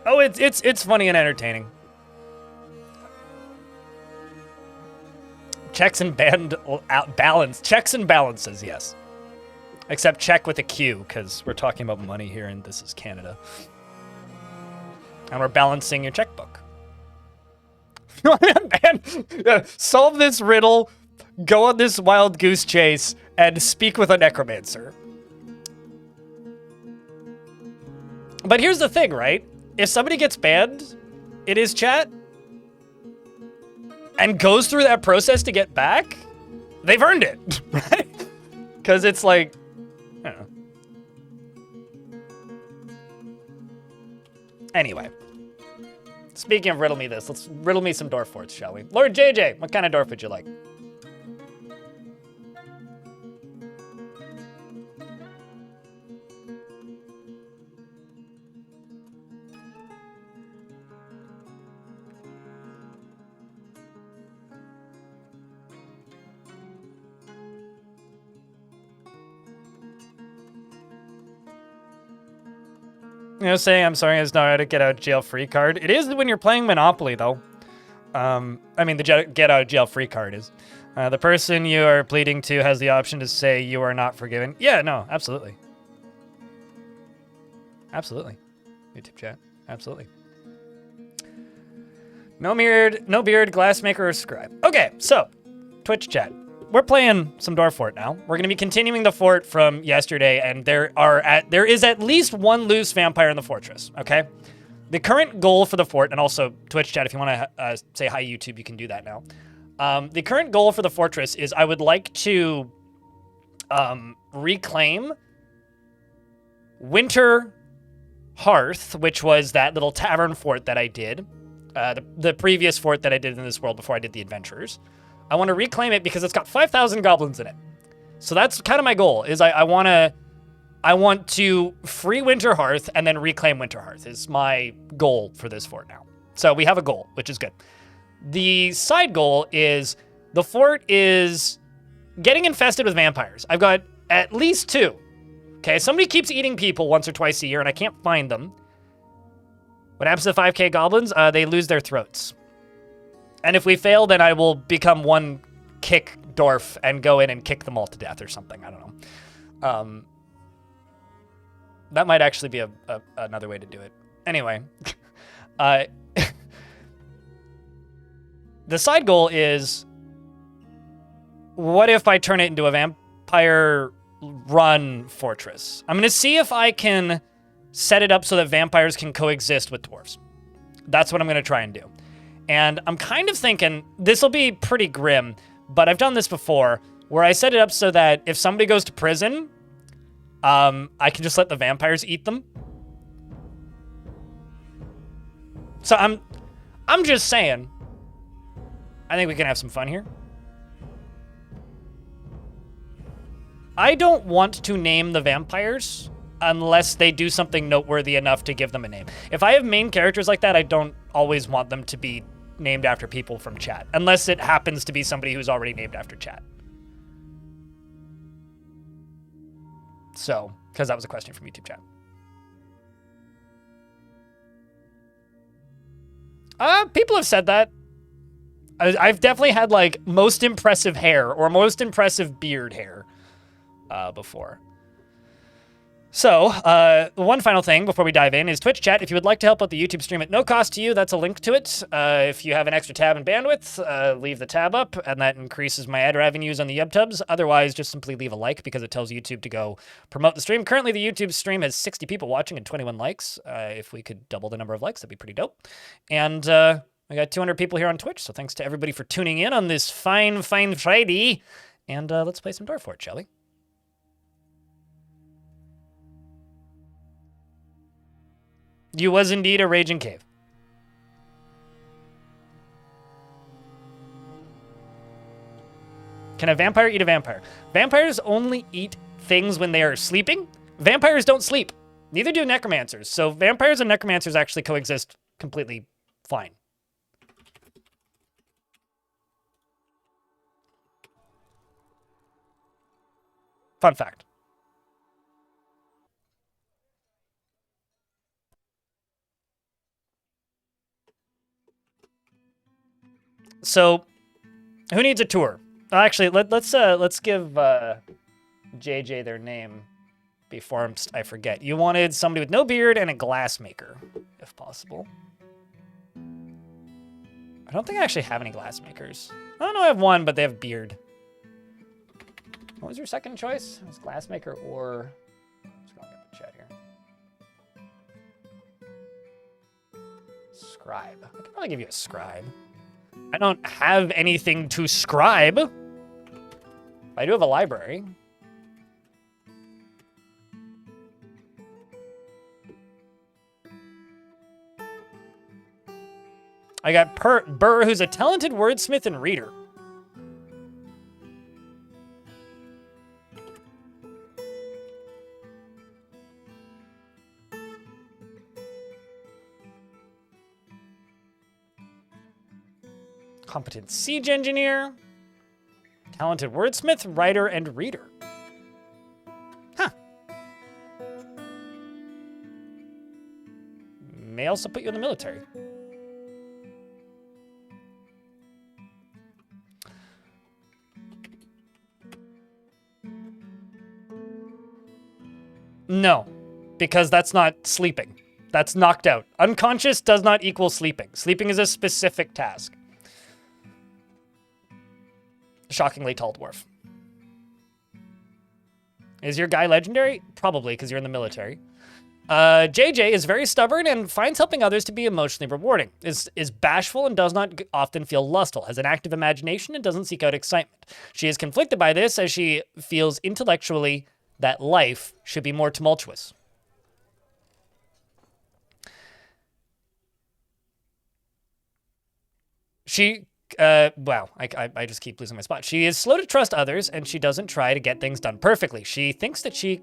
Oh, it's funny and entertaining. Checks and balance. Checks and balances, yes. Except check with a Q, because we're talking about money here, and this is Canada. And we're balancing your checkbook. Solve this riddle, go on this wild goose chase, and speak with a necromancer. But here's the thing, right? If somebody gets banned in his chat and goes through that process to get back, they've earned it, right? Because it's like, I don't know. Anyway. Speaking of riddle me this, let's riddle me some dwarf forts, shall we? Lord JJ, what kind of dwarf would you like? You know, saying I'm sorry is not a get out of jail free card. It is when you're playing Monopoly, though. I mean, the get out of jail free card is. The person you are pleading to has the option to say you are not forgiven. Yeah, no, absolutely. Absolutely. YouTube chat. Absolutely. No beard, glassmaker, or scribe. Okay, so, Twitch chat. We're playing some Dwarf Fort now. We're going to be continuing the fort from yesterday, and there is at least one loose vampire in the fortress, okay? The current goal for the fort, and also Twitch chat, if you want to say hi YouTube, you can do that now. The current goal for the fortress is I would like to reclaim Winter Hearth, which was that little tavern fort that I did. The previous fort that I did in this world before I did the adventurers. I want to reclaim it because it's got 5,000 goblins in it. So that's kind of my goal, is I want to free Winter Hearth and then reclaim Winter Hearth is my goal for this fort now. So we have a goal, which is good. The side goal is the fort is getting infested with vampires. I've got at least 2. Okay, somebody keeps eating people once or twice a year and I can't find them. What happens to the 5k goblins? They lose their throats. And if we fail, then I will become one kick dwarf and go in and kick them all to death or something. I don't know. That might actually be another way to do it. Anyway. The side goal is, what if I turn it into a vampire-run fortress? I'm going to see if I can set it up so that vampires can coexist with dwarves. That's what I'm going to try and do. And I'm kind of thinking, this will be pretty grim, but I've done this before, where I set it up so that if somebody goes to prison, I can just let the vampires eat them. So I'm just saying, I think we can have some fun here. I don't want to name the vampires unless they do something noteworthy enough to give them a name. If I have main characters like that, I don't always want them to be named after people from chat, unless it happens to be somebody who's already named after chat. So, because that was a question from YouTube chat. People have said that. I've definitely had, like, most impressive hair or most impressive beard hair before. So, one final thing before we dive in is Twitch chat. If you would like to help out the YouTube stream at no cost to you, that's a link to it. If you have an extra tab and bandwidth, leave the tab up, and that increases my ad revenues on the YubTubs. Otherwise, just simply leave a like because it tells YouTube to go promote the stream. Currently, the YouTube stream has 60 people watching and 21 likes. If we could double the number of likes, that'd be pretty dope. And I got 200 people here on Twitch, so thanks to everybody for tuning in on this fine Friday. And let's play some Dwarf Fort, shall we? You was indeed a raging cave. Can a vampire eat a vampire? Vampires only eat things when they are sleeping. Vampires don't sleep. Neither do necromancers. So vampires and necromancers actually coexist completely fine. Fun fact. So, who needs a tour? Actually, let's give JJ their name before I forget. You wanted somebody with no beard and a glassmaker, if possible. I don't think I actually have any glassmakers. Oh, no, I have one, but they have beard. What was your second choice? It was glassmaker or... Let's go get the chat here. Scribe. I could probably give you a scribe. I don't have anything to scribe. I do have a library. I got Burr, who's a talented wordsmith and reader. Competent siege engineer. Talented wordsmith, writer, and reader. Huh. May also put you in the military. No, because that's not sleeping. That's knocked out. Unconscious does not equal sleeping. Sleeping is a specific task. Shockingly tall dwarf. Is your guy legendary? Probably, because you're in the military. JJ is very stubborn and finds helping others to be emotionally rewarding. Is bashful and does not often feel lustful. Has an active imagination and doesn't seek out excitement. She is conflicted by this as she feels intellectually that life should be more tumultuous. Wow, I just keep losing my spot. She is slow to trust others, and she doesn't try to get things done perfectly. She thinks that she's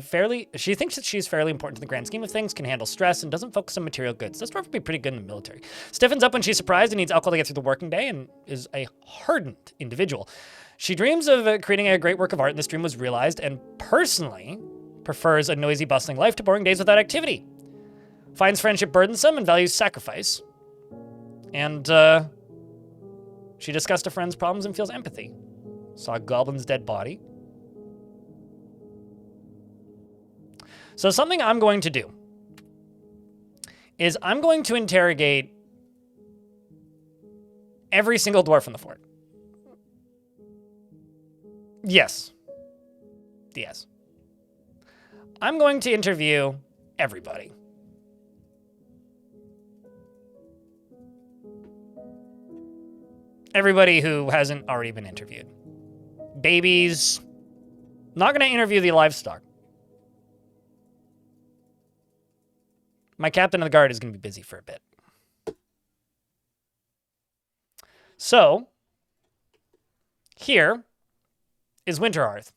fairly important to the grand scheme of things, can handle stress, and doesn't focus on material goods. This dwarf would be pretty good in the military. Stiffens up when she's surprised and needs alcohol to get through the working day, and is a hardened individual. She dreams of creating a great work of art, and this dream was realized, and personally prefers a noisy, bustling life to boring days without activity. Finds friendship burdensome and values sacrifice. And, she discussed a friend's problems and feels empathy. Saw a goblin's dead body. So something I'm going to do is I'm going to interrogate every single dwarf in the fort. Yes. Yes. I'm going to interview everybody. Everybody who hasn't already been interviewed. Babies. Not going to interview the livestock. My captain of the guard is going to be busy for a bit. So, here is Winterhearth.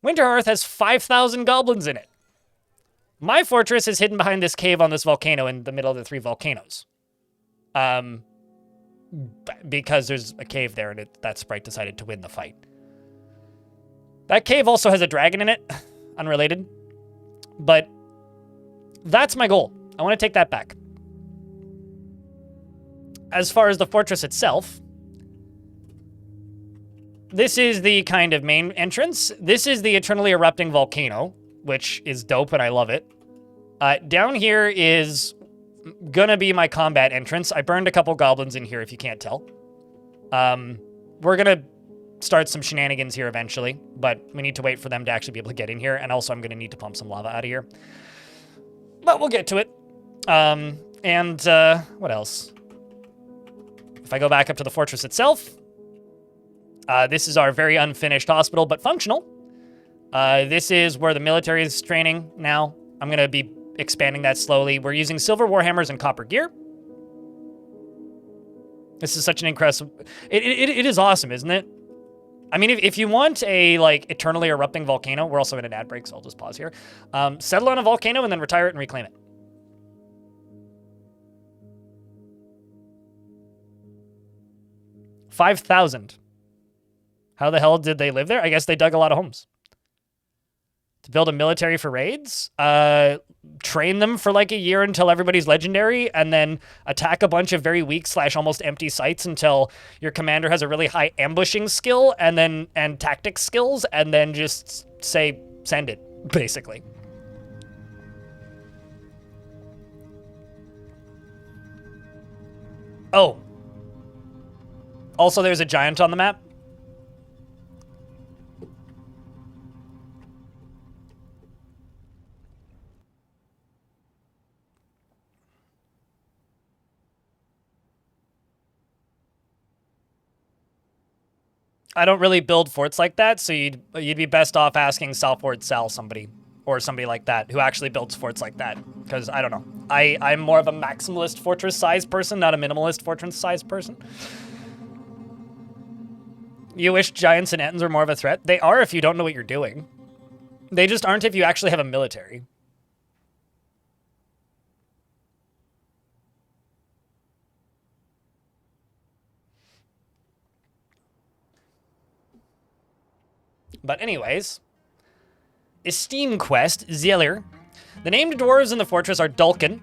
Winterhearth has 5,000 goblins in it. My fortress is hidden behind this cave on this volcano in the middle of the 3 volcanoes. Because there's a cave there and that sprite decided to win the fight. That cave also has a dragon in it. Unrelated. But that's my goal. I want to take that back. As far as the fortress itself, this is the kind of main entrance. This is the eternally erupting volcano, which is dope and I love it. Down here is gonna be my combat entrance. I burned a couple goblins in here if you can't tell. We're gonna start some shenanigans here eventually, but we need to wait for them to actually be able to get in here, and also I'm gonna need to pump some lava out of here. But we'll get to it. What else? If I go back up to the fortress itself, this is our very unfinished hospital, but functional. This is where the military is training now. I'm gonna be expanding that slowly. We're using silver warhammers and copper gear. This is such an impressive... It is awesome, isn't it? I mean, if you want a, like, eternally erupting volcano, we're also in an ad break, so I'll just pause here. Settle on a volcano and then retire it and reclaim it. $5,000. How the hell did they live there? I guess they dug a lot of homes. To build a military for raids? Train them for like a year until everybody's legendary, and then attack a bunch of very weak / almost empty sites until your commander has a really high ambushing skill and tactics skills, and then just say, send it, basically. Oh. Also, there's a giant on the map. I don't really build forts like that, so you'd be best off asking Salford Sal somebody, or somebody like that, who actually builds forts like that. Because, I don't know. I'm more of a maximalist fortress size person, not a minimalist fortress size person. You wish giants and Ettins were more of a threat? They are if you don't know what you're doing. They just aren't if you actually have a military. But anyways, Esteem Quest, Zeller. The named dwarves in the fortress are Dulkin.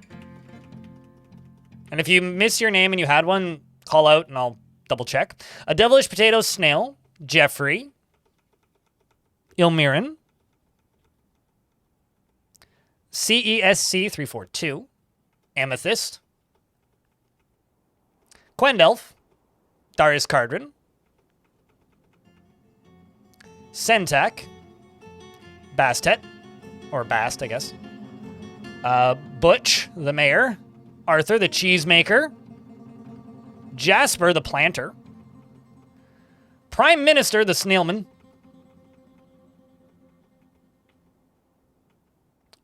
And if you miss your name and you had one, call out and I'll double check. A Devilish Potato Snail, Jeffrey. Ilmirin. CESC 342. Amethyst. Quendelf. Darius Cardrin. Sentak, Bastet, or Bast, I guess. Butch, the mayor. Arthur, the cheesemaker. Jasper, the planter. Prime Minister, the snailman.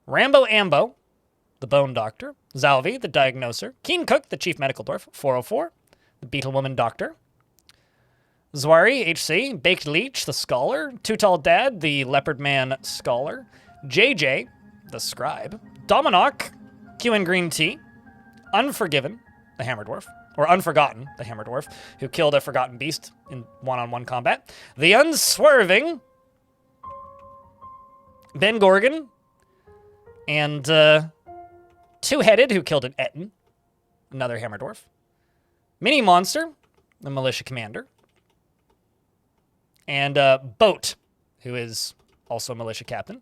Rambo Ambo, the bone doctor. Zalvi, the diagnoser. Keen Cook, the chief medical dwarf. 404, the beetle woman doctor. Zwari, HC, Baked Leech, the scholar, Too Tall Dad, the leopard man scholar, JJ, the scribe, Dominok, Q and Green Tea, Unforgiven, the hammer dwarf, or Unforgotten, the hammer dwarf, who killed a forgotten beast in one-on-one combat, the Unswerving, Ben Gorgon, and Two-Headed, who killed an Ettin, another hammer dwarf, Mini Monster, the militia commander, and Boat, who is also a militia captain.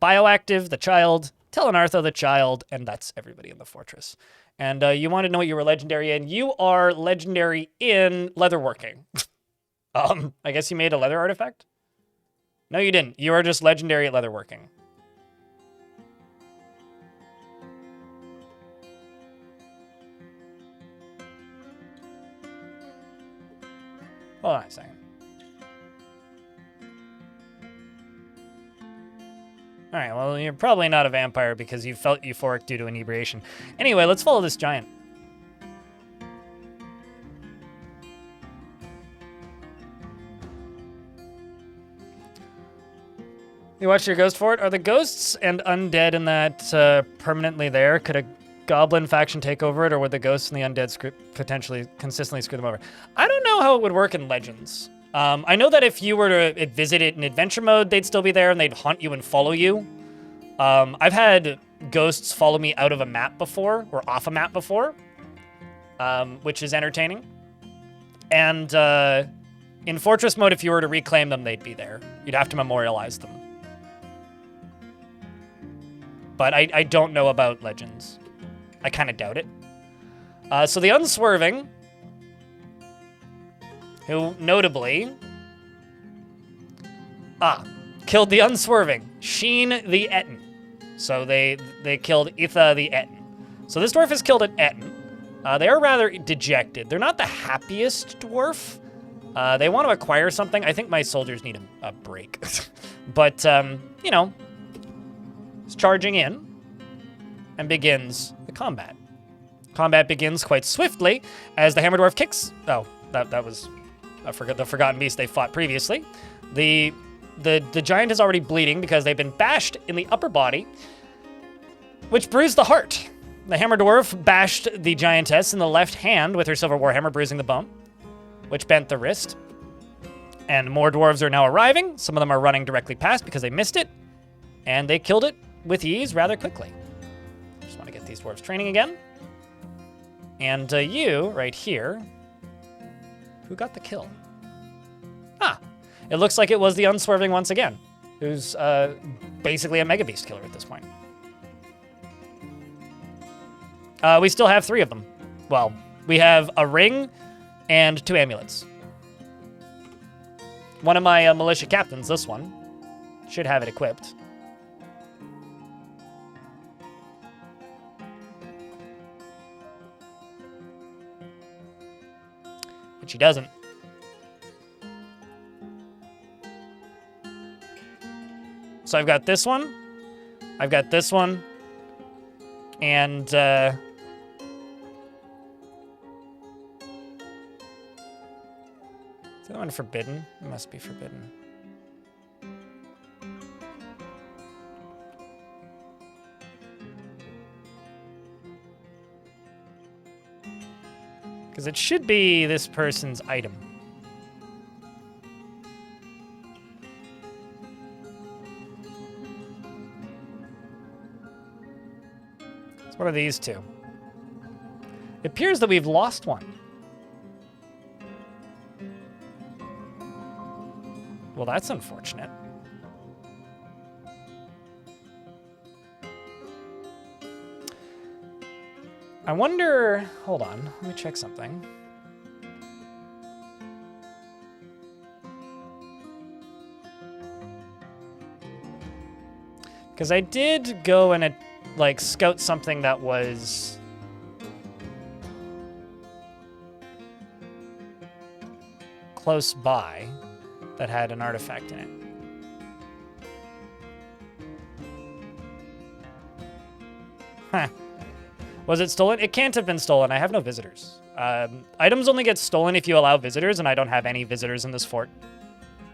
Bioactive, the child. Telenartho, the child. And that's everybody in the fortress. And you want to know what you were legendary in? You are legendary in leatherworking. I guess you made a leather artifact? No, you didn't. You are just legendary at leatherworking. Hold on a second. Alright, well, you're probably not a vampire because you felt euphoric due to inebriation. Anyway, let's follow this giant. You watched your ghost fort? Are the ghosts and undead in that permanently there? Could a goblin faction take over it, or would the ghosts and the undead potentially consistently screw them over? I don't know how it would work in Legends. I know that if you were to visit it in adventure mode, they'd still be there and they'd haunt you and follow you. I've had ghosts follow me out of a map before, or off a map before, which is entertaining. And in Fortress mode, if you were to reclaim them, they'd be there. You'd have to memorialize them. But I don't know about Legends. I kind of doubt it. So the Unswerving, who notably killed the Unswerving, Sheen the Ettin. So they killed Itha the Ettin. So this dwarf has killed an Ettin. They are rather dejected. They're not the happiest dwarf. They want to acquire something. I think my soldiers need a break. But, you know, it's charging in and begins the combat. Combat begins quite swiftly as the hammer dwarf kicks. Oh, that was the forgotten beast they fought previously. The giant is already bleeding because they've been bashed in the upper body, which bruised the heart. The hammer dwarf bashed the giantess in the left hand with her silver warhammer, bruising the bone, which bent the wrist. And more dwarves are now arriving. Some of them are running directly past because they missed it. And they killed it with ease rather quickly. Just want to get these dwarves training again. And you, right here, who got the kill? Ah, it looks like it was the Unswerving once again, who's basically a Mega Beast killer at this point. We still have 3 of them. Well, we have a ring and 2 amulets. One of my militia captains, this one, should have it equipped. But she doesn't. So I've got this one. I've got this one. And, is the other one forbidden? It must be forbidden. Because it should be this person's item. So what are these 2? It appears that we've lost one. Well, that's unfortunate. I wonder... Hold on. Let me check something. Because I did go and, like, scout something that was... close by that had an artifact in it. Huh. Was it stolen? It can't have been stolen. I have no visitors. Items only get stolen if you allow visitors, and I don't have any visitors in this fort.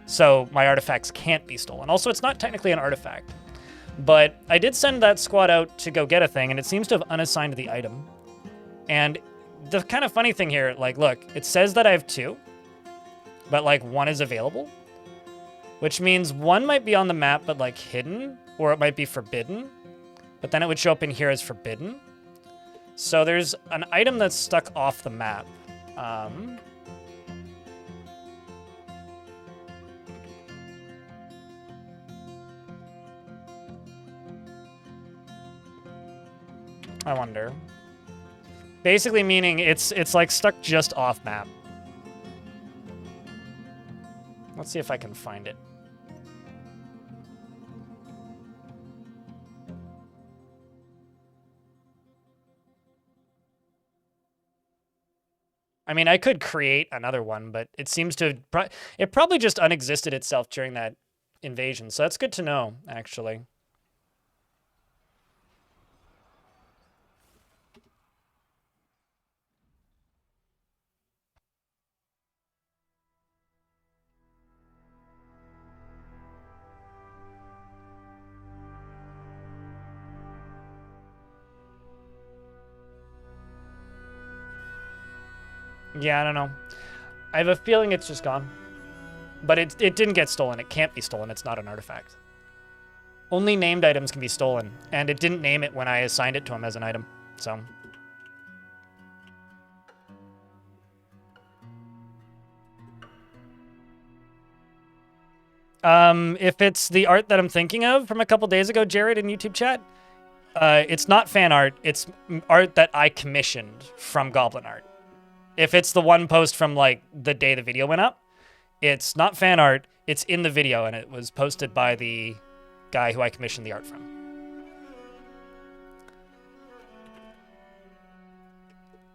So my artifacts can't be stolen. Also, it's not technically an artifact. But I did send that squad out to go get a thing, and it seems to have unassigned the item. And the kind of funny thing here, like, look, it says that I have 2, but, like, 1 is available. Which means 1 might be on the map, but, like, hidden, or it might be forbidden. But then it would show up in here as forbidden. So there's an item that's stuck off the map. I wonder. Basically meaning it's like stuck just off map. Let's see if I can find it. I mean, I could create another one, but it seems to... It probably just unexisted itself during that invasion, so that's good to know, actually. Yeah, I don't know. I have a feeling it's just gone. But it didn't get stolen. It can't be stolen. It's not an artifact. Only named items can be stolen. And it didn't name it when I assigned it to him as an item. So... if it's the art that I'm thinking of from a couple days ago, Jared, in YouTube chat, it's not fan art. It's art that I commissioned from Goblin Art. If it's the one post from, like, the day the video went up, it's not fan art, it's in the video, and it was posted by the guy who I commissioned the art from.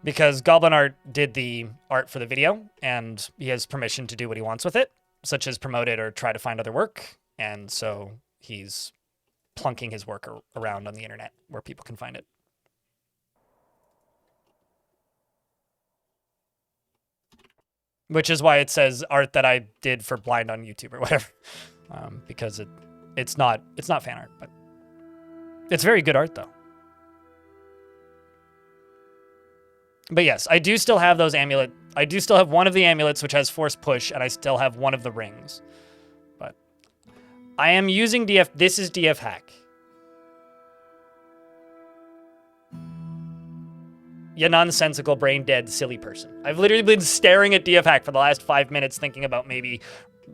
Because Goblin Art did the art for the video, and he has permission to do what he wants with it, such as promote it or try to find other work, and so he's plunking his work around on the internet where people can find it. Which is why it says art that I did for Blind on YouTube or whatever, because it's not fan art, but it's very good art though. But yes, I do still have those amulet. I do still have one of the amulets which has force push, and I still have one of the rings. But I am using DF. This is DF hack. You nonsensical, brain-dead, silly person. I've literally been staring at DF Hack for the last 5 minutes thinking about maybe,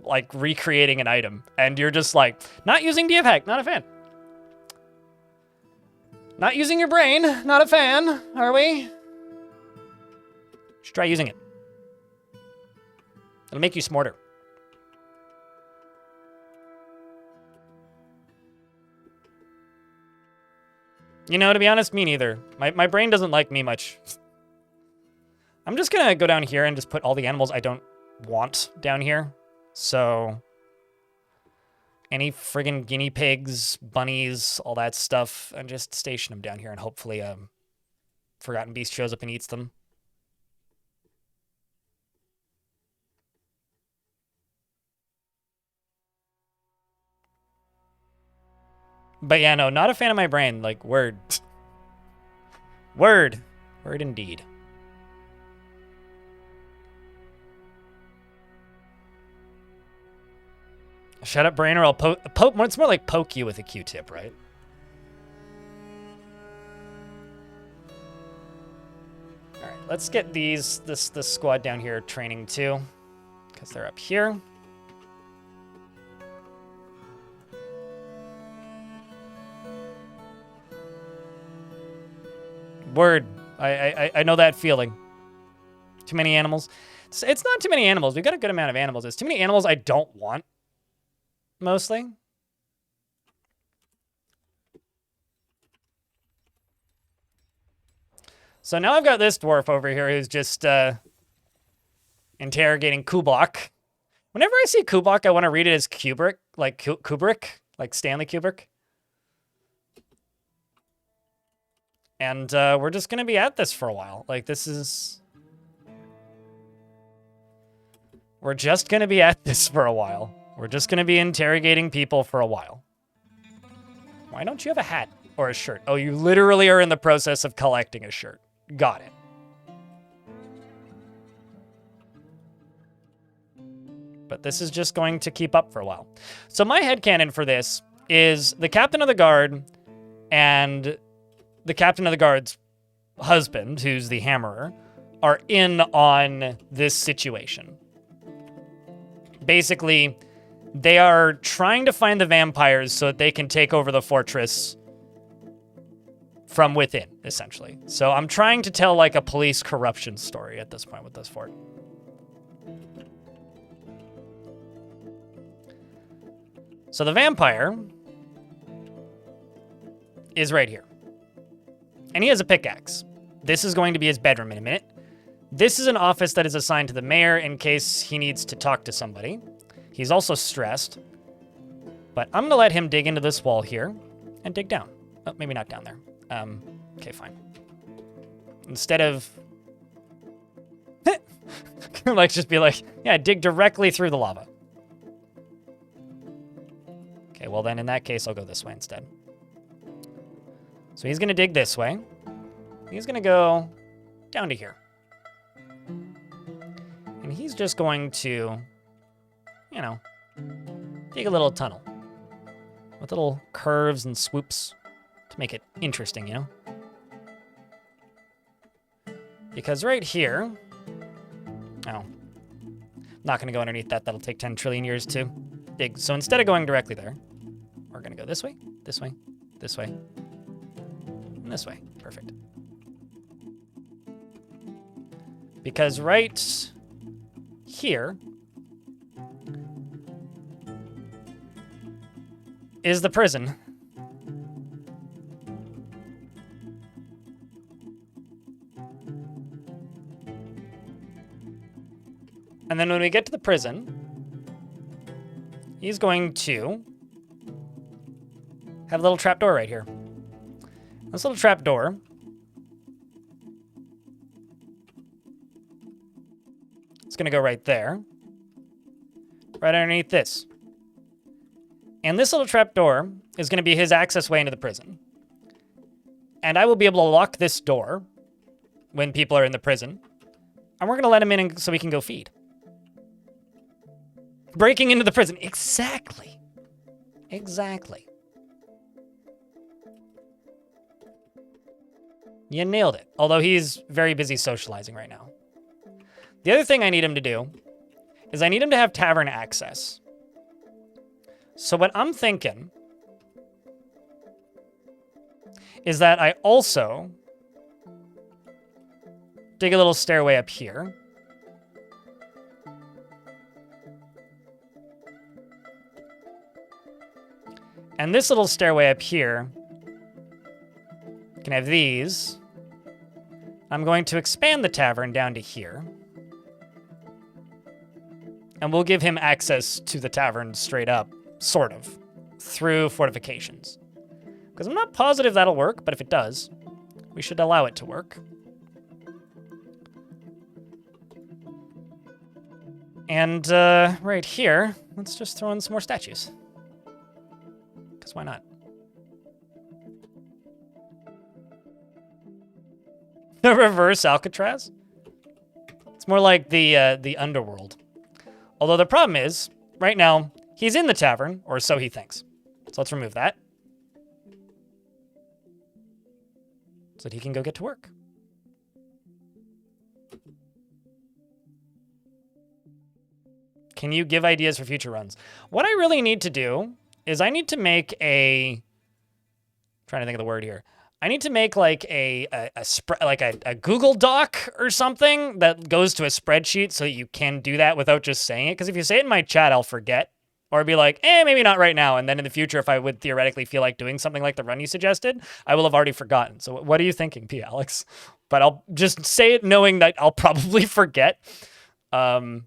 like, recreating an item. And you're just like, not using DF Hack, not a fan. Not using your brain, not a fan, are we? Should try using it. It'll make you smarter. You know, to be honest, me neither. My brain doesn't like me much. I'm just gonna go down here and just put all the animals I don't want down here. So, any friggin' guinea pigs, bunnies, all that stuff, and just station them down here, and hopefully Forgotten Beast shows up and eats them. But yeah, no, not a fan of my brain. Like, word. Word. Word indeed. Shut up, brain, or I'll poke. It's more like poke you with a Q-tip, right? All right, let's get this squad down here training too, because they're up here. Word. I know that feeling. Too many animals. It's not too many animals. We've got a good amount of animals. It's too many animals I don't want. Mostly. So now I've got this dwarf over here who's just interrogating Kublak. Whenever I see Kublak, I want to read it as Kubrick, like Stanley Kubrick. And we're just going to be at this for a while. Like, this is... We're just going to be at this for a while. We're just going to be interrogating people for a while. Why don't you have a hat or a shirt? Oh, you literally are in the process of collecting a shirt. Got it. But this is just going to keep up for a while. So my headcanon for this is the captain of the guard and the captain of the guard's husband, who's the hammerer, are in on this situation. Basically, they are trying to find the vampires so that they can take over the fortress from within, essentially. So I'm trying to tell like a police corruption story at this point with this fort. So the vampire is right here. And he has a pickaxe. This is going to be his bedroom in a minute. This is an office that is assigned to the mayor in case he needs to talk to somebody. He's also stressed. But I'm going to let him dig into this wall here and dig down. Oh, maybe not down there. Okay, fine. Instead of... like, just be like, yeah, dig directly through the lava. Okay, well then in that case, I'll go this way instead. So he's going to dig this way. He's going to go down to here. And he's just going to, you know, dig a little tunnel with little curves and swoops to make it interesting, you know? Because right here, oh, not going to go underneath that. That'll take 10 trillion years to dig. So instead of going directly there, we're going to go this way, this way, this way, and this way. Perfect. Because right here is the prison. And then when we get to the prison, he's going to have a little trapdoor right here. This little trapdoor is going to go right there, right underneath this. And this little trapdoor is going to be his access way into the prison. And I will be able to lock this door when people are in the prison. And we're going to let him in so we can go feed. Breaking into the prison. Exactly. Exactly. You nailed it. Although he's very busy socializing right now. The other thing I need him to do is I need him to have tavern access. So what I'm thinking is that I also dig a little stairway up here. And this little stairway up here can have these. I'm going to expand the tavern down to here. And we'll give him access to the tavern straight up, sort of, through fortifications. Because I'm not positive that'll work, but if it does, we should allow it to work. And right here, let's just throw in some more statues. Because why not? The reverse Alcatraz? It's more like the underworld. Although the problem is, right now, he's in the tavern, or so he thinks. So let's remove that. So that he can go get to work. Can you give ideas for future runs? What I really need to do is I need to make a... trying to think of the word here. I need to make like a Google Doc or something that goes to a spreadsheet so that you can do that without just saying it. Because if you say it in my chat, I'll forget. Or be like, maybe not right now. And then in the future, if I would theoretically feel like doing something like the run you suggested, I will have already forgotten. So what are you thinking, P. Alex? But I'll just say it knowing that I'll probably forget. So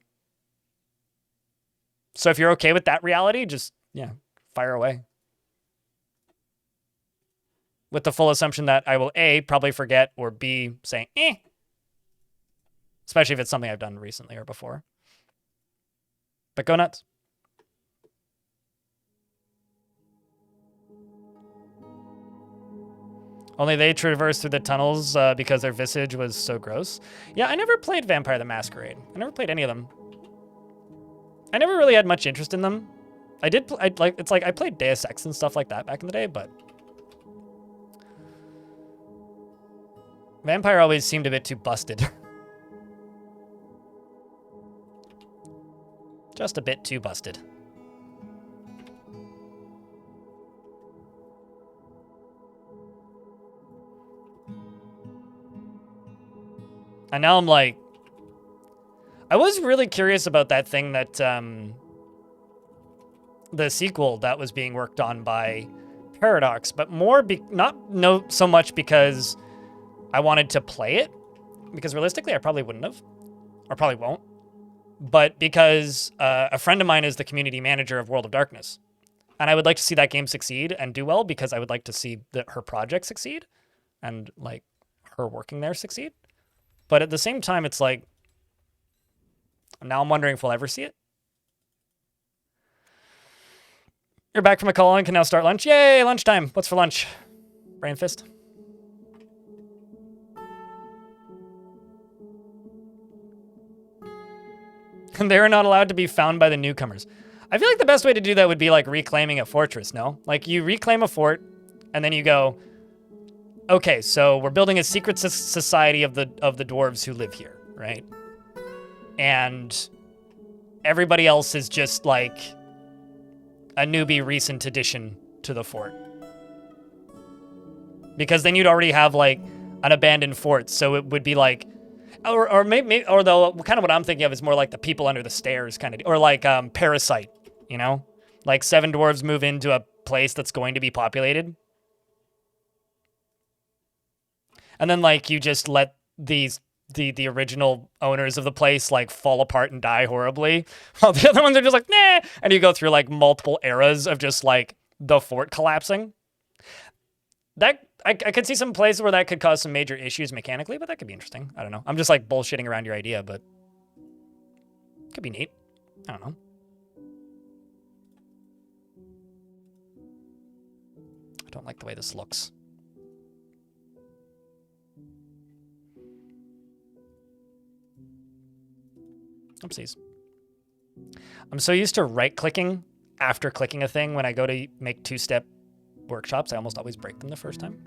if you're okay with that reality, just, yeah, fire away. With the full assumption that I will A, probably forget, or B, say, especially if it's something I've done recently or before. But go nuts. Only they traversed through the tunnels because their visage was so gross. Yeah, I never played Vampire the Masquerade. I never played any of them. I never really had much interest in them. I played Deus Ex and stuff like that back in the day, but Vampire always seemed a bit too busted. Just a bit too busted. And now I'm like, I was really curious about that thing that, the sequel that was being worked on by Paradox, but more, not so much because I wanted to play it, because realistically I probably wouldn't have, or probably won't, but because a friend of mine is the community manager of World of Darkness, and I would like to see that game succeed and do well, because I would like to see her project succeed, and like her working there succeed. But at the same time, it's like, now I'm wondering if we'll ever see it. You're back from a call and can now start lunch. Yay, lunchtime. What's for lunch? Brain fist. And they're not allowed to be found by the newcomers. I feel like the best way to do that would be like reclaiming a fortress, no? Like you reclaim a fort and then you go, okay, so we're building a secret society of the dwarves who live here, right? And everybody else is just like a newbie recent addition to the fort. Because then you'd already have like an abandoned fort, so it would be like, or maybe, or though kind of what I'm thinking of is more like the people under the stairs kind of, or like Parasite, you know? Like 7 dwarves move into a place that's going to be populated. And then like you just let the original owners of the place like fall apart and die horribly, while the other ones are just like, nah, and you go through like multiple eras of just like the fort collapsing. That I could see some places where that could cause some major issues mechanically, but that could be interesting. I don't know. I'm just like bullshitting around your idea, but it could be neat. I don't know. I don't like the way this looks. Oopsies. I'm so used to right-clicking after clicking a thing when I go to make 2-step workshops. I almost always break them the first time.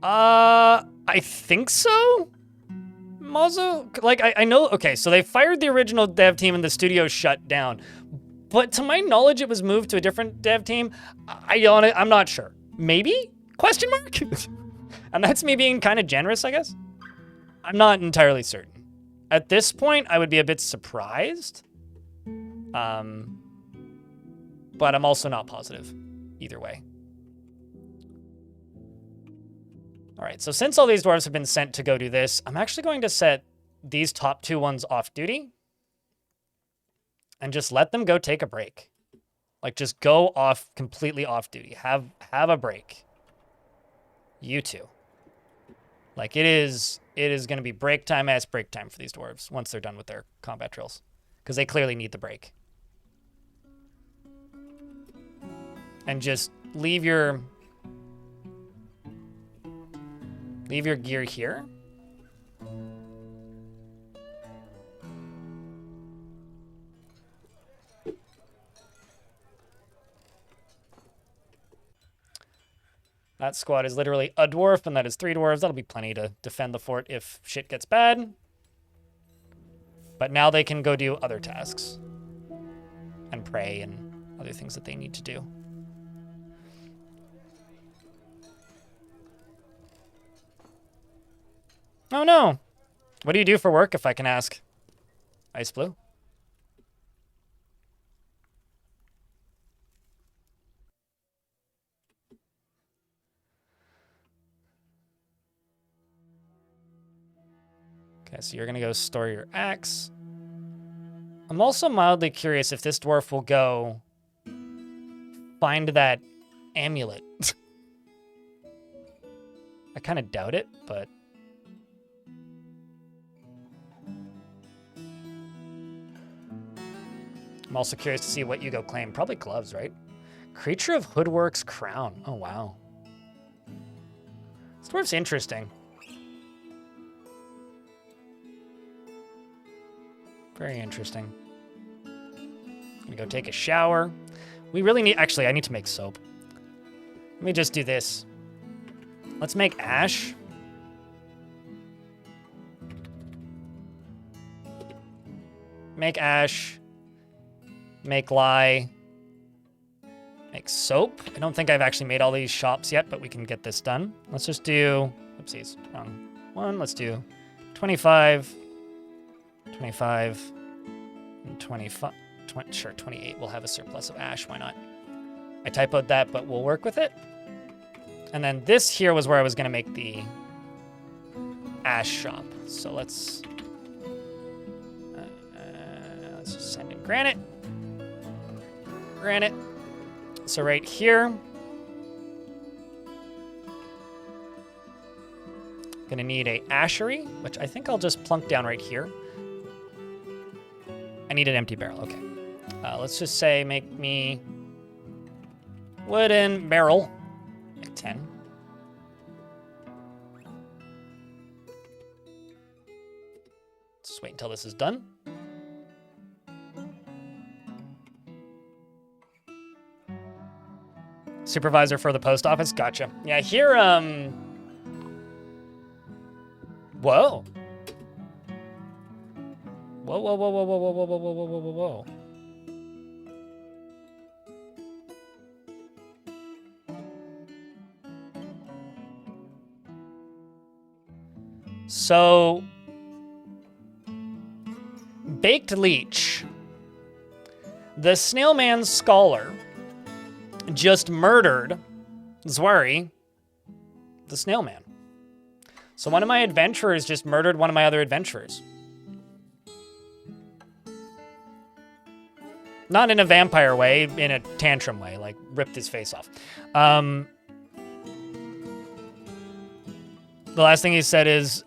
I think so. Mazo? Like, I know, okay, so they fired the original dev team and the studio shut down. But to my knowledge, it was moved to a different dev team. I'm not sure. Maybe? Question mark? And that's me being kind of generous, I guess. I'm not entirely certain. At this point, I would be a bit surprised. But I'm also not positive either way. All right, so since all these dwarves have been sent to go do this, I'm actually going to set these top 2 ones off duty and just let them go take a break. Like, just go off, completely off duty. Have a break. You two. Like, it is going to be break time for these dwarves once they're done with their combat drills. Because they clearly need the break. And just leave your gear here. That squad is literally a dwarf, and that is 3 dwarves. That'll be plenty to defend the fort if shit gets bad. But now they can go do other tasks. And pray and other things that they need to do. Oh no! What do you do for work, if I can ask? Ice Blue? Okay, so you're gonna go store your axe. I'm also mildly curious if this dwarf will go find that amulet. I kind of doubt it, but... I'm also curious to see what you go claim. Probably gloves, right? Creature of Hoodwork's crown. Oh, wow. This dwarf's interesting. Very interesting. Gonna go take a shower. We really need... Actually, I need to make soap. Let me just do this. Let's make ash. Make ash. Make lye. Make soap. I don't think I've actually made all these shops yet, but we can get this done. Let's just do... Oopsies. Wrong one. Let's do 25... 25 and 25, sure, 28. We'll have a surplus of ash. Why not? I typoed that, but we'll work with it. And then this here was where I was going to make the ash shop. So let's just send in granite. Granite. So right here, going to need a ashery, which I think I'll just plunk down right here. I need an empty barrel. Okay. Let's just say make me wooden barrel. Make 10. Just wait until this is done. Supervisor for the post office. Gotcha. Yeah, here, Whoa. Whoa, whoa, whoa, whoa, whoa, whoa, whoa, whoa, whoa, whoa, whoa, whoa. So, Baked Leech, the Snailman Scholar, just murdered Zwari, the Snailman. So one of my adventurers just murdered one of my other adventurers. Not in a vampire way, in a tantrum way, like ripped his face off. The last thing he said is,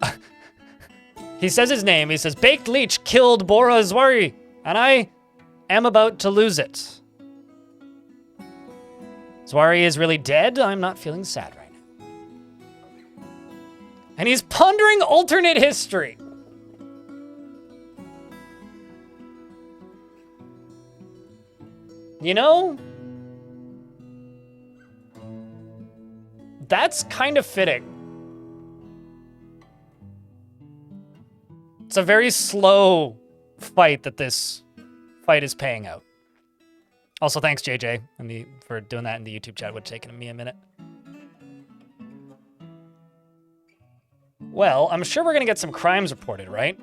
he says his name, he says, Baked Leech killed Bora Zwari, and I am about to lose it. Zwari is really dead, I'm not feeling sad right now. And he's pondering alternate history. You know, that's kind of fitting. It's a very slow fight that this fight is paying out. Also, thanks, JJ, for doing that in the YouTube chat. Would have taken me a minute. Well, I'm sure we're going to get some crimes reported, right?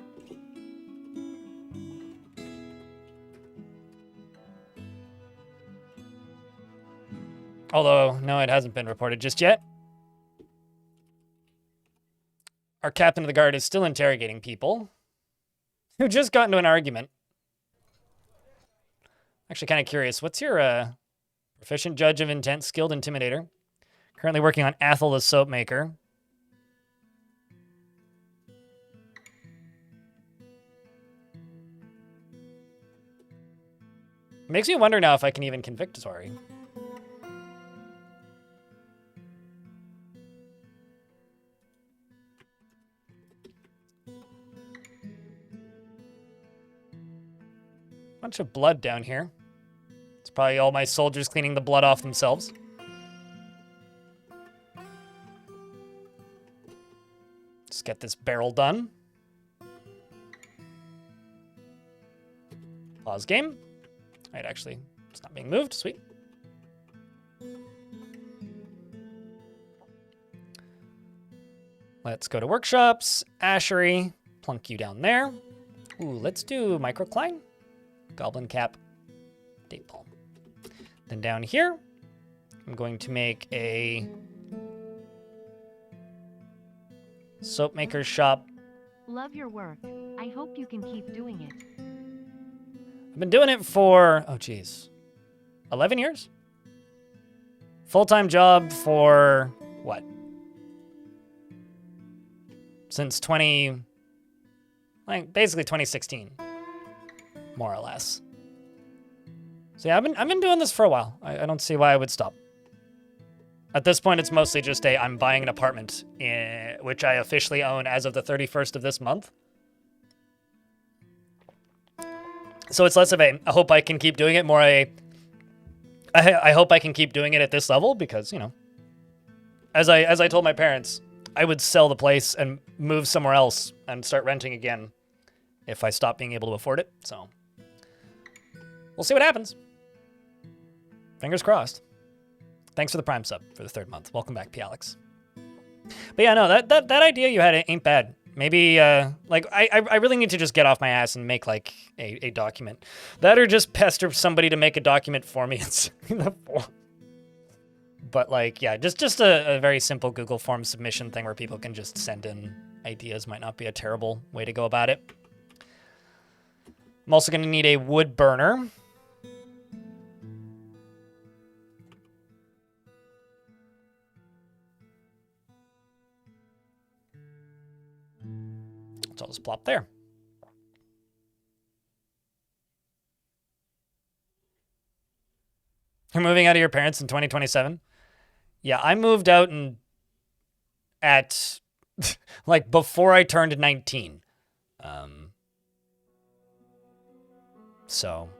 Although, no, it hasn't been reported just yet. Our captain of the guard is still interrogating people who just got into an argument. Actually, kind of curious. What's your proficient judge of intent, skilled intimidator? Currently working on Athel the soap maker. Makes me wonder now if I can even convict Tori. Bunch of blood down here. It's probably all my soldiers cleaning the blood off themselves. Just get this barrel done. Pause game. Right, actually, it's not being moved. Sweet. Let's go to workshops. Ashery. Plunk you down there. Ooh, let's do microcline. Goblin cap. Date palm. Then down here, I'm going to make a soap maker's shop. Love your work. I hope you can keep doing it. I've been doing it for, oh geez, 11 years? Full-time job for, what? Since basically 2016, more or less. So yeah, I've been doing this for a while. I don't see why I would stop. At this point, it's mostly just I'm buying an apartment, which I officially own as of the 31st of this month. So it's less of I hope I can keep doing it, more I hope I can keep doing it at this level because, you know, as I told my parents, I would sell the place and move somewhere else and start renting again if I stop being able to afford it. So we'll see what happens. Fingers crossed. Thanks for the Prime sub for the 3rd month. Welcome back, P. Alex. But yeah, no, that idea you had ain't bad. Maybe, I really need to just get off my ass and make, like, a document. That or just pester somebody to make a document for me in the form. But, like, yeah, just a very simple Google form submission thing where people can just send in ideas might not be a terrible way to go about it. I'm also going to need a wood burner. So I'll just plop there. You're moving out of your parents in 2027? Yeah, I moved out at like before I turned 19. So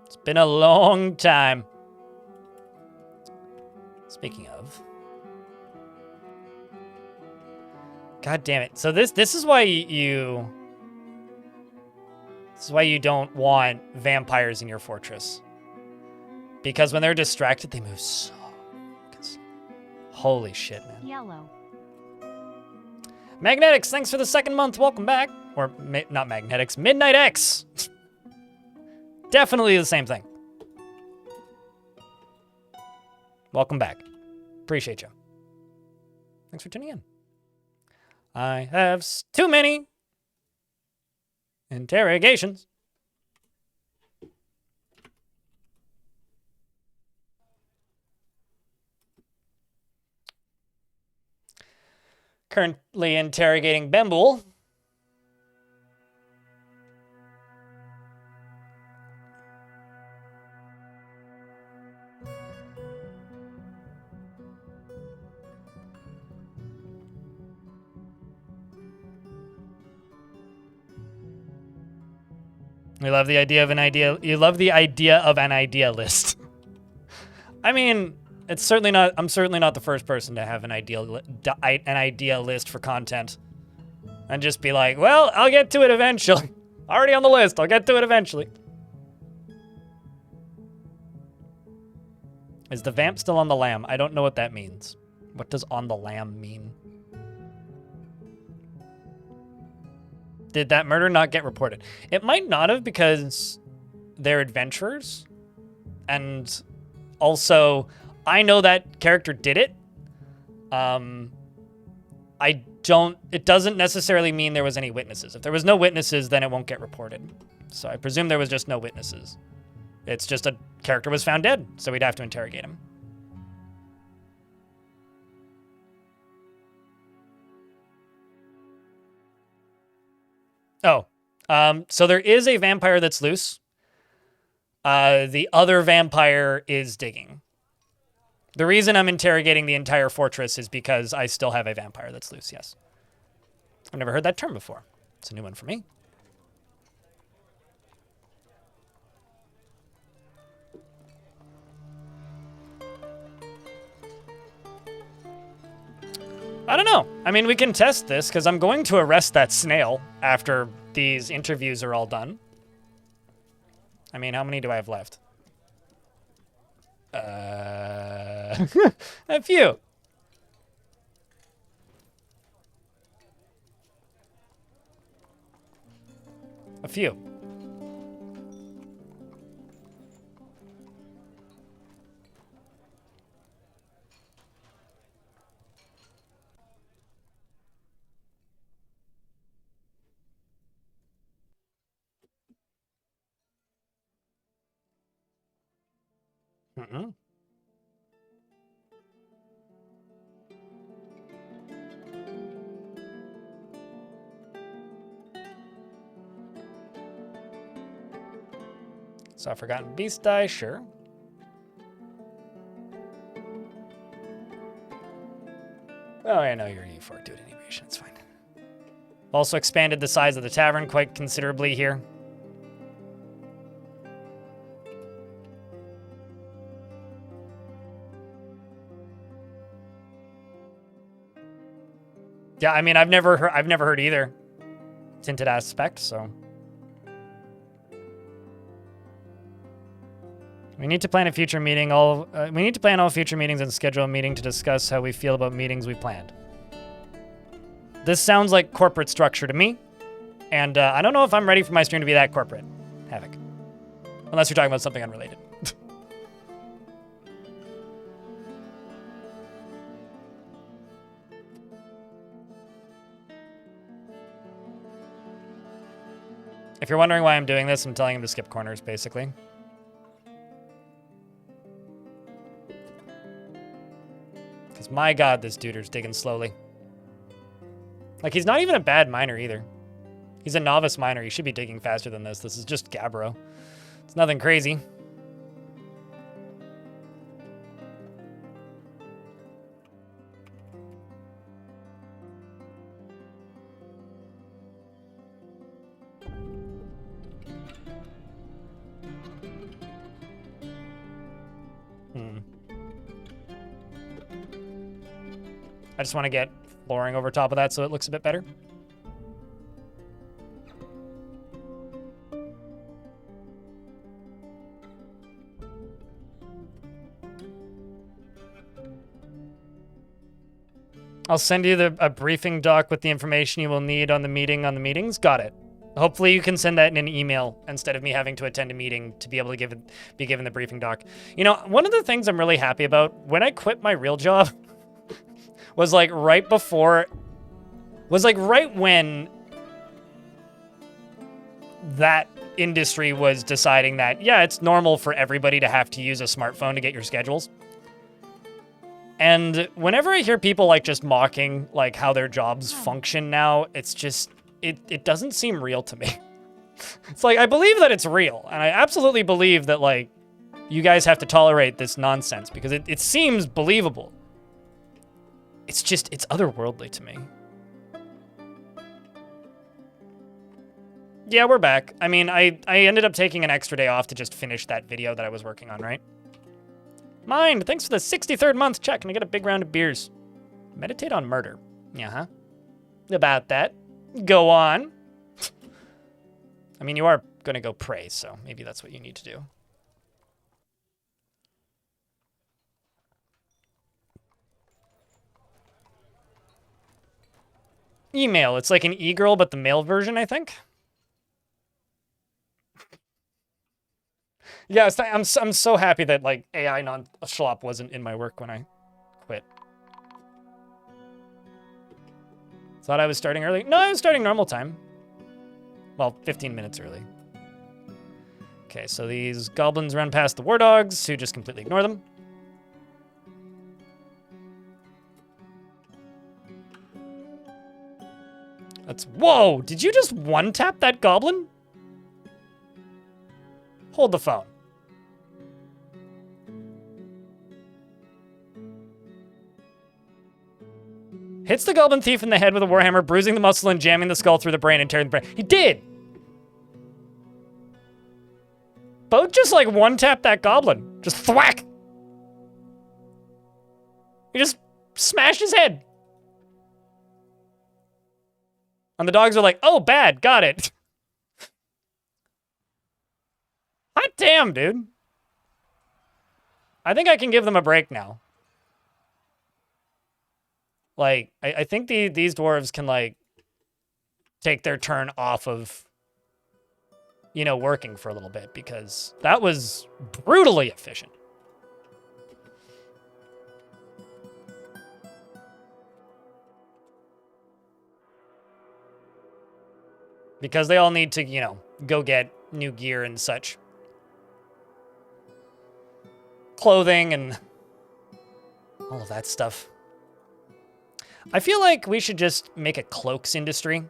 it's been a long time. Speaking of, God damn it. So this is why you don't want vampires in your fortress. Because when they're distracted, they move so slow. Holy shit, man. Yellow. Magnetics, thanks for the 2nd month. Welcome back. Or not Magnetics, Midnight X. Definitely the same thing. Welcome back. Appreciate you. Thanks for tuning in. I have too many interrogations. Currently interrogating Bembul. We love the idea of an idea. You love the idea of an idea list. I mean, it's certainly not. I'm certainly not the first person to have an idea list for content. And just be like, well, I'll get to it eventually. Already on the list. I'll get to it eventually. Is the vamp still on the lam? I don't know what that means. What does on the lam mean? Did that murder not get reported? It might not have because they're adventurers. And also, I know that character did it. It doesn't necessarily mean there was any witnesses. If there was no witnesses, then it won't get reported. So I presume there was just no witnesses. It's just a character was found dead, so we'd have to interrogate him. Oh, so there is a vampire that's loose. The other vampire is digging. The reason I'm interrogating the entire fortress is because I still have a vampire that's loose, yes. I've never heard that term before. It's a new one for me. I don't know. I mean, we can test this, because I'm going to arrest that snail after these interviews are all done. I mean, how many do I have left? A few. A few. Mm-mm. Saw Forgotten Beast die, sure. Oh, I know you're E4, do it animation, it's fine. Also expanded the size of the tavern quite considerably here. Yeah, I mean, I've never heard either. Tinted aspect, so. We need to plan a future meeting. We need to plan all future meetings and schedule a meeting to discuss how we feel about meetings we planned. This sounds like corporate structure to me, and I don't know if I'm ready for my stream to be that corporate. Havoc. Unless you're talking about something unrelated. If you're wondering why I'm doing this, I'm telling him to skip corners, basically. Because my god, this duder's digging slowly. Like, he's not even a bad miner either. He's a novice miner. He should be digging faster than this. This is just Gabbro. It's nothing crazy. I just want to get flooring over top of that so it looks a bit better. I'll send you a briefing doc with the information you will need on the meetings. Got it. Hopefully you can send that in an email instead of me having to attend a meeting to be able to be given the briefing doc. You know, one of the things I'm really happy about, when I quit my real job, was like right when that industry was deciding that, yeah, it's normal for everybody to have to use a smartphone to get your schedules. And whenever I hear people like just mocking like how their jobs function now, it's just, it doesn't seem real to me. It's like, I believe that it's real. And I absolutely believe that like, you guys have to tolerate this nonsense because it seems believable. It's just, it's otherworldly to me. Yeah, we're back. I mean, I ended up taking an extra day off to just finish that video that I was working on, right? Mind, thanks for the 63rd month check, and I get a big round of beers. Meditate on murder. Yeah, huh? About that. Go on. I mean, you are going to go pray, so maybe that's what you need to do. Email. It's like an e-girl, but the male version, I think. Yeah, I'm so happy that, like, AI non-schlop wasn't in my work when I quit. Thought I was starting early? No, I was starting normal time. Well, 15 minutes early. Okay, so these goblins run past the war dogs, who just completely ignore them. Whoa! Did you just one-tap that goblin? Hold the phone. Hits the goblin thief in the head with a warhammer, bruising the muscle and jamming the skull through the brain and tearing the brain. He did! Both just, like, one-tap that goblin. Just thwack! He just smashed his head. And the dogs are like, oh, bad, got it. Hot damn, dude. I think I can give them a break now. Like, I think these dwarves can, like, take their turn off of, you know, working for a little bit, because that was brutally efficient. Because they all need to, you know, go get new gear and such. Clothing and all of that stuff. I feel like we should just make a cloaks industry.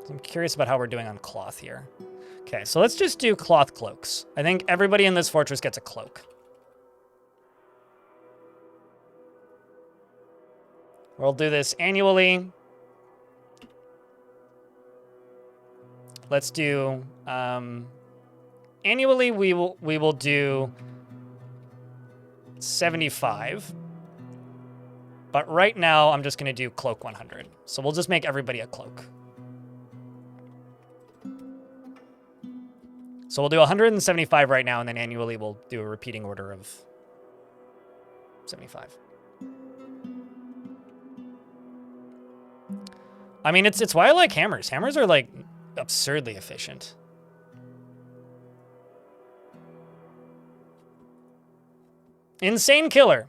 I'm curious about how we're doing on cloth here. Okay, so let's just do cloth cloaks. I think everybody in this fortress gets a cloak. We'll do this annually. Let's do annually. We will do 75. But right now, I'm just going to do cloak 100. So we'll just make everybody a cloak. So we'll do 175 right now, and then annually we'll do a repeating order of 75. I mean, it's why I like hammers. Hammers are, like, absurdly efficient. Insane killer.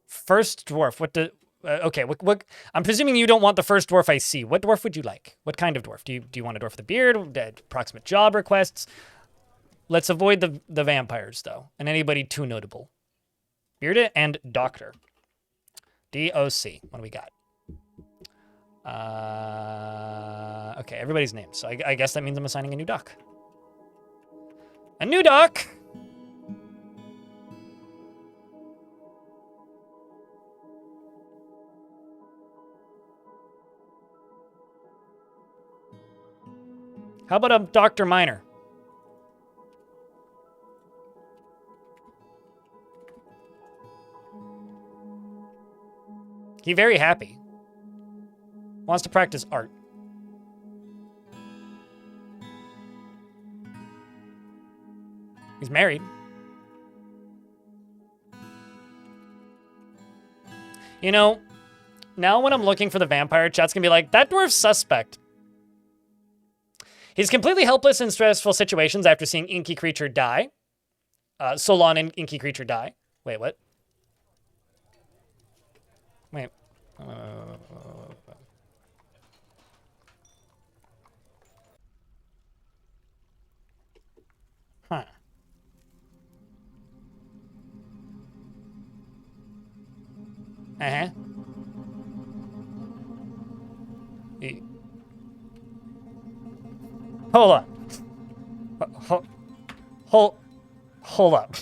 First dwarf. What do? Okay. What? I'm presuming you don't want the first dwarf I see. What dwarf would you like? What kind of dwarf? Do you want a dwarf with a beard? Approximate job requests. Let's avoid the vampires though, and anybody too notable. Bearded and doctor. DOC. What do we got? Okay, everybody's names. So I guess that means I'm assigning a new doc. A new doc. How about a Dr. Minor? He very happy. Wants to practice art. He's married. You know, now when I'm looking for the vampire, chat's gonna be like, that dwarf's suspect. He's completely helpless in stressful situations after seeing Inky Creature die. Solon and Inky Creature die. Wait, what? Wait. Huh. Uh-huh. Hold on. Hold up.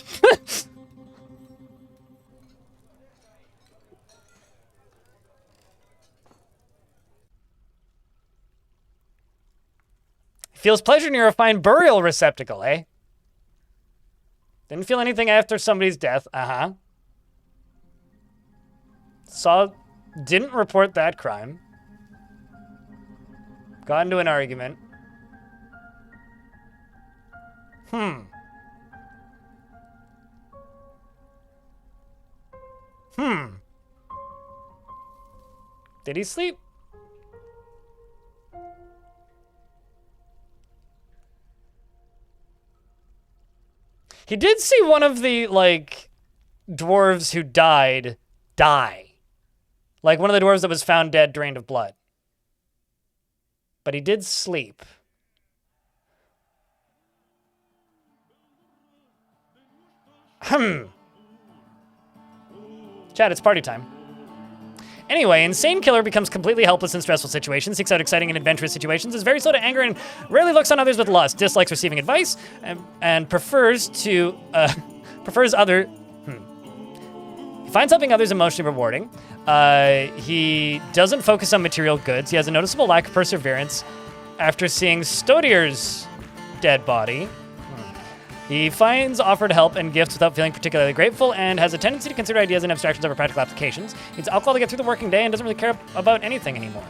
Feels pleasure near a fine burial receptacle, eh? Didn't feel anything after somebody's death. Didn't report that crime. Got into an argument. Did he sleep? He did see one of the, like, dwarves who died die. Like one of the dwarves that was found dead, drained of blood. But he did sleep. Chat, it's party time. Anyway, Insane Killer becomes completely helpless in stressful situations, seeks out exciting and adventurous situations, is very slow to anger, and rarely looks on others with lust, dislikes receiving advice, and prefers other... He finds helping others emotionally rewarding. He doesn't focus on material goods. He has a noticeable lack of perseverance after seeing Stodier's dead body. He finds offered help and gifts without feeling particularly grateful and has a tendency to consider ideas and abstractions over practical applications. Needs alcohol to get through the working day and doesn't really care about anything anymore.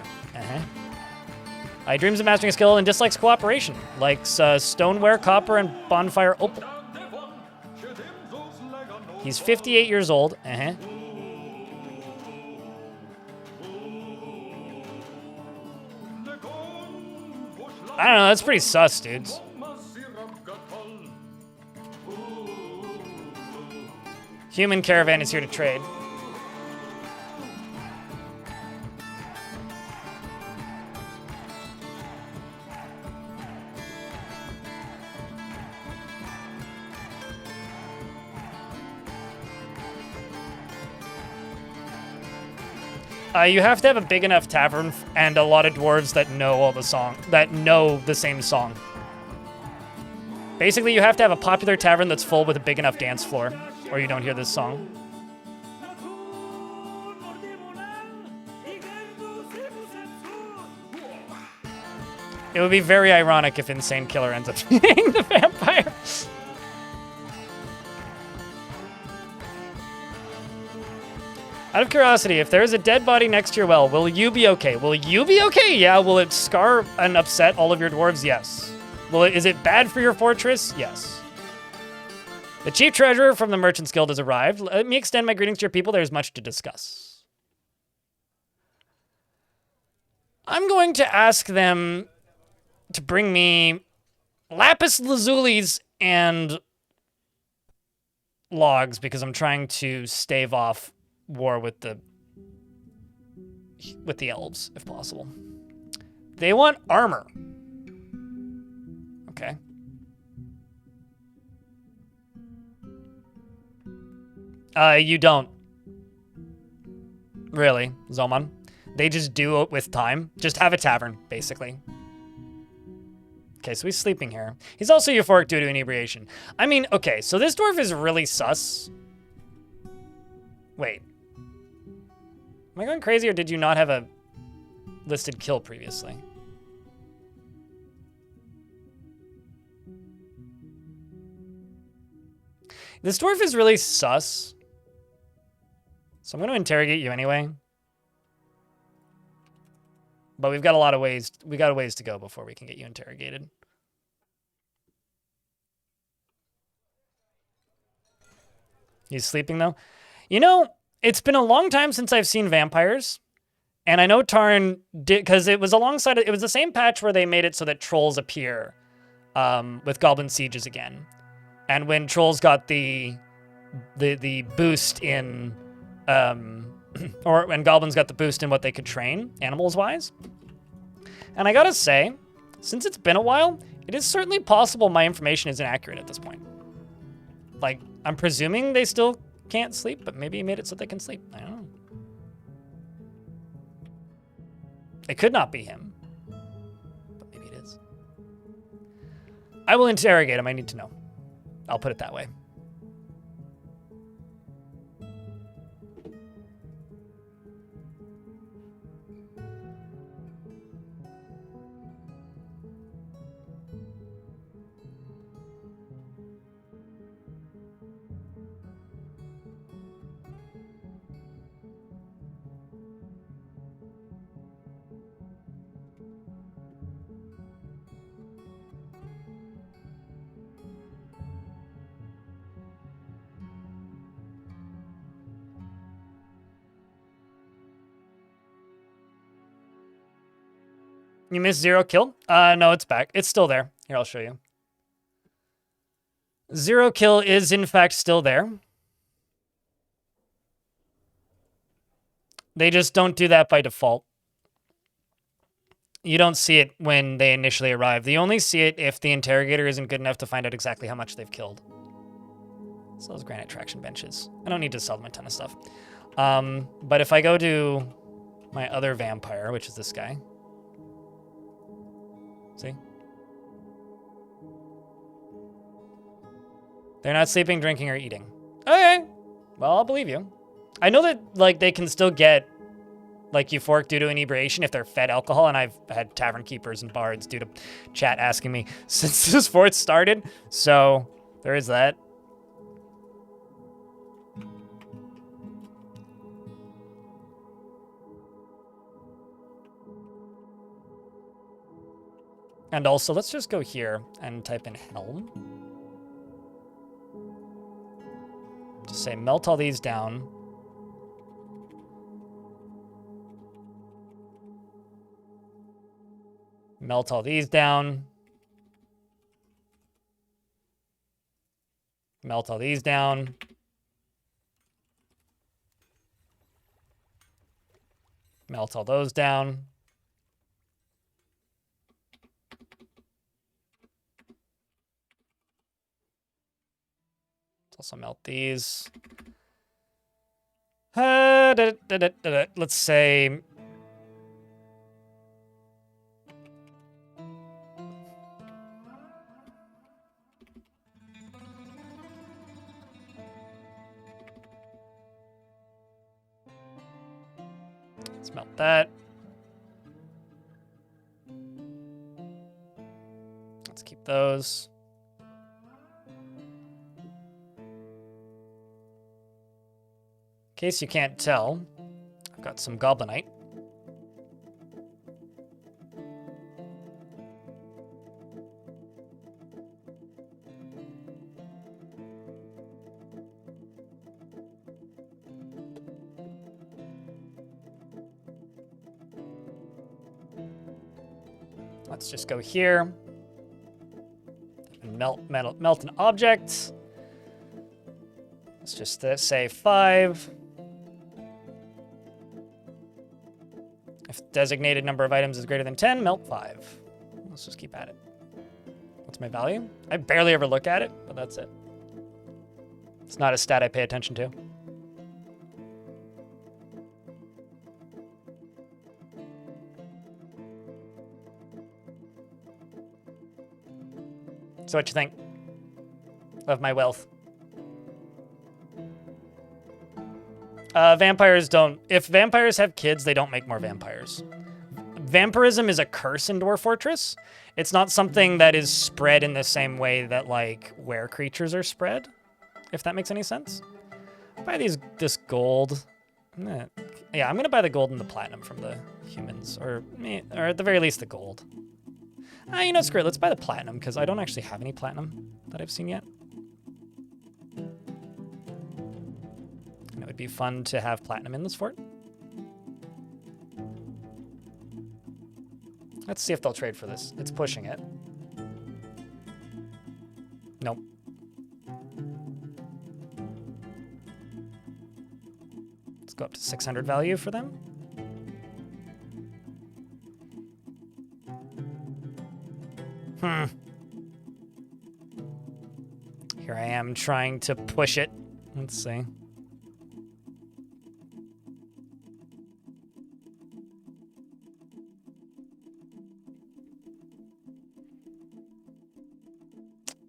He dreams of mastering a skill and dislikes cooperation. Likes stoneware, copper, and bonfire opal. He's 58 years old. I don't know, that's pretty sus, dudes. Human caravan is here to trade. You have to have a big enough tavern and a lot of dwarves that know all the same song. Basically, you have to have a popular tavern that's full with a big enough dance floor, or you don't hear this song. It would be very ironic if Insane Killer ends up being the vampire. Out of curiosity, if there is a dead body next to your well, will you be okay? Will you be okay? Yeah. Will it scar and upset all of your dwarves? Yes. Is it bad for your fortress? Yes. The chief treasurer from the Merchants Guild has arrived. Let me extend my greetings to your people. There's much to discuss. I'm going to ask them to bring me lapis lazulis and logs because I'm trying to stave off war with the elves, if possible. They want armor. Okay. You don't. Really, Zoman. They just do it with time. Just have a tavern, basically. Okay, so he's sleeping here. He's also euphoric due to inebriation. I mean, okay, so this dwarf is really sus. Wait. Am I going crazy, or did you not have a listed kill previously? This dwarf is really sus. So I'm going to interrogate you anyway. But we've got a lot of ways. We got a ways to go before we can get you interrogated. He's sleeping though. You know, it's been a long time since I've seen vampires. And I know Tarn did, because it was alongside, it was the same patch where they made it so that trolls appear with Goblin Sieges again. And when trolls got the boost in, or when goblins got the boost in what they could train, animals-wise. And I gotta say, since it's been a while, it is certainly possible my information is inaccurate at this point. Like, I'm presuming they still can't sleep, but maybe he made it so they can sleep. I don't know. It could not be him, but maybe it is. I will interrogate him. I need to know. I'll put it that way. You missed 0 kill? No, it's back. It's still there. Here, I'll show you. 0 kill is, in fact, still there. They just don't do that by default. You don't see it when they initially arrive. You only see it if the interrogator isn't good enough to find out exactly how much they've killed. So those granite traction benches. I don't need to sell them a ton of stuff. But if I go to my other vampire, which is this guy. See? They're not sleeping, drinking, or eating. Okay. Well, I'll believe you. I know that, like, they can still get, like, euphoric due to inebriation if they're fed alcohol, and I've had tavern keepers and bards due to chat asking me since this fort started, so there is that. And also, let's just go here and type in helm. Just say melt all these down. Melt all these down. Melt all these down. Melt all those down. Let's also melt these. Let's say... Let's melt that. Let's keep those. In case you can't tell, I've got some goblinite. Let's just go here and melt an object. Let's just say 5. If designated number of items is greater than 10, melt 5. Let's just keep at it. What's my value? I barely ever look at it, but that's it. It's not a stat I pay attention to. So what you think of my wealth? Vampires don't... If vampires have kids, they don't make more vampires. Vampirism is a curse in Dwarf Fortress. It's not something that is spread in the same way that, like, were creatures are spread, if that makes any sense. Buy this gold. Yeah, I'm going to buy the gold and the platinum from the humans, or at the very least the gold. You know, screw it. Let's buy the platinum, because I don't actually have any platinum that I've seen yet. And it would be fun to have platinum in this fort. Let's see if they'll trade for this. It's pushing it. Nope. Let's go up to 600 value for them. Here I am trying to push it. Let's see.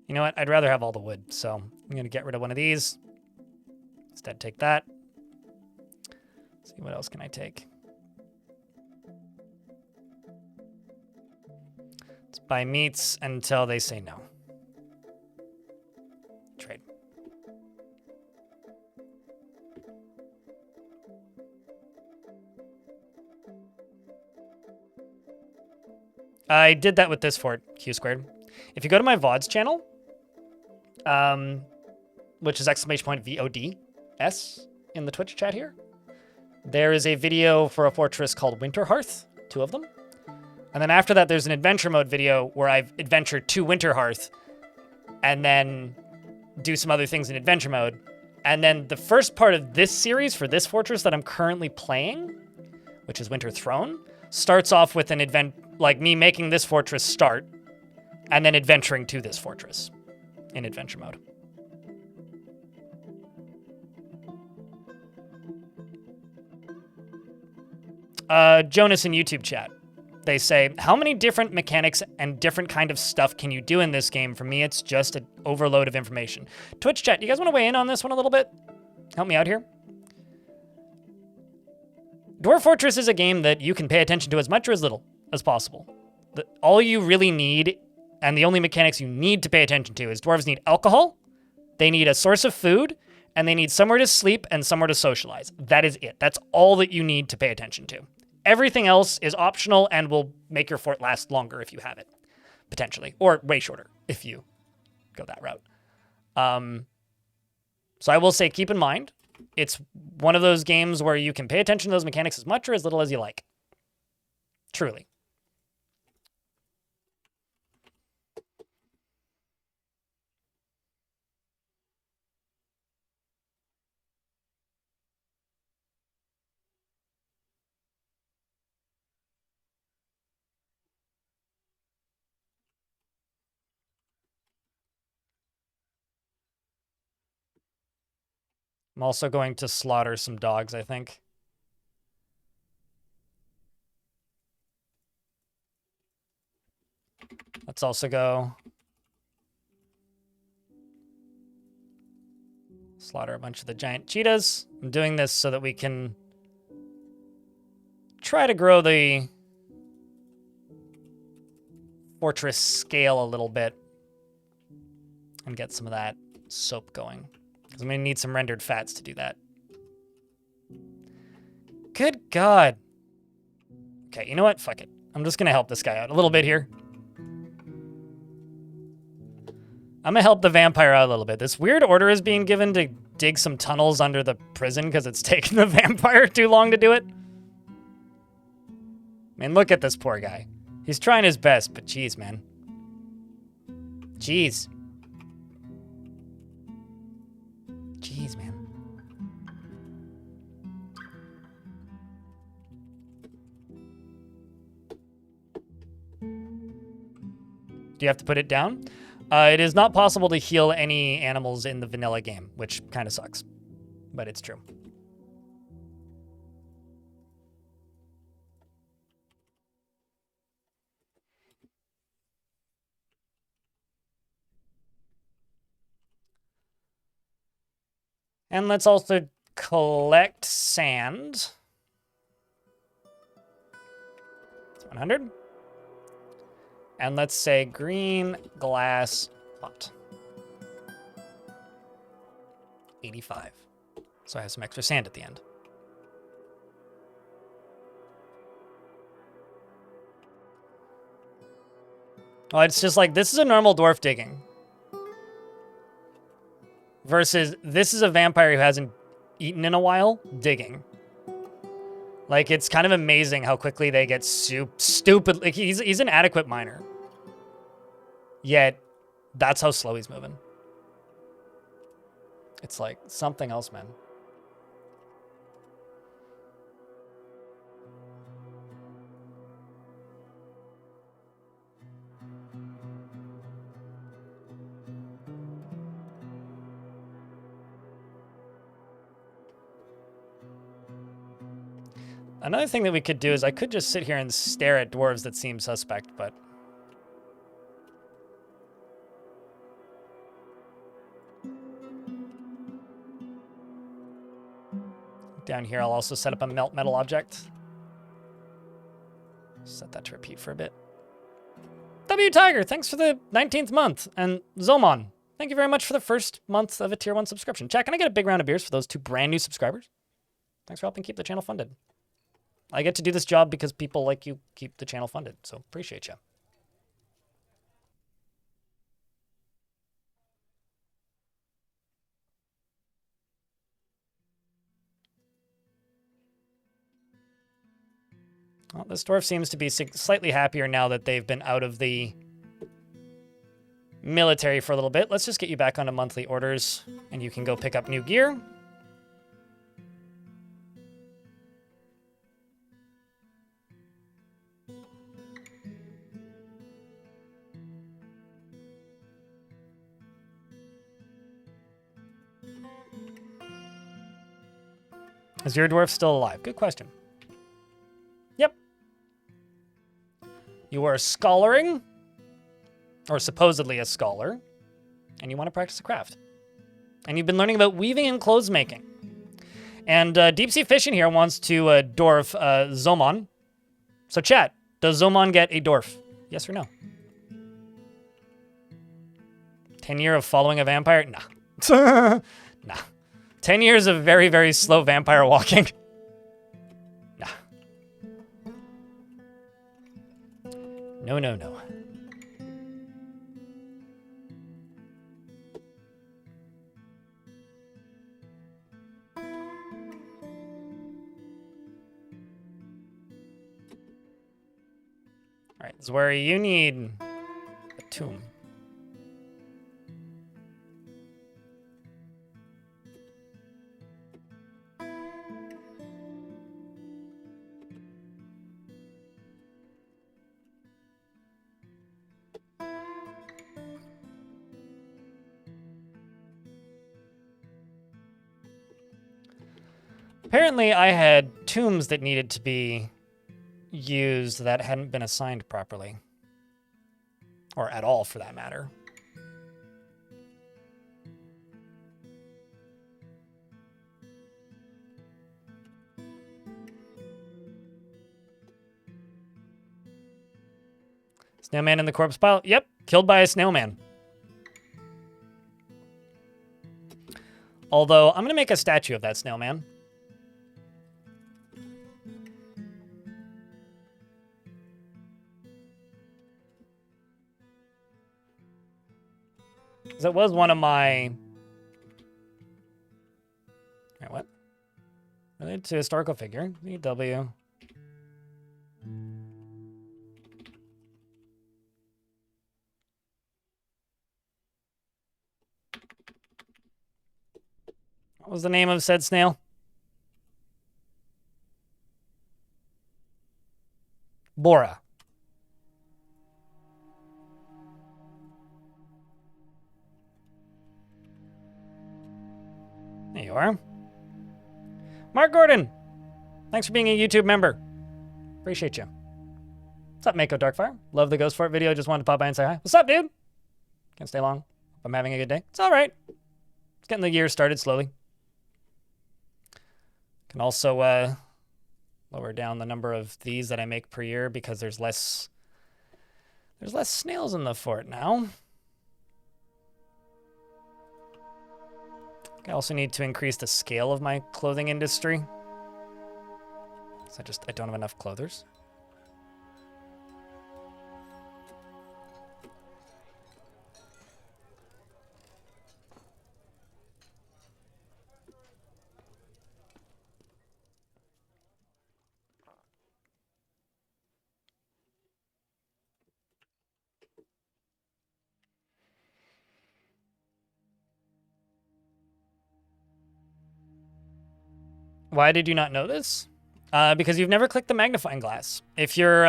You know what? I'd rather have all the wood, so I'm going to get rid of one of these. Instead, take that. Let's see, what else can I take? Let's buy meats until they say no. Trade. I did that with this fort, Q squared. If you go to my VODs channel, which is !VODS in the Twitch chat here, there is a video for a fortress called Winterhearth, 2 of them. And then after that, there's an adventure mode video where I've adventured to Winterhearth and then do some other things in adventure mode. And then the first part of this series for this fortress that I'm currently playing, which is Winterthrone, starts off with an like me making this fortress start and then adventuring to this fortress in adventure mode. Jonas in YouTube chat. They say, how many different mechanics and different kind of stuff can you do in this game? For me, it's just an overload of information. Twitch chat, you guys want to weigh in on this one a little bit? Help me out here. Dwarf Fortress is a game that you can pay attention to as much or as little as possible. All you really need, and the only mechanics you need to pay attention to, is dwarves need alcohol, they need a source of food, and they need somewhere to sleep and somewhere to socialize. That is it. That's all that you need to pay attention to. Everything else is optional and will make your fort last longer if you have it, potentially. Or way shorter if you go that route. So I will say, keep in mind, it's one of those games where you can pay attention to those mechanics as much or as little as you like. Truly. I'm also going to slaughter some dogs, I think. Let's also go slaughter a bunch of the giant cheetahs. I'm doing this so that we can try to grow the fortress scale a little bit and get some of that soap going. Because I'm going to need some rendered fats to do that. Good God. Okay, you know what? Fuck it. I'm just going to help this guy out a little bit here. I'm going to help the vampire out a little bit. This weird order is being given to dig some tunnels under the prison because it's taken the vampire too long to do it. I mean, look at this poor guy. He's trying his best, but jeez, man. Jeez. Jeez, man. Do you have to put it down? It is not possible to heal any animals in the vanilla game, which kind of sucks, but it's true. And let's also collect sand. It's 100. And let's say green glass pot. 85. So I have some extra sand at the end. Oh, it's just like, this is a normal dwarf digging. Versus, this is a vampire who hasn't eaten in a while, digging. Like, it's kind of amazing how quickly they get stupid. Like, he's an adequate miner. Yet, that's how slow he's moving. It's like something else, man. Another thing that we could do is I could just sit here and stare at dwarves that seem suspect, but... Down here, I'll also set up a melt metal object. Set that to repeat for a bit. W Tiger, thanks for the 19th month. And Zomon, thank you very much for the first month of a tier 1 subscription. Chat, can I get a big round of beers for those 2 brand new subscribers? Thanks for helping keep the channel funded. I get to do this job because people like you keep the channel funded, so appreciate you. Well, this dwarf seems to be slightly happier now that they've been out of the military for a little bit. Let's just get you back onto monthly orders, and you can go pick up new gear. Is your dwarf still alive? Good question. Yep. You are scholaring, or supposedly a scholar, and you want to practice a craft. And you've been learning about weaving and clothes making. And Deep Sea Fishing here wants to dwarf Zomon. So chat, does Zomon get a dwarf? Yes or no? 10 years of following a vampire? Nah. Nah. 10 years of very, very slow vampire walking? Nah. No, no, no. All right, Zwari, you need a tomb. Apparently, I had tombs that needed to be used that hadn't been assigned properly. Or at all, for that matter. Snailman in the corpse pile? Yep, killed by a snailman. Although, I'm going to make a statue of that snailman. That was one of my... Wait, what? Related to historical figure. W. What was the name of said snail? Bora. There you are. Mark Gordon. Thanks for being a YouTube member. Appreciate you. What's up, Mako Darkfire? Love the Ghost Fort video. Just wanted to pop by and say hi. What's up, dude? Can't stay long. I'm having a good day. It's all right. It's getting the year started slowly. Can also lower down the number of these that I make per year because there's less snails in the fort now. I also need to increase the scale of my clothing industry. So I don't have enough clothers. Why did you not know this? Because you've never clicked the magnifying glass. If you're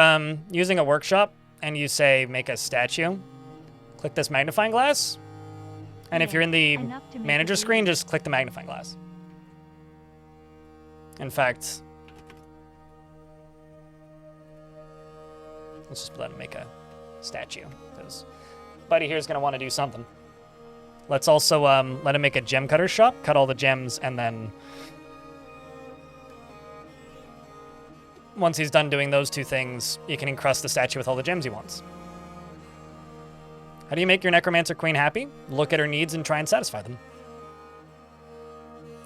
using a workshop and you say make a statue, click this magnifying glass. And if you're in the manager screen, just click the magnifying glass. In fact, let's just let him make a statue, because Buddy here is going to want to do something. Let's also let him make a gem cutter shop, cut all the gems, and then once he's done doing those two things, you can encrust the statue with all the gems he wants. How do you make your necromancer queen happy? Look at her needs and try and satisfy them.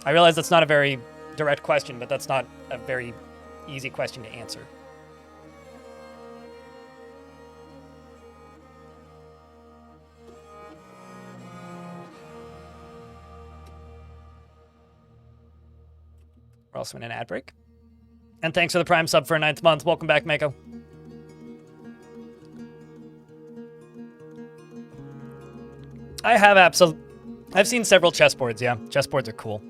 I realize that's not a very direct question, but that's not a very easy question to answer. We're also in an ad break. And thanks for the Prime sub for a 9th month. Welcome back, Mako. I have I've seen several chessboards, yeah. Chessboards are cool.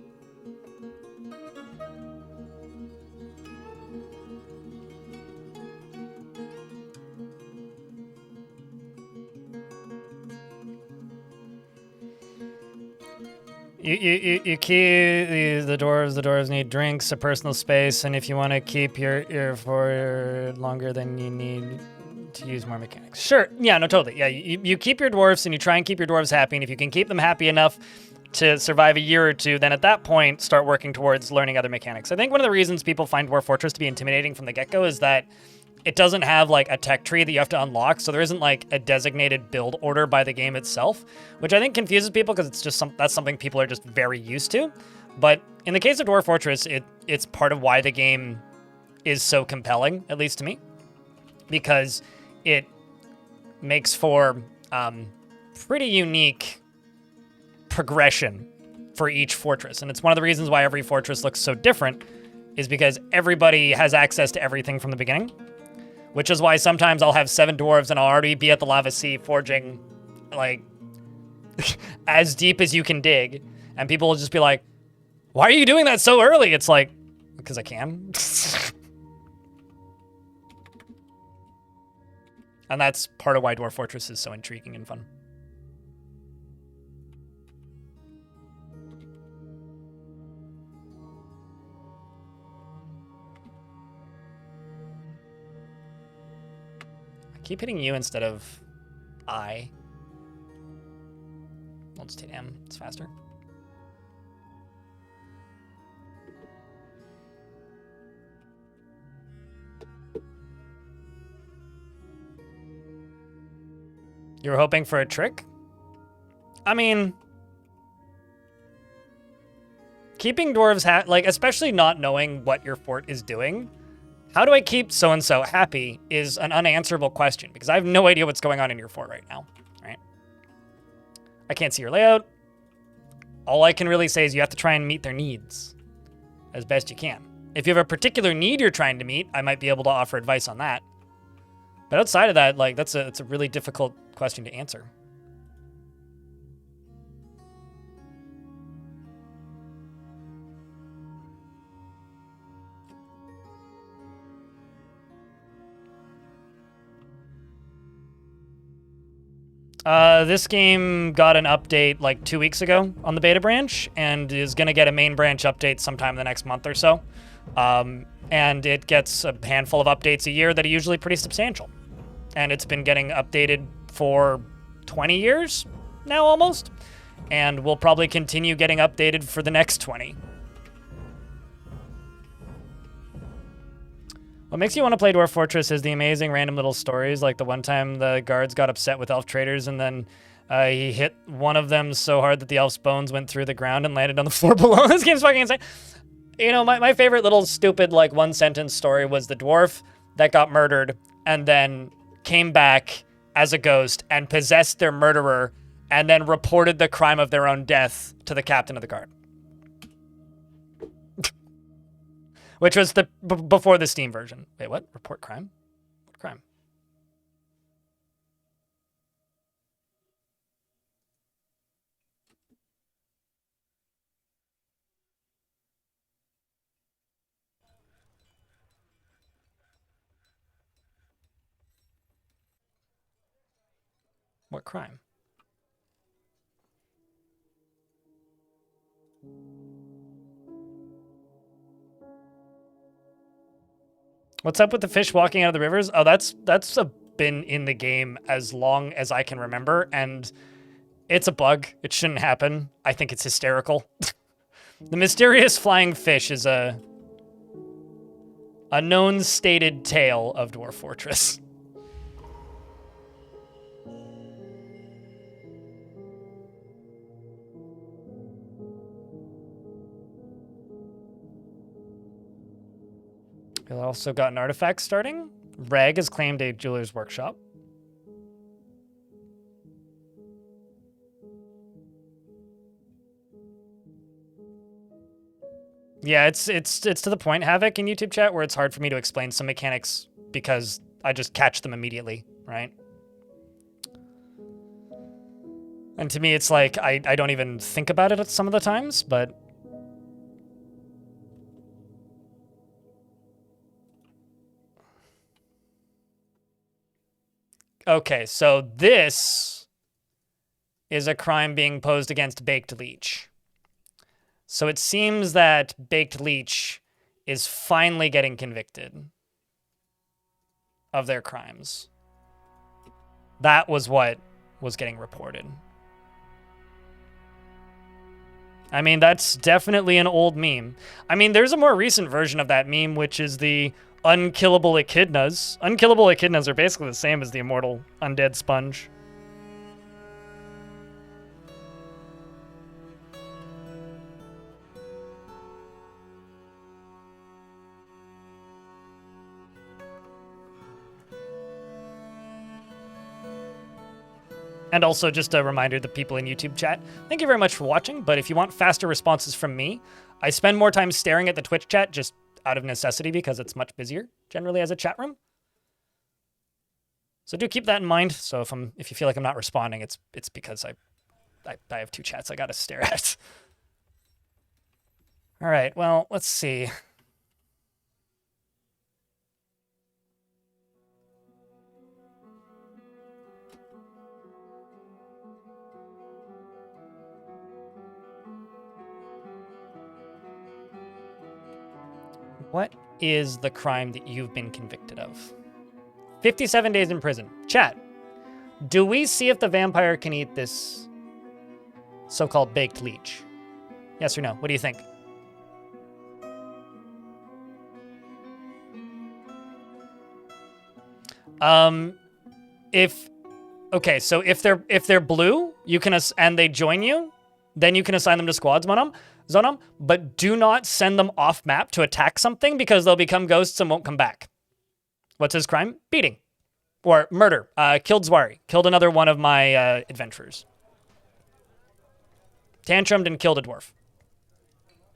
You keep the dwarves. The dwarves need drinks, a personal space, and if you want to keep your for longer, then you need to use more mechanics. Sure. Yeah. No. Totally. Yeah. You keep your dwarves, and you try and keep your dwarves happy. And if you can keep them happy enough to survive a year or two, then at that point start working towards learning other mechanics. I think one of the reasons people find Dwarf Fortress to be intimidating from the get-go is that it doesn't have like a tech tree that you have to unlock, so there isn't like a designated build order by the game itself, which I think confuses people because it's just that's something people are just very used to. But in the case of Dwarf Fortress, it's part of why the game is so compelling, at least to me, because it makes for pretty unique progression for each fortress, and it's one of the reasons why every fortress looks so different, is because everybody has access to everything from the beginning. Which is why sometimes I'll have 7 dwarves and I'll already be at the lava sea forging, like, as deep as you can dig. And people will just be like, why are you doing that so early? It's like, because I can. And that's part of why Dwarf Fortress is so intriguing and fun. Keep hitting U instead of I. I'll just hit M. It's faster. You were hoping for a trick? I mean, keeping dwarves like, especially not knowing what your fort is doing, how do I keep so-and-so happy is an unanswerable question, because I have no idea what's going on in your fort right now, right? I can't see your layout. All I can really say is you have to try and meet their needs as best you can. If you have a particular need you're trying to meet, I might be able to offer advice on that. But outside of that, like, it's a really difficult question to answer. This game got an update like 2 weeks ago on the beta branch and is going to get a main branch update sometime in the next month or so. And it gets a handful of updates a year that are usually pretty substantial. And it's been getting updated for 20 years now almost. And will probably continue getting updated for the next 20. What makes you want to play Dwarf Fortress is the amazing random little stories, like the one time the guards got upset with elf traders and then he hit one of them so hard that the elf's bones went through the ground and landed on the floor below. This game's fucking insane. You know, my favorite little stupid, like, one-sentence story was the dwarf that got murdered and then came back as a ghost and possessed their murderer and then reported the crime of their own death to the captain of the guard. Which was the before the Steam version. Wait, what? Report crime? What crime? What crime? What's up with the fish walking out of the rivers? Oh, that's been in the game as long as I can remember, and it's a bug. It shouldn't happen. I think it's hysterical. The mysterious flying fish is a known stated tale of Dwarf Fortress. We also got an artifact starting. Reg has claimed a jeweler's workshop. Yeah, it's to the point, Havoc, in YouTube chat, where it's hard for me to explain some mechanics because I just catch them immediately, right? And to me, it's like I don't even think about it at some of the times, but... Okay, so this is a crime being posed against Baked Leech. So it seems that Baked Leech is finally getting convicted of their crimes. That was what was getting reported. I mean, that's definitely an old meme. I mean, there's a more recent version of that meme, which is the unkillable echidnas. Unkillable echidnas are basically the same as the immortal undead sponge. And also just a reminder to the people in YouTube chat, thank you very much for watching, but if you want faster responses from me, I spend more time staring at the Twitch chat just out of necessity because it's much busier generally as a chat room. So do keep that in mind. So if you feel like I'm not responding, it's because I have two chats I gotta stare at. All right, well, let's see. What is the crime that you've been convicted of? 57 days in prison. Chat, do we see if the vampire can eat this so-called baked leech? Yes or no? What do you think? Okay, so if they're blue, you can and they join you, then you can assign them to squads, Zonam, but do not send them off map to attack something because they'll become ghosts and won't come back. What's his crime? Beating. Or murder. Killed Zwari. Killed another one of my adventurers. Tantrumed and killed a dwarf.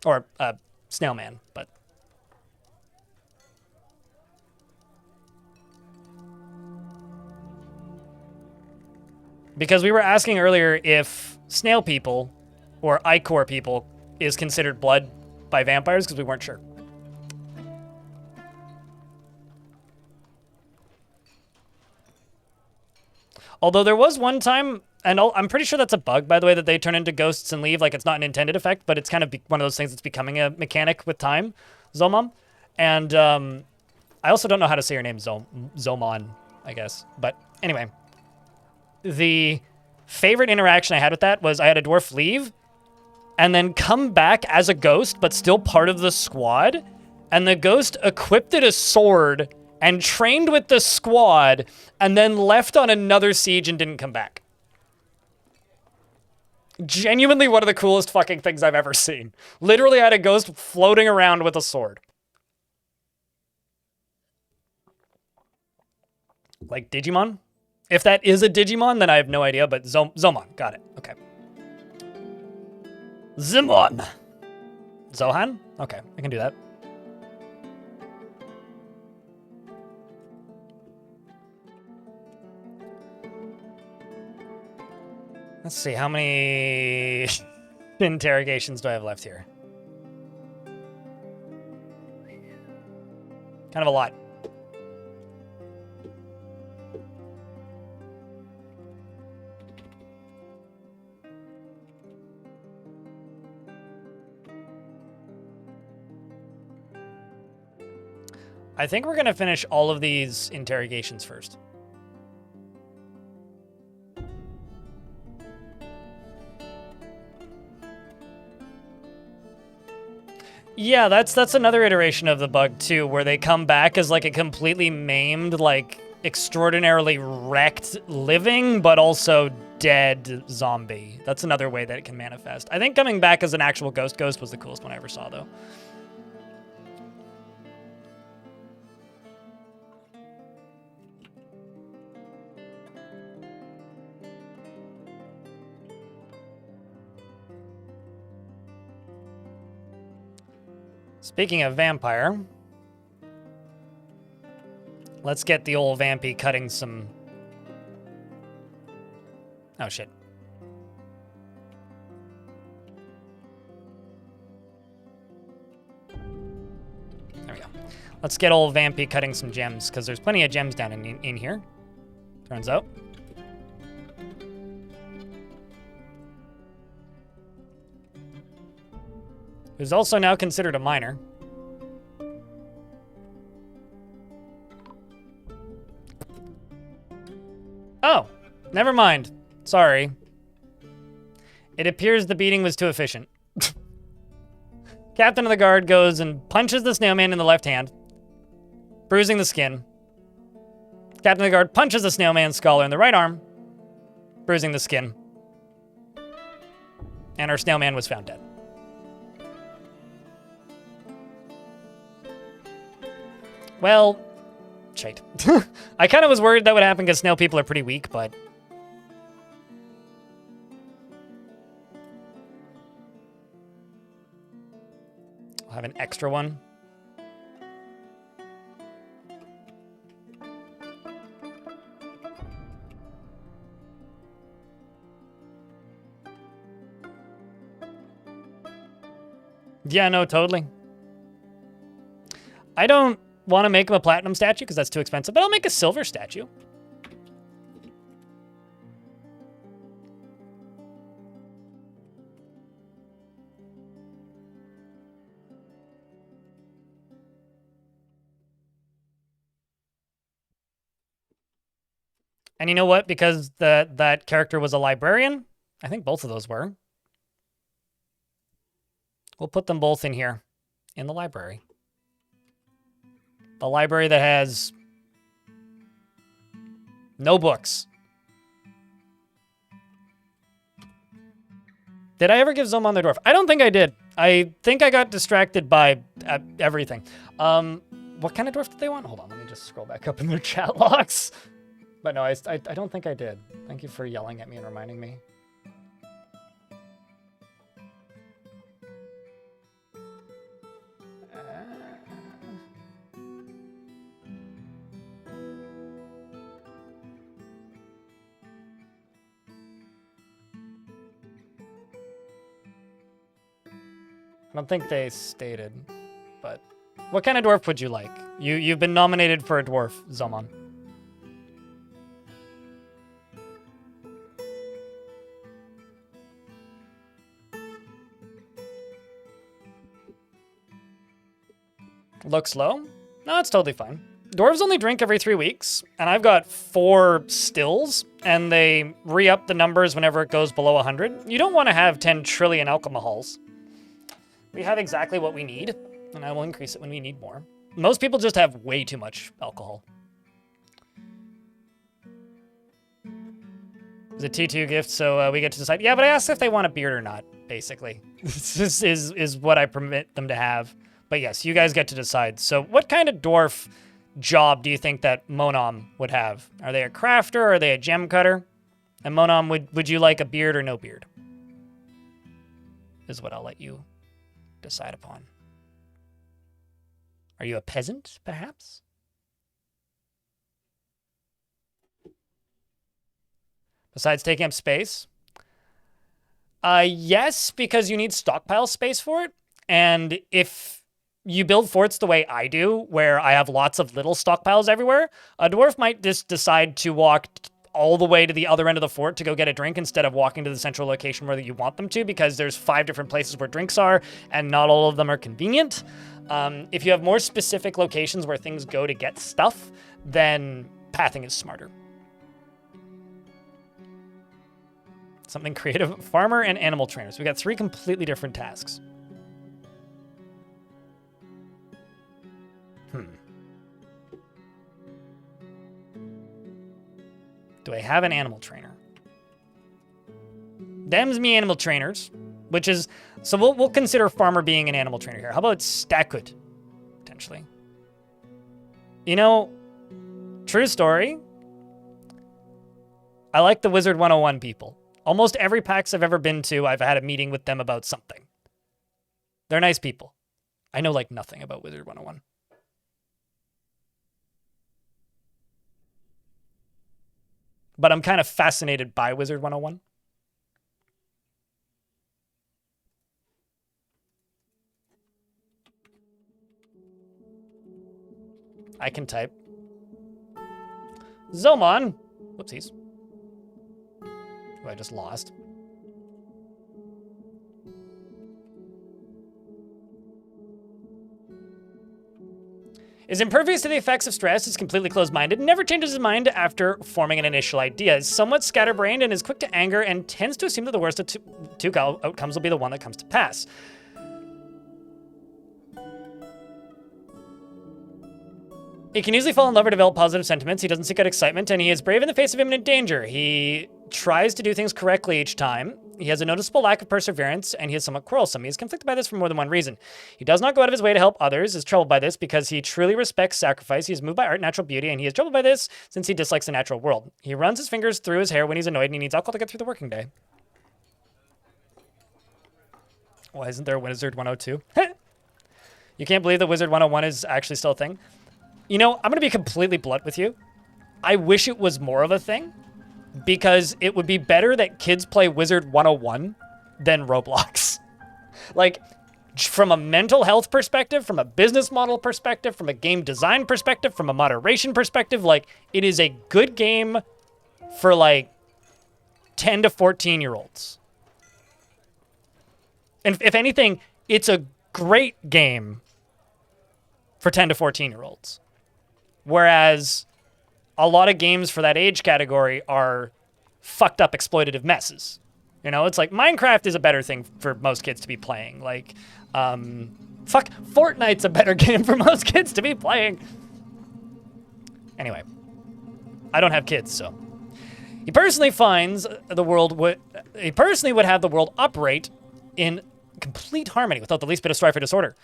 Or snail man, but... Because we were asking earlier if snail people or ichor people is considered blood by vampires because we weren't sure. Although there was one time, and I'm pretty sure that's a bug, by the way, that they turn into ghosts and leave. Like, it's not an intended effect, but it's kind of one of those things that's becoming a mechanic with time, Zomam. And I also don't know how to say your name, Zomon, I guess. But anyway, the favorite interaction I had with that was I had a dwarf leave and then come back as a ghost, but still part of the squad. And the ghost equipped it a sword and trained with the squad, and then left on another siege and didn't come back. Genuinely one of the coolest fucking things I've ever seen. Literally had a ghost floating around with a sword. Like Digimon? If that is a Digimon, then I have no idea, but Zomon. Got it. Okay. Zimon. Zohan? Okay, I can do that. Let's see, how many interrogations do I have left here? Kind of a lot. I think we're going to finish all of these interrogations first. Yeah, that's another iteration of the bug too, where they come back as like a completely maimed, like extraordinarily wrecked living, but also dead zombie. That's another way that it can manifest. I think coming back as an actual ghost was the coolest one I ever saw, though. Speaking of vampire, let's get the old vampy cutting some... Oh, shit. There we go. Let's get old vampy cutting some gems, because there's plenty of gems down in here, turns out. Who's also now considered a miner. Oh, never mind. Sorry. It appears the beating was too efficient. Captain of the guard goes and punches the snailman in the left hand, bruising the skin. Captain of the guard punches the snailman's scholar in the right arm, bruising the skin. And our snailman was found dead. Well, shite. I kind of was worried that would happen because snail people are pretty weak, but... I'll have an extra one. Yeah, no, totally. I don't want to make him a platinum statue because that's too expensive, but I'll make a silver statue. And you know what? Because that character was a librarian, I think both of those were. We'll put them both in here, in the library. The library that has no books. Did I ever give Zomon the dwarf? I don't think I did. I think I got distracted by everything. What kind of dwarf did they want? Hold on, let me just scroll back up in their chat logs. But no, I don't think I did. Thank you for yelling at me and reminding me. I don't think they stated, but what kind of dwarf would you like? You've been nominated for a dwarf, Zomon. Looks low? No, it's totally fine. Dwarves only drink every 3 weeks, and I've got 4 stills, and they re-up the numbers whenever it goes below 100. You don't want to have 10 trillion alcohols. We have exactly what we need, and I will increase it when we need more. Most people just have way too much alcohol. It's a T2 gift, so we get to decide. Yeah, but I asked if they want a beard or not, basically. This is what I permit them to have. But yes, you guys get to decide. So what kind of dwarf job do you think that Monom would have? Are they a crafter or are they a gem cutter? And Monom, would you like a beard or no beard? Is what I'll let you decide upon. Are you a peasant, perhaps? Besides taking up space? Yes, because you need stockpile space for it. And if you build forts the way I do, where I have lots of little stockpiles everywhere, a dwarf might just decide to walk all the way to the other end of the fort to go get a drink instead of walking to the central location where you want them to, because there's 5 different places where drinks are, and not all of them are convenient. If you have more specific locations where things go to get stuff, then pathing is smarter. Something creative. Farmer and animal trainers. We got 3 completely different tasks. Do I have an animal trainer? Them's me animal trainers, which is... So we'll consider farmer being an animal trainer here. How about Stakut, potentially? You know, true story. I like the Wizard 101 people. Almost every PAX I've ever been to, I've had a meeting with them about something. They're nice people. I know like nothing about Wizard 101. But I'm kind of fascinated by Wizard 101. I can type. Zomon. Whoopsies. Who I just lost. Is impervious to the effects of stress, is completely closed-minded, never changes his mind after forming an initial idea, is somewhat scatterbrained and is quick to anger and tends to assume that the worst of two outcomes will be the one that comes to pass. He can easily fall in love or develop positive sentiments. He doesn't seek out excitement, and he is brave in the face of imminent danger. He tries to do things correctly each time. He has a noticeable lack of perseverance, and he is somewhat quarrelsome. He is conflicted by this for more than one reason. He does not go out of his way to help others, is troubled by this because he truly respects sacrifice. He is moved by art and natural beauty, and he is troubled by this since he dislikes the natural world. He runs his fingers through his hair when he's annoyed, and he needs alcohol to get through the working day. Why isn't there a Wizard 102? You can't believe that Wizard 101 is actually still a thing? You know, I'm going to be completely blunt with you. I wish it was more of a thing because it would be better that kids play Wizard 101 than Roblox. Like, from a mental health perspective, from a business model perspective, from a game design perspective, from a moderation perspective, like, it is a good game for, like, 10 to 14-year-olds. And if anything, it's a great game for 10 to 14-year-olds. Whereas a lot of games for that age category are fucked up exploitative messes. You know, it's like Minecraft is a better thing for most kids to be playing. Like, Fortnite's a better game for most kids to be playing. Anyway, I don't have kids, so. He personally finds the world would have the world operate in complete harmony without the least bit of strife or disorder.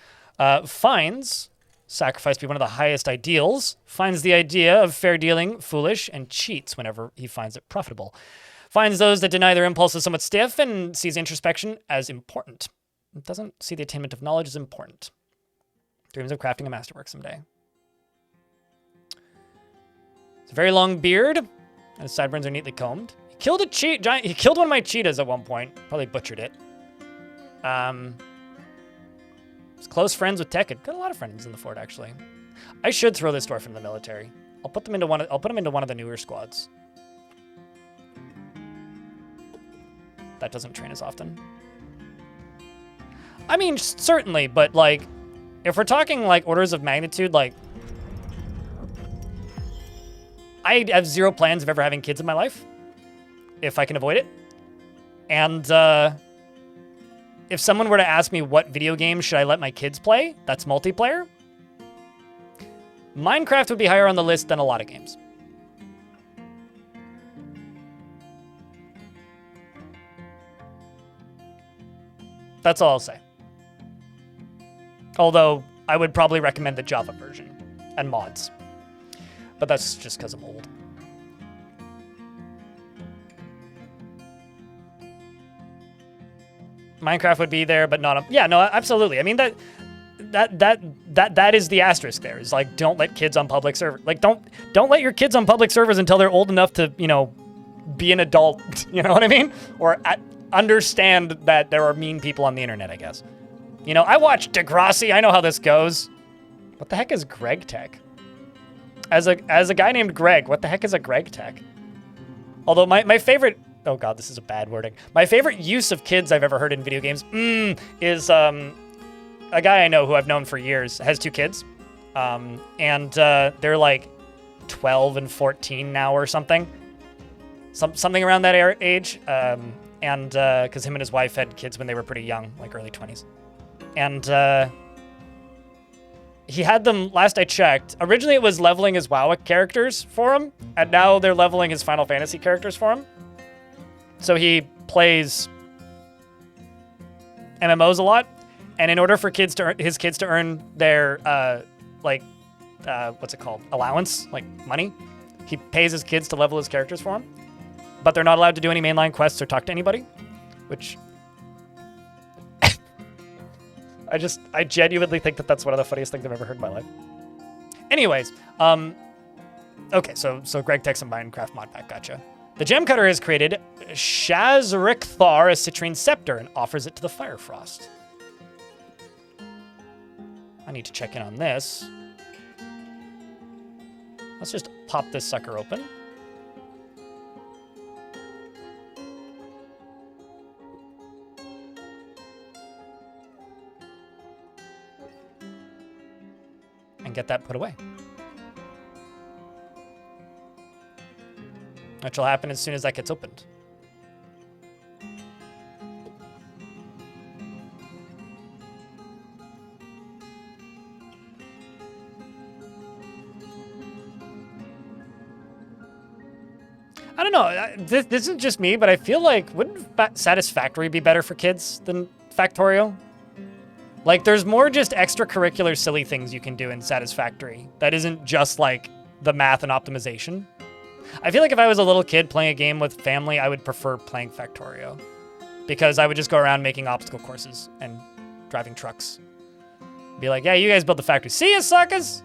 Finds sacrifice be one of the highest ideals, finds the idea of fair dealing foolish, and cheats whenever he finds it profitable. Finds those that deny their impulses somewhat stiff, and sees introspection as important. Doesn't see the attainment of knowledge as important. Dreams of crafting a masterwork someday. It's a very long beard, and his sideburns are neatly combed. He killed he killed one of my cheetahs at one point. Probably butchered it. He's close friends with Tekken. Got a lot of friends in the fort, actually. I should throw this dwarf in the military. I'll put him into one of the newer squads. That doesn't train as often. I mean, certainly, but like, if we're talking like orders of magnitude, like, I have zero plans of ever having kids in my life, if I can avoid it. And if someone were to ask me what video game should I let my kids play, that's multiplayer, Minecraft would be higher on the list than a lot of games. That's all I'll say. Although, I would probably recommend the Java version and mods. But that's just because I'm old. Minecraft would be there, but not a... Yeah, no, absolutely. I mean, that is the asterisk there. Is like, don't let kids on public servers. Like, don't let your kids on public servers until they're old enough to, you know, be an adult. You know what I mean? Or understand that there are mean people on the internet, I guess. You know, I watched Degrassi. I know how this goes. What the heck is Greg Tech? As a guy named Greg, what the heck is a Greg Tech? Although my favorite... Oh god, this is a bad wording. My favorite use of kids I've ever heard in video games is a guy I know who I've known for years, has 2 kids. And they're like 12 and 14 now or something. Something around that age. And because him and his wife had kids when they were pretty young, like early 20s. And he had them, last I checked, originally it was leveling his WoW characters for him, and now they're leveling his Final Fantasy characters for him. So he plays MMOs a lot, and in order for his kids to earn their what's it called, allowance, like money, he pays his kids to level his characters for him, but they're not allowed to do any mainline quests or talk to anybody, which I genuinely think that that's one of the funniest things I've ever heard in my life. Anyways, okay, so Greg takes some Minecraft mod pack, gotcha. The gem cutter has created Shazrik Thar, a citrine scepter, and offers it to the Firefrost. I need to check in on this. Let's just pop this sucker open. And get that put away. Which will happen as soon as that gets opened. I don't know. This isn't just me, but I feel like wouldn't Satisfactory be better for kids than Factorial? Like, there's more just extracurricular silly things you can do in Satisfactory that isn't just like the math and optimization. I feel like if I was a little kid playing a game with family, I would prefer playing Factorio because I would just go around making obstacle courses and driving trucks. Be like, yeah, you guys build the factory. See ya, suckers!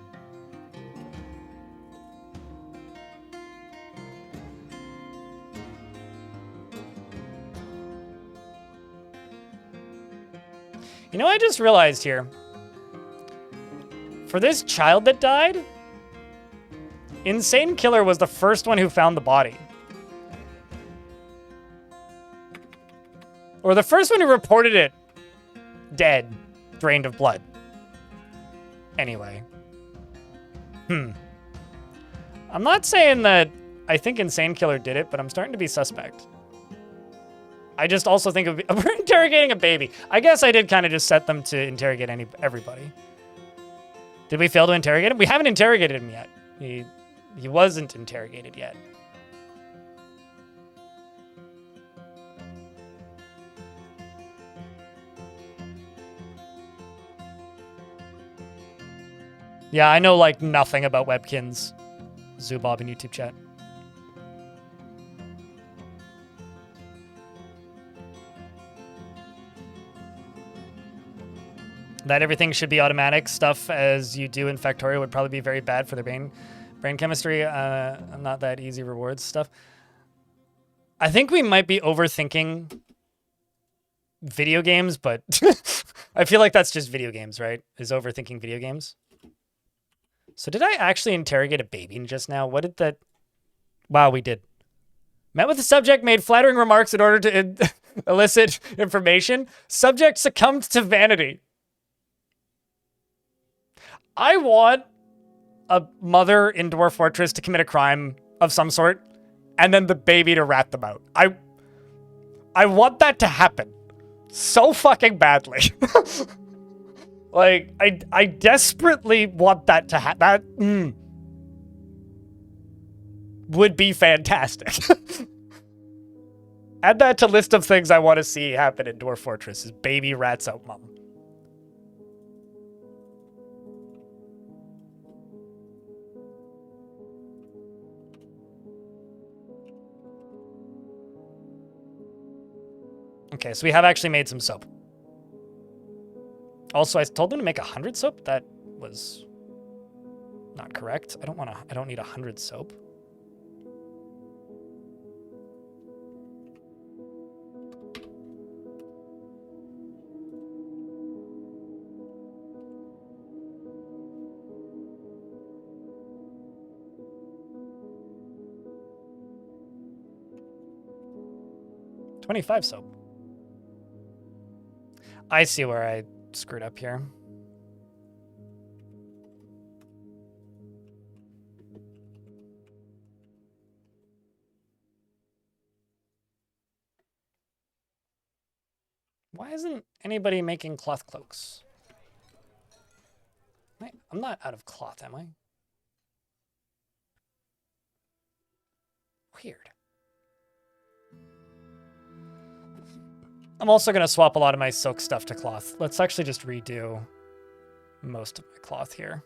You know, I just realized here, for this child that died, Insane Killer was the first one who found the body. Or the first one who reported it dead, drained of blood. Anyway. I'm not saying that I think Insane Killer did it, but I'm starting to be suspect. I just also think we're interrogating a baby. I guess I did kind of just set them to interrogate everybody. Did we fail to interrogate him? We haven't interrogated him yet. He wasn't interrogated yet. Yeah, I know like nothing about Webkins. Zubob in YouTube chat. That everything should be automatic stuff as you do in Factorio would probably be very bad for their brain chemistry. Not that easy rewards stuff. I think we might be overthinking video games, but I feel like that's just video games, right? Is overthinking video games. So did I actually interrogate a baby just now? What did that... Wow, we did. Met with the subject, made flattering remarks in order to elicit information. Subject succumbed to vanity. I want a mother in Dwarf Fortress to commit a crime of some sort, and then the baby to rat them out. I want that to happen so fucking badly. Like, I desperately want that to happen. That would be fantastic. Add that to list of things I want to see happen in Dwarf Fortress is baby rats out mom. Okay, so we have actually made some soap. Also, I told them to make 100 soap. That was not correct. I don't need 100 soap. $25 soap. I see where I screwed up here. Why isn't anybody making cloth cloaks? Wait, I'm not out of cloth, am I? Weird. I'm also going to swap a lot of my silk stuff to cloth. Let's actually just redo most of my cloth here.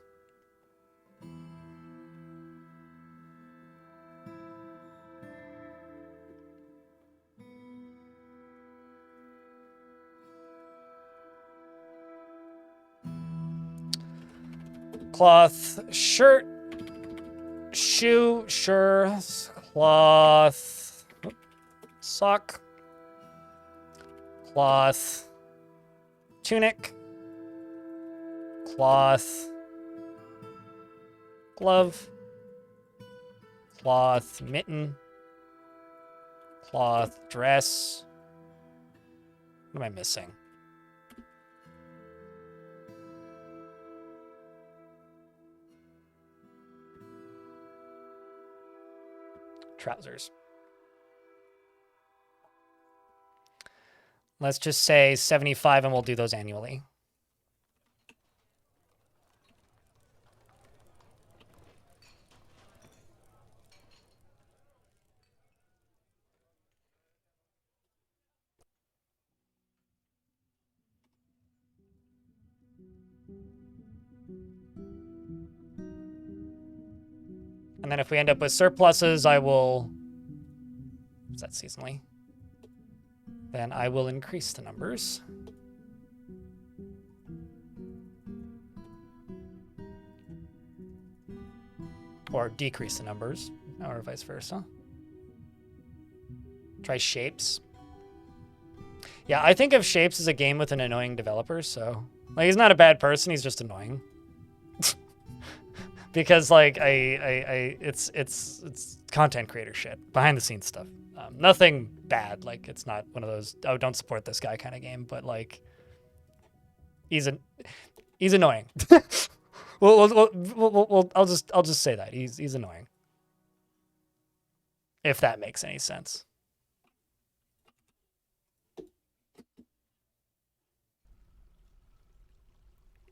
cloth, shirt, shoe, sure, cloth, sock, cloth, tunic, cloth, glove, cloth, mitten, cloth, dress. What am I missing? Trousers. Let's just say 75 and we'll do those annually. And then if we end up with surpluses, I will... Is that seasonally? Then I will increase the numbers. Or decrease the numbers, or vice versa. Try shapes. Yeah, I think of shapes as a game with an annoying developer, so... Like, he's not a bad person, he's just annoying. Because like it's content creator shit, behind the scenes stuff. Nothing bad. Like it's not one of those don't support this guy kind of game. But like he's annoying. I'll just say that he's annoying. If that makes any sense.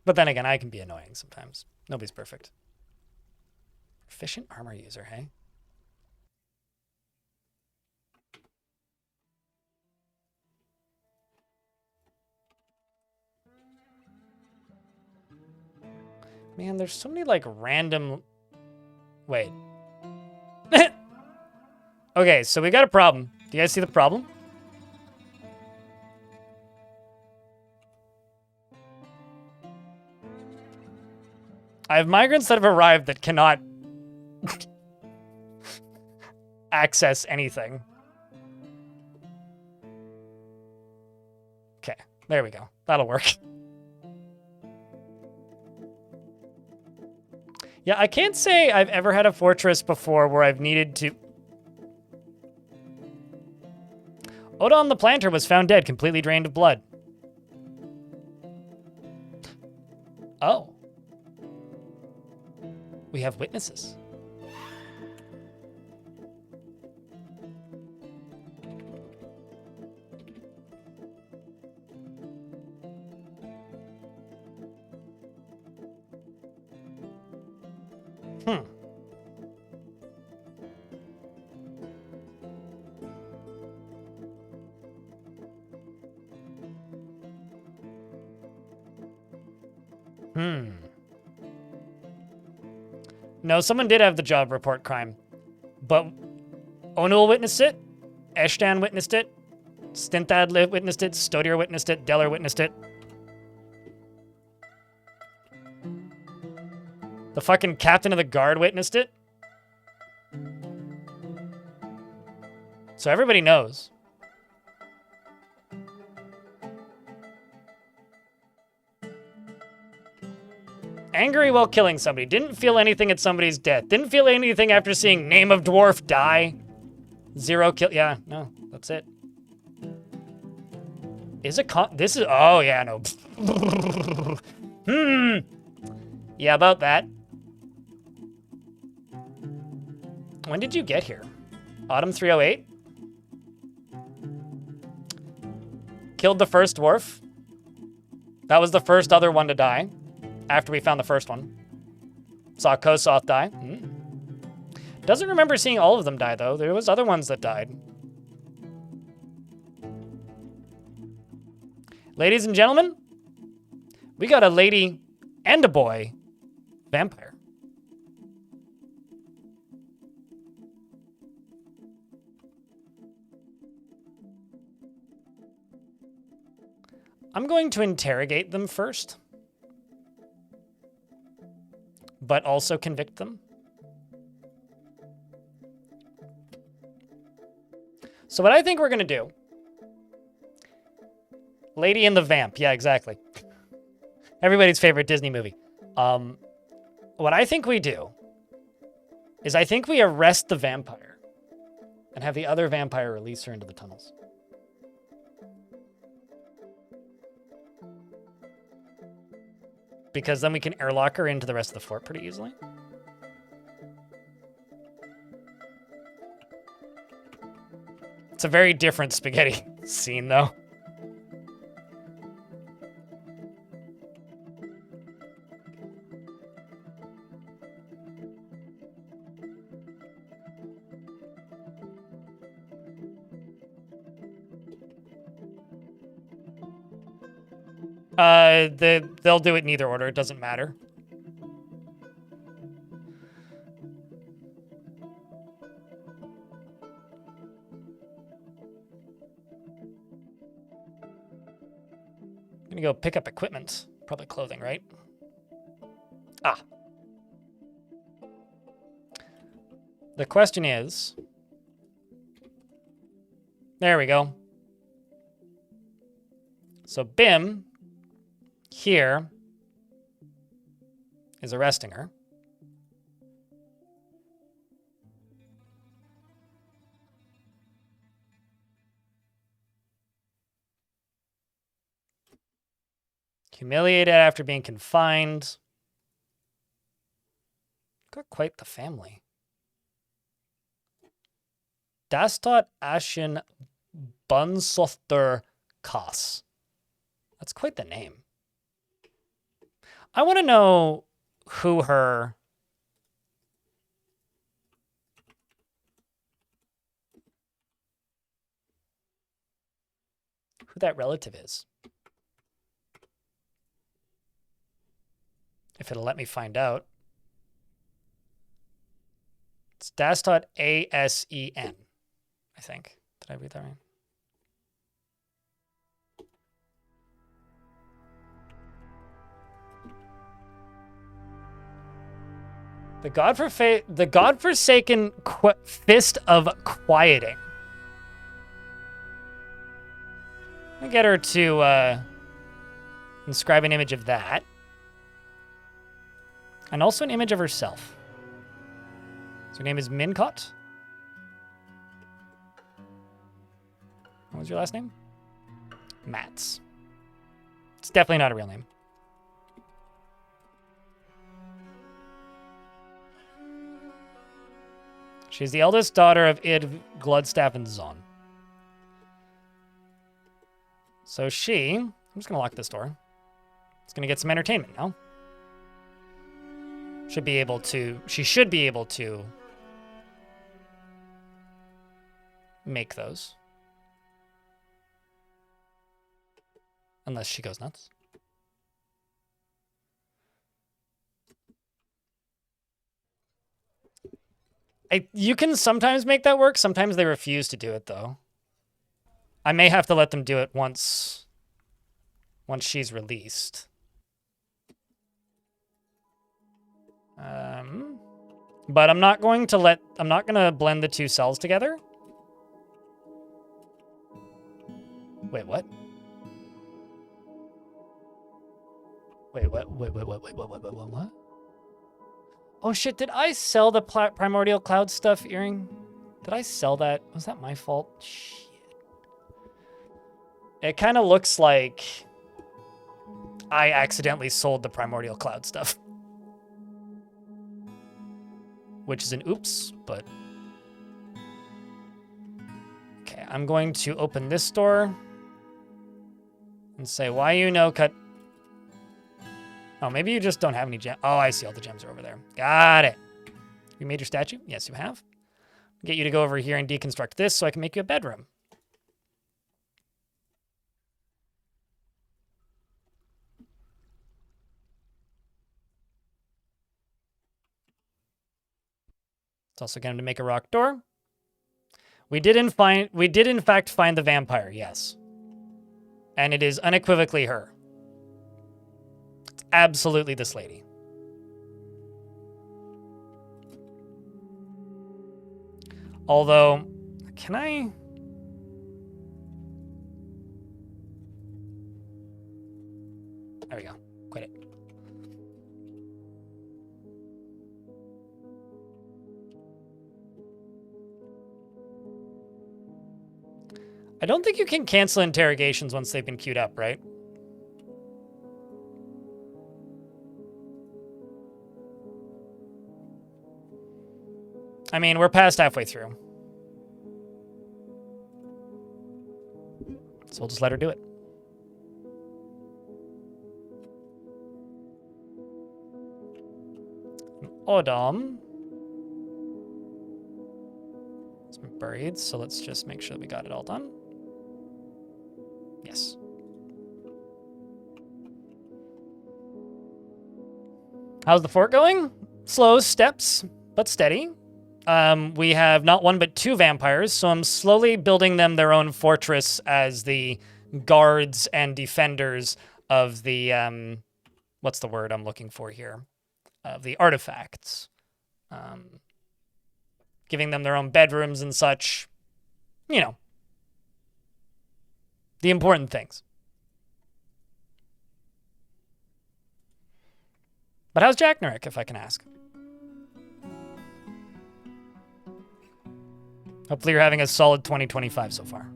But then again, I can be annoying sometimes. Nobody's perfect. Efficient armor user, hey? Man, there's so many like random... Wait. Okay, so we got a problem. Do you guys see the problem? I have migrants that have arrived that cannot access anything. Okay, there we go. That'll work. Yeah, I can't say I've ever had a fortress before where I've needed to... Odon the Planter was found dead, completely drained of blood. Oh. We have witnesses. No, someone did have the job report crime. But Onul witnessed it, Eshtan witnessed it, Stinthad witnessed it, Stodier witnessed it, Deller witnessed it. The fucking captain of the guard witnessed it. So everybody knows. Angry while killing somebody. Didn't feel anything at somebody's death. Didn't feel anything after seeing name of dwarf die. 0 kill. Yeah, no, that's it. Is it this is... Oh, yeah, no. Yeah, about that. When did you get here? Autumn 308? Killed the first dwarf. That was the first other one to die. After we found the first one. Saw Kosoth die. Doesn't remember seeing all of them die, though. There was other ones that died. Ladies and gentlemen, we got a lady and a boy vampire. I'm going to interrogate them first. but also convict them. So what I think we're going to do... Lady and the Vamp. Yeah, exactly. Everybody's favorite Disney movie. What I think we do is I think we arrest the vampire and have the other vampire release her into the tunnels. Because then we can airlock her into the rest of the fort pretty easily. It's a very different spaghetti scene, though. They'll do it in either order. It doesn't matter. I'm gonna go pick up equipment. Probably clothing, right? Ah. The question is... There we go. So Bim... here is arresting her. Humiliated after being confined. Got quite the family. Dastot Ashen Bunsothter Kas. That's quite the name. I want to know who that relative is. If it'll let me find out. It's Dastot A-S-E-N, I think. Did I read that right? The godforsaken fist of quieting. I'm gonna get her to inscribe an image of that. And also an image of herself. So her name is Mincott. What was your last name? Mats. It's definitely not a real name. She's the eldest daughter of Id, Gludstaff, and Zon. So I'm just going to lock this door. It's going to get some entertainment now. She should be able to make those. Unless she goes nuts. You can sometimes make that work. Sometimes they refuse to do it, though. I may have to let them do it once she's released. But I'm not going to blend the two cells together. Wait, what? Wait, what? Oh shit, did I sell the Primordial Cloud stuff earring? Did I sell that? Was that my fault? Shit. It kind of looks like I accidentally sold the Primordial Cloud stuff. Which is an oops, but... Okay, I'm going to open this door and say, why you no cut... Oh, maybe you just don't have any gems. Oh, I see. All the gems are over there. Got it. You made your statue? Yes, you have. I'll get you to go over here and deconstruct this so I can make you a bedroom. Let's also get him to make a rock door. We did in fact find the vampire, yes. And it is unequivocally her. It's absolutely this lady. Although, can I... There we go. Quit it. I don't think you can cancel interrogations once they've been queued up, right? I mean, we're past halfway through. So we'll just let her do it. Odom. It's been buried, so let's just make sure that we got it all done. Yes. How's the fort going? Slow steps, but steady. We have not one but two vampires, so I'm slowly building them their own fortress as the guards and defenders of the, what's the word I'm looking for here? Of the artifacts. Giving them their own bedrooms and such. You know. The important things. But how's Jack Nurek, if I can ask? Hopefully you're having a solid 2025 so far.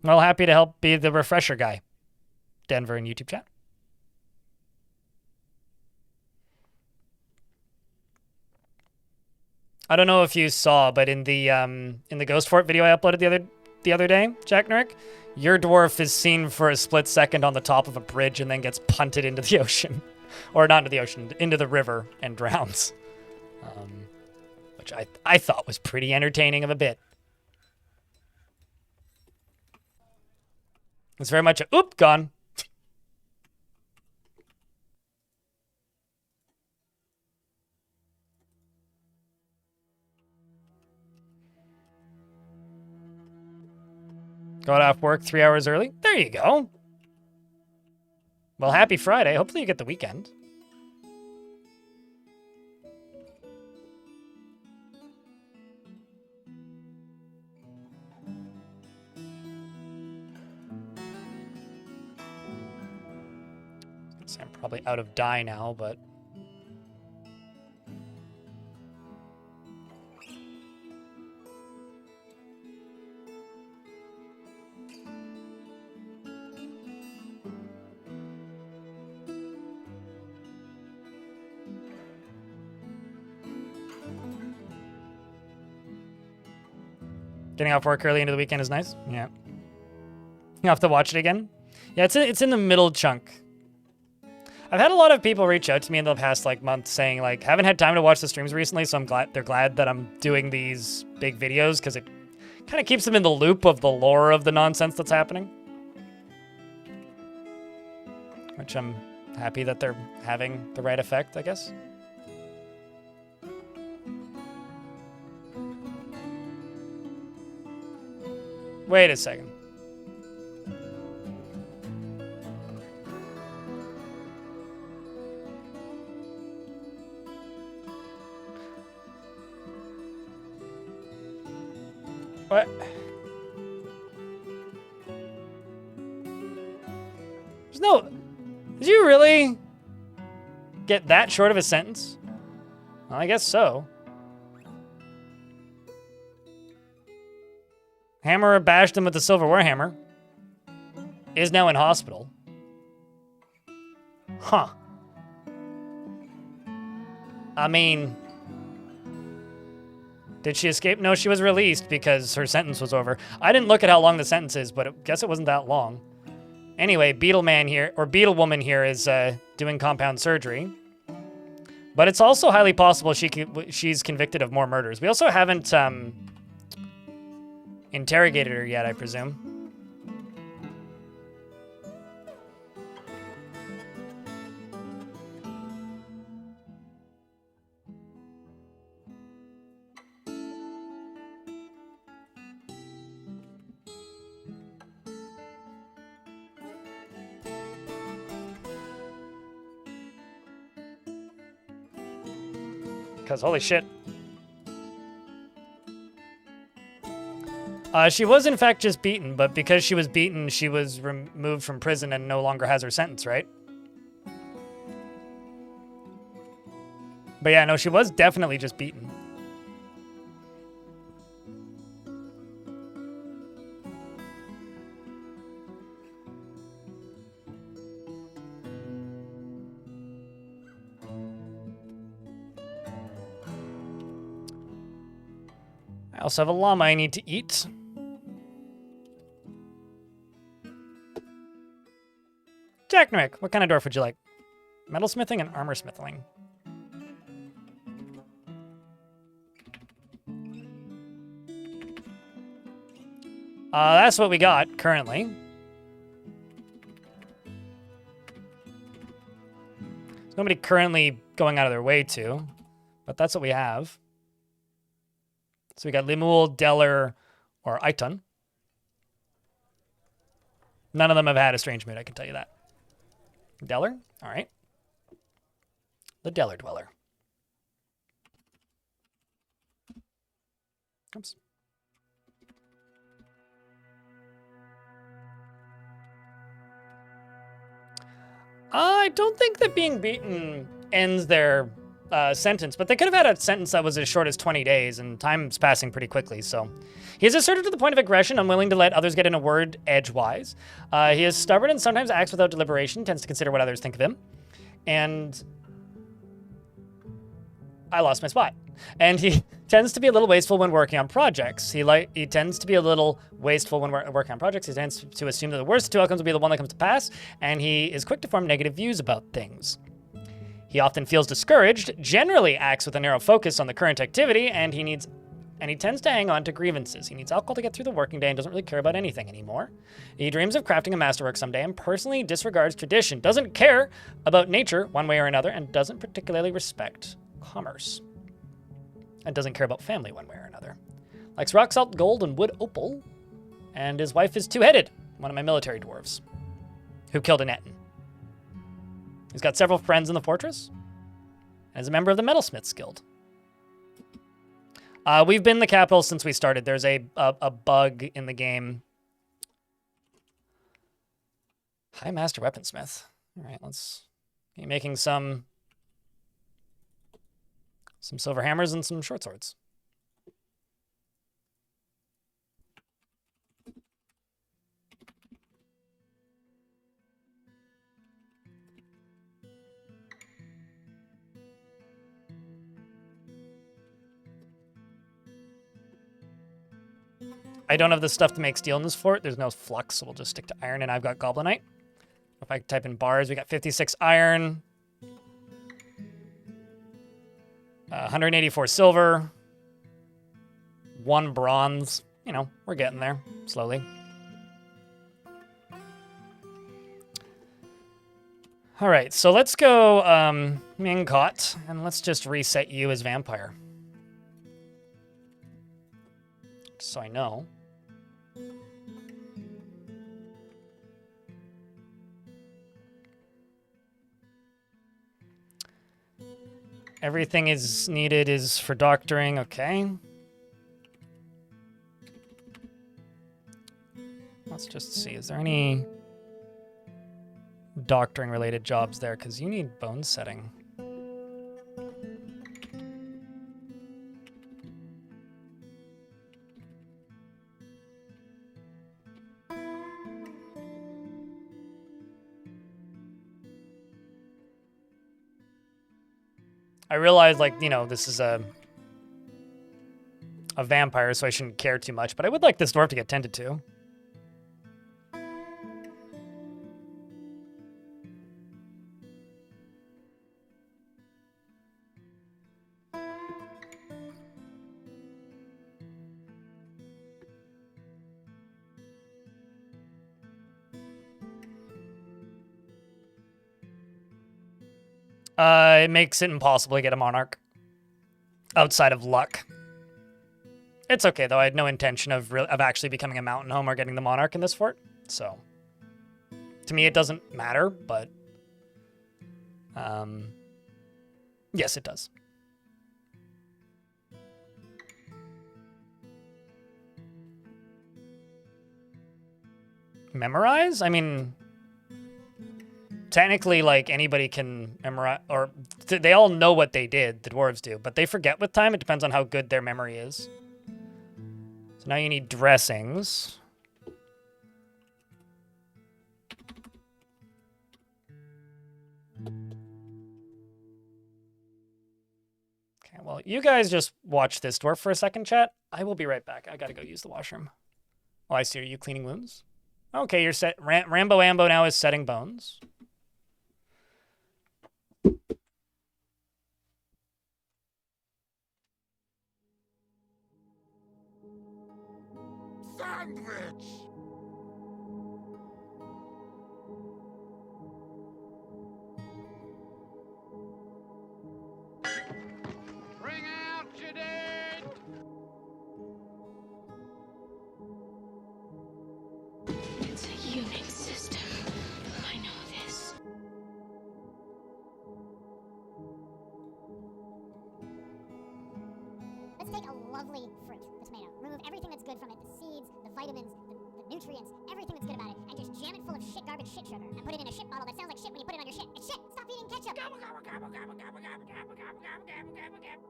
Well, happy to help be the refresher guy. Denver in YouTube chat. I don't know if you saw, but in the Ghost Fort video I uploaded the other day, Jack Nurek, your dwarf is seen for a split second on the top of a bridge and then gets punted into the ocean. Or not into the ocean, into the river and drowns. Which I thought was pretty entertaining of a bit. It's very much a, oop, gone. Got off work 3 hours early. There you go. Well, happy Friday. Hopefully you get the weekend. I'm probably out of dye now, but... Getting off work early into the weekend is nice. Yeah. You have to watch it again? Yeah, it's in the middle chunk. I've had a lot of people reach out to me in the past month saying haven't had time to watch the streams recently, so they're glad that I'm doing these big videos because it kind of keeps them in the loop of the lore of the nonsense that's happening. Which I'm happy that they're having the right effect, I guess. Wait a second. What? There's no... Did you really get that short of a sentence? Well, I guess so. Hammer bashed him with the silver warhammer. Is now in hospital. Huh. I mean... Did she escape? No, she was released because her sentence was over. I didn't look at how long the sentence is, but I guess it wasn't that long. Anyway, Beetleman here, or Beetlewoman here, is doing compound surgery. But it's also highly possible she's convicted of more murders. We also haven't interrogated her yet, I presume. because holy shit. She was in fact just beaten, but because she was beaten, she was removed from prison and no longer has her sentence, right? But yeah, no, she was definitely just beaten. I also have a llama I need to eat. Jack Norick, what kind of dwarf would you like? Metalsmithing and armor smithing. That's what we got currently. There's nobody currently going out of their way to, but that's what we have. So we got Limul, Deller, or Aiton. None of them have had a strange mood, I can tell you that. Deller? All right. The Deller Dweller. Oops. I don't think that being beaten ends their sentence, but they could have had a sentence that was as short as 20 days, and time's passing pretty quickly, so. He is assertive to the point of aggression, unwilling to let others get in a word edgewise. He is stubborn and sometimes acts without deliberation, tends to consider what others think of him. And I lost my spot. And he tends to be a little wasteful when working on projects. He tends to be a little wasteful when working on projects. He tends to assume that the worst of two outcomes will be the one that comes to pass, and he is quick to form negative views about things. He often feels discouraged, generally acts with a narrow focus on the current activity, and he tends to hang on to grievances. He needs alcohol to get through the working day and doesn't really care about anything anymore. He dreams of crafting a masterwork someday and personally disregards tradition, doesn't care about nature one way or another, and doesn't particularly respect commerce. And doesn't care about family one way or another. Likes rock salt, gold, and wood opal. And his wife is two-headed, one of my military dwarves, who killed an Etten. He's got several friends in the fortress, and is a member of the Metalsmiths Guild. We've been in the capital since we started. There's a bug in the game. High Master Weaponsmith. All right, let's be making some silver hammers and some short swords. I don't have the stuff to make steel in this fort. There's no flux, so we'll just stick to iron, and I've got Goblinite. If I type in bars, we got 56 iron, 184 silver, 1 bronze. You know, we're getting there, slowly. All right, so let's go Mingcot, and let's just reset you as vampire. So I know. Everything is needed is for doctoring, okay. Let's just see, is there any doctoring related jobs there? Because you need bone setting. I realize, like, you know, this is a vampire, so I shouldn't care too much, but I would like this dwarf to get tended to. It makes it impossible to get a monarch outside of luck. It's okay, though. I had no intention of actually becoming a mountain home or getting the monarch in this fort. So, to me, it doesn't matter, but yes, it does. memorize? I mean, technically, like, anybody can memorize, or they all know what they did, the dwarves do, but they forget with time. It depends on how good their memory is. So now you need dressings. Okay, well, you guys just watch this dwarf for a second, chat. I will be right back. I gotta go use the washroom. Oh, I see. Are you cleaning wounds? Okay, you're set. Rambo Ambo now is setting bones. Sandwich! Bring out your dead! It's a human system. I know this. Let's take a lovely fruit, the tomato. Remove everything that's good from it, the seeds, the vitamins, the nutrients, everything that's good about it, and just jam it full of shit, garbage, shit sugar, and put it in a shit bottle that sounds like shit when you put it on your shit. It's shit! Stop eating ketchup! Gobble, gobble, gobble, gobble, gobble, gobble, gobble, gobble, gobble, gobble, gobble, gobble.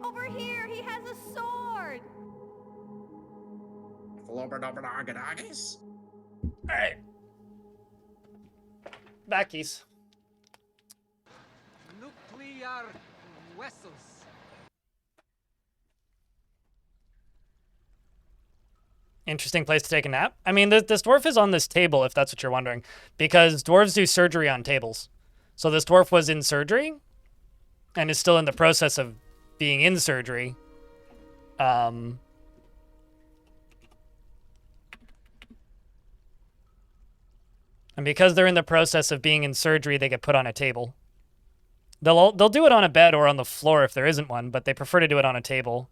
Over here, he has a sword. Flobberdobberdoggadoggies? Alright. Backies. Nuclear vessels. Interesting place to take a nap. I mean, this dwarf is on this table, if that's what you're wondering, because dwarves do surgery on tables. So this dwarf was in surgery and is still in the process of being in surgery. And because they're in the process of being in surgery, they get put on a table. They'll do it on a bed or on the floor if there isn't one, but they prefer to do it on a table.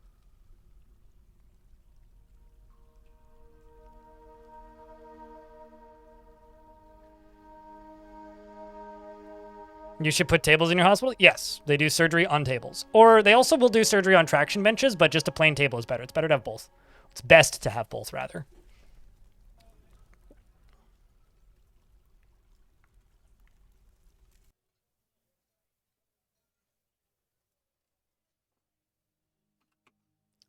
You should put tables in your hospital? Yes, they do surgery on tables. Or they also will do surgery on traction benches, but just a plain table is better. It's better to have both. It's best to have both, rather.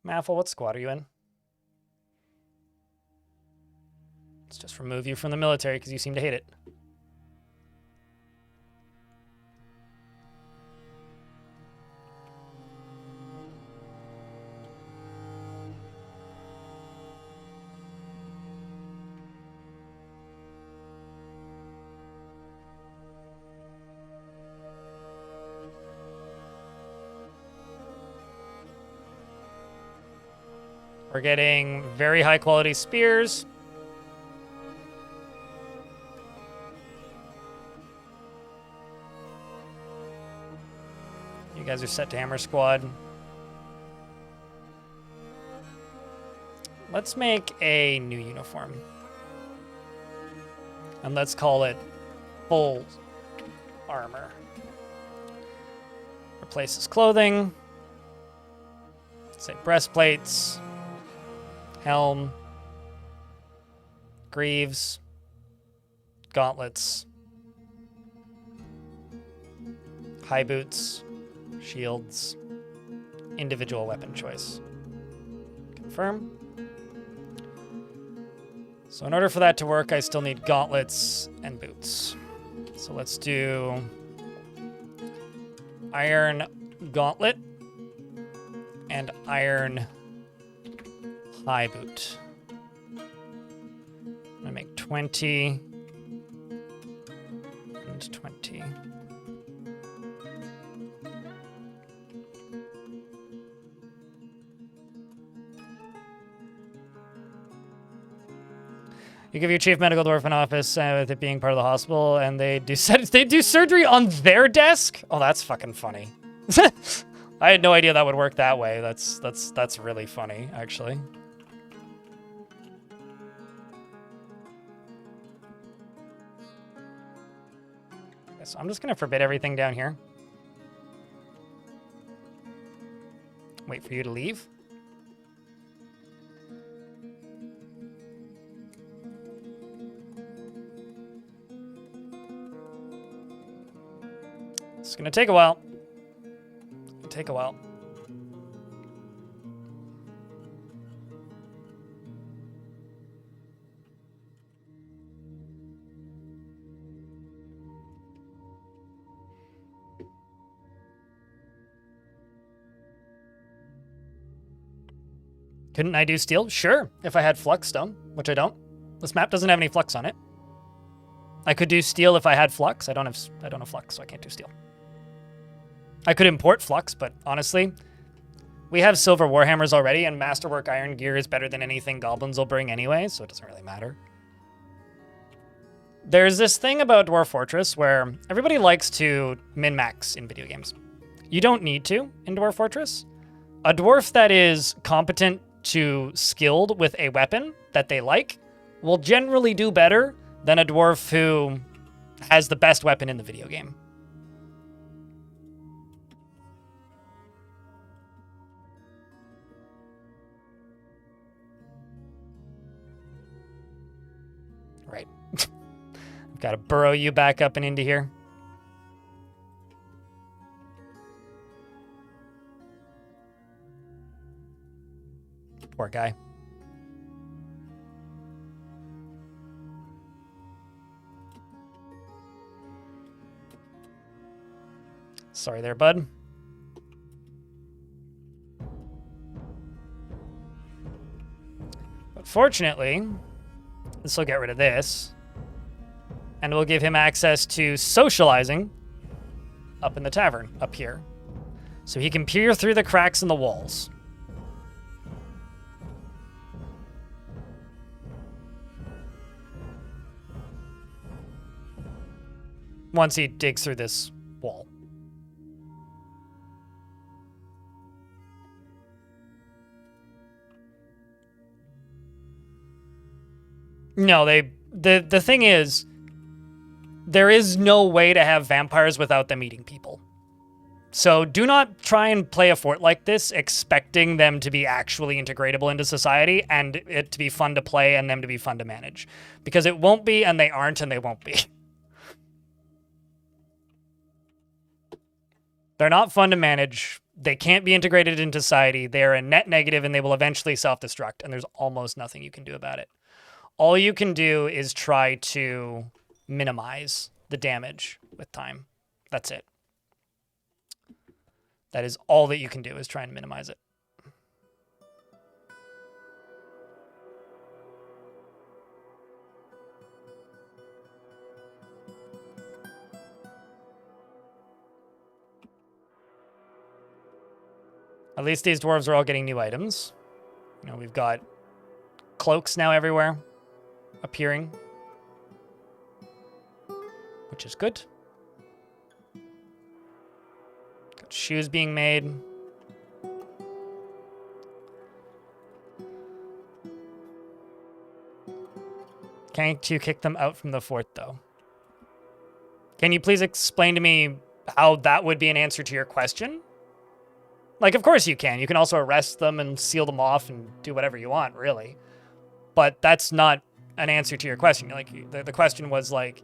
Maffle, what squad are you in? Let's just remove you from the military because you seem to hate it. We're getting very high quality spears. You guys are set to hammer squad. Let's make a new uniform. And let's call it full armor. Replaces clothing. Say breastplates. Helm, greaves, gauntlets, high boots, shields, individual weapon choice. Confirm. So in order for that to work, I still need gauntlets and boots. So let's do iron gauntlet and iron high boot. I'm gonna make 20 and 20. You give your chief medical dwarf an office with it being part of the hospital, and they do surgery on their desk. Oh, that's fucking funny. I had no idea that would work that way. That's really funny, actually. So I'm just going to forbid everything down here. Wait for you to leave. It's gonna take a while. It'll take a while. Couldn't I do steel? Sure, if I had flux stone, which I don't. This map doesn't have any flux on it. I could do steel if I had flux. I don't have flux, so I can't do steel. I could import flux, but honestly, we have silver warhammers already, and masterwork iron gear is better than anything goblins will bring anyway, so it doesn't really matter. There's this thing about Dwarf Fortress where everybody likes to min-max in video games. You don't need to in Dwarf Fortress. A dwarf that is competent to skilled with a weapon that they like will generally do better than a dwarf who has the best weapon in the video game. Right. I've got to burrow you back up and into here. Poor guy. Sorry there, bud. But fortunately, this will get rid of this. And we'll give him access to socializing up in the tavern, up here. So he can peer through the cracks in the walls. Once he digs through this wall. No, the thing is, there is no way to have vampires without them eating people. So do not try and play a fort like this expecting them to be actually integratable into society and it to be fun to play and them to be fun to manage. Because it won't be, and they aren't, and they won't be. They're not fun to manage. They can't be integrated into society. They are a net negative and they will eventually self-destruct, and there's almost nothing you can do about it. All you can do is try to minimize the damage with time. That's it. That is all that you can do, is try and minimize it. At least these dwarves are all getting new items. You know, we've got cloaks now everywhere appearing, which is good. Got shoes being made. Can't you kick them out from the fort, though? Can you please explain to me how that would be an answer to your question? Like, of course you can. You can also arrest them and seal them off and do whatever you want, really. But that's not an answer to your question. Like, the question was like,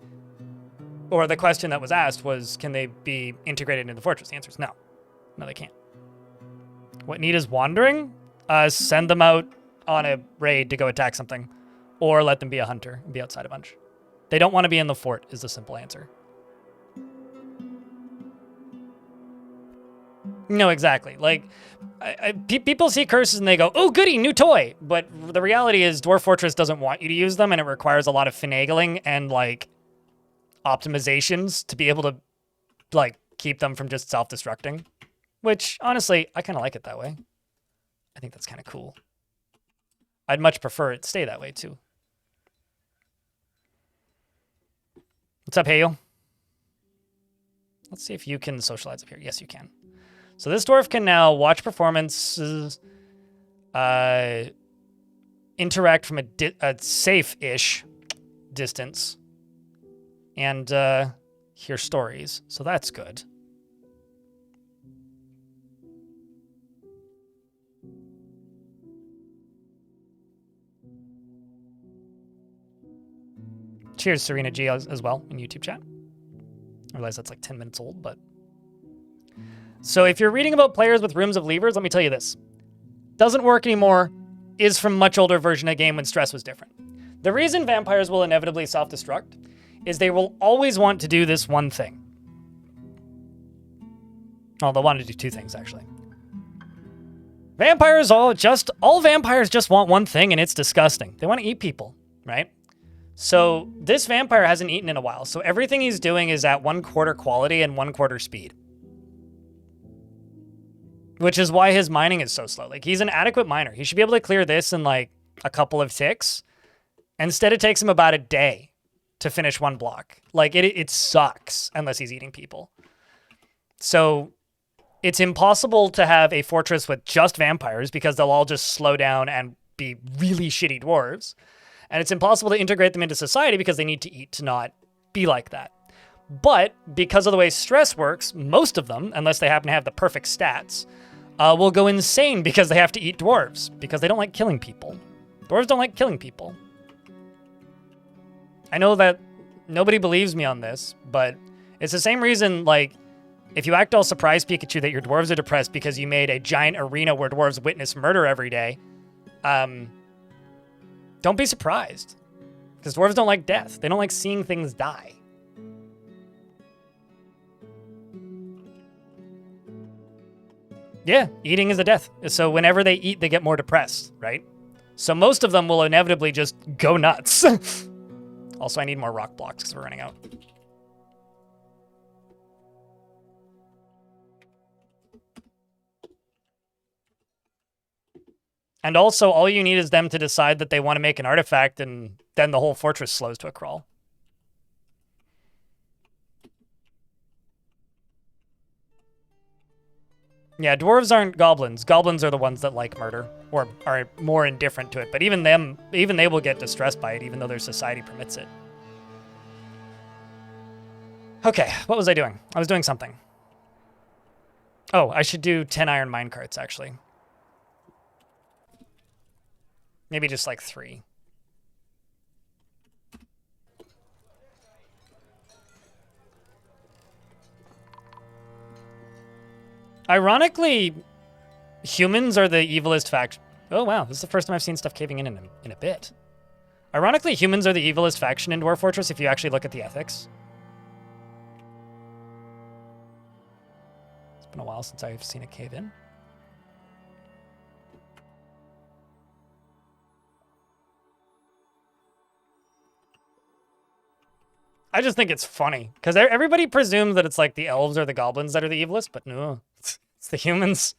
or the question that was asked was, can they be integrated into the fortress? The answer is no. No, they can't. What need is wandering? Send them out on a raid to go attack something. Or let them be a hunter and be outside a bunch. They don't want to be in the fort, is the simple answer. No, exactly. Like, people see curses and they go, oh, goody, new toy. But the reality is Dwarf Fortress doesn't want you to use them, and it requires a lot of finagling and, like, optimizations to be able to, like, keep them from just self-destructing. Which, honestly, I kind of like it that way. I think that's kind of cool. I'd much prefer it stay that way, too. What's up, Hayo? Let's see if you can socialize up here. Yes, you can. So this dwarf can now watch performances, interact from a safe-ish distance, and hear stories. So that's good. Cheers, Serena G, as well in YouTube chat. I realize that's like 10 minutes old, but So if you're reading about players with rooms of levers, let me tell you this. Doesn't work anymore, is from much older version of the game when stress was different. The reason vampires will inevitably self-destruct is they will always want to do this one thing. Well, they'll want to do two things, actually. All vampires just want one thing, and it's disgusting. They want to eat people, right? So this vampire hasn't eaten in a while, so everything he's doing is at 1/4 quality and 1/4 speed. Which is why his mining is so slow. Like, he's an adequate miner. He should be able to clear this in, like, a couple of ticks. Instead, it takes him about a day to finish one block. Like, it sucks unless he's eating people. So it's impossible to have a fortress with just vampires because they'll all just slow down and be really shitty dwarves. And it's impossible to integrate them into society because they need to eat to not be like that. But because of the way stress works, most of them, unless they happen to have the perfect stats, will go insane because they have to eat dwarves because they don't like killing people. Dwarves don't like killing people. I know that nobody believes me on this, but it's the same reason, like, if you act all surprised, Pikachu, that your dwarves are depressed because you made a giant arena where dwarves witness murder every day, don't be surprised. Because dwarves don't like death. They don't like seeing things die. Yeah, eating is a death. So whenever they eat, they get more depressed, right? So most of them will inevitably just go nuts. Also, I need more rock blocks because we're running out. And also, all you need is them to decide that they want to make an artifact, and then the whole fortress slows to a crawl. Yeah, dwarves aren't goblins. Goblins are the ones that like murder, or are more indifferent to it. But even they will get distressed by it, even though their society permits it. Okay, what was I doing? I was doing something. Oh, I should do 10 iron minecarts, actually. Maybe just like 3. Ironically, humans are the evilest faction. Oh, wow. This is the first time I've seen stuff caving in a bit. Ironically, humans are the evilest faction in Dwarf Fortress if you actually look at the ethics. It's been a while since I've seen a cave in. I just think it's funny because everybody presumes that it's like the elves or the goblins that are the evilest, but no, it's the humans.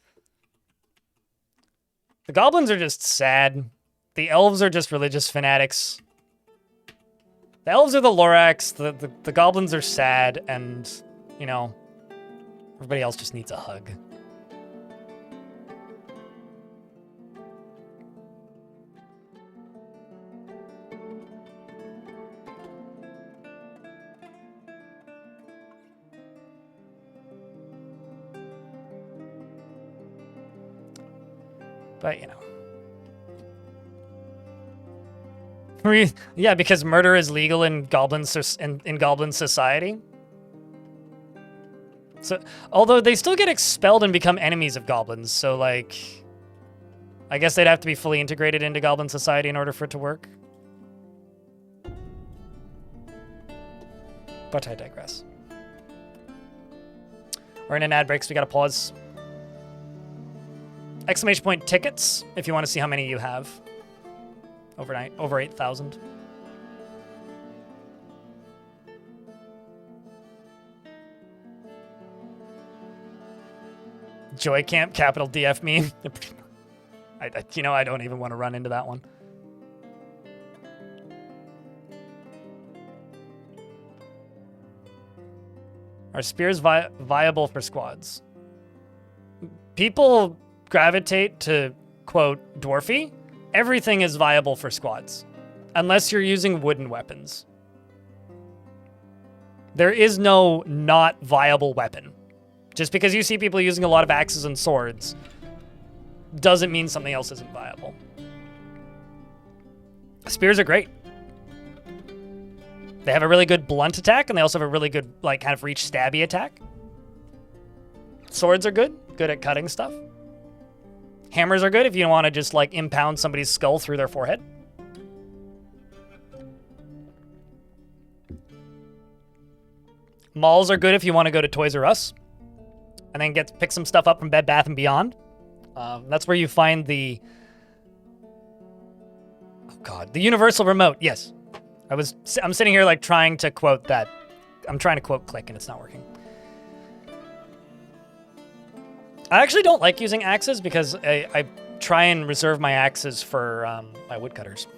The goblins are just sad. The elves are just religious fanatics. The elves are the Lorax. The goblins are sad, and, you know, everybody else just needs a hug. But, you know. Yeah, because murder is legal in goblin society. So, although they still get expelled and become enemies of goblins, so, like, I guess they'd have to be fully integrated into goblin society in order for it to work. But I digress. We're in an ad break, so we gotta pause. Exclamation point tickets if you want to see how many you have. Overnight, over 8,000. Joy Camp, capital DF meme. I don't even want to run into that one. Are spears viable for squads? People gravitate to, quote, dwarfy. Everything is viable for squads, unless you're using wooden weapons. There is no not viable weapon. Just because you see people using a lot of axes and swords doesn't mean something else isn't viable. Spears are great. They have a really good blunt attack, and they also have a really good, like, kind of reach stabby attack. Swords are good. Good at cutting stuff. Hammers are good if you want to just, like, impound somebody's skull through their forehead. Malls are good if you want to go to Toys R Us and then pick some stuff up from Bed Bath & Beyond. That's where you find the... Oh, God. The Universal Remote. Yes. I'm sitting here, like, trying to quote that. I'm trying to quote Click, and it's not working. I actually don't like using axes because I try and reserve my axes for my woodcutters.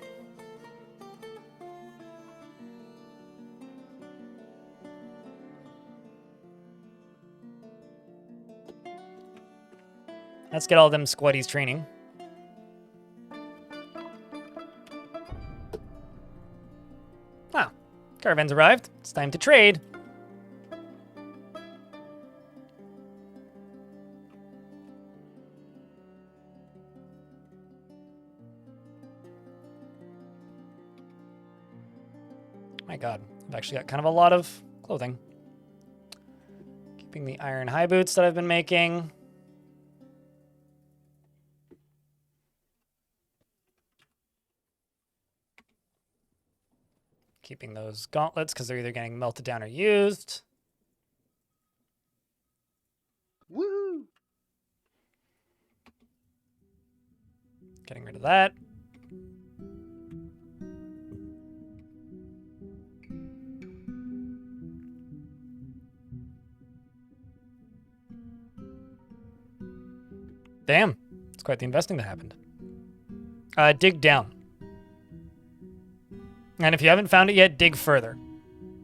Let's get all them squaddies training. Ah, caravan's arrived. It's time to trade. My God, I've actually got kind of a lot of clothing. Keeping the iron high boots that I've been making. Keeping those gauntlets because they're either getting melted down or used. Woo! Getting rid of that. Damn. It's quite the investing that happened. Dig down. And if you haven't found it yet, dig further.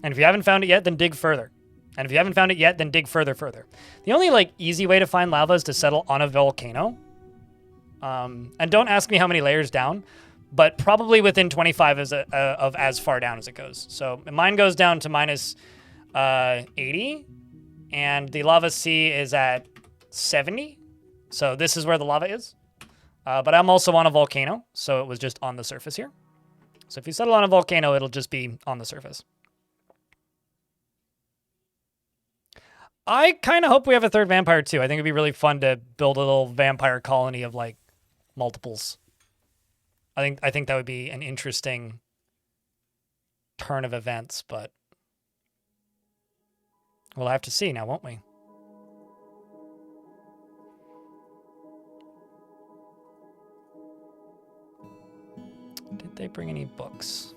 And if you haven't found it yet, then dig further. And if you haven't found it yet, then dig further. The only, like, easy way to find lava is to settle on a volcano. And don't ask me how many layers down, but probably within 25 of as far down as it goes. So mine goes down to minus 80, and the lava sea is at 70. So this is where the lava is. But I'm also on a volcano, so it was just on the surface here. So if you settle on a volcano, it'll just be on the surface. I kind of hope we have a third vampire too. I think it'd be really fun to build a little vampire colony of, like, multiples. I think that would be an interesting turn of events, but we'll have to see now, won't we? Did they bring any books?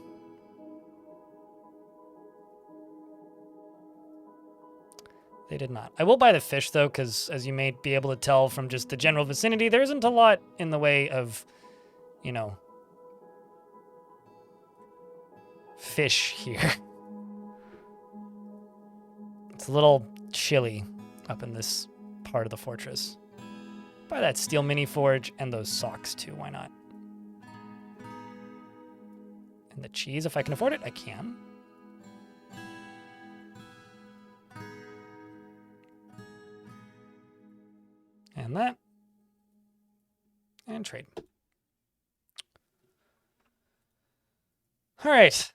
They did not. I will buy the fish, though, because as you may be able to tell from just the general vicinity, there isn't a lot in the way of, you know, fish here. It's a little chilly up in this part of the fortress. Buy that steel mini forge and those socks, too. Why not? And the cheese, if I can afford it, I can. And that. And trade. All right.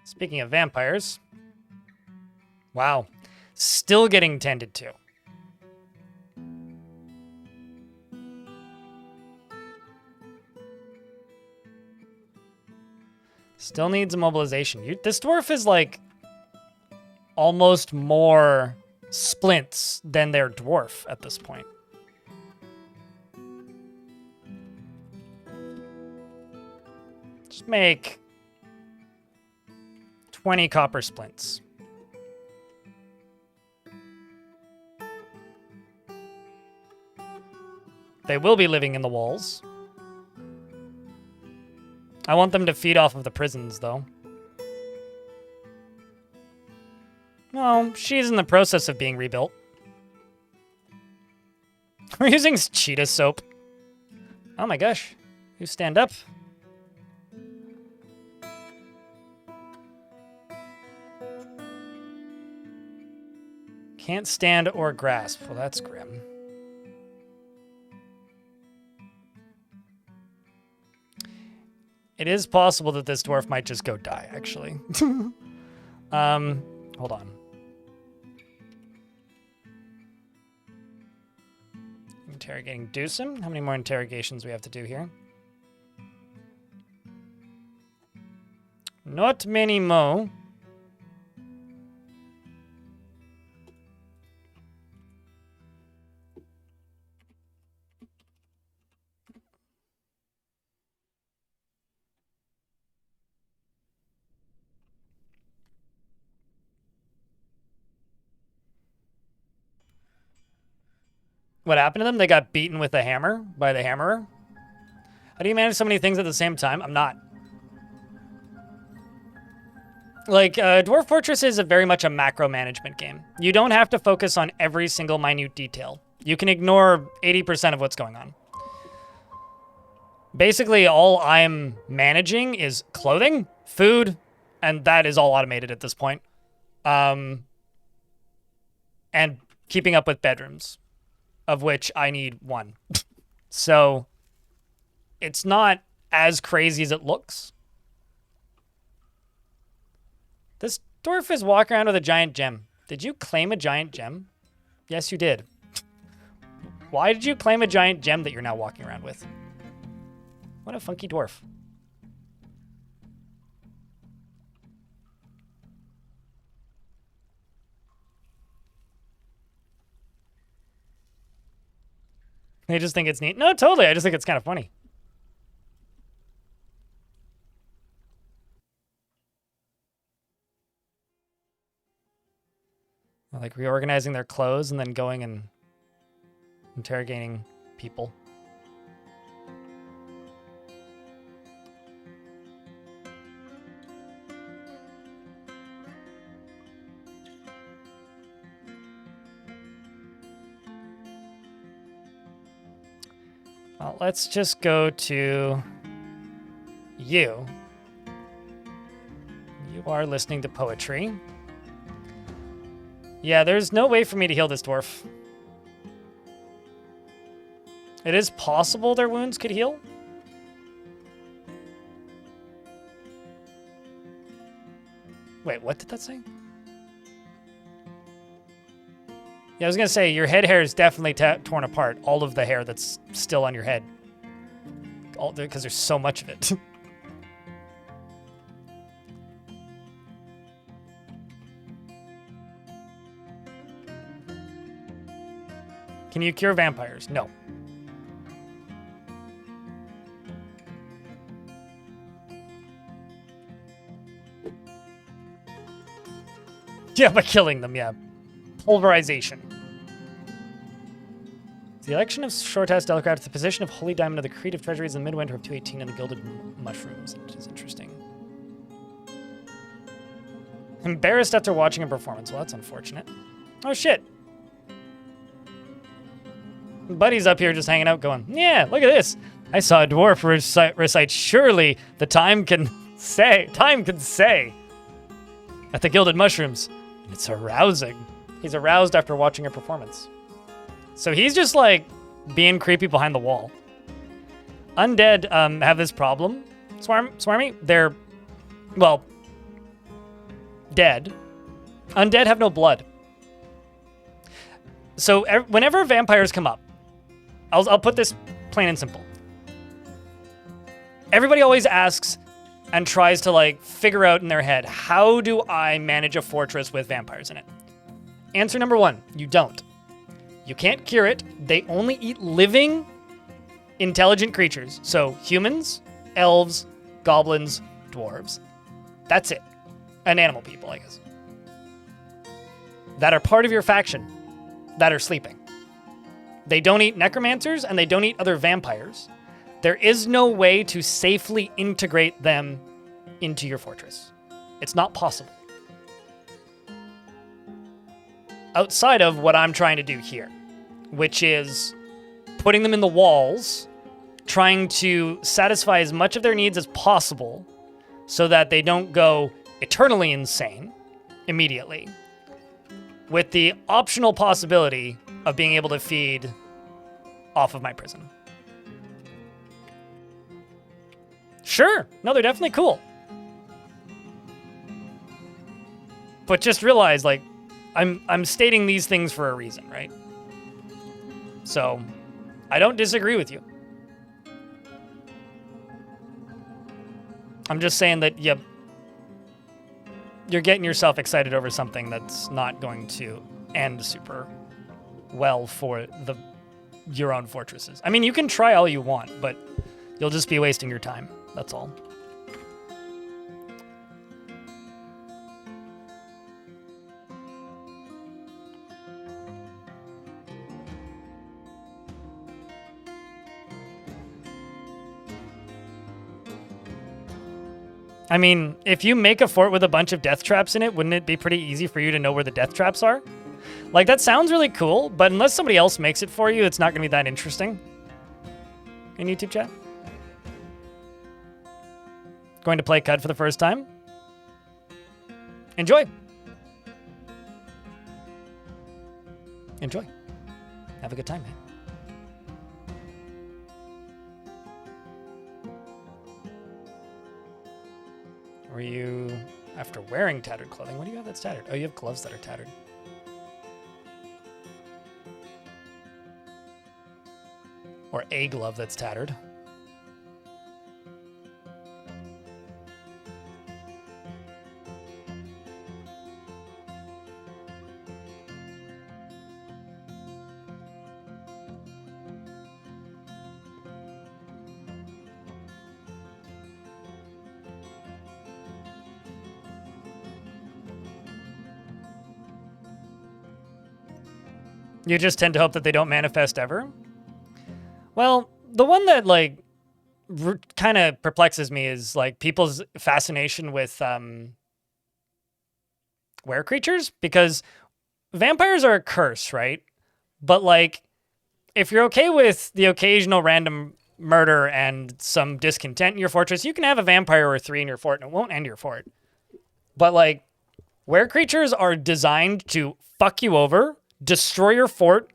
Speaking of vampires. Wow. Still getting tended to. Still needs a mobilization. This dwarf is, like, almost more splints than their dwarf at this point. Just make 20 copper splints. They will be living in the walls. I want them to feed off of the prisons, though. No, she's in the process of being rebuilt. We're using cheetah soap. Oh my gosh. You stand up. Can't stand or grasp. Well, that's grim. It is possible that this dwarf might just go die, actually. Hold on. Interrogating Dewsum. How many more interrogations we have to do here? Not many more. What happened to them? They got beaten with a hammer by the hammerer. How do you manage so many things at the same time? I'm not. Like, Dwarf Fortress is very much a macro management game. You don't have to focus on every single minute detail. You can ignore 80% of what's going on. Basically, all I'm managing is clothing, food, and that is all automated at this point. And keeping up with bedrooms, of which I need one. So it's not as crazy as it looks. This dwarf is walking around with a giant gem. Did you claim a giant gem? Yes, you did. Why did you claim a giant gem that you're now walking around with? What a funky dwarf. They just think it's neat. No, totally. I just think it's kind of funny. Like reorganizing their clothes and then going and interrogating people. Well, let's just go to you. You are listening to poetry. Yeah, there's no way for me to heal this dwarf. It is possible their wounds could heal. Wait, what did that say? Yeah, I was going to say, your head hair is definitely torn apart. All of the hair that's still on your head. Because there's so much of it. Can you cure vampires? No. Yeah, by killing them, yeah. Pulverization. The election of Shorthouse Delcraft to the position of Holy Diamond of the Creative Treasuries in the midwinter of 218 in the Gilded Mushrooms. It is interesting. Embarrassed after watching a performance. Well, that's unfortunate. Oh, shit. Buddy's up here just hanging out going, yeah, look at this. I saw a dwarf recite, surely the time can say, at the Gilded Mushrooms. It's arousing. He's aroused after watching a performance. So he's just like being creepy behind the wall. Undead have this problem. Swarmy, they're, well, dead. Undead have no blood. So whenever vampires come up, I'll put this plain and simple. Everybody always asks and tries to like figure out in their head, how do I manage a fortress with vampires in it? Answer number one, you don't. You can't cure it. They only eat living, intelligent creatures. So humans, elves, goblins, dwarves. That's it. And animal people, I guess. That are part of your faction that are sleeping. They don't eat necromancers and they don't eat other vampires. There is no way to safely integrate them into your fortress. It's not possible. Outside of what I'm trying to do here, which is putting them in the walls, trying to satisfy as much of their needs as possible so that they don't go eternally insane immediately. with the optional possibility of being able to feed off of my prison. Sure. No, they're definitely cool. But just realize, like, I'm stating these things for a reason, right? So, I don't disagree with you. I'm just saying that you're getting yourself excited over something that's not going to end super well for your own fortresses. I mean, you can try all you want, but you'll just be wasting your time. That's all. I mean, if you make a fort with a bunch of death traps in it, wouldn't it be pretty easy for you to know where the death traps are? Like, that sounds really cool, but unless somebody else makes it for you, it's not going to be that interesting. In YouTube chat? Going to play CUD for the first time? Enjoy. Enjoy. Have a good time, man. Were you, after wearing tattered clothing, what do you have that's tattered? Oh, you have gloves that are tattered. Or a glove that's tattered. You just tend to hope that they don't manifest ever? Well, the one that, like, kind of perplexes me is, like, people's fascination with were creatures, because vampires are a curse, right? But, like, if you're okay with the occasional random murder and some discontent in your fortress, you can have a vampire or 3 in your fort and it won't end your fort. But, like, were creatures are designed to fuck you over, destroy your fort,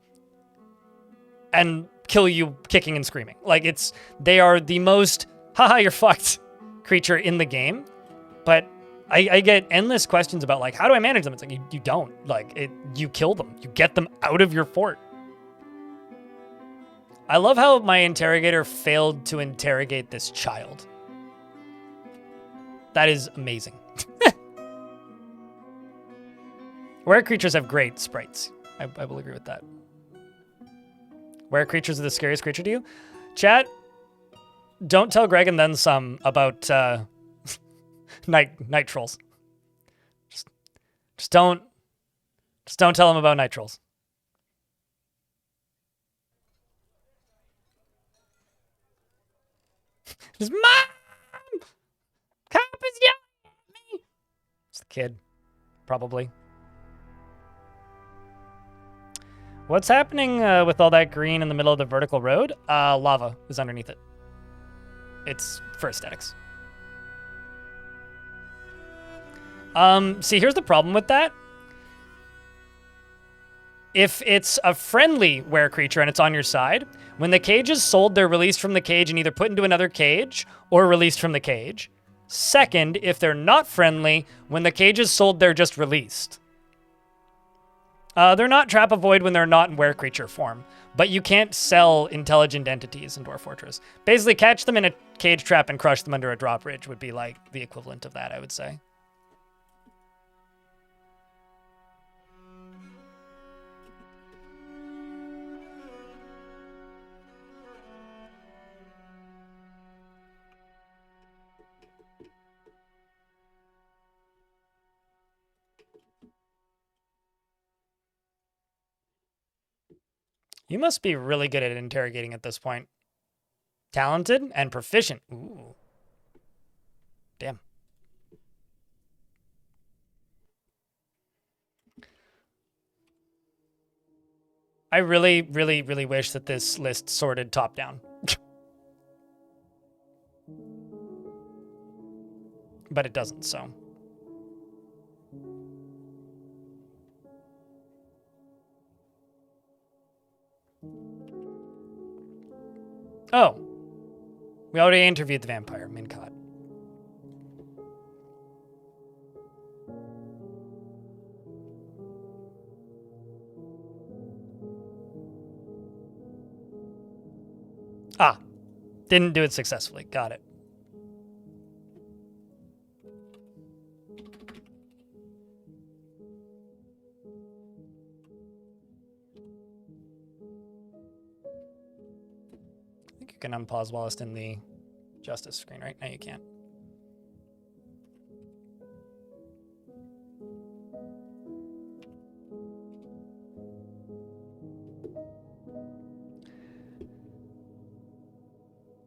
and kill you kicking and screaming. Like, they are the most haha you're fucked creature in the game. But I get endless questions about, like, how do I manage them? It's like, you don't. Like, you kill them. You get them out of your fort. I love how my interrogator failed to interrogate this child. That is amazing. Were creatures have great sprites. I will agree with that. Were creatures are the scariest creature to you? Chat, don't tell Greg and then some about night trolls. Just don't tell him about night trolls. Just, Mom! Cop is yelling at me! It's the kid, probably. What's happening with all that green in the middle of the vertical road? Lava is underneath it. It's for aesthetics. See, here's the problem with that. If it's a friendly were creature and it's on your side, when the cage is sold, they're released from the cage and either put into another cage or released from the cage. Second, if they're not friendly, when the cage is sold, they're just released. They're not trap avoid when they're not in were creature form, but you can't sell intelligent entities in Dwarf Fortress. Basically, catch them in a cage trap and crush them under a drawbridge would be like the equivalent of that, I would say. You must be really good at interrogating at this point. Talented and proficient. Ooh. Damn. I really, really, really wish that this list sorted top down. But it doesn't, so. Oh. We already interviewed the vampire, Mincott. Ah. Didn't do it successfully. Got it. I think you can unpause while it's in the justice screen, right? No, you can't.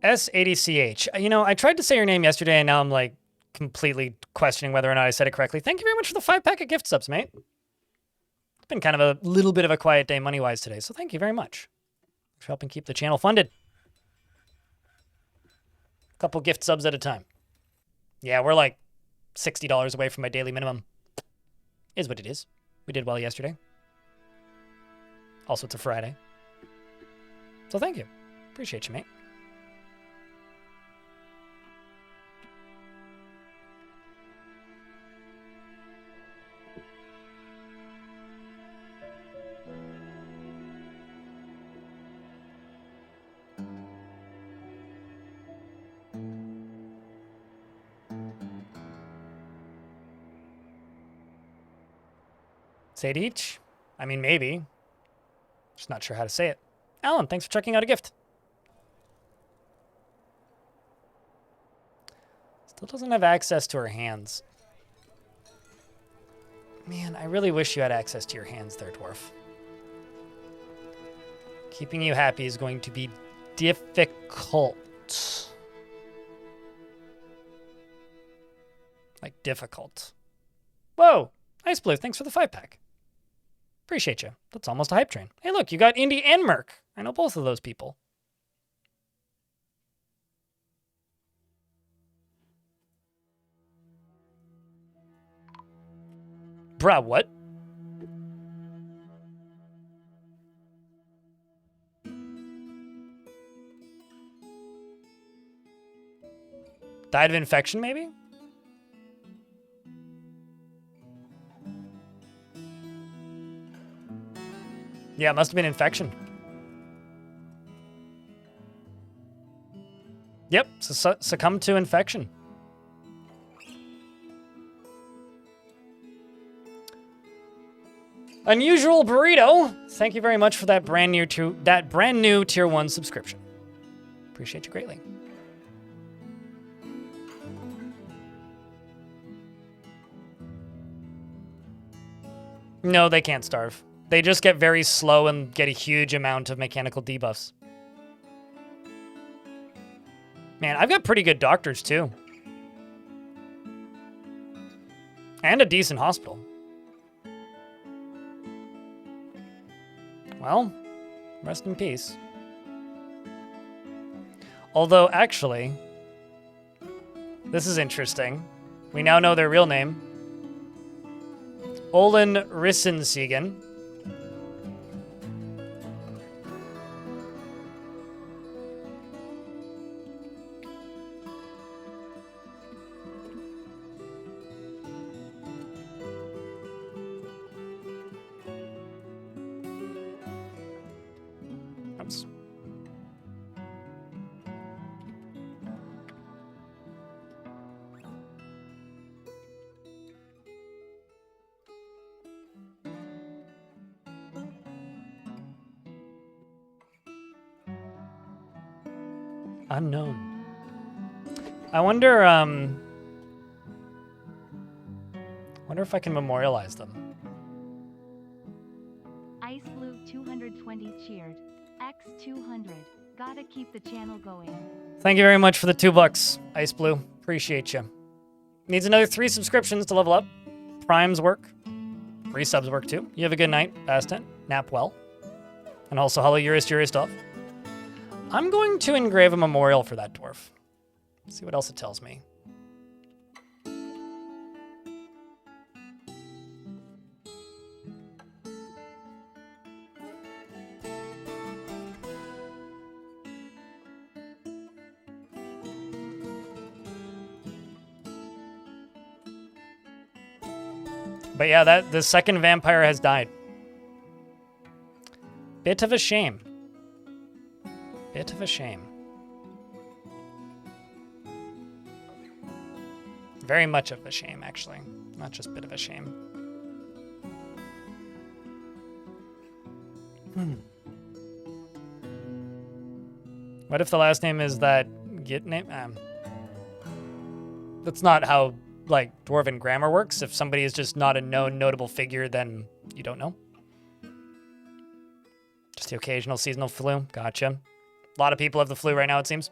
S80CH. You know, I tried to say your name yesterday, and now I'm like completely questioning whether or not I said it correctly. Thank you very much for the 5-pack of gift subs, mate. It's been kind of a little bit of a quiet day money-wise today, so thank you very much for helping keep the channel funded. A couple gift subs at a time. Yeah, we're like $60 away from my daily minimum. Is what it is. We did well yesterday. Also, it's a Friday. So thank you. Appreciate you, mate. Say it each? I mean, maybe. Just not sure how to say it. Alan, thanks for checking out a gift. Still doesn't have access to her hands. Man, I really wish you had access to your hands there, Dwarf. Keeping you happy is going to be difficult. Like, difficult. Whoa! Ice Blue, thanks for the 5-pack. Appreciate you. That's almost a hype train. Hey, look, you got Indy and Merc. I know both of those people. Bruh, what? Died of infection, maybe? Yeah, it must have been infection. Yep, succumbed to infection. Unusual Burrito, thank you very much for that brand new tier 1 subscription. Appreciate you greatly. No, they can't starve. They just get very slow and get a huge amount of mechanical debuffs. Man, I've got pretty good doctors too. And a decent hospital. Well, rest in peace. Although, actually, this is interesting. We now know their real name. Olin Rissensiegen. Oops. Unknown. I wonder if I can memorialize them. Ice Blue 220 cheered. X 200. Gotta keep the channel going. Thank you very much for the $2, Ice Blue. Appreciate you. Needs another 3 subscriptions to level up. Primes work. Resubs work too. You have a good night, Bastent. Nap well. And also, hello, Eurus stuff. I'm going to engrave a memorial for that dwarf. See what else it tells me. But yeah, the second vampire has died. Bit of a shame. Bit of a shame. Very much of a shame, actually. Not just bit of a shame. What if the last name is that Git name? That's not how, like, Dwarven grammar works. If somebody is just not a known notable figure, then you don't know. Just the occasional seasonal flu. Gotcha. A lot of people have the flu right now, it seems.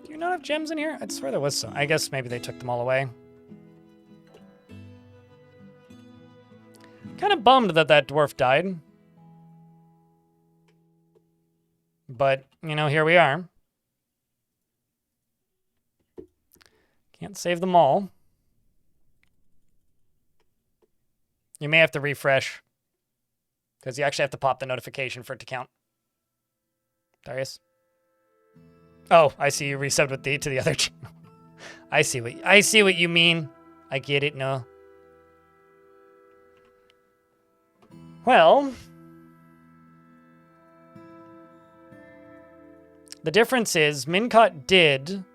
Do you not have gems in here? I swear there was some. I guess maybe they took them all away. Kind of bummed that that dwarf died. But, you know, here we are. Can't save them all. You may have to refresh, because you actually have to pop the notification for it to count. Darius? Oh, I see you resubbed with to the other channel. I see what you mean. I get it, no. Well, the difference is Mincott did.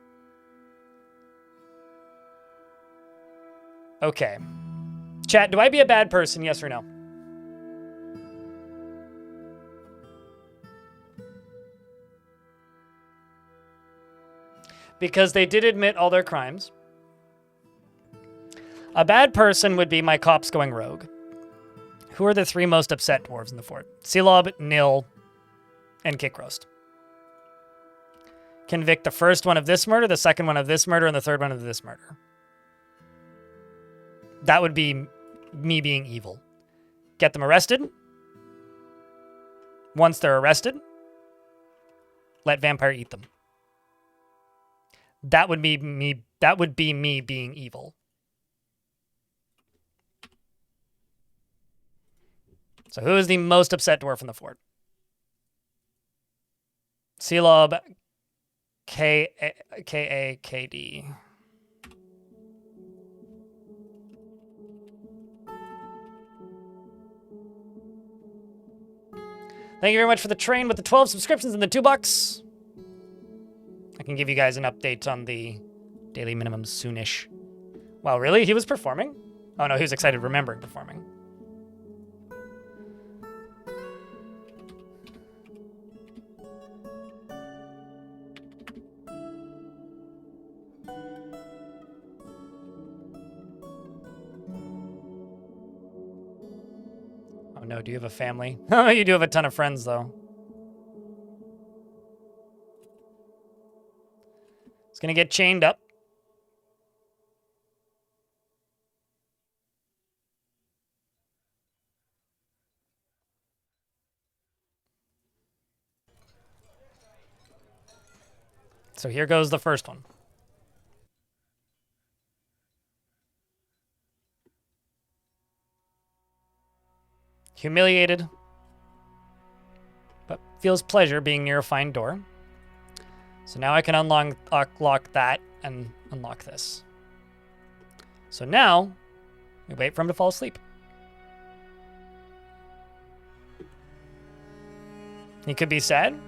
Okay. Chat, do I be a bad person, yes or no? Because they did admit all their crimes. A bad person would be my cops going rogue. Who are the three most upset dwarves in the fort? Selob, Nil, and Kickroast. Convict the first one of this murder, the second one of this murder, and the third one of this murder. That would be me being evil. Get them arrested. Once they're arrested, let vampire eat them. That would be me. That would be me being evil. So who is the most upset dwarf in the fort? Selob, K-A-K-D. Thank you very much for the train with the 12 subscriptions and the $2. I can give you guys an update on the daily minimum soonish. Wow, really? He was performing? Oh no, he was excited remembering performing. Oh no, do you have a family? Oh, you do have a ton of friends, though. It's gonna get chained up. So here goes the first one. Humiliated, but feels pleasure being near a fine door. So now I can unlock that and unlock this. So now we wait for him to fall asleep. He could be sad.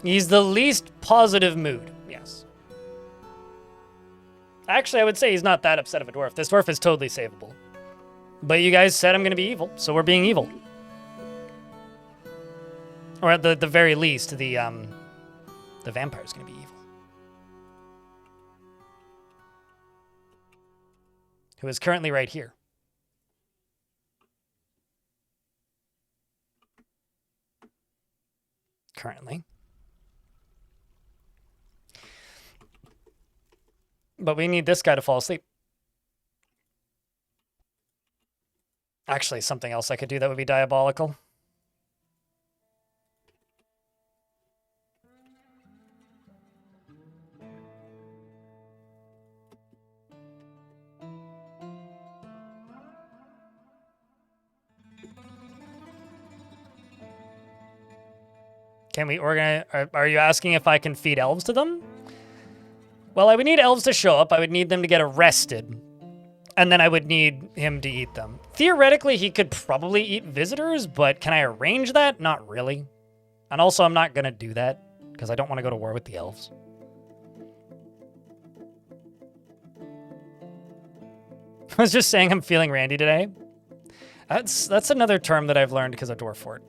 He's the least positive mood, yes. Actually, I would say he's not that upset of a dwarf. This dwarf is totally savable. But you guys said I'm going to be evil, so we're being evil. Or at the very least, the vampire's going to be evil. Who is currently right here. Currently. But we need this guy to fall asleep. Actually, something else I could do that would be diabolical. Can we organize? Are you asking if I can feed elves to them? Well, I would need elves to show up. I would need them to get arrested. And then I would need him to eat them. Theoretically, he could probably eat visitors, but can I arrange that? Not really. And also, I'm not going to do that because I don't want to go to war with the elves. I was just saying I'm feeling randy today. That's another term that I've learned because of Dwarf Fort.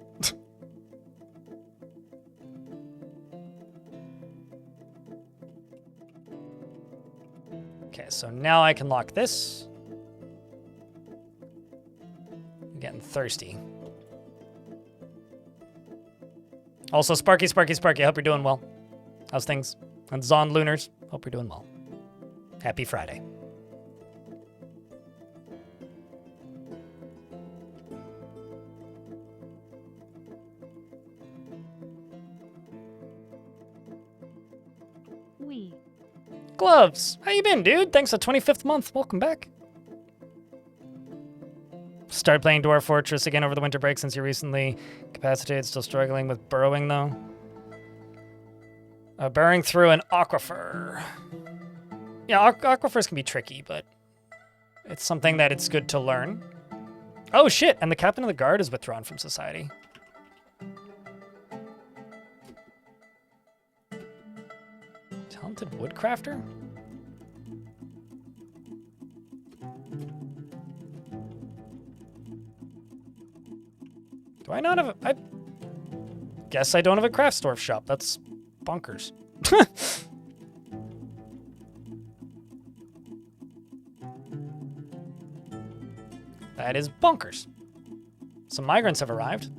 Okay, so now I can lock this. I'm getting thirsty. Also, Sparky, Sparky, Sparky, I hope you're doing well. How's things? And Zon Lunars, hope you're doing well. Happy Friday. We. Gloves, how you been, dude? Thanks for the 25th month. Welcome back. Started playing Dwarf Fortress again over the winter break since you recently capacitated. Still struggling with burrowing, though. Burrowing through an aquifer. Yeah, aquifers can be tricky, but it's something that it's good to learn. Oh, shit, and the captain of the guard is withdrawn from society. Talented woodcrafter? Do I not have a... I guess I don't have a craftsdwarf shop. That's bonkers. That is bonkers. Some migrants have arrived.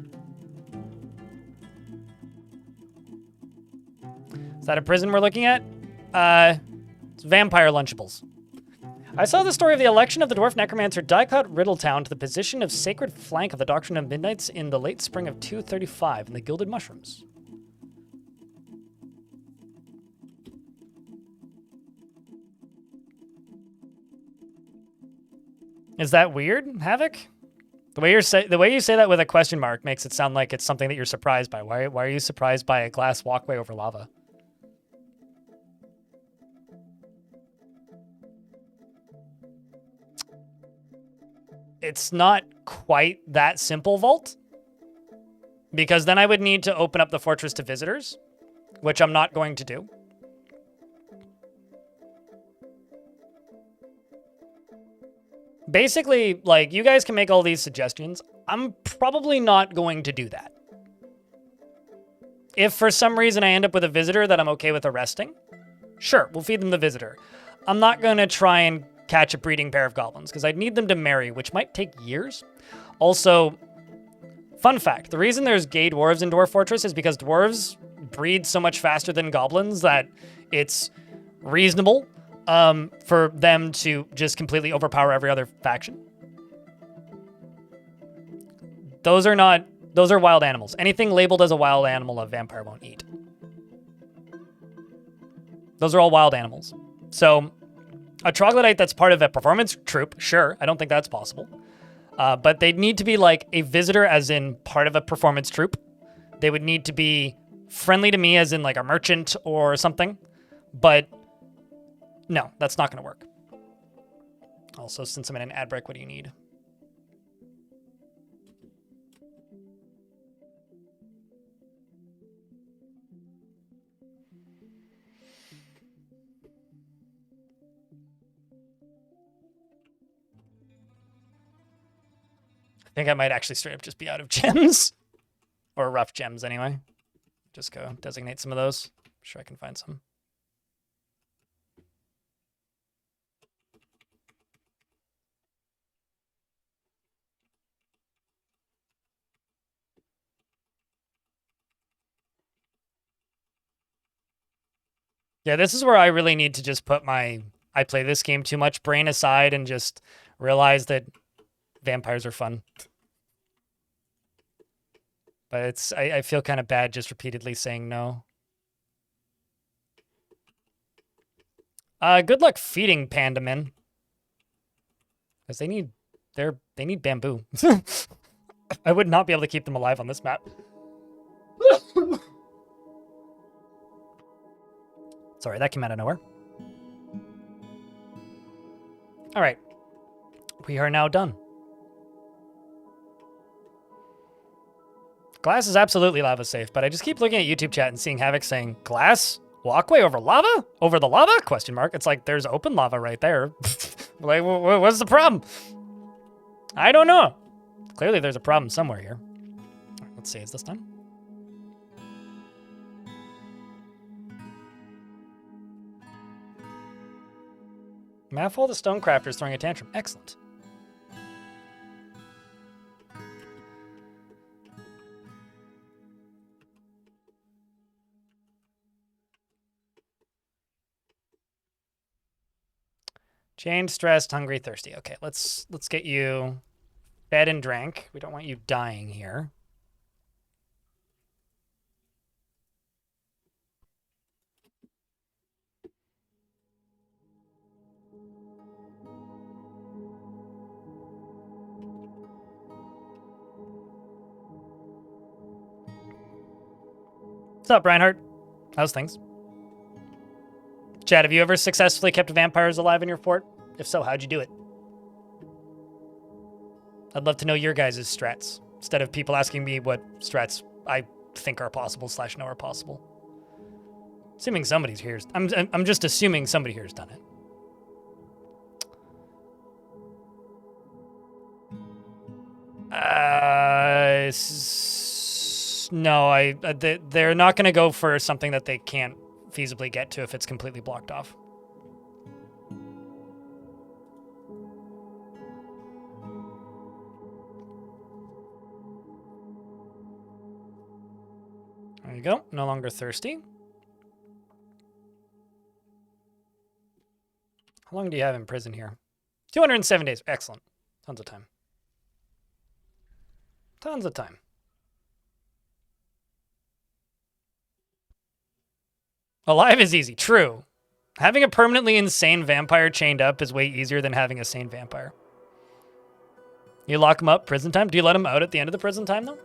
Is that a prison we're looking at? It's vampire Lunchables. I saw the story of the election of the dwarf necromancer Dicot Riddletown to the position of sacred flank of the Doctrine of Midnights in the late spring of 235 in the Gilded Mushrooms. Is that weird, Havoc? The way you say that with a question mark makes it sound like it's something that you're surprised by. Why are you surprised by a glass walkway over lava? It's not quite that simple, Vault. Because then I would need to open up the fortress to visitors, which I'm not going to do. Basically, like, you guys can make all these suggestions. I'm probably not going to do that. If for some reason I end up with a visitor that I'm okay with arresting, sure, we'll feed them the visitor. I'm not going to try and catch a breeding pair of goblins, because I'd need them to marry, which might take years. Also, fun fact, the reason there's gay dwarves in Dwarf Fortress is because dwarves breed so much faster than goblins that it's reasonable for them to just completely overpower every other faction. Those are wild animals. Anything labeled as a wild animal, a vampire won't eat. Those are all wild animals. So, a troglodyte that's part of a performance troupe, sure, I don't think that's possible. But they'd need to be like a visitor as in part of a performance troupe. They would need to be friendly to me as in like a merchant or something. But no, that's not going to work. Also, since I'm in an ad break, what do you need? I think I might actually straight up just be out of gems. Or rough gems, anyway. Just go designate some of those. I'm sure I can find some. Yeah, this is where I really need to just put my I play this game too much brain aside and just realize that vampires are fun. But it's I feel kind of bad just repeatedly saying no. Good luck feeding panda men. Because they need bamboo. I would not be able to keep them alive on this map. Sorry, that came out of nowhere. All right. We are now done. Glass is absolutely lava safe, but I just keep looking at YouTube chat and seeing Havoc saying, glass? Walkway over lava? Over the lava? Question mark. It's like, there's open lava right there. Like, what's the problem? I don't know. Clearly there's a problem somewhere here. Let's see, is this done? Maffle the Stonecrafter is throwing a tantrum. Excellent. Chained, stressed, hungry, thirsty. Okay, let's get you fed and drank. We don't want you dying here. What's up, Reinhardt? How's things? Chad, have you ever successfully kept vampires alive in your fort? If so, how'd you do it? I'd love to know your guys' strats, instead of people asking me what strats I think are possible / know are possible. Assuming somebody's here's... I'm just assuming somebody here's done it. No, they're not going to go for something that they can't feasibly get to if it's completely blocked off. There you go. No longer thirsty. How long do you have in prison here? 207 days. Excellent. Tons of time. Tons of time. Alive is easy. True. Having a permanently insane vampire chained up is way easier than having a sane vampire. You lock him up, prison time? Do you let him out at the end of the prison time, though?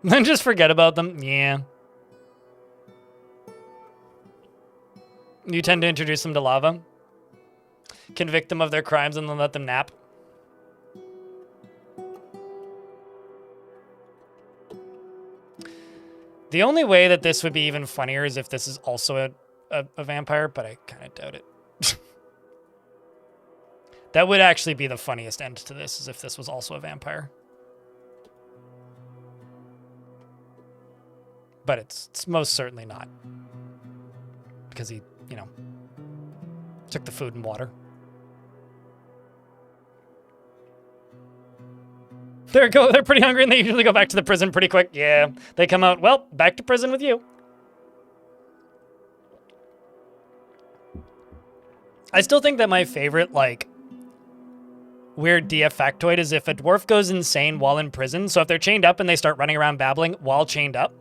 Then just forget about them? Yeah. You tend to introduce them to lava? Convict them of their crimes and then let them nap? The only way that this would be even funnier is if this is also a vampire, but I kind of doubt it. That would actually be the funniest end to this, is if this was also a vampire. But it's most certainly not. Because he, you know, took the food and water. They're pretty hungry and they usually go back to the prison pretty quick. Yeah, they come out, well, back to prison with you. I still think that my favorite, like, weird DF factoid is if a dwarf goes insane while in prison. So if they're chained up and they start running around babbling while chained up,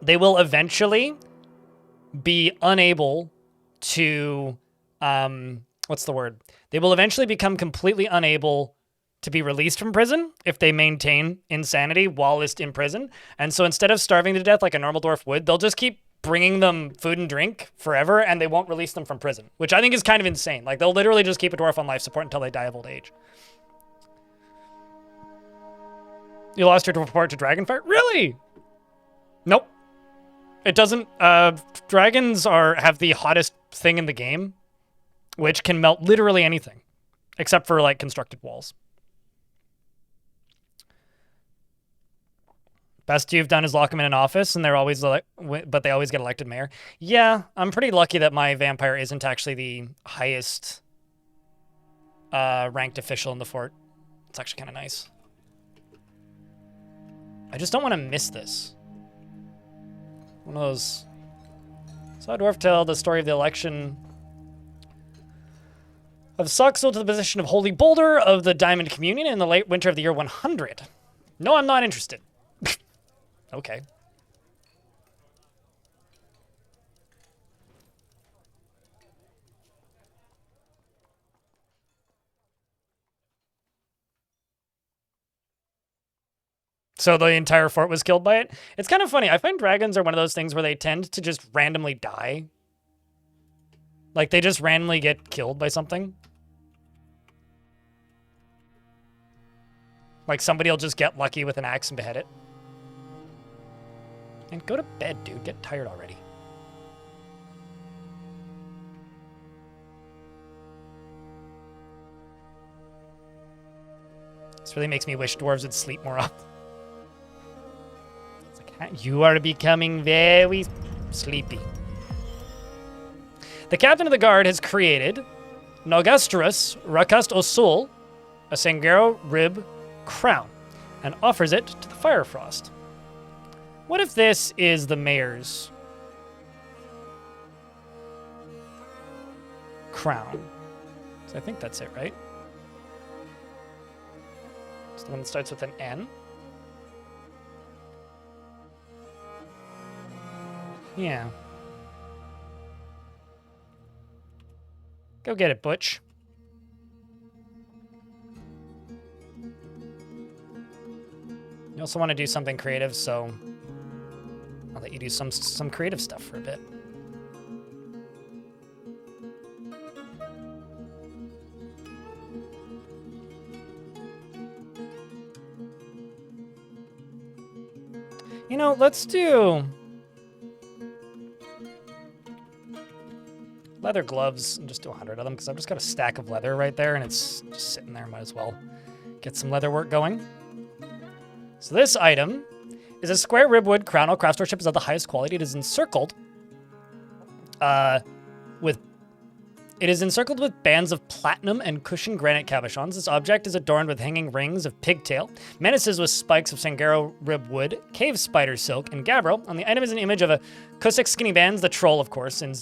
they will eventually be unable to, what's the word? They will eventually become completely unable to be released from prison if they maintain insanity while in prison. And so instead of starving to death like a normal dwarf would, they'll just keep bringing them food and drink forever and they won't release them from prison, which I think is kind of insane. Like they'll literally just keep a dwarf on life support until they die of old age. You lost your report to Dragonfire? Really? Nope. It doesn't, dragons have the hottest thing in the game, which can melt literally anything, except for like constructed walls. Best you've done is lock them in an office, and they're always, but they always get elected mayor. Yeah, I'm pretty lucky that my vampire isn't actually the highest ranked official in the fort. It's actually kind of nice. I just don't want to miss this. One of those. Saw a dwarf tell the story of the election of Soxel to the position of Holy Boulder of the Diamond Communion in the late winter of the year 100. No, I'm not interested. Okay. So the entire fort was killed by it. It's kind of funny. I find dragons are one of those things where they tend to just randomly die. Like, they just randomly get killed by something. Like, somebody will just get lucky with an axe and behead it. And go to bed, dude. Get tired already. This really makes me wish dwarves would sleep more often. It's like, you are becoming very sleepy. The captain of the guard has created Nogastrus Rakast Osul, a Sangaro rib crown, and offers it to the Firefrost. What if this is the mayor's crown? So I think that's it, right? It's the one that starts with an N. Yeah. Go get it, Butch. You also want to do something creative, so I'll let you do some creative stuff for a bit. You know, let's do leather gloves and just do 100 of them because I've just got a stack of leather right there and it's just sitting there. Might as well get some leather work going. So this item is a square ribwood crown. All craftsmanship is of the highest quality. It is encircled with bands of platinum and cushioned granite cabochons. This object is adorned with hanging rings of pigtail, menaces with spikes of Sangaro ribwood, cave spider silk, and gabbro. On the item is an image of a Kusik skinny bands, the troll, of course, in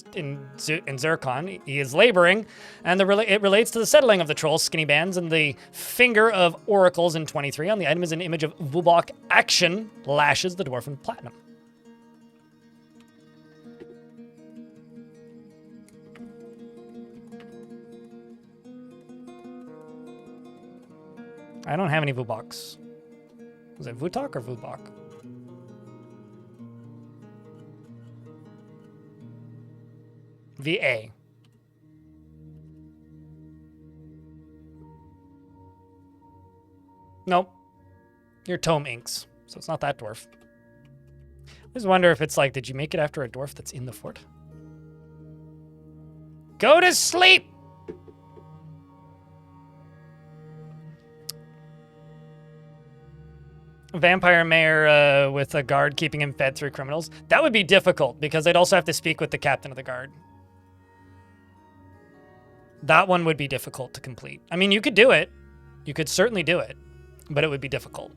Zircon. He is laboring, and it relates to the settling of the troll, skinny bands, and the finger of oracles in 23. On the item is an image of Vubok action, lashes, the dwarf in platinum. I don't have any Vuboks. Was it Vutok or Vubok? VA. Nope. You're Tome Inks, so it's not that dwarf. I always wonder if it's like, did you make it after a dwarf that's in the fort? Go to sleep! Vampire mayor with a guard keeping him fed through criminals. That would be difficult because they'd also have to speak with the captain of the guard. That one would be difficult to complete. I mean, you could do it. You could certainly do it, but it would be difficult.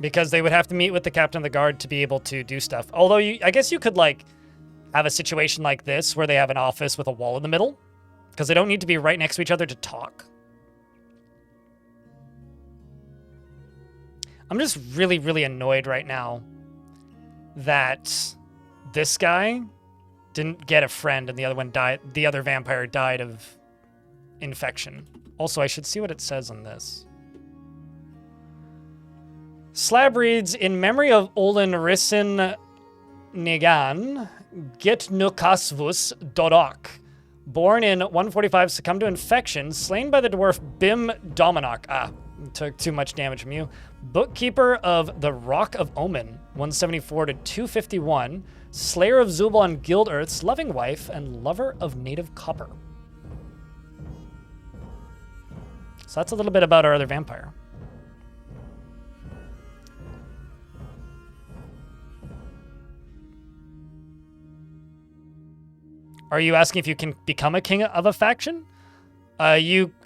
Because they would have to meet with the captain of the guard to be able to do stuff. Although, I guess you could, like, have a situation like this where they have an office with a wall in the middle because they don't need to be right next to each other to talk. I'm just really, really annoyed right now that this guy didn't get a friend and the other one died. The other vampire died of infection. Also, I should see what it says on this. Slab reads, in memory of Olin Rissin Negan, Gitnukasvus Dodok, born in 145, succumbed to infection, slain by the dwarf Bim Dominok. Took too much damage from you. Bookkeeper of the Rock of Omen, 174 to 251, slayer of Zubal on Guild Earth's loving wife, and lover of native copper. So that's a little bit about our other vampire. Are you asking if you can become a king of a faction? A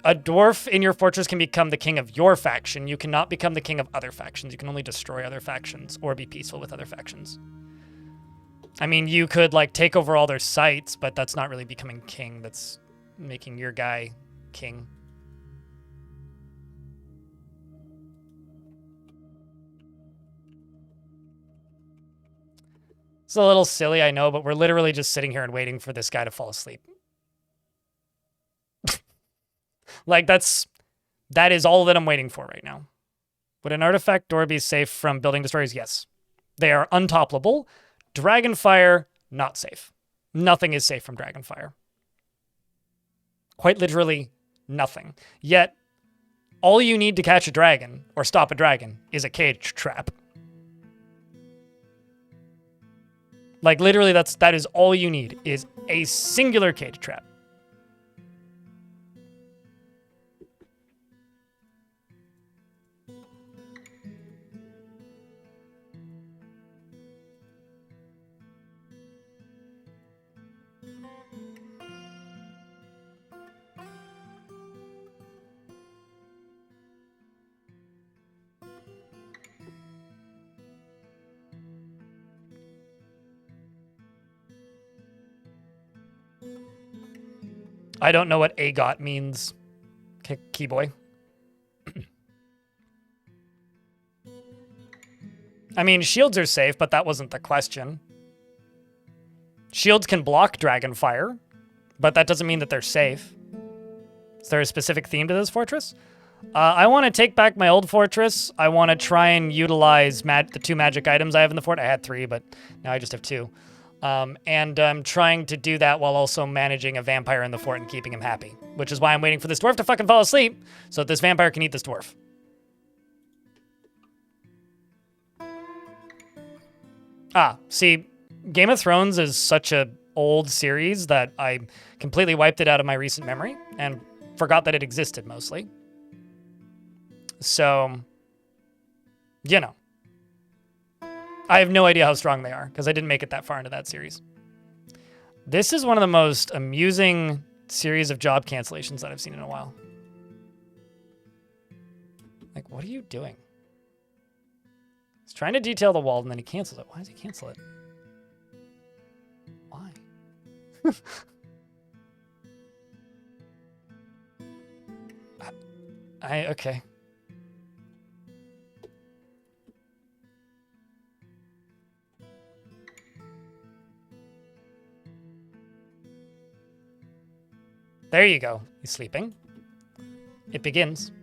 dwarf in your fortress can become the king of your faction. You cannot become the king of other factions. You can only destroy other factions or be peaceful with other factions. I mean, you could like take over all their sites, but that's not really becoming king. That's making your guy king. It's a little silly, I know, but we're literally just sitting here and waiting for this guy to fall asleep. Like, that is all that I'm waiting for right now. Would an artifact door be safe from building destroyers? Yes. They are untoppable. Dragonfire, not safe. Nothing is safe from Dragonfire. Quite literally, nothing. Yet, all you need to catch a dragon, or stop a dragon, is a cage trap. Like, literally, that is all you need, is a singular cage trap. I don't know what AGOT means, Keyboy. I mean, shields are safe, but that wasn't the question. Shields can block Dragonfire, but that doesn't mean that they're safe. Is there a specific theme to this fortress? I want to take back my old fortress. I want to try and utilize the 2 magic items I have in the fort. I had 3, but now I just have 2. And I'm trying to do that while also managing a vampire in the fort and keeping him happy, which is why I'm waiting for this dwarf to fucking fall asleep so that this vampire can eat this dwarf. See, Game of Thrones is such a old series that I completely wiped it out of my recent memory and forgot that it existed mostly. So, you know. I have no idea how strong they are, because I didn't make it that far into that series. This is one of the most amusing series of job cancellations that I've seen in a while. Like, what are you doing? He's trying to detail the wall, and then he cancels it. Why does he cancel it? Why? Okay. There you go. He's sleeping. It begins.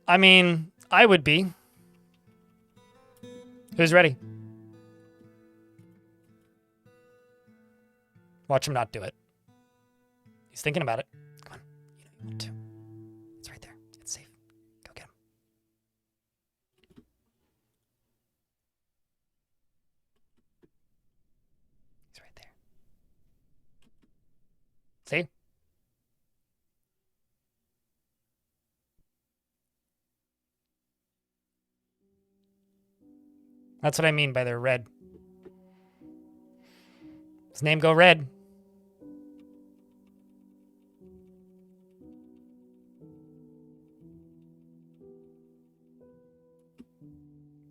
I mean, I would be. Who's ready? Watch him not do it. He's thinking about it. Come on. You know you want to. It's right there. It's safe. Go get him. He's right there. See? That's what I mean by they're red. His name go red.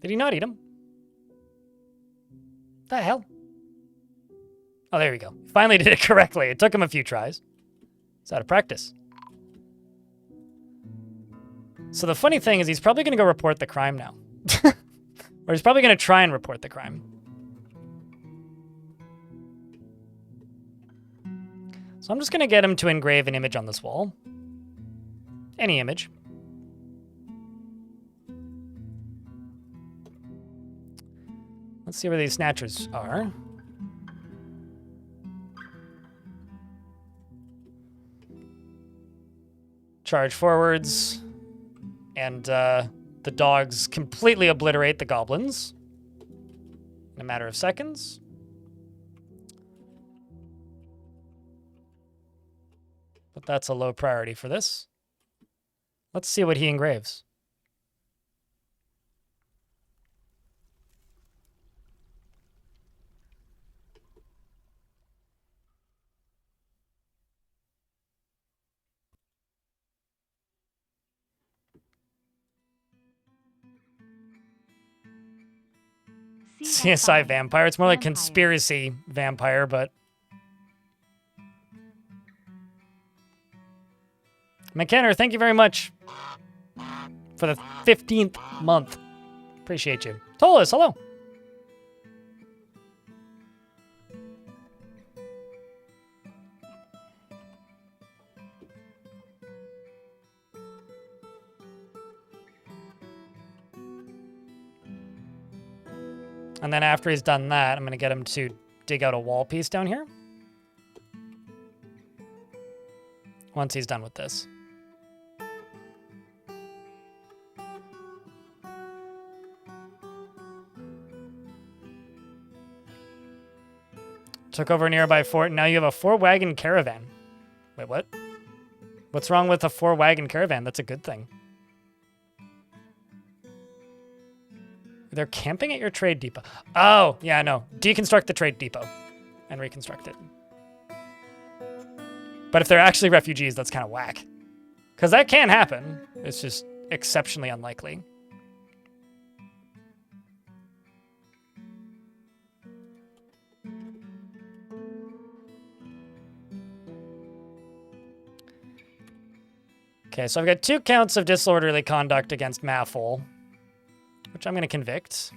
Did he not eat him? The hell? Oh, there we go. Finally did it correctly. It took him a few tries. It's out of practice. So the funny thing is he's probably going to go report the crime now. Or he's probably going to try and report the crime. So I'm just going to get him to engrave an image on this wall. Any image. Let's see where these snatchers are. Charge forwards. And the dogs completely obliterate the goblins in a matter of seconds. But that's a low priority for this. Let's see what he engraves. CSI vampire. It's more like conspiracy vampire, but... McKenna, thank you very much for the 15th month. Appreciate you. Tolas, hello. And then after he's done that, I'm going to get him to dig out a wall piece down here. Once he's done with this. Took over a nearby fort. Now you have a 4-wagon caravan. Wait, what? What's wrong with a 4-wagon caravan? That's a good thing. They're camping at your trade depot. Oh, yeah, no. Deconstruct the trade depot and reconstruct it. But if they're actually refugees, that's kind of whack. Because that can happen. It's just exceptionally unlikely. Okay, so I've got 2 counts of disorderly conduct against Maffle, which I'm going to convict.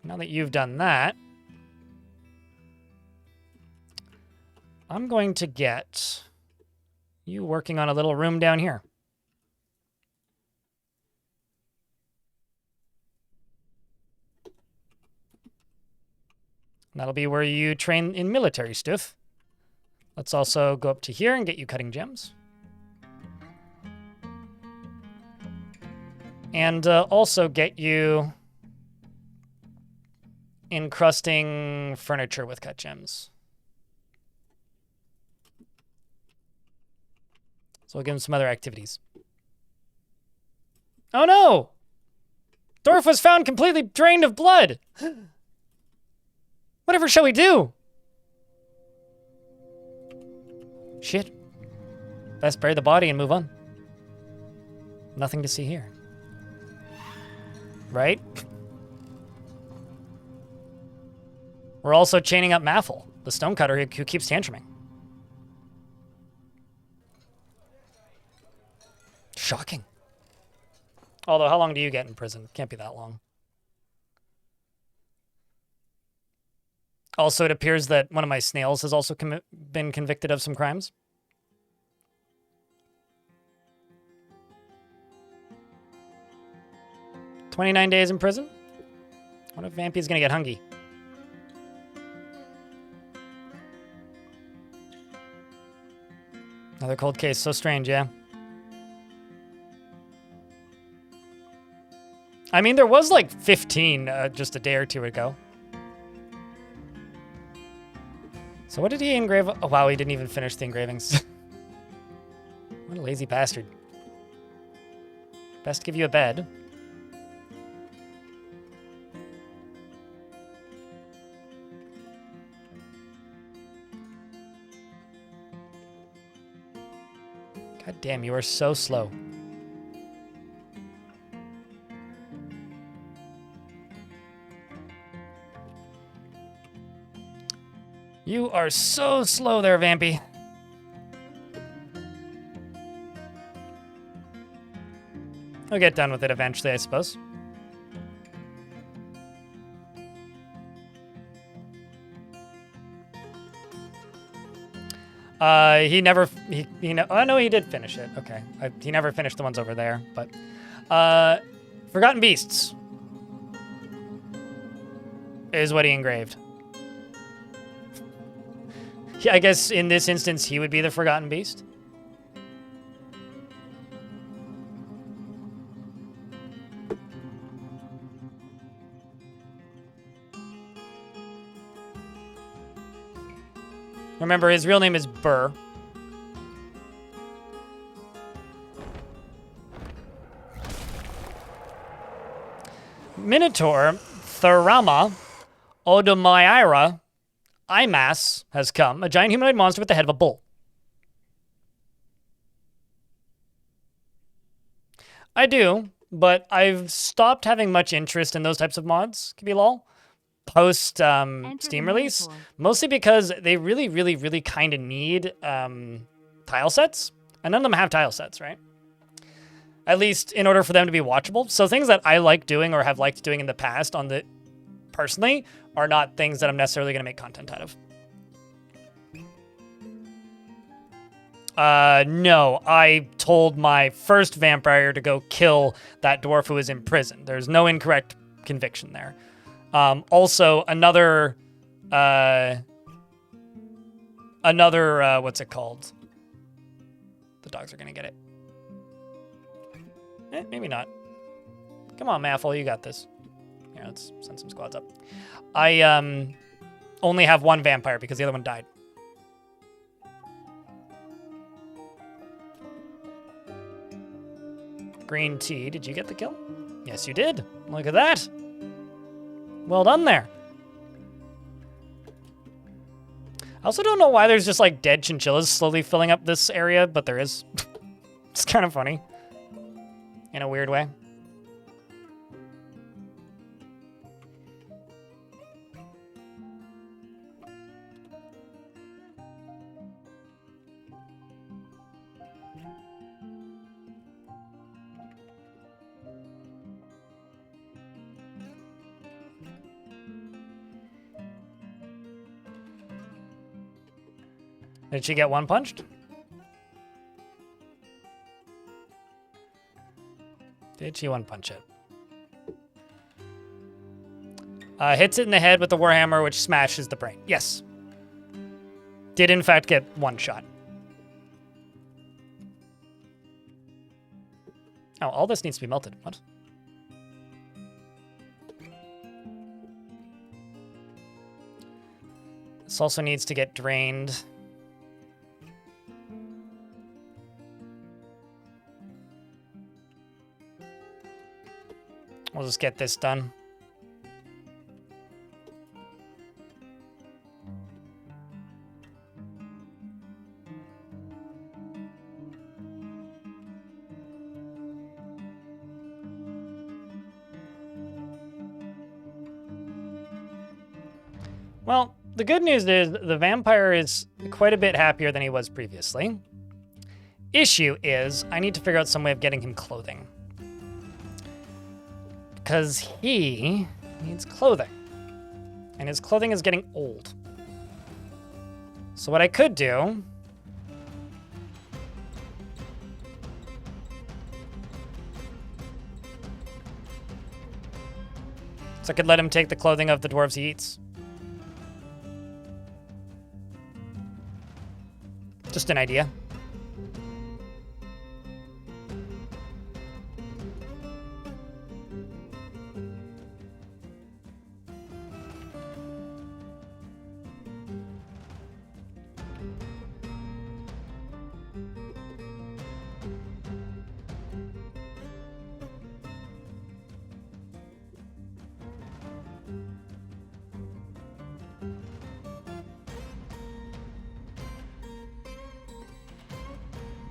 Now that you've done that, I'm going to get you working on a little room down here. That'll be where you train in military stuff. Let's also go up to here and get you cutting gems. And also get you encrusting furniture with cut gems. So we'll give him some other activities. Oh no! Dwarf was found completely drained of blood! Whatever shall we do? Shit. Best bury the body and move on. Nothing to see here. Right? We're also chaining up Maffle, the stonecutter who keeps tantruming. Shocking. Although, how long do you get in prison? Can't be that long. Also, it appears that one of my snails has also been convicted of some crimes. "29 days in prison? What if Vampy's gonna get hungry? Another cold case, so strange, yeah. I mean, there was like 15 just a day or two ago. So what did he engrave? Oh, wow, he didn't even finish the engravings. What a lazy bastard. Best give you a bed. God damn, you are so slow. You are so slow there, Vampy. I'll get done with it eventually, I suppose. Oh no, he did finish it. Okay. He never finished the ones over there, but Forgotten Beasts is what he engraved. Yeah, I guess in this instance, he would be the Forgotten Beast. Remember, his real name is Burr. Minotaur Tharama Odomaira Imas has come, a giant humanoid monster with the head of a bull. I do, but I've stopped having much interest in those types of mods, Kabilal, post Steam release, mostly because they really kind of need tile sets, and none of them have tile sets, right? At least in order for them to be watchable. So things that I like doing or have liked doing in the past personally are not things that I'm necessarily going to make content out of. No, I told my first vampire to go kill that dwarf who was in prison. There's no incorrect conviction there. Also, another, what's it called? The dogs are gonna get it. Maybe not. Come on, Maffle, you got this. Yeah, let's send some squads up. I, only have one vampire because the other one died. Green tea, did you get the kill? Yes, you did. Look at that. Well done there. I also don't know why there's just like dead chinchillas slowly filling up this area, but there is. It's kind of funny. In a weird way. Did she get one punched? Did she one punch it? Hits it in the head with the warhammer, which smashes the brain. Yes. Did in fact get one shot. Oh, all this needs to be melted. What? This also needs to get drained. We'll just get this done. Well, the good news is the vampire is quite a bit happier than he was previously. Issue is, I need to figure out some way of getting him clothing. Because he needs clothing. And his clothing is getting old. So what I could do... is I could let him take the clothing of the dwarves he eats. Just an idea.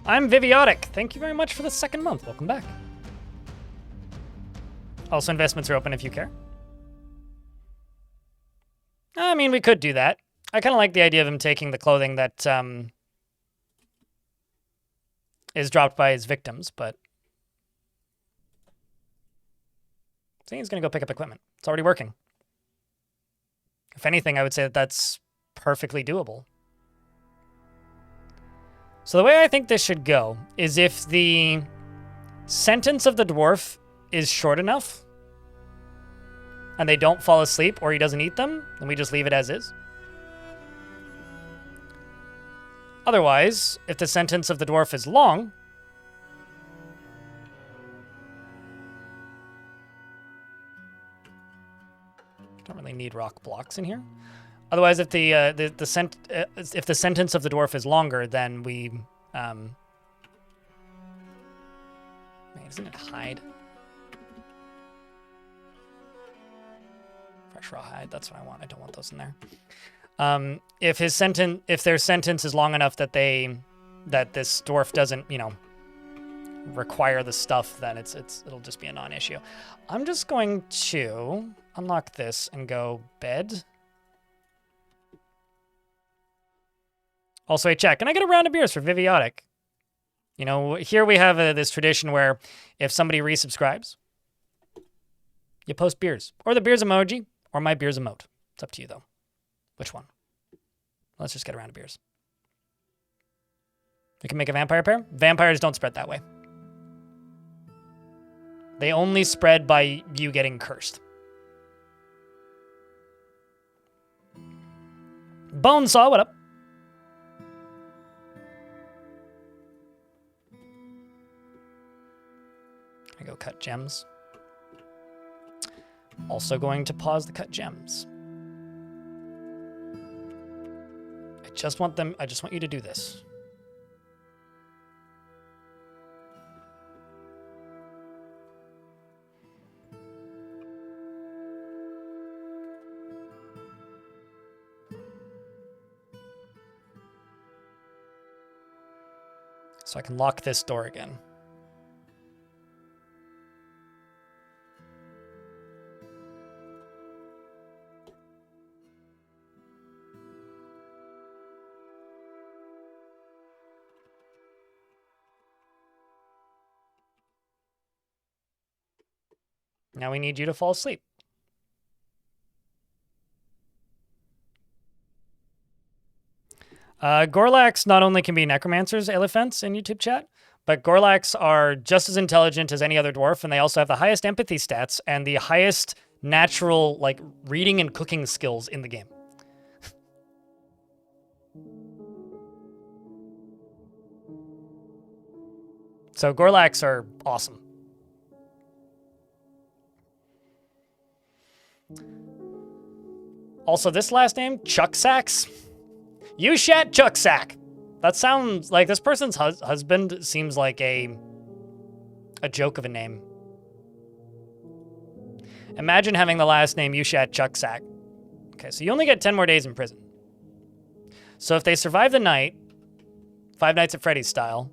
I'm Viviotic. Thank you very much for the second month. Welcome back. Also, investments are open if you care. I mean, we could do that. I kind of like the idea of him taking the clothing that is dropped by his victims, but... see, he's going to go pick up equipment. It's already working. If anything, I would say that that's perfectly doable. So the way I think this should go is if the sentence of the dwarf is short enough and they don't fall asleep or he doesn't eat them, then we just leave it as is. Otherwise, if the sentence of the dwarf is long, don't really need rock blocks in here. Otherwise, if the sentence of the dwarf is longer, then we wait, isn't it hide? Fresh raw hide. That's what I want. I don't want those in there. If their sentence is long enough that this dwarf doesn't, require the stuff, then it'll just be a non-issue. I'm just going to unlock this and go bed. Also a check. Can I get a round of beers for Viviotic? Here we have this tradition where if somebody resubscribes, you post beers. Or the beers emoji, or my beers emote. It's up to you, though. Which one? Let's just get a round of beers. We can make a vampire pair. Vampires don't spread that way. They only spread by you getting cursed. Bonesaw, what up? I go cut gems. Also going to pause the cut gems. I just want you to do this. So I can lock this door again. Now we need you to fall asleep. Gorlaks not only can be necromancers, elephants in YouTube chat, but Gorlaks are just as intelligent as any other dwarf, and they also have the highest empathy stats and the highest natural, like, reading and cooking skills in the game. So Gorlaks are awesome. Also, this last name, Chucksacks. Yushat Chucksack. That sounds like this person's husband seems like a joke of a name. Imagine having the last name Yushat Chucksack. Okay, so you only get 10 more days in prison. So if they survive the night, Five Nights at Freddy's style,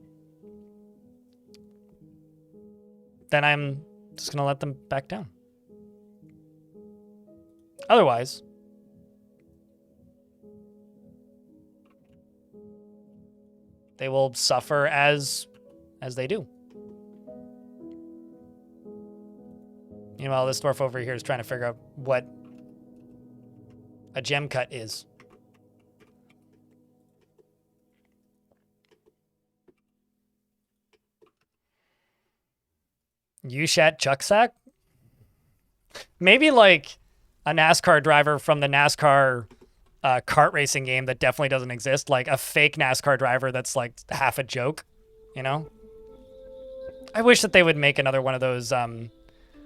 then I'm just going to let them back down. Otherwise, they will suffer as they do. Meanwhile, this dwarf over here is trying to figure out what a gem cut is. Yushat Chucksack? Maybe like a NASCAR driver from the NASCAR kart racing game that definitely doesn't exist. Like a fake NASCAR driver that's like half a joke, you know? I wish that they would make another one of those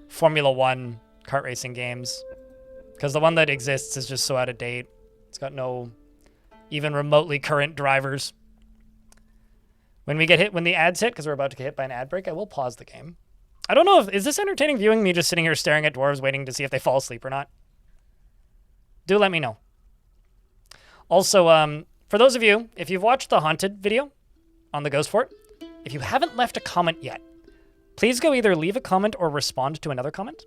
Formula One kart racing games. Because the one that exists is just so out of date. It's got no even remotely current drivers. When we get hit, when the ads hit, because we're about to get hit by an ad break, I will pause the game. I don't know if, is this entertaining viewing, me just sitting here staring at dwarves waiting to see if they fall asleep or not? Do let me know. Also, for those of you, if you've watched the Haunted video on the Ghost Fort, if you haven't left a comment yet, please go either leave a comment or respond to another comment.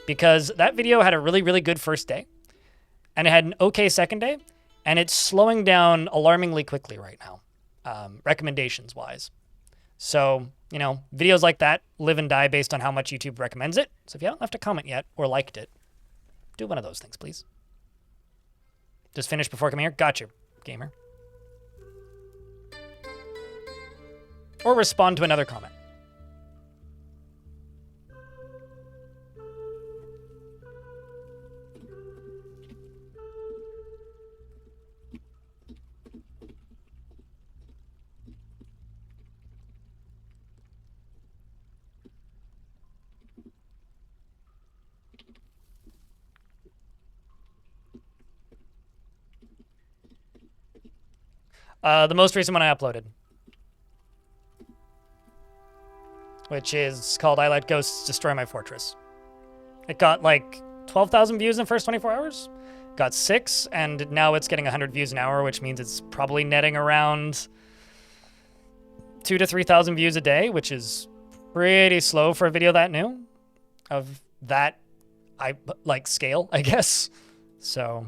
Because that video had a really, really good first day. And it had an okay second day. And it's slowing down alarmingly quickly right now, recommendations-wise. So, you know, videos like that live and die based on how much YouTube recommends it. So if you haven't left a comment yet or liked it, do one of those things, please. Just finish before coming here? Gotcha, gamer. Or respond to another comment. The most recent one I uploaded, which is called I Let Ghosts Destroy My Fortress. It got like 12,000 views in the first 24 hours, got 6, and now it's getting 100 views an hour, which means it's probably netting around 2,000 to 3,000 views a day, which is pretty slow for a video that new, of that scale, I guess. So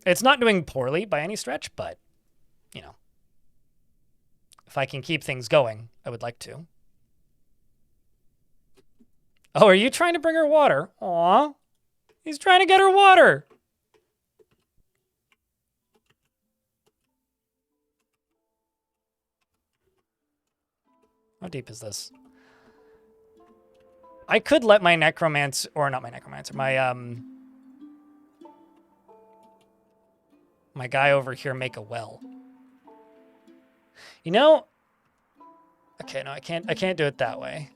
it's not doing poorly by any stretch, but you know, if I can keep things going, I would like to. Oh, are you trying to bring her water? Aw, he's trying to get her water. How deep is this? I could let my necromancer, or not my necromancer, my guy over here make a well. You know, okay, no, I can't do it that way.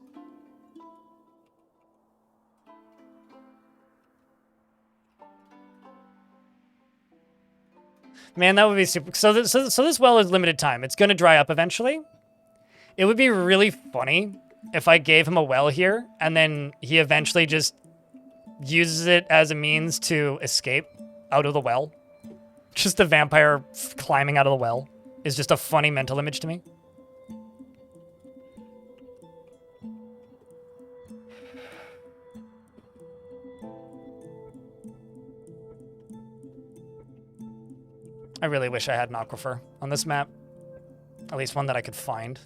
Man, that would be super. So this well is limited time. It's going to dry up eventually. It would be really funny if I gave him a well here and then he eventually just uses it as a means to escape out of the well. Just a vampire climbing out of the well is just a funny mental image to me. I really wish I had an aquifer on this map. At least one that I could find.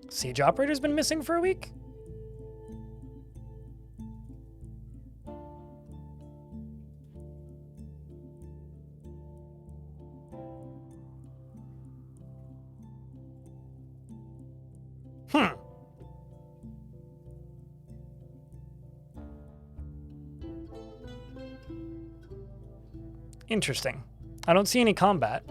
Siege operator's been missing for a week? Interesting. I don't see any combat.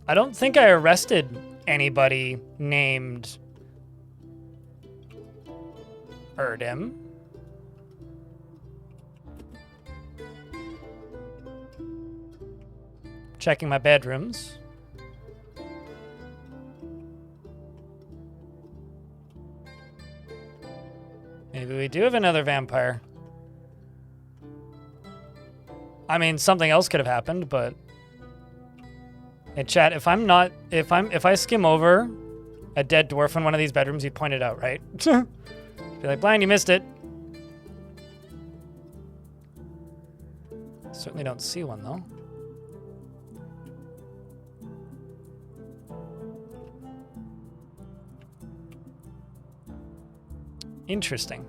I don't think I arrested anybody named Erdim. Checking my bedrooms. Maybe we do have another vampire. I mean, something else could have happened, but hey, chat, if I skim over a dead dwarf in one of these bedrooms, you'd point it out, right? Be like, Blind, you missed it. Certainly don't see one, though. Interesting.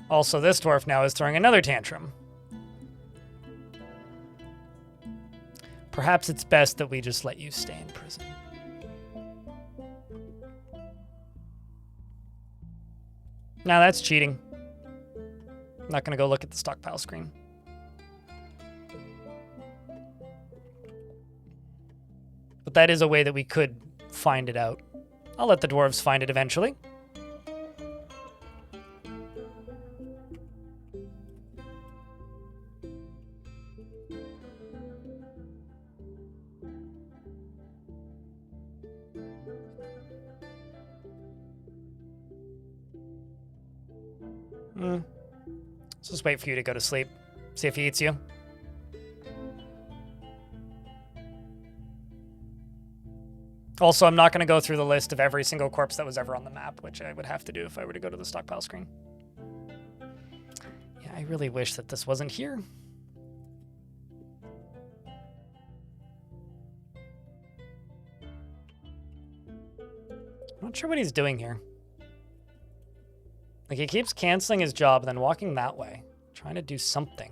Also, this dwarf now is throwing another tantrum. Perhaps it's best that we just let you stay in prison. Now that's cheating. I'm not going to go look at the stockpile screen. But that is a way that we could find it out. I'll let the dwarves find it eventually. Let's just wait for you to go to sleep. See if he eats you. Also, I'm not going to go through the list of every single corpse that was ever on the map, which I would have to do if I were to go to the stockpile screen. Yeah, I really wish that this wasn't here. I'm not sure what he's doing here. Like, he keeps canceling his job and then walking that way, trying to do something.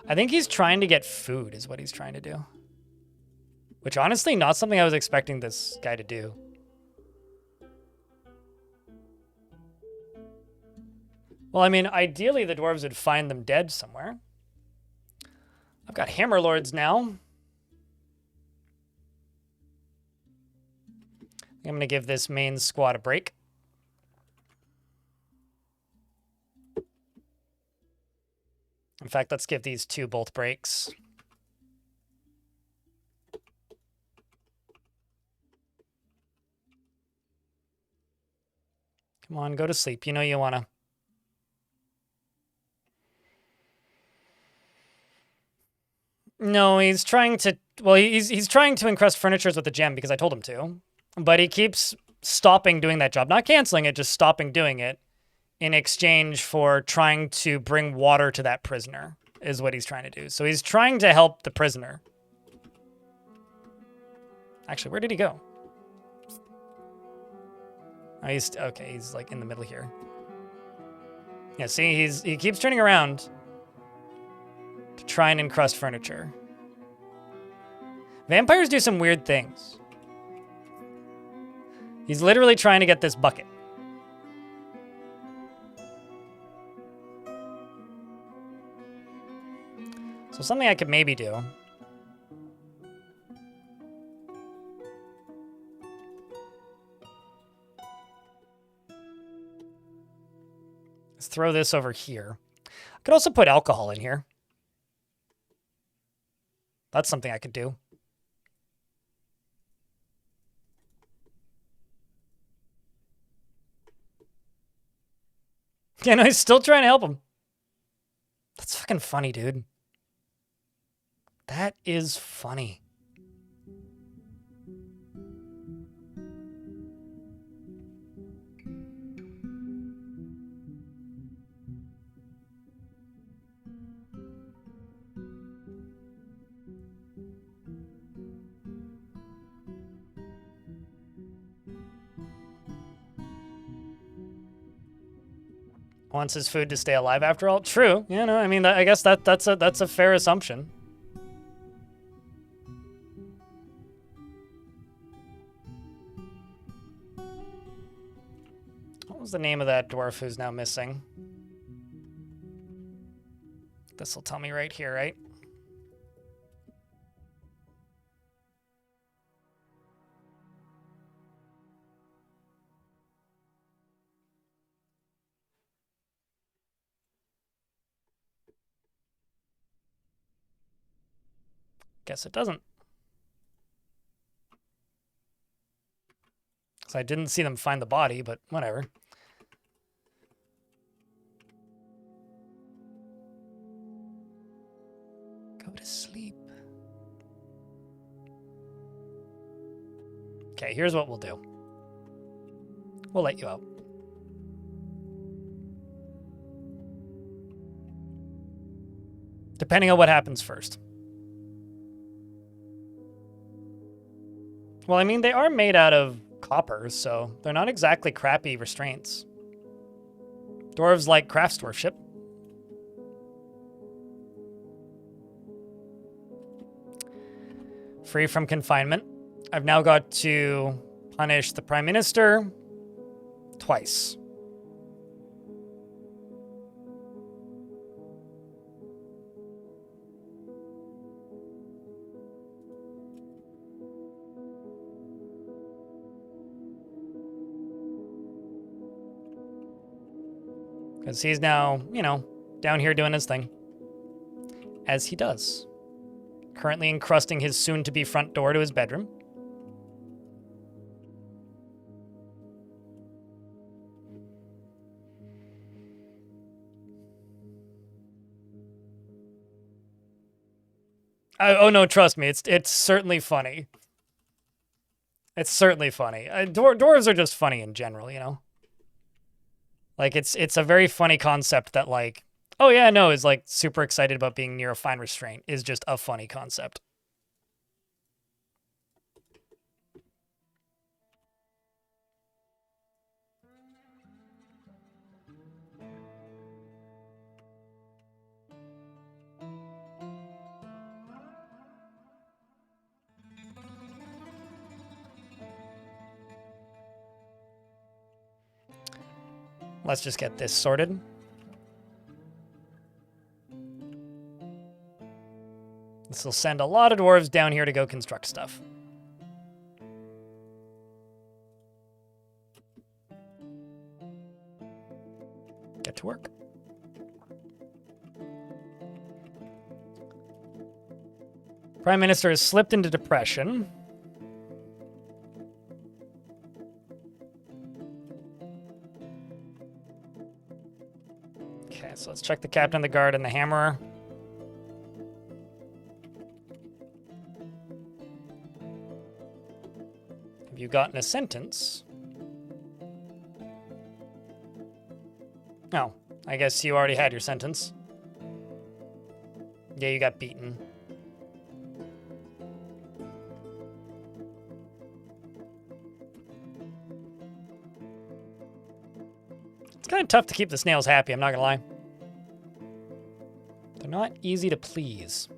I think he's trying to get food is what he's trying to do. Which, honestly, not something I was expecting this guy to do. Well, I mean, ideally, the dwarves would find them dead somewhere. I've got hammerlords now. I'm going to give this main squad a break. In fact, let's give these two both breaks. Come on, go to sleep. You know you want to. No, he's trying to... Well, he's trying to encrust furnitures with the gem because I told him to. But he keeps stopping doing that job. Not canceling it, just stopping doing it. in exchange for trying to bring water to that prisoner, is what he's trying to do. So he's trying to help the prisoner. Actually, where did he go? Oh, okay, he's like in the middle here. Yeah, see, he keeps turning around to try and encrust furniture. Vampires do some weird things. He's literally trying to get this bucket. So something I could maybe do. Let's throw this over here. I could also put alcohol in here. That's something I could do. Yeah, no, he's still trying to help him. That's fucking funny, dude. That is funny. Wants his food to stay alive after all. True. Yeah, no, I mean, I guess that's a fair assumption. What was the name of that dwarf who's now missing? This will tell me right here, right? Guess it doesn't. So I didn't see them find the body, but whatever. Go to sleep. Okay, here's what we'll do. We'll let you out. Depending on what happens first. Well, I mean, they are made out of copper, so they're not exactly crappy restraints. Dwarves like craftsmanship. Free from confinement. I've now got to punish the Prime Minister twice. Because he's now, you know, down here doing his thing. As he does. Currently encrusting his soon-to-be front door to his bedroom. Oh no, trust me, it's certainly funny. It's certainly funny. Dwarves are just funny in general, you know? Like, it's a very funny concept that, like, oh yeah, no, is like super excited about being near a fine restraint is just a funny concept. Let's just get this sorted. This will send a lot of dwarves down here to go construct stuff. Get to work. Prime Minister has slipped into depression. Okay, so let's check the Captain of the Guard and the Hammerer. Have you gotten a sentence? Oh, I guess you already had your sentence. Yeah, you got beaten. It's kind of tough to keep the snails happy, I'm not gonna lie. They're not easy to please.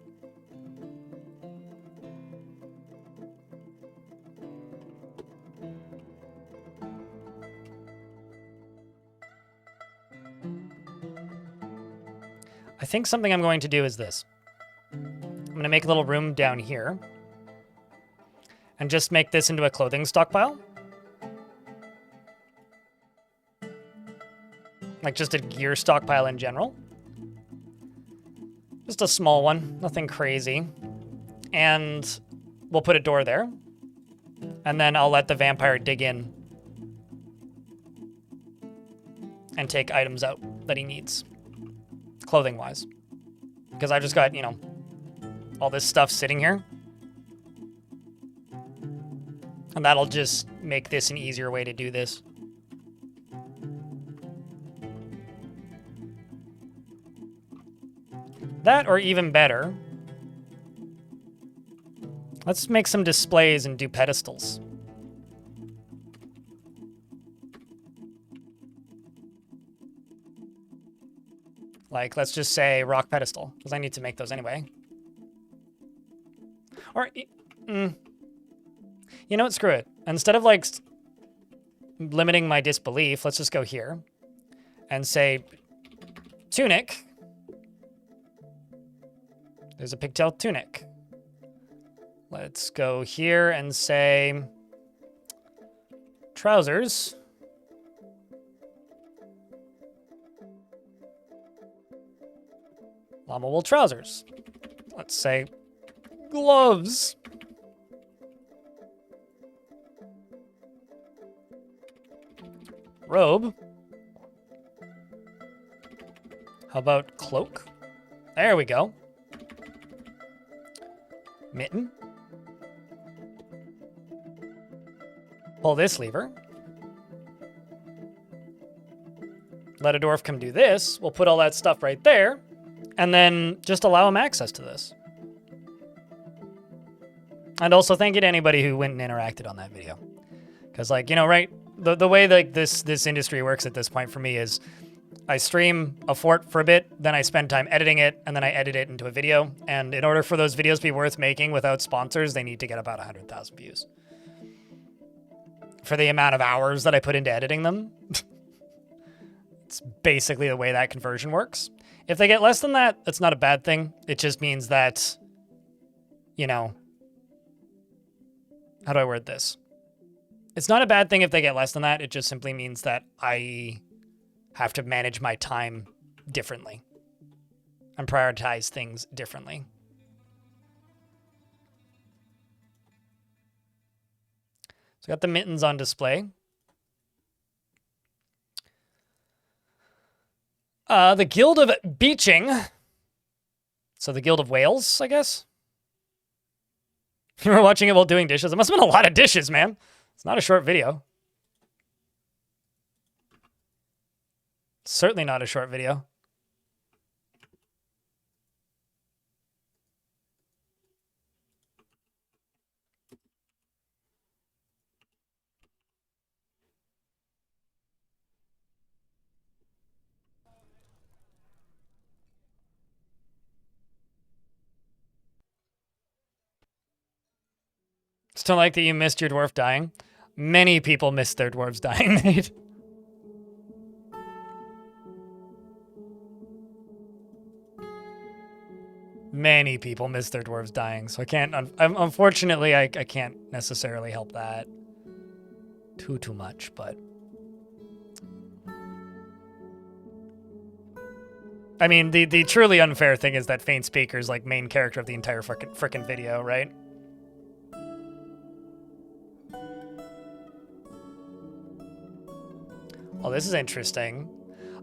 I think something I'm going to do is this. I'm going to make a little room down here and just make this into a clothing stockpile. Like just a gear stockpile in general. Just a small one, nothing crazy. And we'll put a door there. And then I'll let the vampire dig in and take items out that he needs, clothing-wise. Because I've just got, you know, all this stuff sitting here. And that'll just make this an easier way to do this. That, or even better, let's make some displays and do pedestals. Like, let's just say rock pedestal, because I need to make those anyway. Or, you know what, screw it. Instead of, like, limiting my disbelief, let's just go here and say tunic. There's a pigtail tunic. Let's go here and say trousers. Llama wool trousers. Let's say gloves. Robe. How about cloak? There we go. Mitten. Pull this lever. Let a dwarf come do this. We'll put all that stuff right there. And then just allow him access to this. And also thank you to anybody who went and interacted on that video. Because, like, you know, right? The way like this industry works at this point for me is I stream a fort for a bit, then I spend time editing it, and then I edit it into a video. And in order for those videos to be worth making without sponsors, they need to get about 100,000 views. For the amount of hours that I put into editing them. It's basically the way that conversion works. If they get less than that, that's not a bad thing. It just means that, you know, how do I word this? It's not a bad thing if they get less than that. It just simply means that I have to manage my time differently and prioritize things differently. So I got the mittens on display. The Guild of Beaching. So the Guild of Whales, I guess. You were watching it while doing dishes. It must have been a lot of dishes, man. It's not a short video. Certainly not a short video. Still like that you missed your dwarf dying. Many people missed their dwarves dying, Nate. Many people missed their dwarves dying, so I can't. Unfortunately, I can't necessarily help that too much, but I mean, the truly unfair thing is that Faint Speaker's like main character of the entire frickin' video, right? Oh, this is interesting.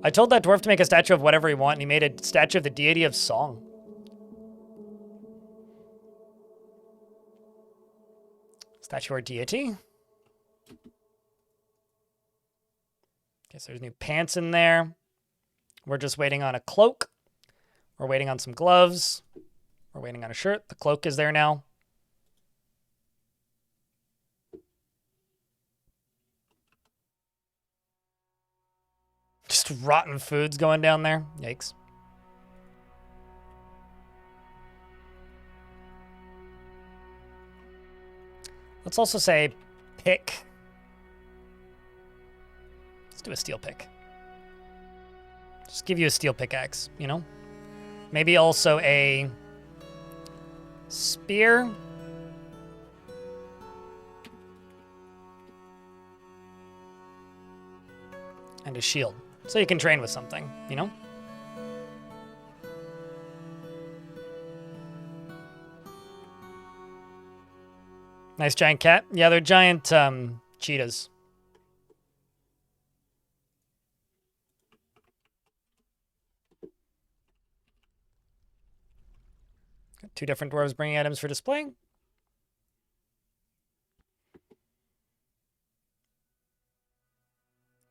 I told that dwarf to make a statue of whatever he wanted, and he made a statue of the deity of song. Statue or deity? Okay, so there's new pants in there. We're just waiting on a cloak. We're waiting on some gloves. We're waiting on a shirt. The cloak is there now. Just rotten foods going down there. Yikes. Let's also say pick. Let's do a steel pick. Just give you a steel pickaxe, you know? Maybe also a spear. And a shield. So you can train with something, you know? Nice giant cat. Yeah, they're giant cheetahs. Got 2 different dwarves bringing items for display.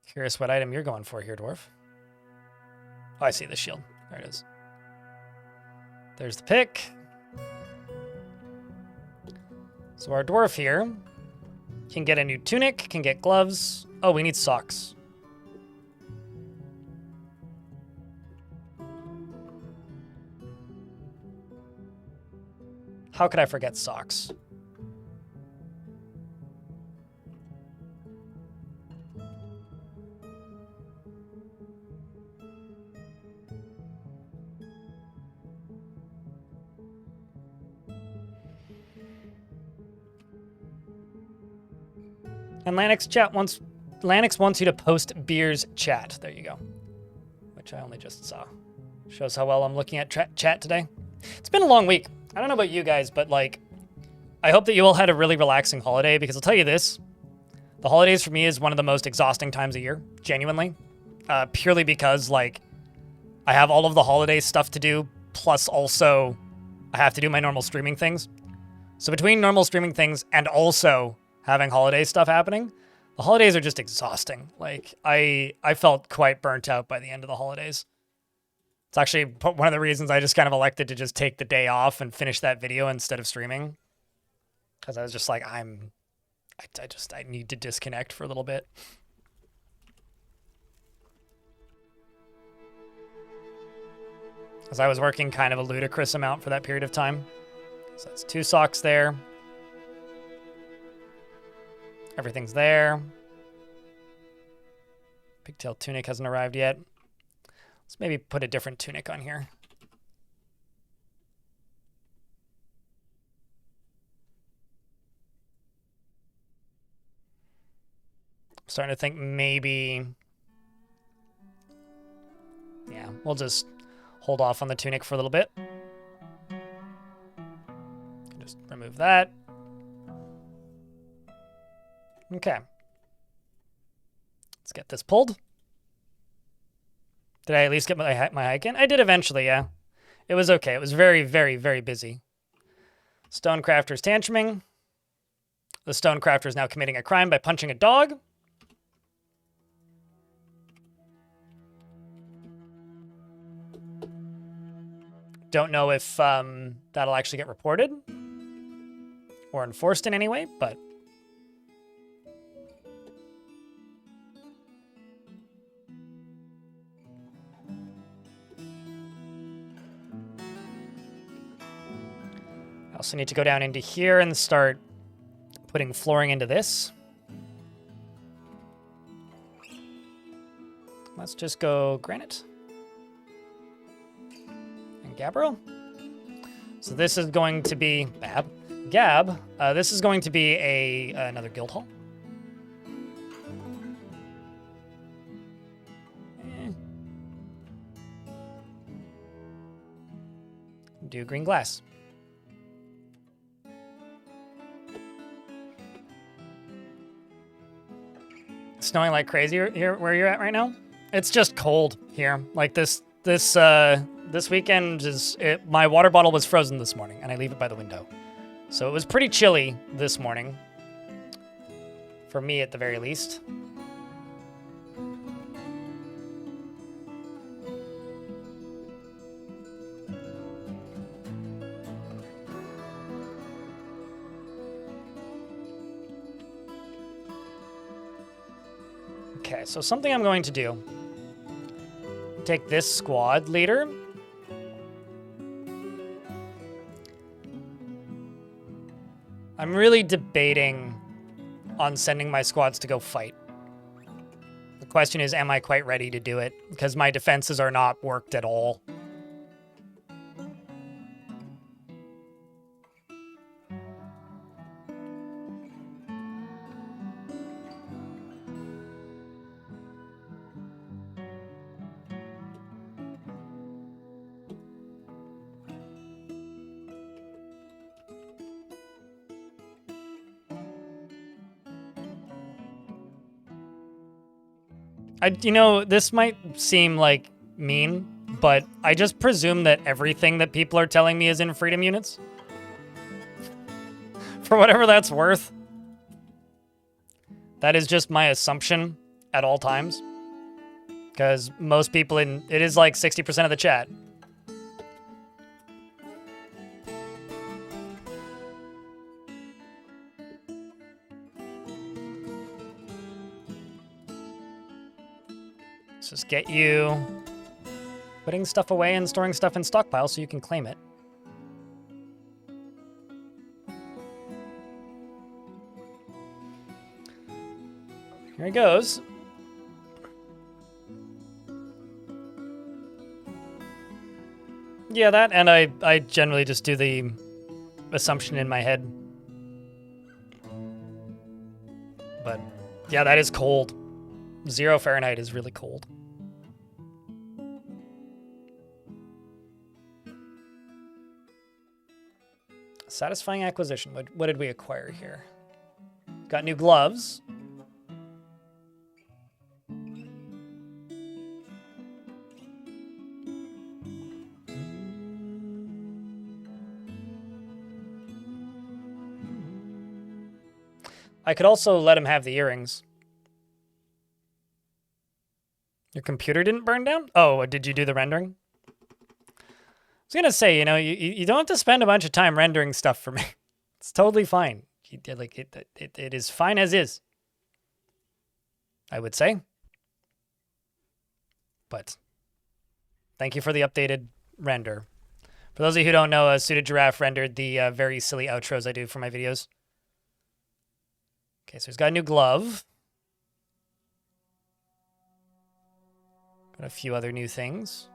Curious what item you're going for here, dwarf. Oh, I see the shield. There it is. There's the pick. So our dwarf here can get a new tunic, can get gloves. Oh, we need socks. How could I forget socks? And Lanix wants you to post beers chat. There you go. Which I only just saw. Shows how well I'm looking at chat today. It's been a long week. I don't know about you guys, but like, I hope that you all had a really relaxing holiday, because I'll tell you this, the holidays for me is one of the most exhausting times a year, genuinely. Purely because like, I have all of the holiday stuff to do, plus also I have to do my normal streaming things. So between normal streaming things and also having holiday stuff happening, the holidays are just exhausting. Like, I felt quite burnt out by the end of the holidays. It's actually one of the reasons I just kind of elected to just take the day off and finish that video instead of streaming. Because I was just like, I need to disconnect for a little bit. Because I was working kind of a ludicrous amount for that period of time. So that's 2 socks there. Everything's there. Pigtail tunic hasn't arrived yet. Let's maybe put a different tunic on here. I'm starting to think maybe... Yeah, we'll just hold off on the tunic for a little bit. Just remove that. Okay. Let's get this pulled. Did I at least get my hike in? I did eventually, yeah. It was okay. It was very, very, very busy. Stonecrafter's tantruming. The Stonecrafter is now committing a crime by punching a dog. Don't know if that'll actually get reported or enforced in any way, but... I also need to go down into here and start putting flooring into this. Let's just go granite. And gabbro. So this is going to be Gab. This is going to be another guild hall. Do green glass. Snowing like crazy here where you're at right now. It's just cold here. Like this weekend my water bottle was frozen this morning and I leave it by the window. So it was pretty chilly this morning. For me at the very least. Okay, so something I'm going to do. Take this squad leader. I'm really debating on sending my squads to go fight. The question is, am I quite ready to do it? Because my defenses are not worked at all. You know, this might seem like mean, but I just presume that everything that people are telling me is in freedom units. For whatever that's worth. That is just my assumption at all times. Because most people it is like 60% of the chat. Let's just get you putting stuff away and storing stuff in stockpile so you can claim it. Here he goes. Yeah, that, and I generally just do the assumption in my head. But, yeah, that is cold. 0 Fahrenheit is really cold. Satisfying acquisition. What did we acquire here? Got new gloves. I could also let him have the earrings. Your computer didn't burn down? Oh, did you do the rendering? I was going to say, you know, you don't have to spend a bunch of time rendering stuff for me. It's totally fine. It is fine as is, I would say. But thank you for the updated render. For those of you who don't know, Suited Giraffe rendered the very silly outros I do for my videos. Okay, so he's got a new glove. Got a few other new things.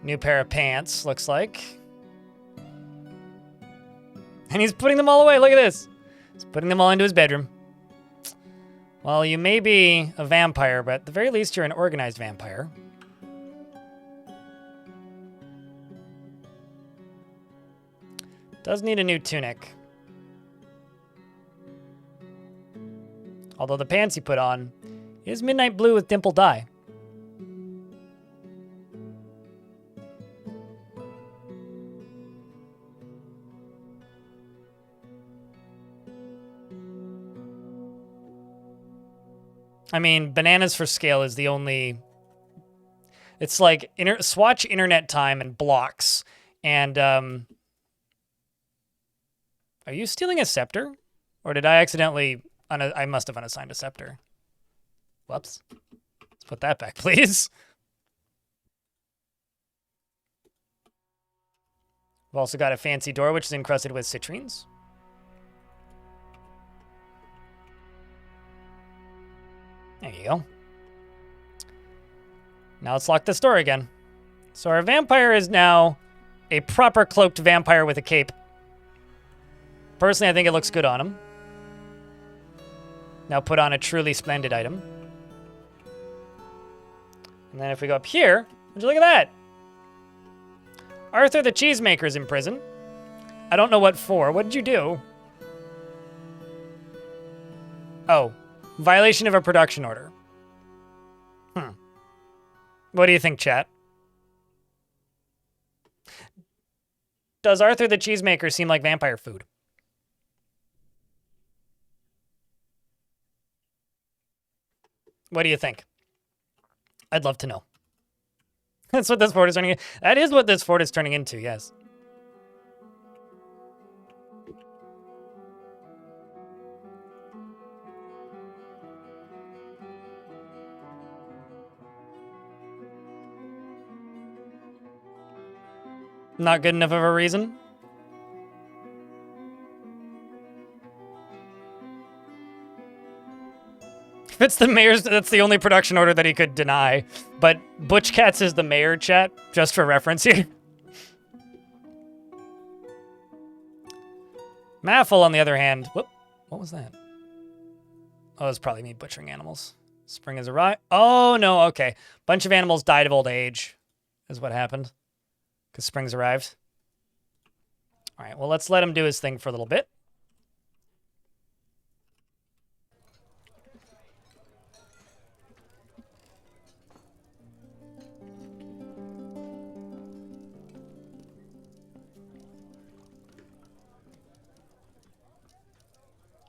New pair of pants, looks like. And he's putting them all away. Look at this. He's putting them all into his bedroom. Well, you may be a vampire, but at the very least, you're an organized vampire. Does need a new tunic. Although the pants he put on is midnight blue with dimple dye. I mean, bananas for scale is the only... It's like swatch internet time and blocks. And, are you stealing a scepter? Or did I accidentally... I must have unassigned a scepter. Whoops. Let's put that back, please. We've also got a fancy door, which is encrusted with citrines. There you go. Now let's lock this door again. So our vampire is now a proper cloaked vampire with a cape. Personally, I think it looks good on him. Now put on a truly splendid item. And then if we go up here, would you look at that? Arthur the Cheesemaker's in prison. I don't know what for. What did you do? Oh, violation of a production order. What do you think, chat? Does Arthur the Cheesemaker seem like vampire food? What do you think? I'd love to know. That's what this fort is turning into. That is what this fort is turning into, yes. Not good enough of a reason? If it's the mayor's, that's the only production order that he could deny. But Butch Cats is the mayor, chat, just for reference here. Maffle, on the other hand, whoop, what was that? Oh, it's probably me butchering animals. Spring has arrived. Oh, no, okay. Bunch of animals died of old age is what happened. Because spring's arrived. All right, well, let's let him do his thing for a little bit.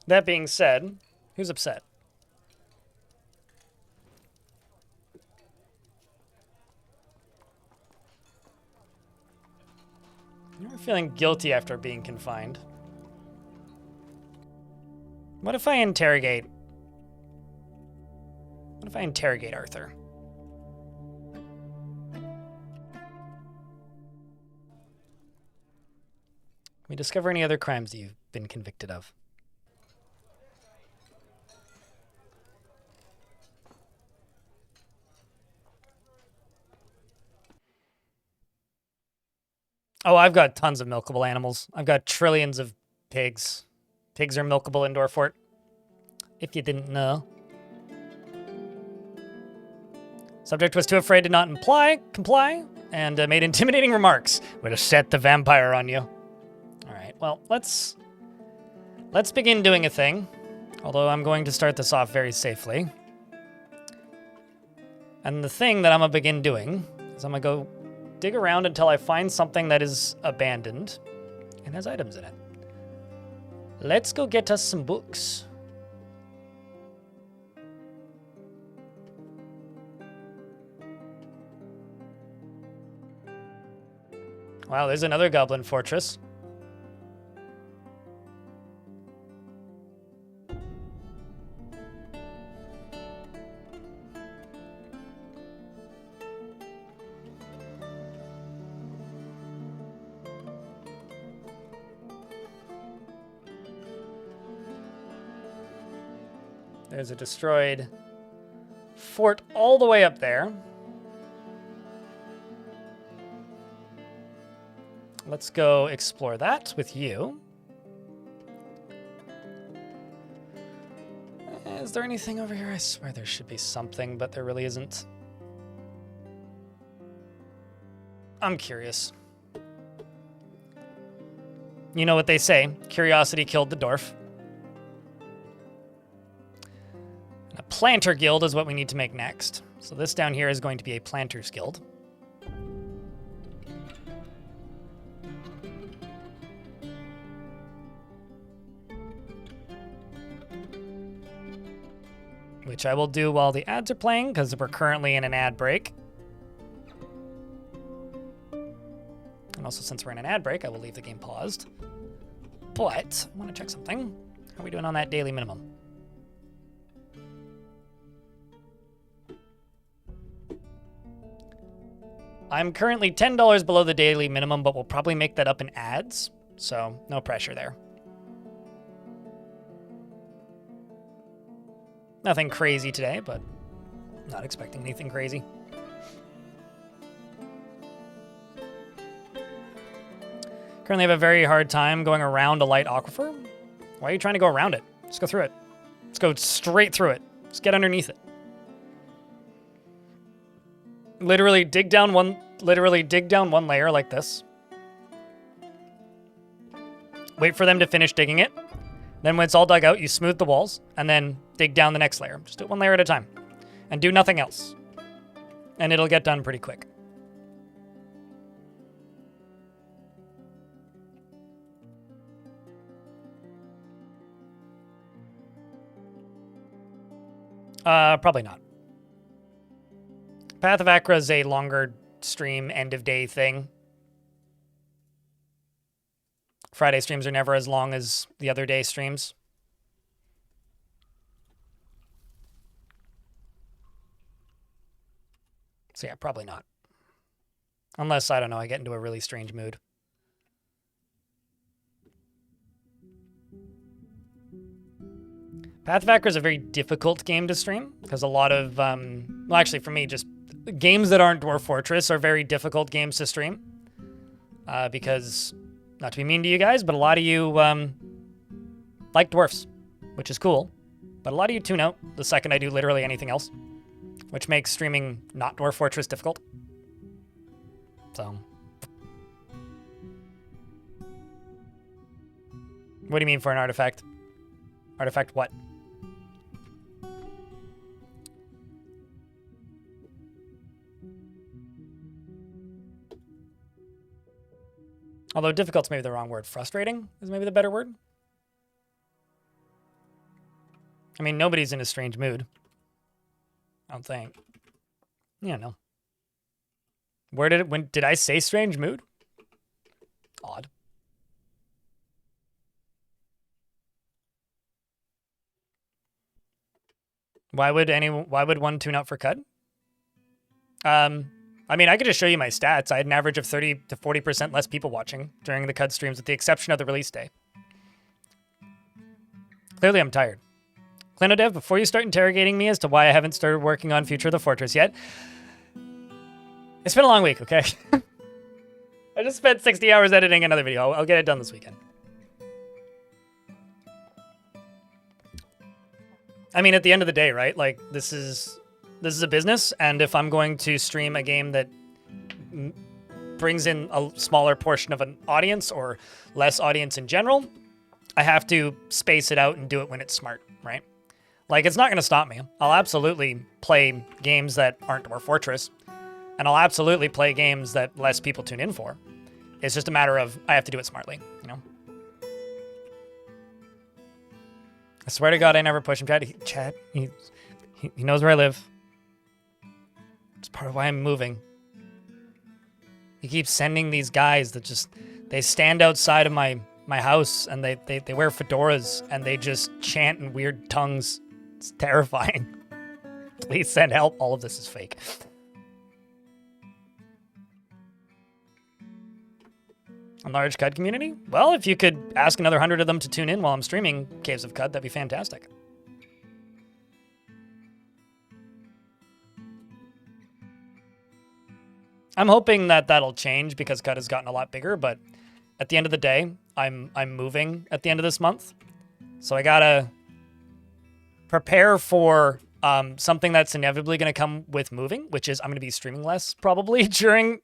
That being said, who's upset? You're feeling guilty after being confined. What if I interrogate? What if I interrogate Arthur? Can we discover any other crimes that you've been convicted of? Oh, I've got tons of milkable animals. I've got trillions of pigs. Pigs are milkable in Dwarf. If you didn't know. Subject was too afraid to not comply, and made intimidating remarks. Would have set the vampire on you. All right, well, let's begin doing a thing. Although I'm going to start this off very safely. And the thing that I'm going to begin doing is I'm going to go dig around until I find something that is abandoned and has items in it. Let's go get us some books. Wow, there's another goblin fortress. There's a destroyed fort all the way up there. Let's go explore that with you. Is there anything over here? I swear there should be something, but there really isn't. I'm curious. You know what they say, curiosity killed the dwarf. A planter guild is what we need to make next. So this down here is going to be a planters guild. Which I will do while the ads are playing, because we're currently in an ad break. And also, since we're in an ad break, I will leave the game paused. But I want to check something. How are we doing on that daily minimum? I'm currently $10 below the daily minimum, but we'll probably make that up in ads. So no pressure there. Nothing crazy today, but not expecting anything crazy. Currently have a very hard time going around a light aquifer. Why are you trying to go around it? Just go through it. Let's go straight through it. Just get underneath it. Literally dig down one layer like this. Wait for them to finish digging it. Then when it's all dug out, you smooth the walls and then dig down the next layer. Just do it one layer at a time and do nothing else. And it'll get done pretty quick. Probably not. Path of Acra is a longer stream, end of day thing. Friday streams are never as long as the other day streams. So yeah, probably not. Unless, I don't know, I get into a really strange mood. Path of Acre is a very difficult game to stream because a lot of, well, actually for me, just games that aren't Dwarf Fortress are very difficult games to stream. Because, not to be mean to you guys, but a lot of you like dwarfs, which is cool. But a lot of you tune out the second I do literally anything else, which makes streaming not Dwarf Fortress difficult. So. What do you mean for an artifact? Artifact what? Although difficult's maybe the wrong word. Frustrating is maybe the better word. I mean, nobody's in a strange mood. I don't think. Yeah, no. When did I say strange mood? Odd. Why would one tune out for CUD? I mean, I could just show you my stats. I had an average of 30 to 40% less people watching during the CUD streams, with the exception of the release day. Clearly, I'm tired. Clinodev, before you start interrogating me as to why I haven't started working on Future of the Fortress yet, it's been a long week, okay? I just spent 60 hours editing another video. I'll get it done this weekend. I mean, at the end of the day, right? Like, this is a business, and if I'm going to stream a game that brings in a smaller portion of an audience or less audience in general, I have to space it out and do it when it's smart, right? Like, it's not going to stop me. I'll absolutely play games that aren't Dwarf Fortress, and I'll absolutely play games that less people tune in for. It's just a matter of I have to do it smartly, you know? I swear to God, I never push him. Chad, he knows where I live. It's part of why I'm moving. He keeps sending these guys that just, they stand outside of my house and they wear fedoras and they just chant in weird tongues. It's terrifying. Please send help. All of this is fake. A large CUD community? Well, if you could ask another 100 of them to tune in while I'm streaming Caves of CUD, that'd be fantastic. I'm hoping that that'll change because CUD has gotten a lot bigger, but at the end of the day, I'm moving at the end of this month. So I gotta prepare for something that's inevitably going to come with moving, which is I'm going to be streaming less probably during,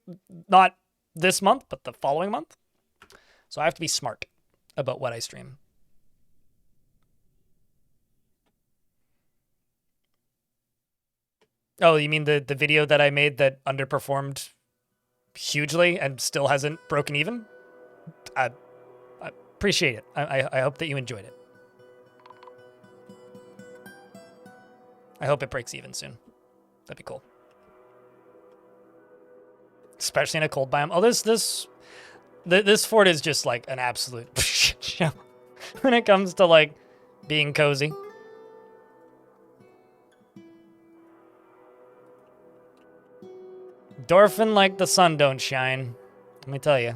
not this month, but the following month. So I have to be smart about what I stream. Oh, you mean the video that I made that underperformed hugely and still hasn't broken even? I appreciate it. I hope that you enjoyed it. I hope it breaks even soon. That'd be cool. Especially in a cold biome. Oh, this fort is just like an absolute shit show when it comes to like being cozy. Dorfin like the sun don't shine. Let me tell you.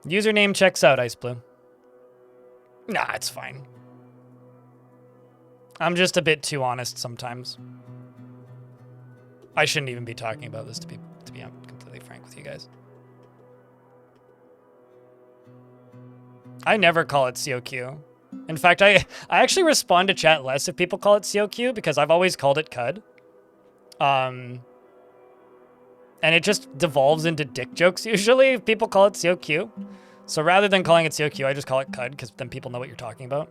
Username checks out, Ice Blue. Nah, it's fine. I'm just a bit too honest sometimes. I shouldn't even be talking about this to be completely frank with you guys. I never call it COQ. In fact, I actually respond to chat less if people call it COQ because I've always called it CUD. And it just devolves into dick jokes usually if people call it COQ. So rather than calling it COQ, I just call it CUD because then people know what you're talking about.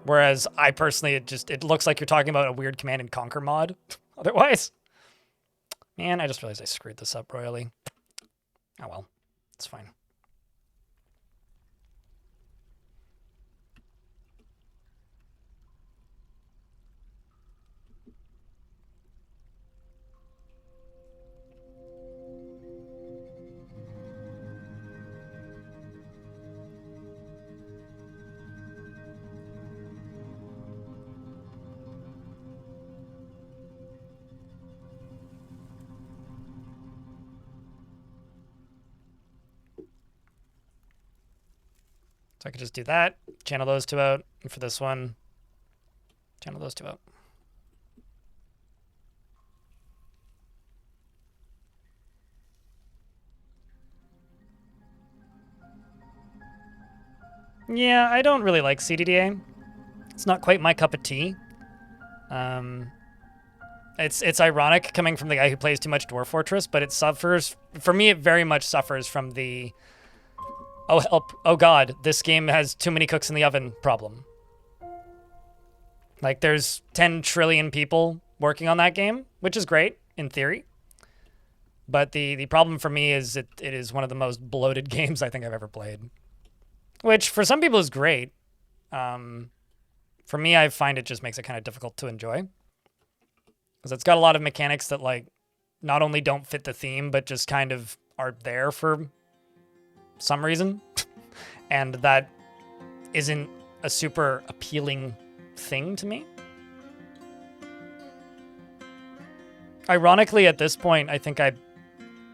Whereas I personally, it looks like you're talking about a weird Command and Conquer mod. Otherwise, man, I just realized I screwed this up royally. Oh well, it's fine. So I could just do that, channel those two out, and for this one, channel those two out. Yeah, I don't really like CDDA. It's not quite my cup of tea. It's ironic coming from the guy who plays too much Dwarf Fortress, but it suffers, for me, it very much suffers from the, oh help, oh god, this game has too many cooks in the oven problem. Like, there's 10 trillion people working on that game, which is great, in theory. But the problem for me is it is one of the most bloated games I think I've ever played. Which, for some people, is great. For me, I find it just makes it kind of difficult to enjoy. Because it's got a lot of mechanics that, like, not only don't fit the theme, but just kind of are there for some reason. And that isn't a super appealing thing to me. Ironically, at this point, I think I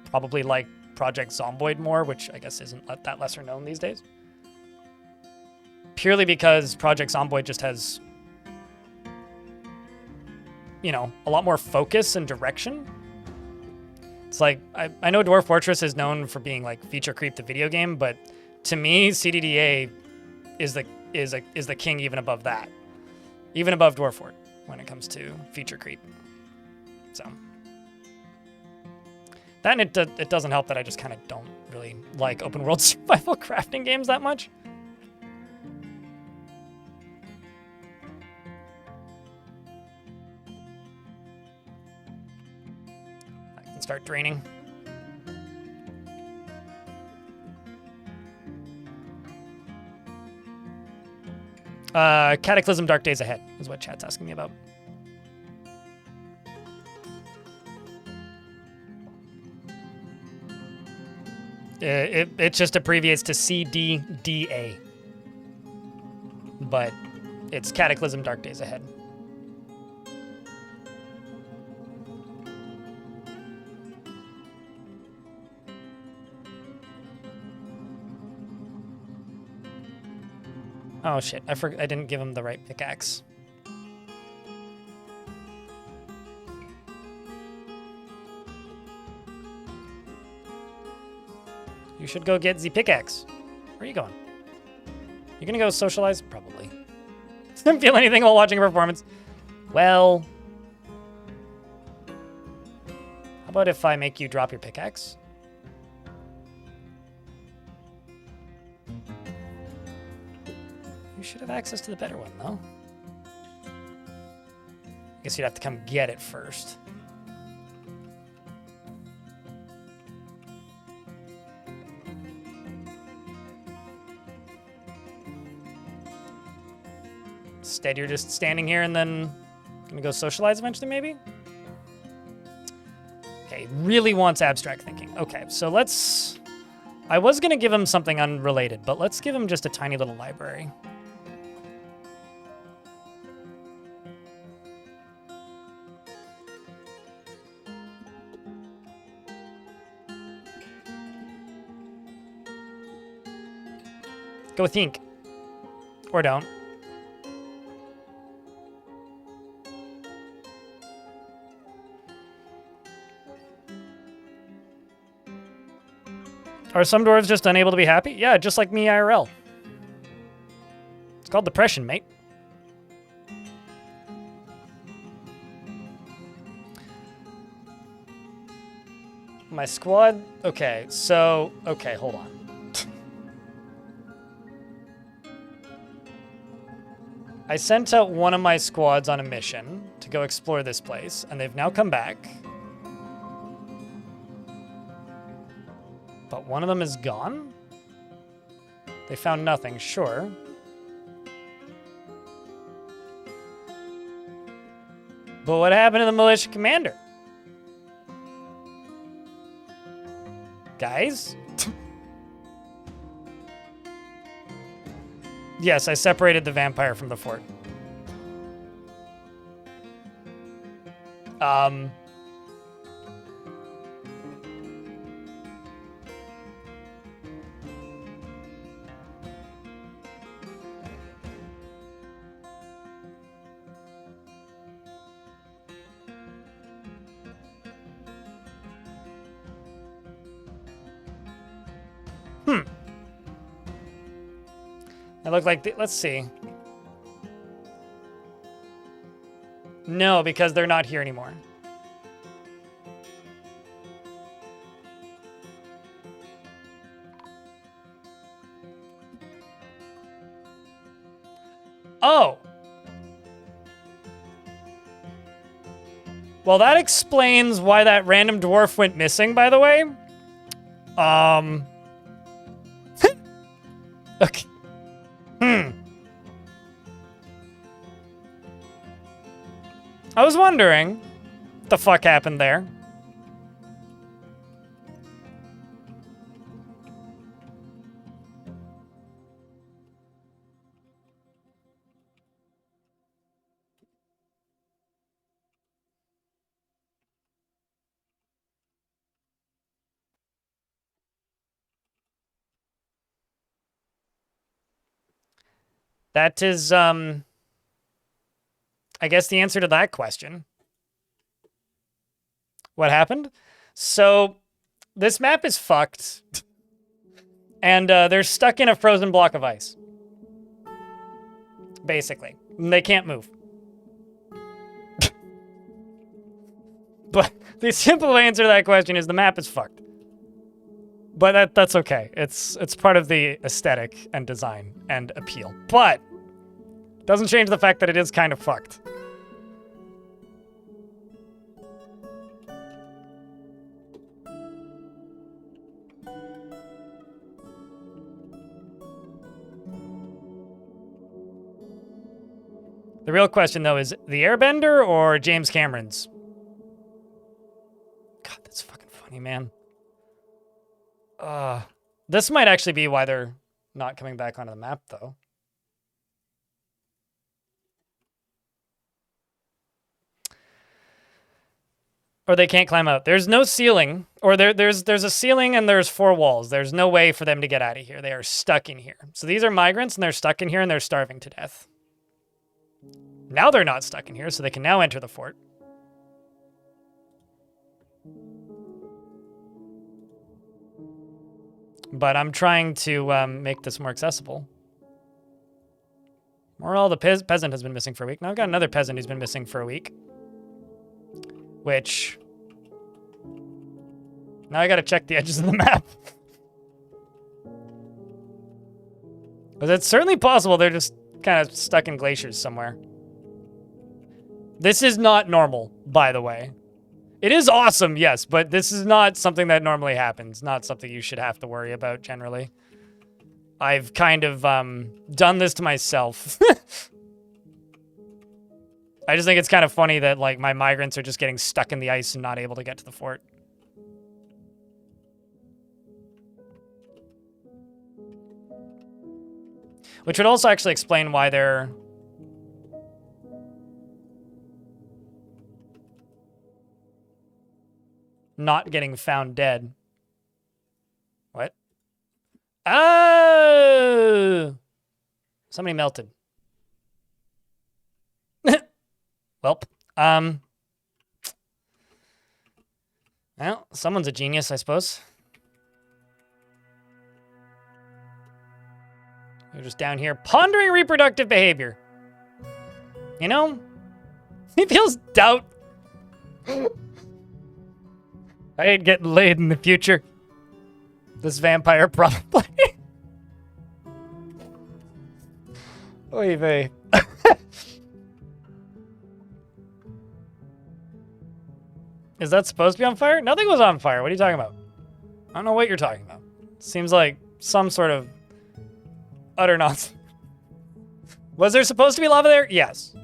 probably like Project Zomboid more, which I guess isn't that lesser known these days. Purely because Project Zomboid just has, you know, a lot more focus and direction. It's like, I know Dwarf Fortress is known for being like feature creep the video game, but to me, CDDA is the king even above that. Even above Dwarf Fort when it comes to feature creep. So. That and it doesn't help that I just kind of don't really like open world survival crafting games that much. I can start draining. Cataclysm Dark Days Ahead is what chat's asking me about. It just abbreviates to CDDA. But it's Cataclysm Dark Days Ahead. Oh shit, I didn't give him the right pickaxe. You should go get the pickaxe. Where are you going? You gonna go socialize? Probably. Didn't feel anything while watching a performance. Well, how about if I make you drop your pickaxe? You should have access to the better one, though. I guess you'd have to come get it first. Instead, you're just standing here and then gonna go socialize eventually, maybe? Okay, really wants abstract thinking. Okay, so let's... I was gonna give him something unrelated, but let's give him just a tiny little library. Go think. Or don't. Are some dwarves just unable to be happy? Yeah, just like me IRL. It's called depression, mate. My squad? Okay, so... Okay, hold on. I sent out one of my squads on a mission to go explore this place, and they've now come back. But one of them is gone? They found nothing, sure. But what happened to the militia commander? Guys? Yes, I separated the vampire from the fort. They look like, let's see. No, because they're not here anymore. Oh. Well, that explains why that random dwarf went missing, by the way. Okay. I was wondering what the fuck happened there. That is, I guess the answer to that question. What happened? So, this map is fucked. And they're stuck in a frozen block of ice. Basically. They can't move. But the simple answer to that question is the map is fucked. But that's okay. It's part of the aesthetic and design and appeal. But doesn't change the fact that it is kind of fucked. The real question, though, is the Airbender or James Cameron's? God, that's fucking funny, man. This might actually be why they're not coming back onto the map, though. Or they can't climb out. There's no ceiling, or there's a ceiling and there's 4 walls. There's no way for them to get out of here. They are stuck in here. So these are migrants, and they're stuck in here, and they're starving to death. Now they're not stuck in here, so they can now enter the fort. But I'm trying to make this more accessible. Morale, the peasant has been missing for a week. Now I've got another peasant who's been missing for a week. Which... now I gotta check the edges of the map. But it's certainly possible they're just kind of stuck in glaciers somewhere. This is not normal, by the way. It is awesome, yes, but this is not something that normally happens. Not something you should have to worry about, generally. I've kind of done this to myself. I just think it's kind of funny that, like, my migrants are just getting stuck in the ice and not able to get to the fort. Which would also actually explain why they're... not getting found dead. What? Oh! Somebody melted. Welp. Well, someone's a genius, I suppose. They're just down here pondering reproductive behavior. You know? He feels doubt. I ain't getting laid in the future. This vampire probably. Oy vey. Is that supposed to be on fire? Nothing was on fire. What are you talking about? I don't know what you're talking about. Seems like some sort of utter nonsense. Was there supposed to be lava there? Yes.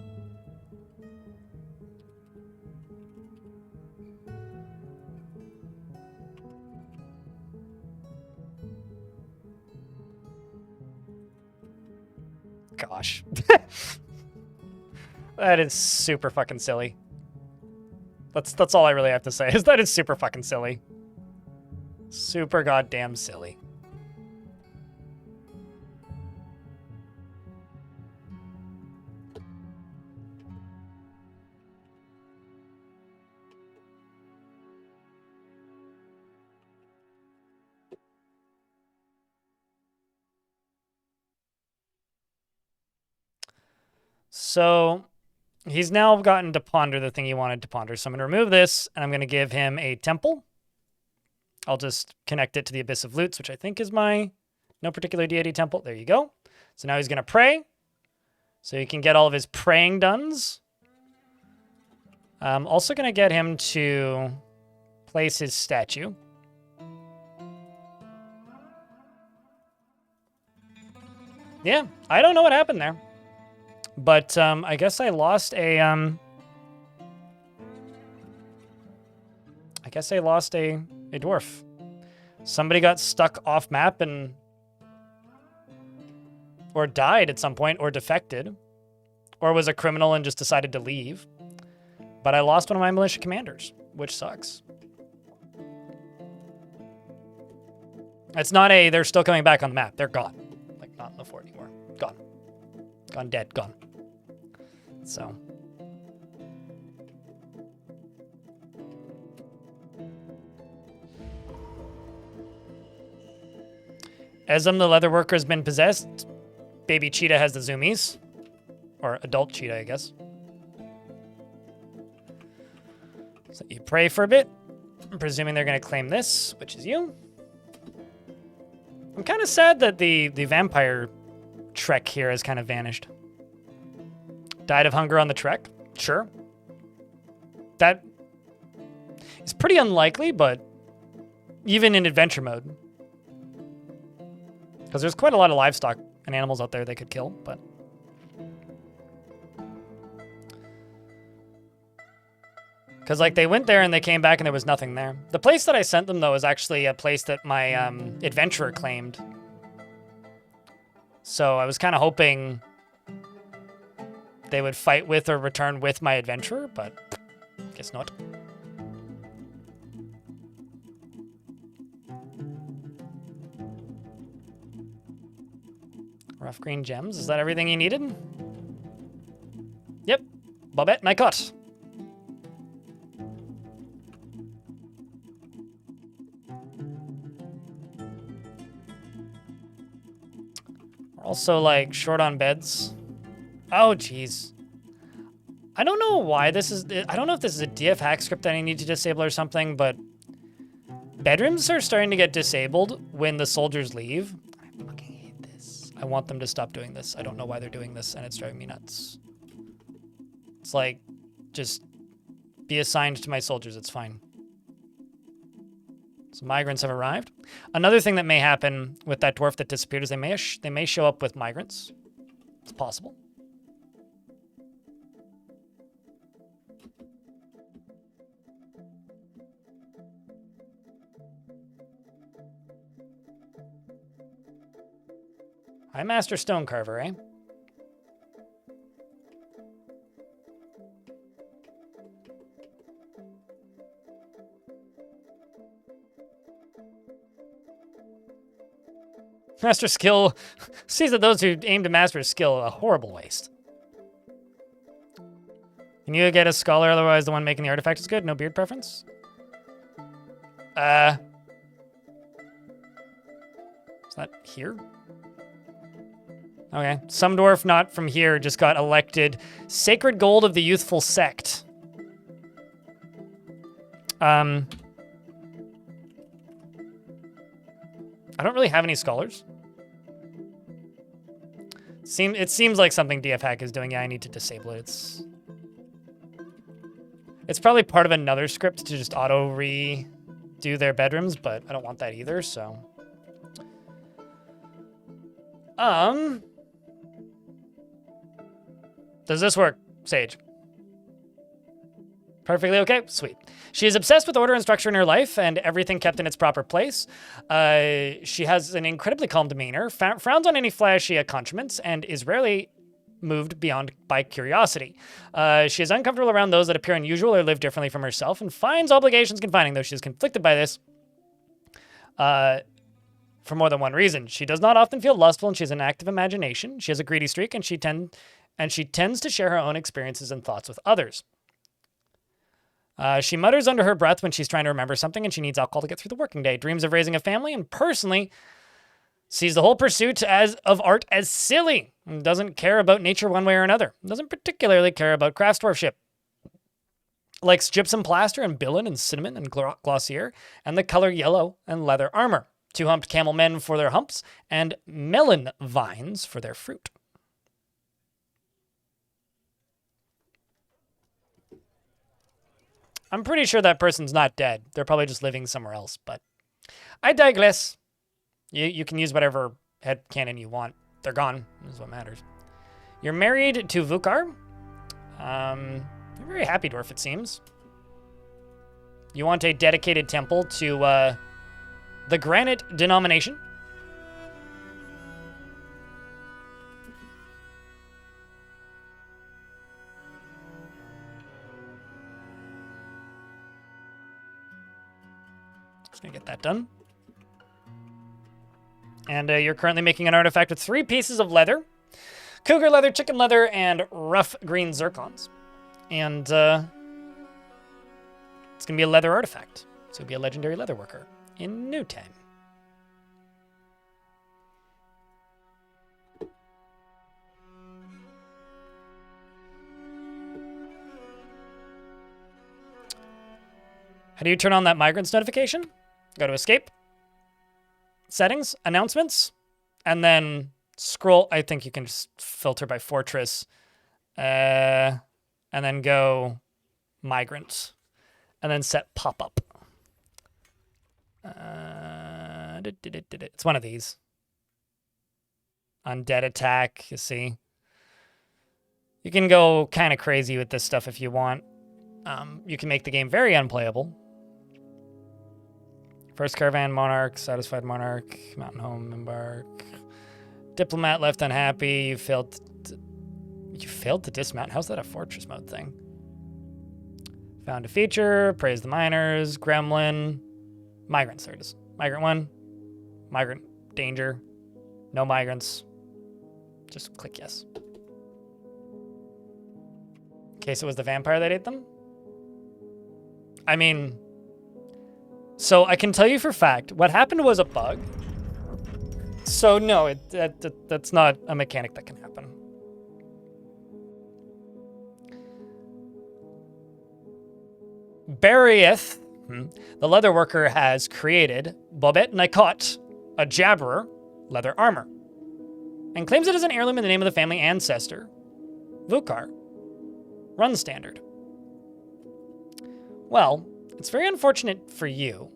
Gosh. That is super fucking silly. That's all I really have to say, is that is super fucking silly. Super goddamn silly. So he's now gotten to ponder the thing he wanted to ponder. So I'm going to remove this, and I'm going to give him a temple. I'll just connect it to the Abyss of Lutes, which I think is my no particular deity temple. There you go. So now he's going to pray. So he can get all of his praying dones. I'm also going to get him to place his statue. Yeah, I don't know what happened there. But I guess I lost a dwarf. Somebody got stuck off map and or died at some point or defected or was a criminal and just decided to leave. But I lost one of my militia commanders, which sucks. It's not a they're still coming back on the map. They're gone. Like not in the fort anymore. Gone. Gone dead. Gone. So Esm the leather worker has been possessed. Baby cheetah has the zoomies. Or adult cheetah, I guess. So you pray for a bit. I'm presuming they're going to claim this, which is you. I'm kind of sad that the vampire trek here has kind of vanished. Died of hunger on the trek? Sure. That is pretty unlikely, but even in adventure mode. Because there's quite a lot of livestock and animals out there they could kill, but... Because, like, they went there and they came back and there was nothing there. The place that I sent them, though, is actually a place that my adventurer claimed. So I was kind of hoping they would fight with or return with my adventurer, but guess not. Rough green gems. Is that everything you needed? Yep. Bobette and I cut. We're also, like, short on beds. Oh, jeez. I don't know why this is... I don't know if this is a DF hack script that I need to disable or something, but... bedrooms are starting to get disabled when the soldiers leave. I fucking hate this. I want them to stop doing this. I don't know why they're doing this, and it's driving me nuts. It's like, just be assigned to my soldiers. It's fine. So migrants have arrived. Another thing that may happen with that dwarf that disappeared is they may show up with migrants. It's possible. Hi, Master Stonecarver, eh? Master skill sees that those who aim to master skill a horrible waste. Can you get a scholar, otherwise the one making the artifact is good? No beard preference? Is that here? Okay. Some dwarf not from here just got elected Sacred Gold of the Youthful Sect. I don't really have any scholars. It seems like something DF Hack is doing. Yeah, I need to disable it. It's probably part of another script to just auto redo their bedrooms, but I don't want that either, so. Does this work, Sage? Perfectly okay? Sweet. She is obsessed with order and structure in her life and everything kept in its proper place. She has an incredibly calm demeanor, frowns on any flashy accoutrements, and is rarely moved beyond by curiosity. She is uncomfortable around those that appear unusual or live differently from herself and finds obligations confining, though she is conflicted by this for more than one reason. She does not often feel lustful and she has an active imagination. She has a greedy streak and she tends to share her own experiences and thoughts with others. She mutters under her breath when she's trying to remember something and she needs alcohol to get through the working day. Dreams of raising a family and personally Sees the whole pursuit of art as silly. And doesn't care about nature one way or another. Doesn't particularly care about craftsdwarfship. Likes gypsum plaster and billen and cinnamon and glossier, and the color yellow and leather armor. Two-humped camel men for their humps, and melon vines for their fruit. I'm pretty sure that person's not dead. They're probably just living somewhere else, but I digress. You can use whatever headcanon you want. They're gone, is what matters. You're married to Vukar. You're very happy, Dwarf, it seems. You want a dedicated temple to the Granite denomination. Just gonna get that done. And you're currently making an artifact with 3 pieces of leather. Cougar leather, chicken leather, and rough green zircons. And it's going to be a leather artifact. So it'll be a legendary leather worker in no time. How do you turn on that migrants notification? Go to escape, settings, announcements, and then scroll. I think you can just filter by fortress, and then go migrants, and then set pop-up. It's one of these. Undead attack, you see. You can go kind of crazy with this stuff if you want. You can make the game very unplayable. First caravan, monarch, satisfied monarch, mountain home, embark. Diplomat left unhappy. You failed to dismount. How's that a fortress mode thing? Found a feature. Praise the miners. Gremlin. Migrants. There it is. Migrant 1. Migrant. Danger. No migrants. Just click yes. In case it was the vampire that ate them. I mean, so I can tell you for fact, what happened was a bug. So no, that's not a mechanic that can happen. Barieth, the leather worker, has created Bobet Nikot, a jabberer, leather armor, and claims it as an heirloom in the name of the family ancestor, Vukar. Run standard. Well, it's very unfortunate for you.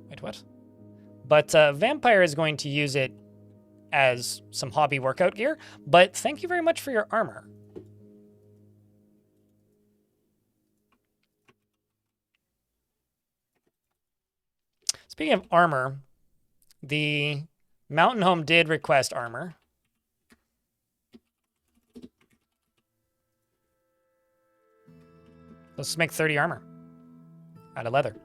Wait, what? But Vampire is going to use it as some hobby workout gear, but thank you very much for your armor. Speaking of armor, the Mountain Home did request armor. Let's make 30 armor out of leather.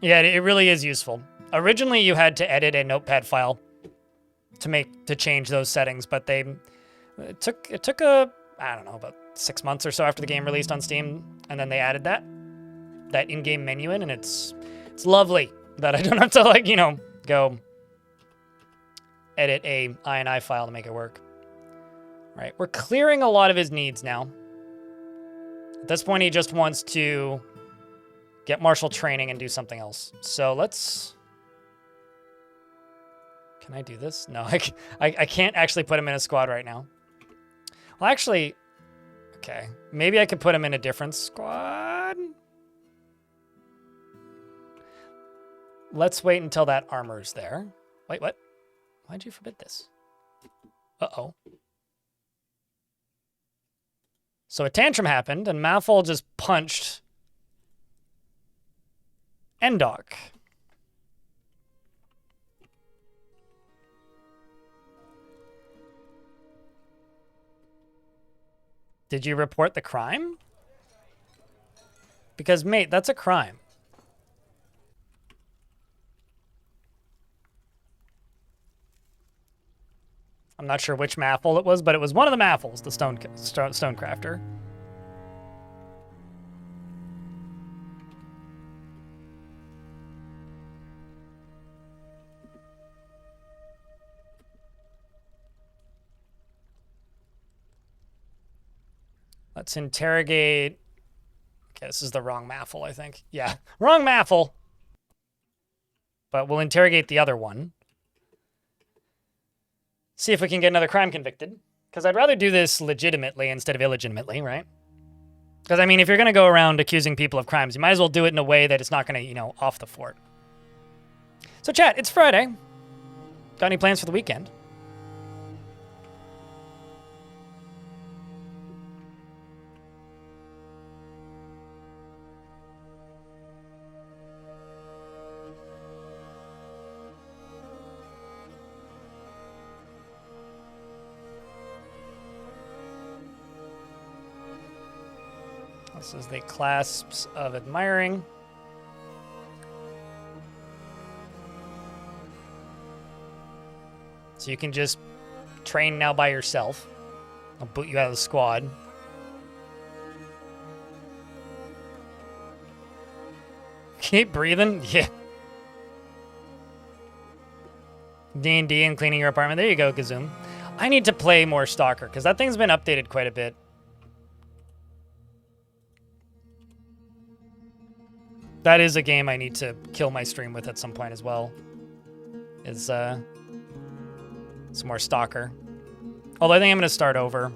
Yeah, it really is useful. Originally, you had to edit a notepad file to change those settings, but it took I don't know, about 6 months or so after the game released on Steam, and then they added that in-game menu in, and it's lovely that I don't have to go edit a INI file to make it work. All right, we're clearing a lot of his needs now. At this point, he just wants to get martial training and do something else. So let's... Can I do this? No, I can't actually put him in a squad right now. Well, actually... Okay, maybe I could put him in a different squad? Let's wait until that armor's there. Wait, what? Why'd you forbid this? Uh-oh. So a tantrum happened, and Maffol just punched Endok. Did you report the crime? Because, mate, that's a crime. I'm not sure which Maffle it was, but it was one of the Maffles, the Stonecrafter. Let's interrogate... Okay, this is the wrong Maffle, I think. Yeah, wrong Maffle. But we'll interrogate the other one. See if we can get another crime convicted. Because I'd rather do this legitimately instead of illegitimately, right? Because, I mean, if you're going to go around accusing people of crimes, you might as well do it in a way that it's not going to, you know, off the fort. So, chat, it's Friday. Got any plans for the weekend? This is the clasps of admiring. So you can just train now by yourself. I'll boot you out of the squad. Keep breathing? Yeah. D&D and cleaning your apartment. There you go, Gazoom. I need to play more Stalker, because that thing's been updated quite a bit. That is a game I need to kill my stream with at some point as well. Is some more Stalker. Although I think I'm going to start over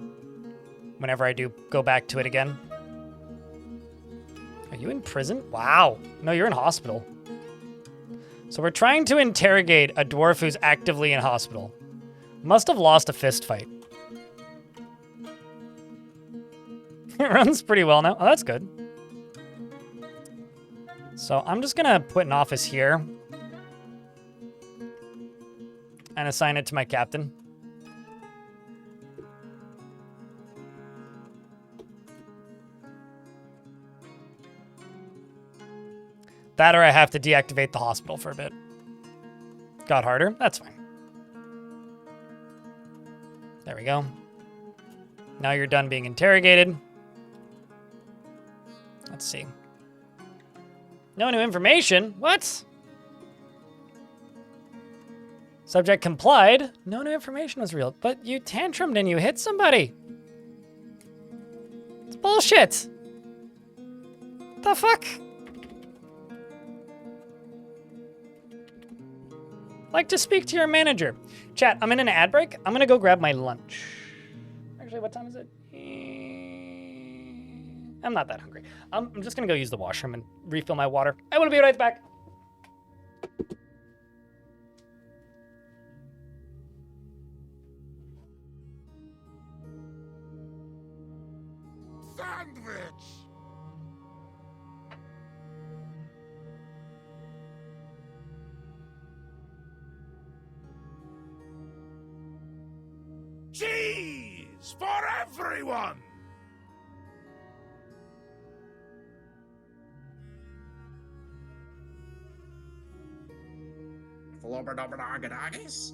whenever I do go back to it again. Are you in prison? Wow. No, you're in hospital. So we're trying to interrogate a dwarf who's actively in hospital. Must have lost a fist fight. It runs pretty well now. Oh, that's good. So I'm just going to put an office here and assign it to my captain. That or I have to deactivate the hospital for a bit. Got harder? That's fine. There we go. Now you're done being interrogated. Let's see. No new information? What? Subject complied. No new information was real. But you tantrumed and you hit somebody. It's bullshit. The fuck? Like to speak to your manager. Chat, I'm in an ad break. I'm gonna go grab my lunch. Actually, what time is it? I'm not that hungry. I'm just gonna go use the washroom and refill my water. I will be right back. Sandwich! Cheese for everyone! Flobberdobberdoggadoggies?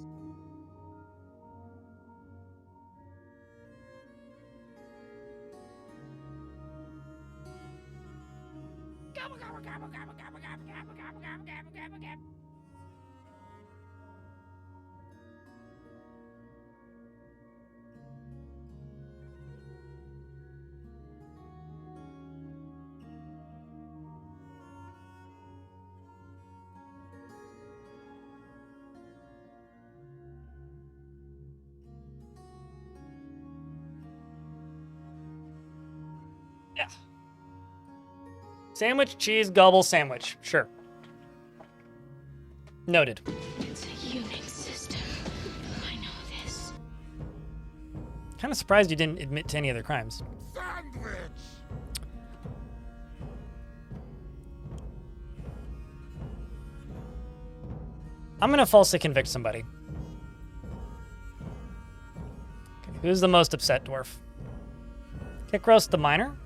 Gobble, gobble, gobble, gobble, gobble, gobble, gobble, gobble, gobble, gobble, gobble, gobble. Yeah. Sandwich, cheese, gobble, sandwich. Sure. Noted. It's a unit system. I know this. Kind of surprised you didn't admit to any other crimes. Sandwich! I'm gonna falsely convict somebody. Okay, who's the most upset dwarf? Kick roast the miner?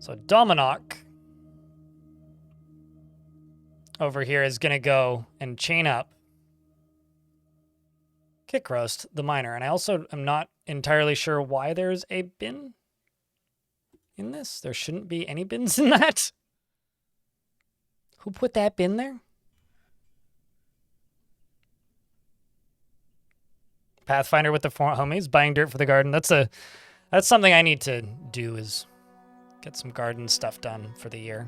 So Dominok over here is going to go and chain up Kick Roast, the miner. And I also am not entirely sure why there's a bin in this. There shouldn't be any bins in that. Who put that bin there? Pathfinder with the four homies, buying dirt for the garden. That's something I need to do, is get some garden stuff done for the year.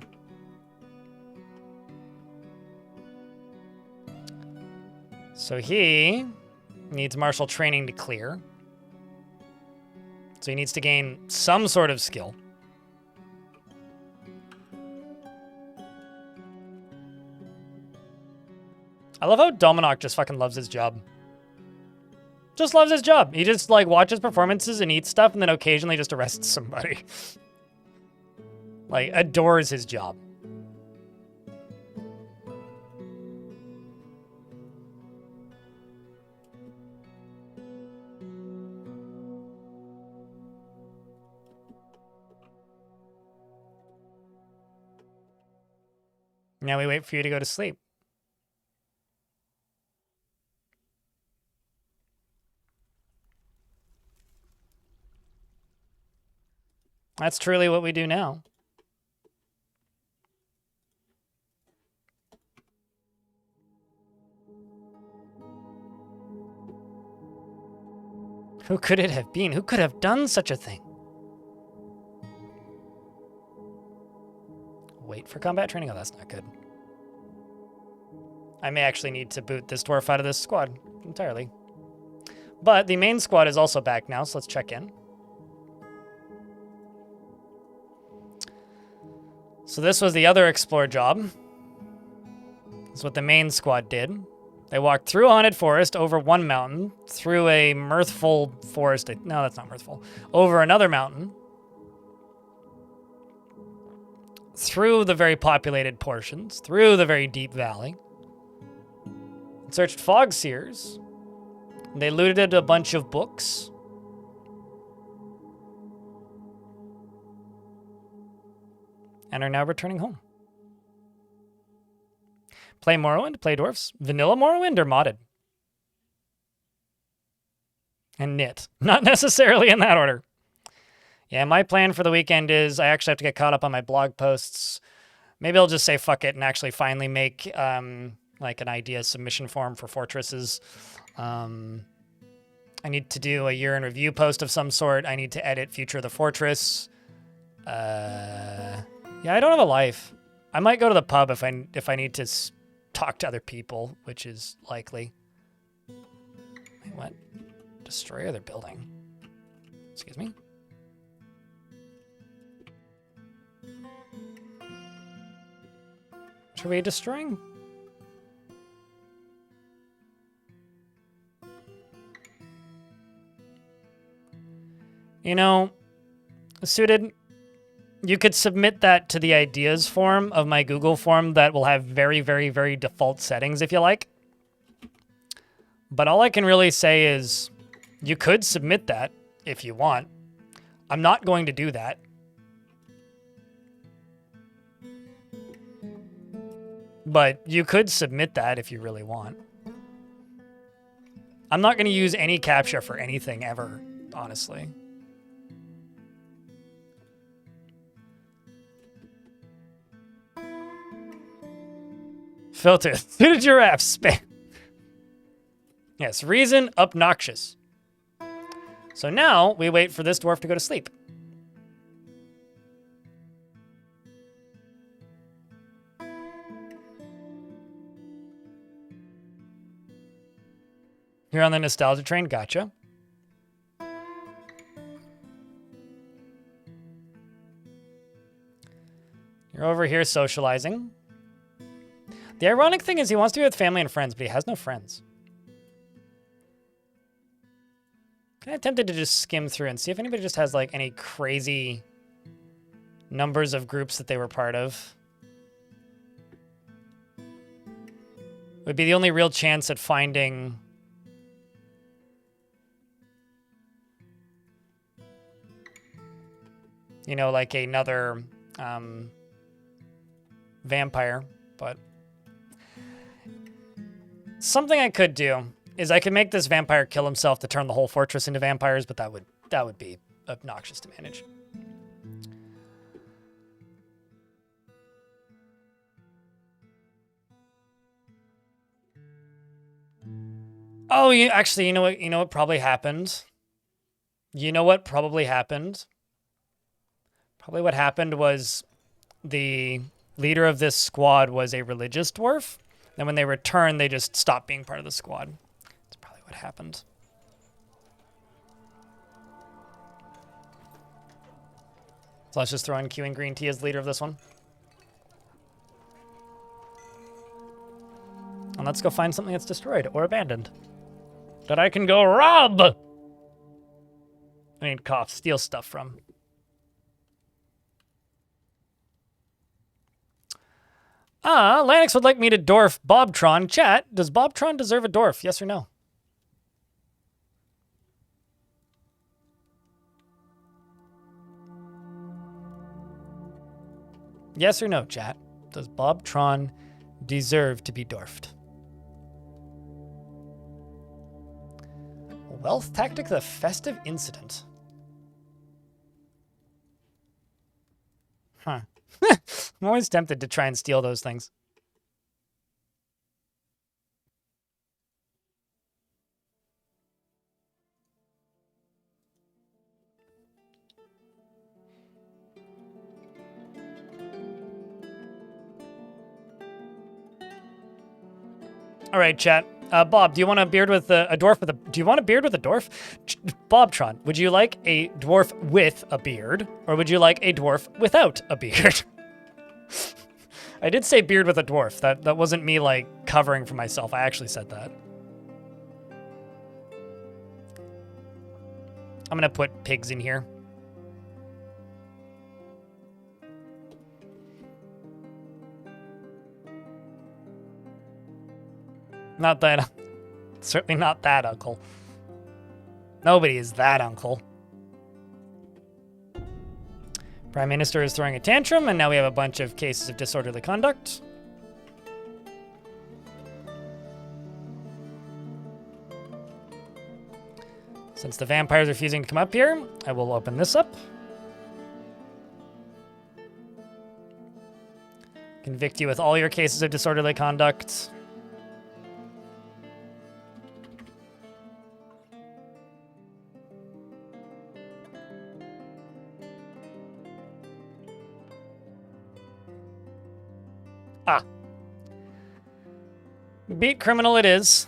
So he needs martial training to clear. So he needs to gain some sort of skill. I love how Dominok just fucking loves his job. Just loves his job. He just like watches performances and eats stuff and then occasionally just arrests somebody. Like, adores his job. Now we wait for you to go to sleep. That's truly what we do now. Who could it have been? Who could have done such a thing? Wait for combat training? Oh, that's not good. I may actually need to boot this dwarf out of this squad entirely. But the main squad is also back now, so let's check in. So this was the other explore job. That's what the main squad did. They walked through a haunted forest, over one mountain, through a mirthful forest. No, that's not mirthful. Over another mountain. Through the very populated portions, through the very deep valley. Searched fog seers. They looted a bunch of books. And are now returning home. Play Morrowind, play Dwarfs. Vanilla Morrowind or modded? And knit. Not necessarily in that order. Yeah, my plan for the weekend is I actually have to get caught up on my blog posts. Maybe I'll just say fuck it and actually finally make like an idea submission form for fortresses. I need to do a year in review post of some sort. I need to edit Future of the Fortress. Yeah, I don't have a life. I might go to the pub if I need to talk to other people, which is likely. Wait, what? Destroy other building. Excuse me? What are we destroying? You know, Suited, you could submit that to the ideas form of my Google form that will have very, very, very default settings if you like. But all I can really say is you could submit that if you want. I'm not going to do that. But you could submit that if you really want. I'm not going to use any CAPTCHA for anything ever, honestly. Filter. Suited giraffe spam. Yes, reason obnoxious. So now we wait for this dwarf to go to sleep. You're on the nostalgia train? Gotcha. You're over here socializing. The ironic thing is he wants to be with family and friends, but he has no friends. Kind of tempted to just skim through and see if anybody just has like any crazy numbers of groups that they were part of. Would be the only real chance at finding you know, like another vampire, but something I could do is I could make this vampire kill himself to turn the whole fortress into vampires, but that would be obnoxious to manage. Oh, actually, you know what? You know what probably happened? You know what probably happened? Probably what happened was the leader of this squad was a religious dwarf. Then when they returned, they just stopped being part of the squad. That's probably what happened. So let's just throw in Q and Green Tea as leader of this one. And let's go find something that's destroyed or abandoned that I can go rob. I mean, steal stuff from. Lanix would like me to dwarf Bobtron. Chat, does Bobtron deserve a dwarf? Yes or no? Yes or no, chat? Does Bobtron deserve to be dwarfed? Wealth tactic, the festive incident. Huh. I'm always tempted to try and steal those things. All right, chat. Bob, do you want a beard with a dwarf with a? Do you want a beard with a dwarf? Bobtron, would you like a dwarf with a beard, or would you like a dwarf without a beard? I did say beard with a dwarf. That wasn't me like covering for myself. I actually said that. I'm gonna put pigs in here. Not that. Certainly not that uncle. Nobody is that uncle. Prime Minister is throwing a tantrum, and now we have a bunch of cases of disorderly conduct. Since the vampire is refusing to come up here, I will open this up. Convict you with all your cases of disorderly conduct. Ah. Beat criminal it is.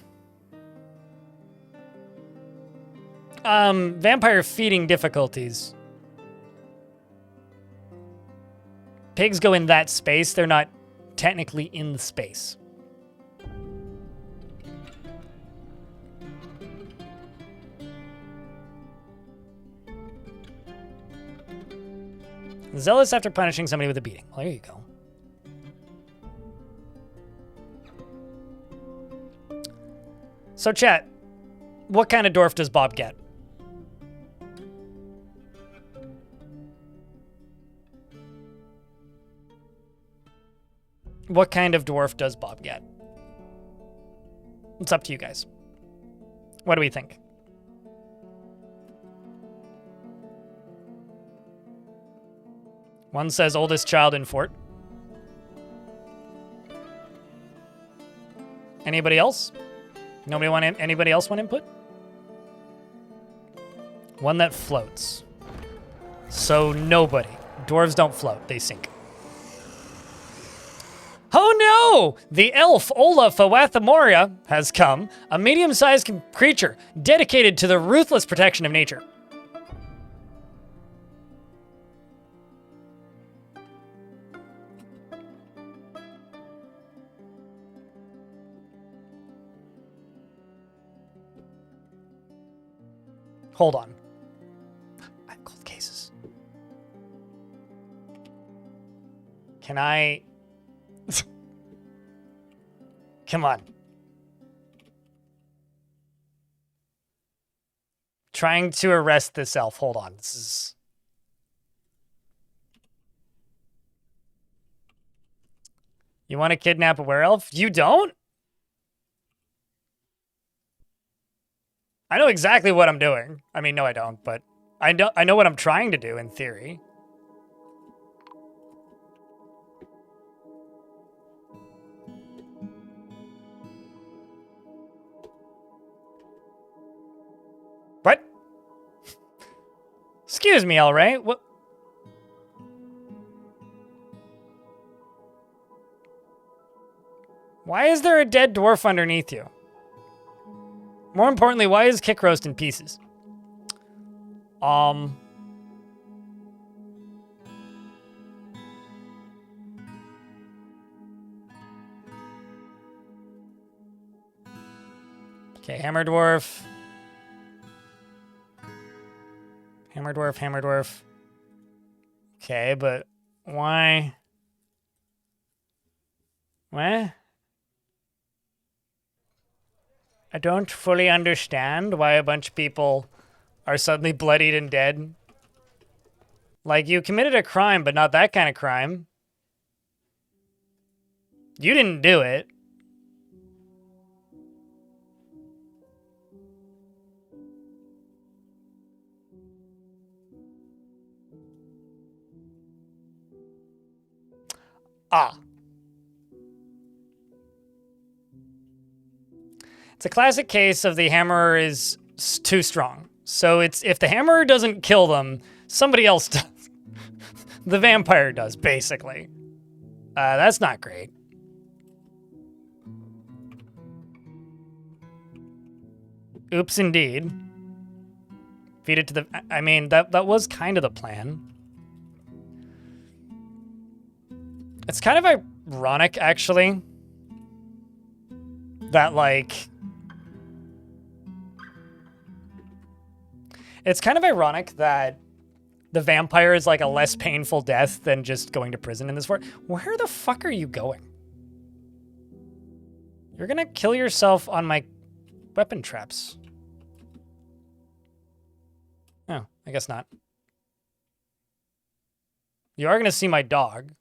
Vampire feeding difficulties. Pigs go in that space. They're not technically in the space. Zealous after punishing somebody with a beating. Well, there you go. So, chat, what kind of dwarf does Bob get? What kind of dwarf does Bob get? It's up to you guys. What do we think? One says oldest child in fort. Anybody else? Anybody else want input? One that floats. So nobody. Dwarves don't float, they sink. Oh no! The elf Olaf Awathamoria has come, a medium-sized creature dedicated to the ruthless protection of nature. Hold on. I have cold cases. Can I... Come on. Trying to arrest this elf. Hold on. This is... You want to kidnap a werewolf? You don't? I know exactly what I'm doing. I mean, no, I don't, but I know what I'm trying to do in theory. What? Excuse me, all right. What? Why is there a dead dwarf underneath you? More importantly, why is Kick Roast in pieces? Okay, Hammer Dwarf. Hammer Dwarf, Hammer Dwarf. Okay, but why? What? I don't fully understand why a bunch of people are suddenly bloodied and dead. Like, you committed a crime, but not that kind of crime. You didn't do it. Ah. It's a classic case of the hammerer is too strong. So it's if the hammerer doesn't kill them, somebody else does. The vampire does, basically. That's not great. Oops, indeed. Feed it to the... I mean, that was kind of the plan. It's kind of ironic, actually, that, like... It's kind of ironic that the vampire is, like, a less painful death than just going to prison in this fort. Where the fuck are you going? You're gonna kill yourself on my weapon traps. Oh, I guess not. You are gonna see my dog.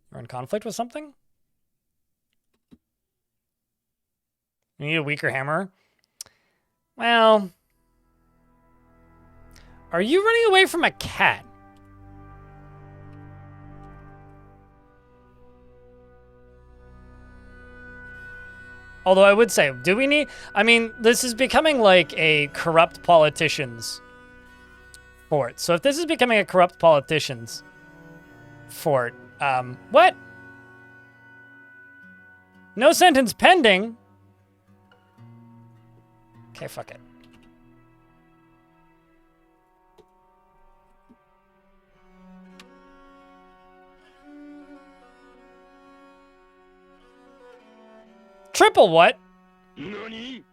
You're in conflict with something? You need a weaker hammer? Well... Are you running away from a cat? Although I would say, do we need... I mean, this is becoming like a corrupt politicians fort. So if this is becoming a corrupt politicians fort, what? No sentence pending? Okay, fuck it. Triple what? NANI?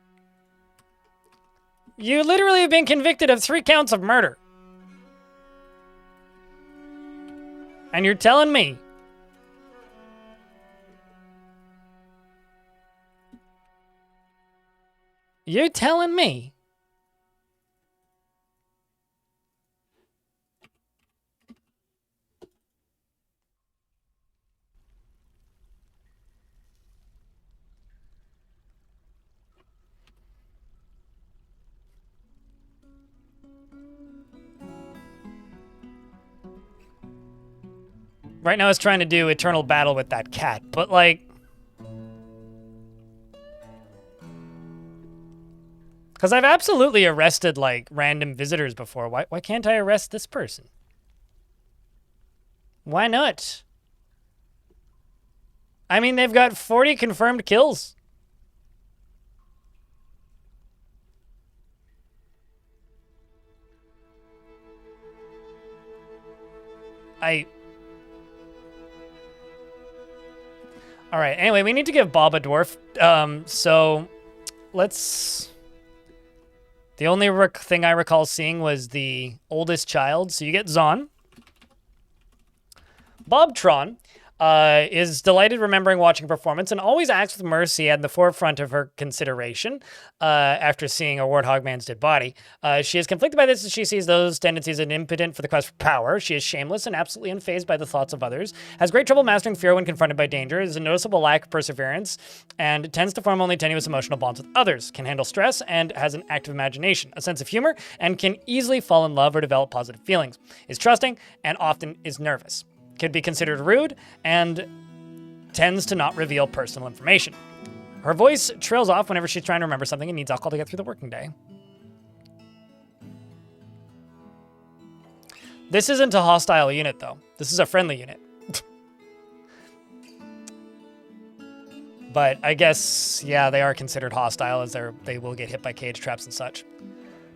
You literally have been convicted of 3 counts of murder. And you're telling me. You're telling me. Right now, I was trying to do eternal battle with that cat, but like... Because I've absolutely arrested, like, random visitors before. Why can't I arrest this person? Why not? I mean, they've got 40 confirmed kills. All right, anyway, we need to give Bob a dwarf. So let's... The only thing I recall seeing was the oldest child. So you get Zon. Bobtron. is delighted remembering watching a performance and always acts with mercy at the forefront of her consideration after seeing a warthog man's dead body. She is conflicted by this as she sees those tendencies as impotent for the quest for power. She is shameless and absolutely unfazed by the thoughts of others, has great trouble mastering fear when confronted by danger, is a noticeable lack of perseverance, and tends to form only tenuous emotional bonds with others, can handle stress, and has an active imagination, a sense of humor, and can easily fall in love or develop positive feelings, is trusting, and often is nervous. Could be considered rude and tends to not reveal personal information. Her voice trails off whenever she's trying to remember something and needs alcohol to get through the working day. This isn't a hostile unit, though. This is a friendly unit. But I guess, yeah, they are considered hostile as they will get hit by cage traps and such.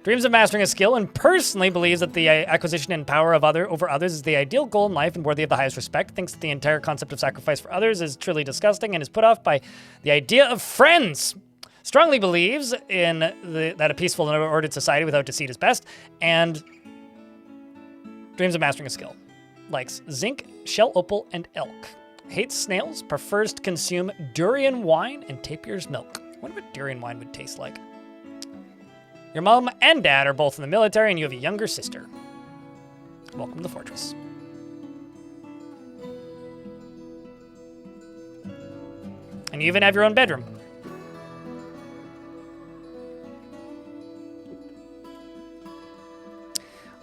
Dreams of mastering a skill and personally believes that the acquisition and power of over others is the ideal goal in life and worthy of the highest respect. Thinks that the entire concept of sacrifice for others is truly disgusting and is put off by the idea of friends. Strongly believes in that a peaceful and ordered society without deceit is best, and dreams of mastering a skill. Likes zinc, shell opal, and elk. Hates snails, prefers to consume durian wine and tapir's milk. I wonder what durian wine would taste like. Your mom and dad are both in the military, and you have a younger sister. Welcome to the fortress. And you even have your own bedroom.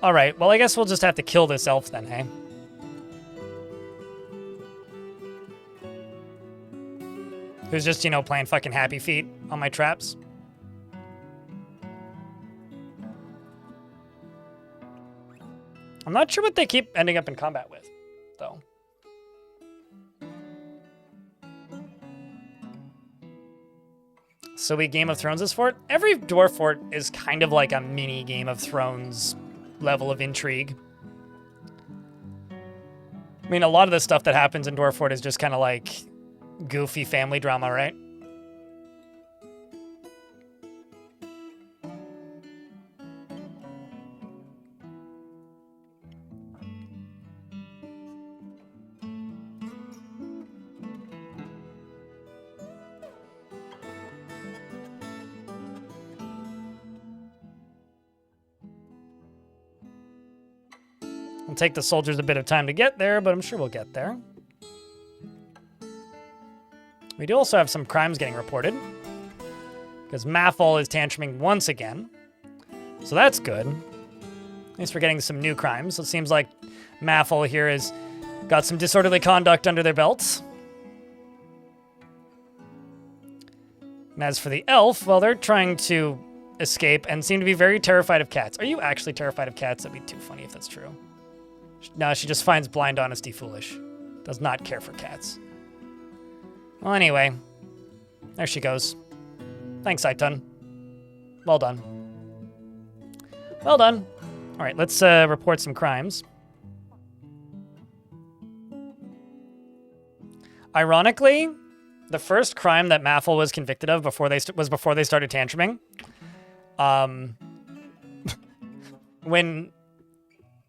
All right, well, I guess we'll just have to kill this elf then, hey? Who's just, you know, playing fucking Happy Feet on my traps. I'm not sure what they keep ending up in combat with, though. So we Game of Thrones this fort? Every dwarf fort is kind of like a mini Game of Thrones level of intrigue. I mean, a lot of the stuff that happens in Dwarf Fort is just kind of like goofy family drama, right? It'll take the soldiers a bit of time to get there, but I'm sure we'll get there. We do also have some crimes getting reported, because Mathol is tantruming once again. So that's good. At least we're getting some new crimes. It seems like Mathol here has got some disorderly conduct under their belts. And as for the elf, well, they're trying to escape and seem to be very terrified of cats. Are you actually terrified of cats? That'd be too funny if that's true. No, she just finds blind honesty foolish. Does not care for cats. Well, anyway. There she goes. Thanks, Saitun. Well done. Well done. All right, let's report some crimes. Ironically, the first crime that Mathol was convicted of before they started tantruming.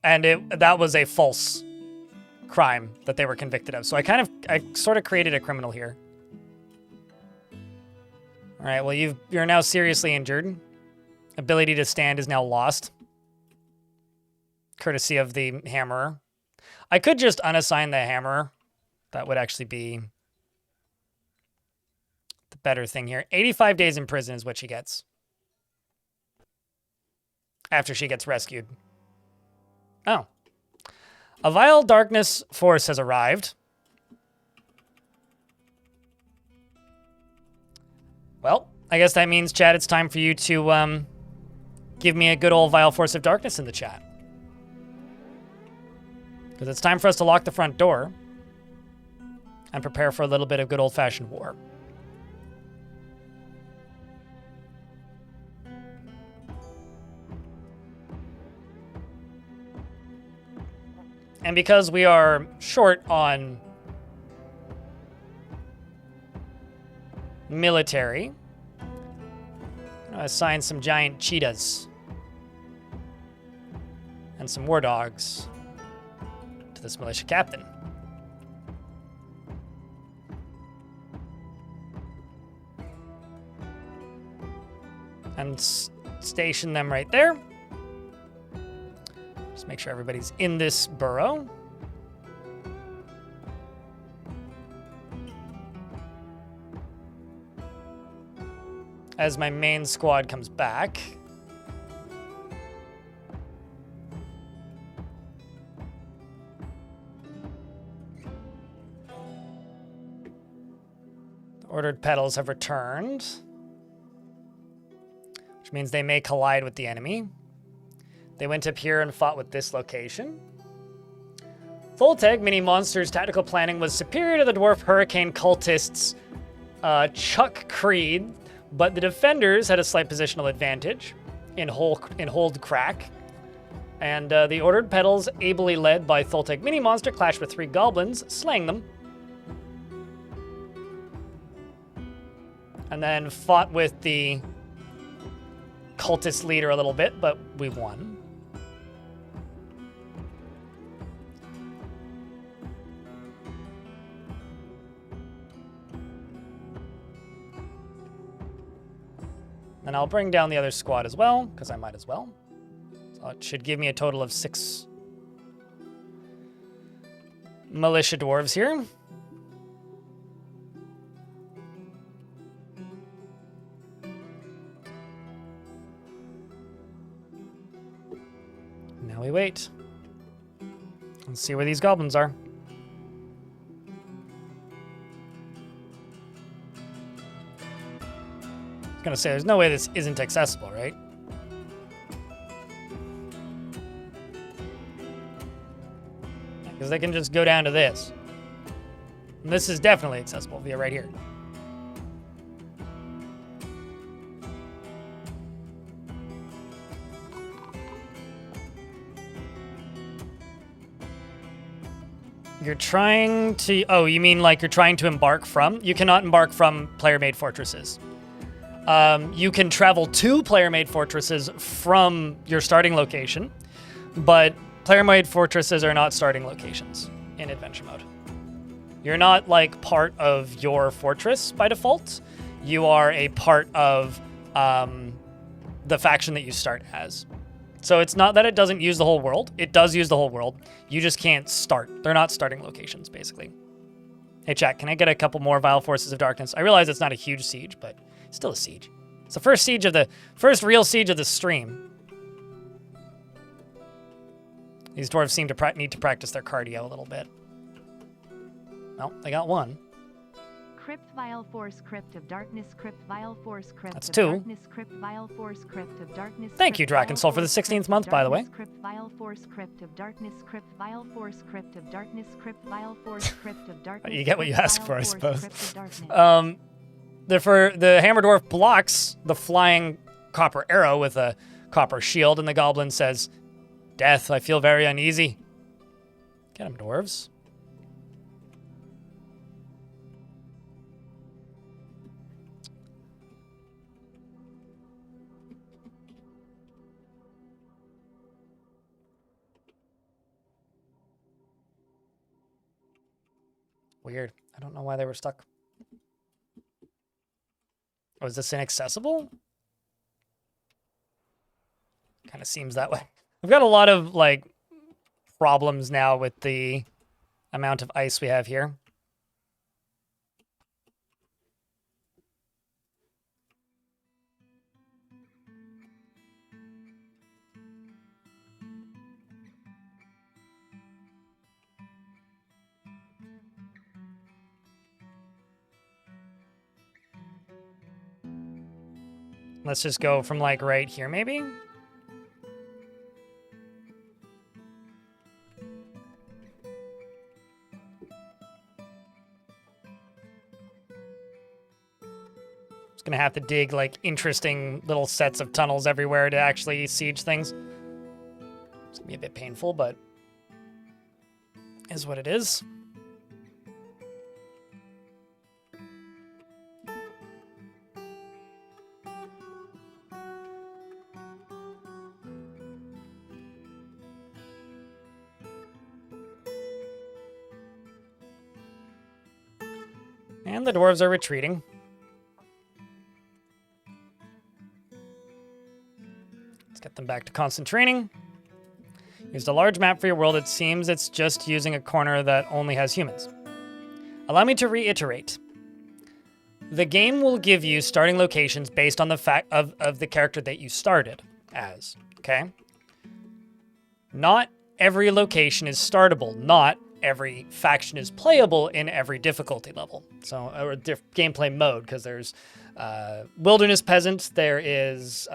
That was a false crime that they were convicted of. So I sort of created a criminal here. All right, well, you're now seriously injured. Ability to stand is now lost. Courtesy of the hammerer. I could just unassign the hammerer. That would actually be the better thing here. 85 days in prison is what she gets. After she gets rescued. Oh. A vile darkness force has arrived. Well, I guess that means, Chad, it's time for you to give me a good old vile force of darkness in the chat. Because it's time for us to lock the front door and prepare for a little bit of good old-fashioned war. And because we are short on military, I'm going to assign some giant cheetahs and some war dogs to this militia captain. and station them right there. Just make sure everybody's in this burrow. As my main squad comes back. The ordered petals have returned, which means they may collide with the enemy. They went up here and fought with this location. Tholteg mini monsters tactical planning was superior to the Dwarf Hurricane cultists' Chuck Creed, but the defenders had a slight positional advantage in hold crack. And the ordered petals, ably led by Tholteg mini monster, clashed with 3 goblins, slaying them. And then fought with the cultist leader a little bit, but we won. And I'll bring down the other squad as well, because I might as well. So it should give me a total of 6 militia dwarves here. Now we wait. Let's see where these goblins are. I was gonna say, there's no way this isn't accessible, right? Because they can just go down to this. And this is definitely accessible via right here. You're trying to... Oh, you mean like you're trying to embark from? You cannot embark from player-made fortresses. You can travel to player-made fortresses from your starting location, but player-made fortresses are not starting locations in adventure mode. You're not like part of your fortress by default. You are a part of the faction that you start as. So it's not that it doesn't use the whole world. It does use the whole world. You just can't start. They're not starting locations, basically. Hey, chat, can I get a couple more Vile Forces of Darkness? I realize it's not a huge siege, but still a siege. It's the first real siege of the stream. These dwarves seem to need to practice their cardio a little bit. Well, they got one. Crypt Vile Force Crypt of Darkness Crypt Vile Force Crypt That's of 2. Darkness Crypt Vile Force Crypt of Darkness. Thank you, Crypt Drakensoul, Vile for the Force 16th Crypt month, of by the way. Darkness Crypt Vile Force Crypt of Darkness Crypt Vile Force Crypt of Darkness Crypt Vile Force Crypt of Darkness. You get what you Crypt ask Vile for, I Force suppose. Crypt of Darkness. The Hammer Dwarf blocks the flying copper arrow with a copper shield, and the goblin says, "Death, I feel very uneasy." Get him, dwarves. Weird. I don't know why they were stuck. Oh, is this inaccessible? Kind of seems that way. We've got a lot of, like, problems now with the amount of ice we have here. Let's just go from, like, right here, maybe? Just gonna have to dig, like, interesting little sets of tunnels everywhere to actually siege things. It's gonna be a bit painful, but is what it is. And the dwarves are retreating. them back to constant training. Used a large map for your world. It seems it's just using a corner that only has humans. Allow me to reiterate. The game will give you starting locations based on the fact of the character that you started as, okay? Not every location is startable. Not every faction is playable in every difficulty level. So, or gameplay mode, because there's wilderness peasant, there is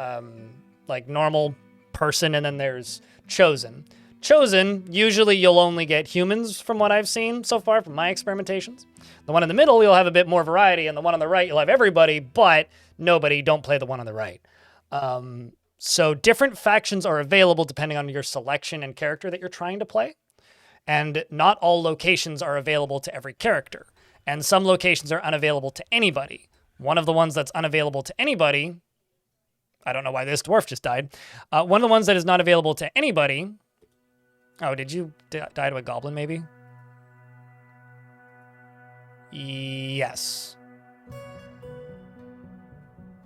like normal person, and then there's chosen. Chosen, usually you'll only get humans from what I've seen so far from my experimentations. The one in the middle, you'll have a bit more variety, and the one on the right, you'll have everybody, but nobody. Don't play the one on the right. So different factions are available depending on your selection and character that you're trying to play. And not all locations are available to every character. And some locations are unavailable to anybody. One of the ones that's unavailable to anybody, I don't know why this dwarf just died. One of the ones that is not available to anybody. Oh, did you die to a goblin maybe? Yes.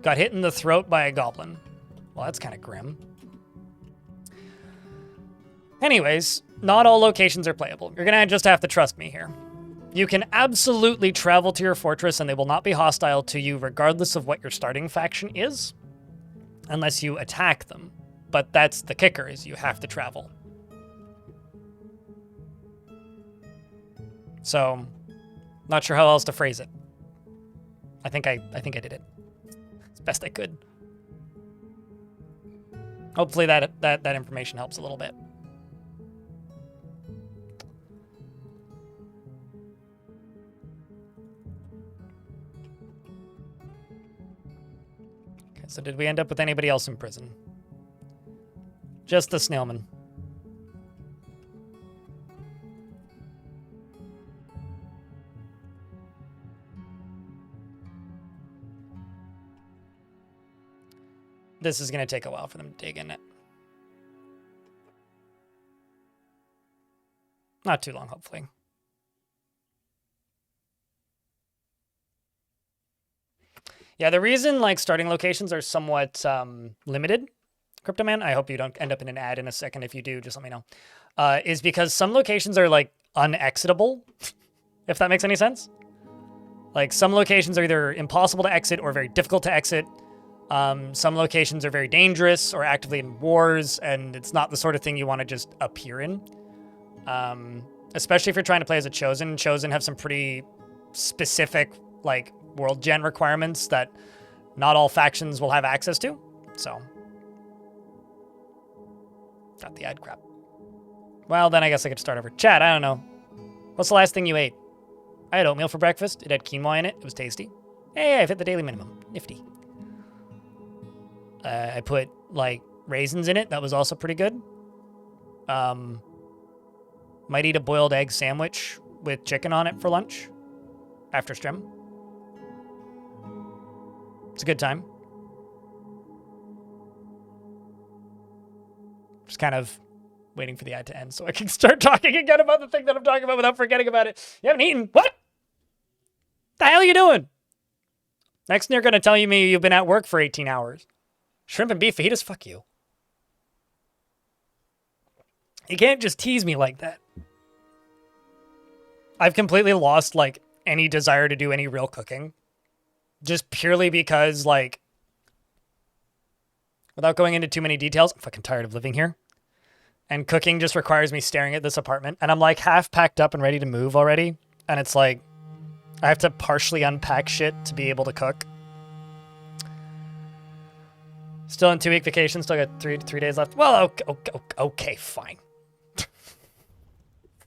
Got hit in the throat by a goblin. Well, that's kind of grim. Anyways, not all locations are playable. You're going to just have to trust me here. You can absolutely travel to your fortress and they will not be hostile to you regardless of what your starting faction is, unless you attack them. But that's the kicker, is you have to travel. So, not sure how else to phrase it. I think I did it as best I could. Hopefully that information helps a little bit. Okay, so did we end up with anybody else in prison? Just the snailman. This is going to take a while for them to dig in it. Not too long, hopefully. Yeah, the reason like starting locations are somewhat limited, Cryptoman, I hope you don't end up in an ad in a second. If you do, just let me know. Is because some locations are like unexitable, if that makes any sense. Like some locations are either impossible to exit or very difficult to exit. Some locations are very dangerous or actively in wars, and it's not the sort of thing you want to just appear in. Especially if you're trying to play as a Chosen. Chosen have some pretty specific, like, world gen requirements that not all factions will have access to. So, got the ad crap. Well, then I guess I could start over. Chat, I don't know. What's the last thing you ate? I had oatmeal for breakfast. It had quinoa in it. It was tasty. Hey, I've hit the daily minimum. Nifty. I put, like, raisins in it. That was also pretty good. Might eat a boiled egg sandwich with chicken on it for lunch after stream. It's a good time. Just kind of waiting for the ad to end so I can start talking again about the thing that I'm talking about without forgetting about it. You haven't eaten. What? The hell are you doing? Next, you're going to tell me you've been at work for 18 hours. Shrimp and beef fajitas, fuck you. You can't just tease me like that. I've completely lost, like, any desire to do any real cooking. Just purely because, like, without going into too many details, I'm fucking tired of living here. And cooking just requires me staring at this apartment. And I'm, like, half packed up and ready to move already. And it's like, I have to partially unpack shit to be able to cook. Still in 2-week vacation. Still got three days left. Well, okay, fine.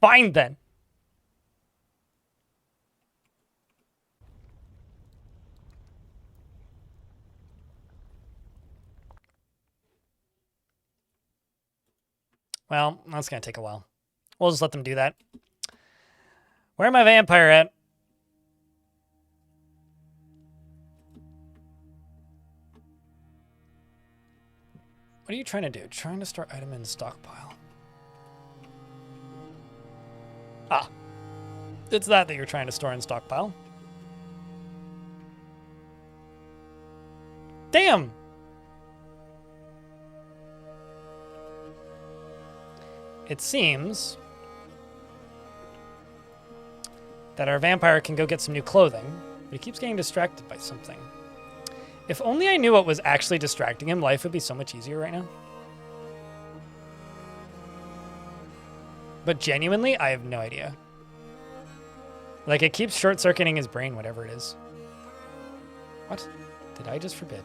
Fine then. Well, that's going to take a while. We'll just let them do that. Where my vampire at? What are you trying to do? Trying to store item in stockpile. Ah. It's that you're trying to store in stockpile. Damn! it seems that our vampire can go get some new clothing, but he keeps getting distracted by something. If only I knew what was actually distracting him, life would be so much easier right now. But genuinely, I have no idea. Like, it keeps short-circuiting his brain, whatever it is. What did I just forbid?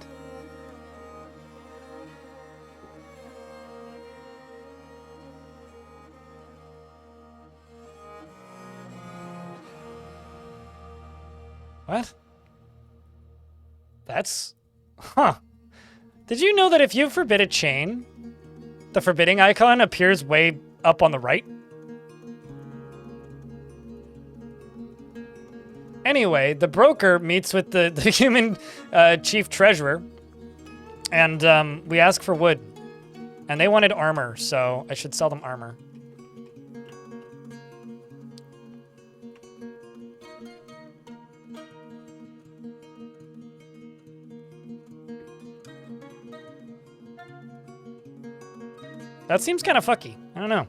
What? That's... Huh. Did you know that if you forbid a chain, the forbidding icon appears way up on the right? Anyway, the broker meets with the human chief treasurer, and we ask for wood. And they wanted armor, so I should sell them armor. That seems kind of fucky. I don't know.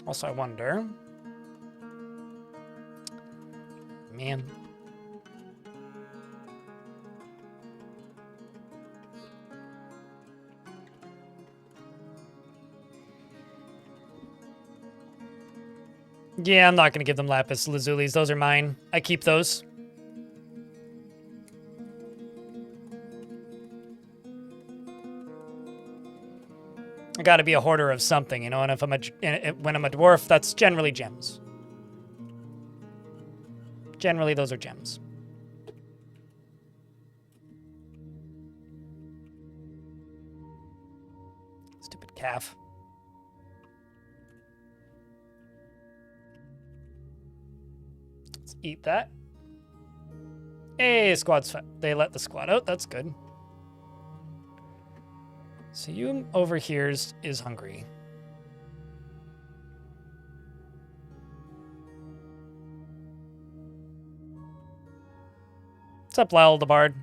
Also, I wonder... Man. Yeah, I'm not going to give them lapis lazulis. Those are mine. I keep those. I got to be a hoarder of something, you know, and if I'm when I'm a dwarf, that's generally gems. Generally, those are gems. Stupid calf. Let's eat that. Hey, squad's fat. They let the squad out. That's good. So you over here is hungry. What's up, Lyle the Bard?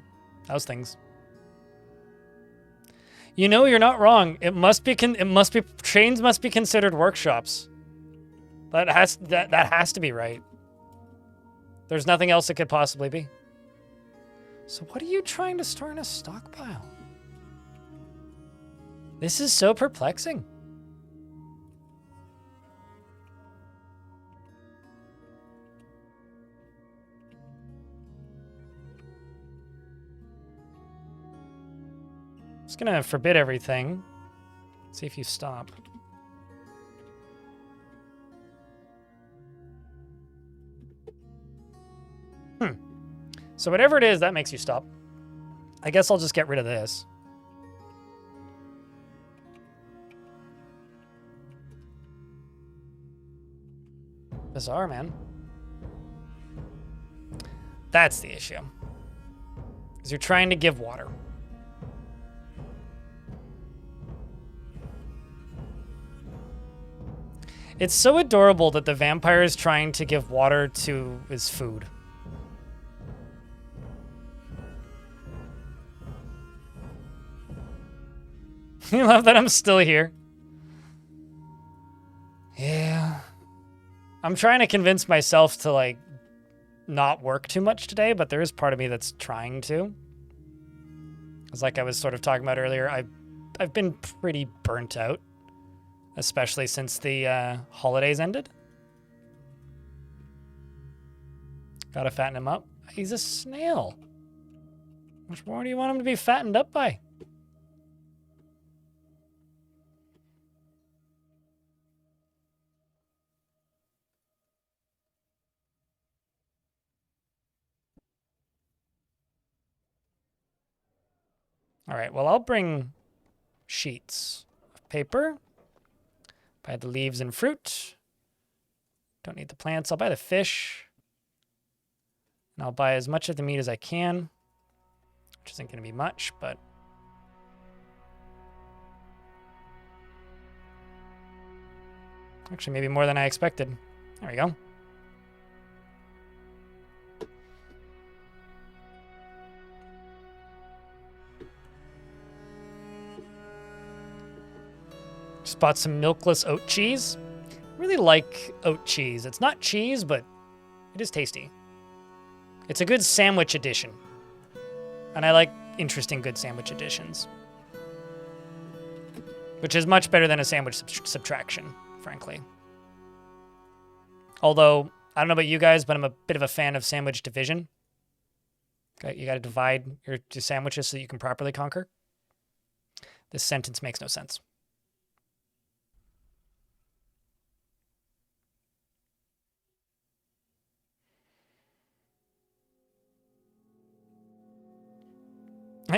How's things? You know, you're not wrong. It must be chains must be considered workshops. That has to be right. There's nothing else it could possibly be. So what are you trying to store in a stockpile? This is so perplexing. Just gonna forbid everything. See if you stop. So whatever it is, that makes you stop. I guess I'll just get rid of this. Bizarre, man. That's the issue. Is you're trying to give water. It's so adorable that the vampire is trying to give water to his food. You love that I'm still here? Yeah. I'm trying to convince myself to, like, not work too much today, but there is part of me that's trying to. It's like I was sort of talking about earlier, I've been pretty burnt out, especially since the holidays ended. Gotta fatten him up. He's a snail. How much more do you want him to be fattened up by? All right, well, I'll bring sheets of paper. Buy the leaves and fruit. Don't need the plants. I'll buy the fish. And I'll buy as much of the meat as I can, which isn't going to be much, but... Actually, maybe more than I expected. There we go. Just bought some milkless oat cheese. I really like oat cheese. It's not cheese, but it is tasty. It's a good sandwich addition. And I like interesting good sandwich additions. Which is much better than a sandwich subtraction, frankly. Although, I don't know about you guys, but I'm a bit of a fan of sandwich division. Okay, you gotta divide your sandwiches so that you can properly conquer. This sentence makes no sense.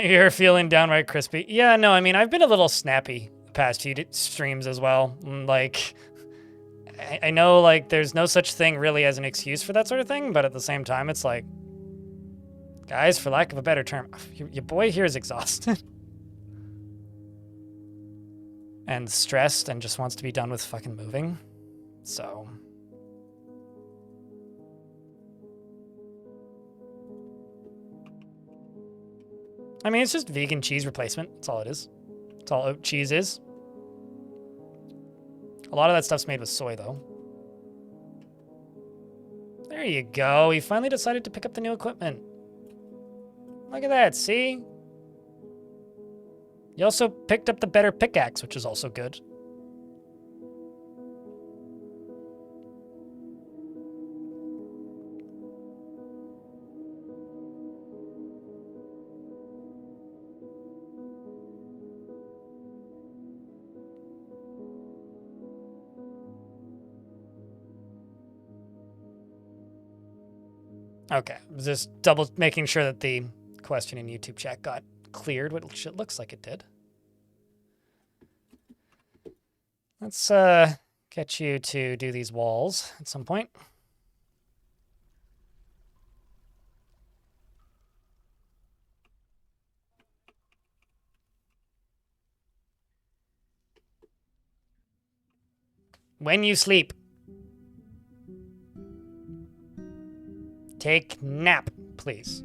You're feeling downright crispy. Yeah, no, I mean, I've been a little snappy the past few streams as well. Like, I know, like, there's no such thing really as an excuse for that sort of thing, but at the same time, it's like, guys, for lack of a better term, your boy here is exhausted. And stressed and just wants to be done with fucking moving. So... I mean, it's just vegan cheese replacement. That's all it is. That's all oat cheese is. A lot of that stuff's made with soy, though. There you go. He finally decided to pick up the new equipment. Look at that, see? You also picked up the better pickaxe, which is also good. Okay, just double making sure that the question in YouTube chat got cleared, which it looks like it did. Let's get you to do these walls at some point. When you sleep. Take nap, please.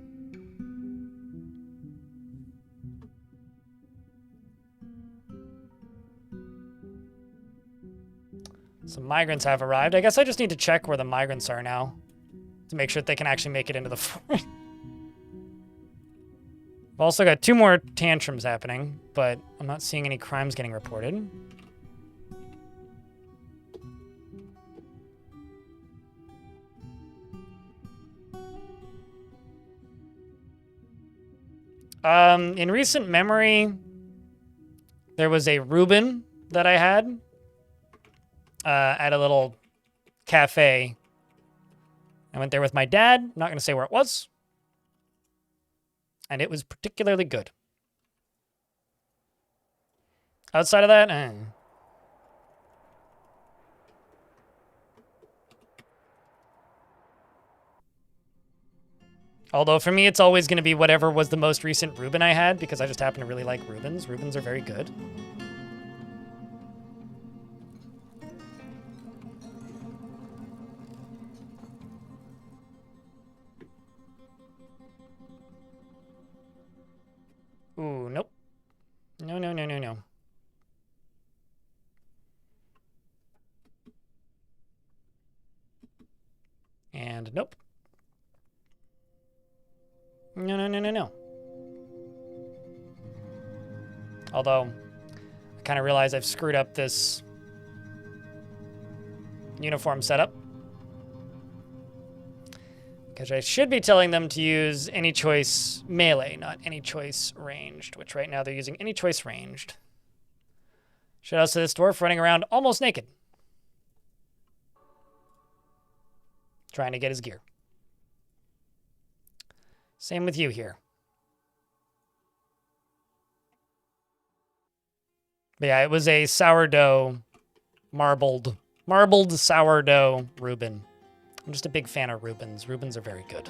Some migrants have arrived. I guess I just need to check where the migrants are now to make sure that they can actually make it into the fort. I've also got 2 more tantrums happening, but I'm not seeing any crimes getting reported. In recent memory, there was a Reuben that I had at a little cafe. I went there with my dad. Not going to say where it was. And it was particularly good. Outside of that, Although for me, it's always going to be whatever was the most recent Reuben I had, because I just happen to really like Reubens. Reubens are very good. Ooh, nope. No, no, no, no, no. And nope. No, no, no, no, no. Although, I kind of realize I've screwed up this uniform setup. Because I should be telling them to use any choice melee, not any choice ranged, which right now they're using any choice ranged. Shout out to this dwarf running around almost naked. Trying to get his gear. Same with you here. But yeah, it was a sourdough, marbled sourdough Reuben. I'm just a big fan of Reubens. Reubens are very good.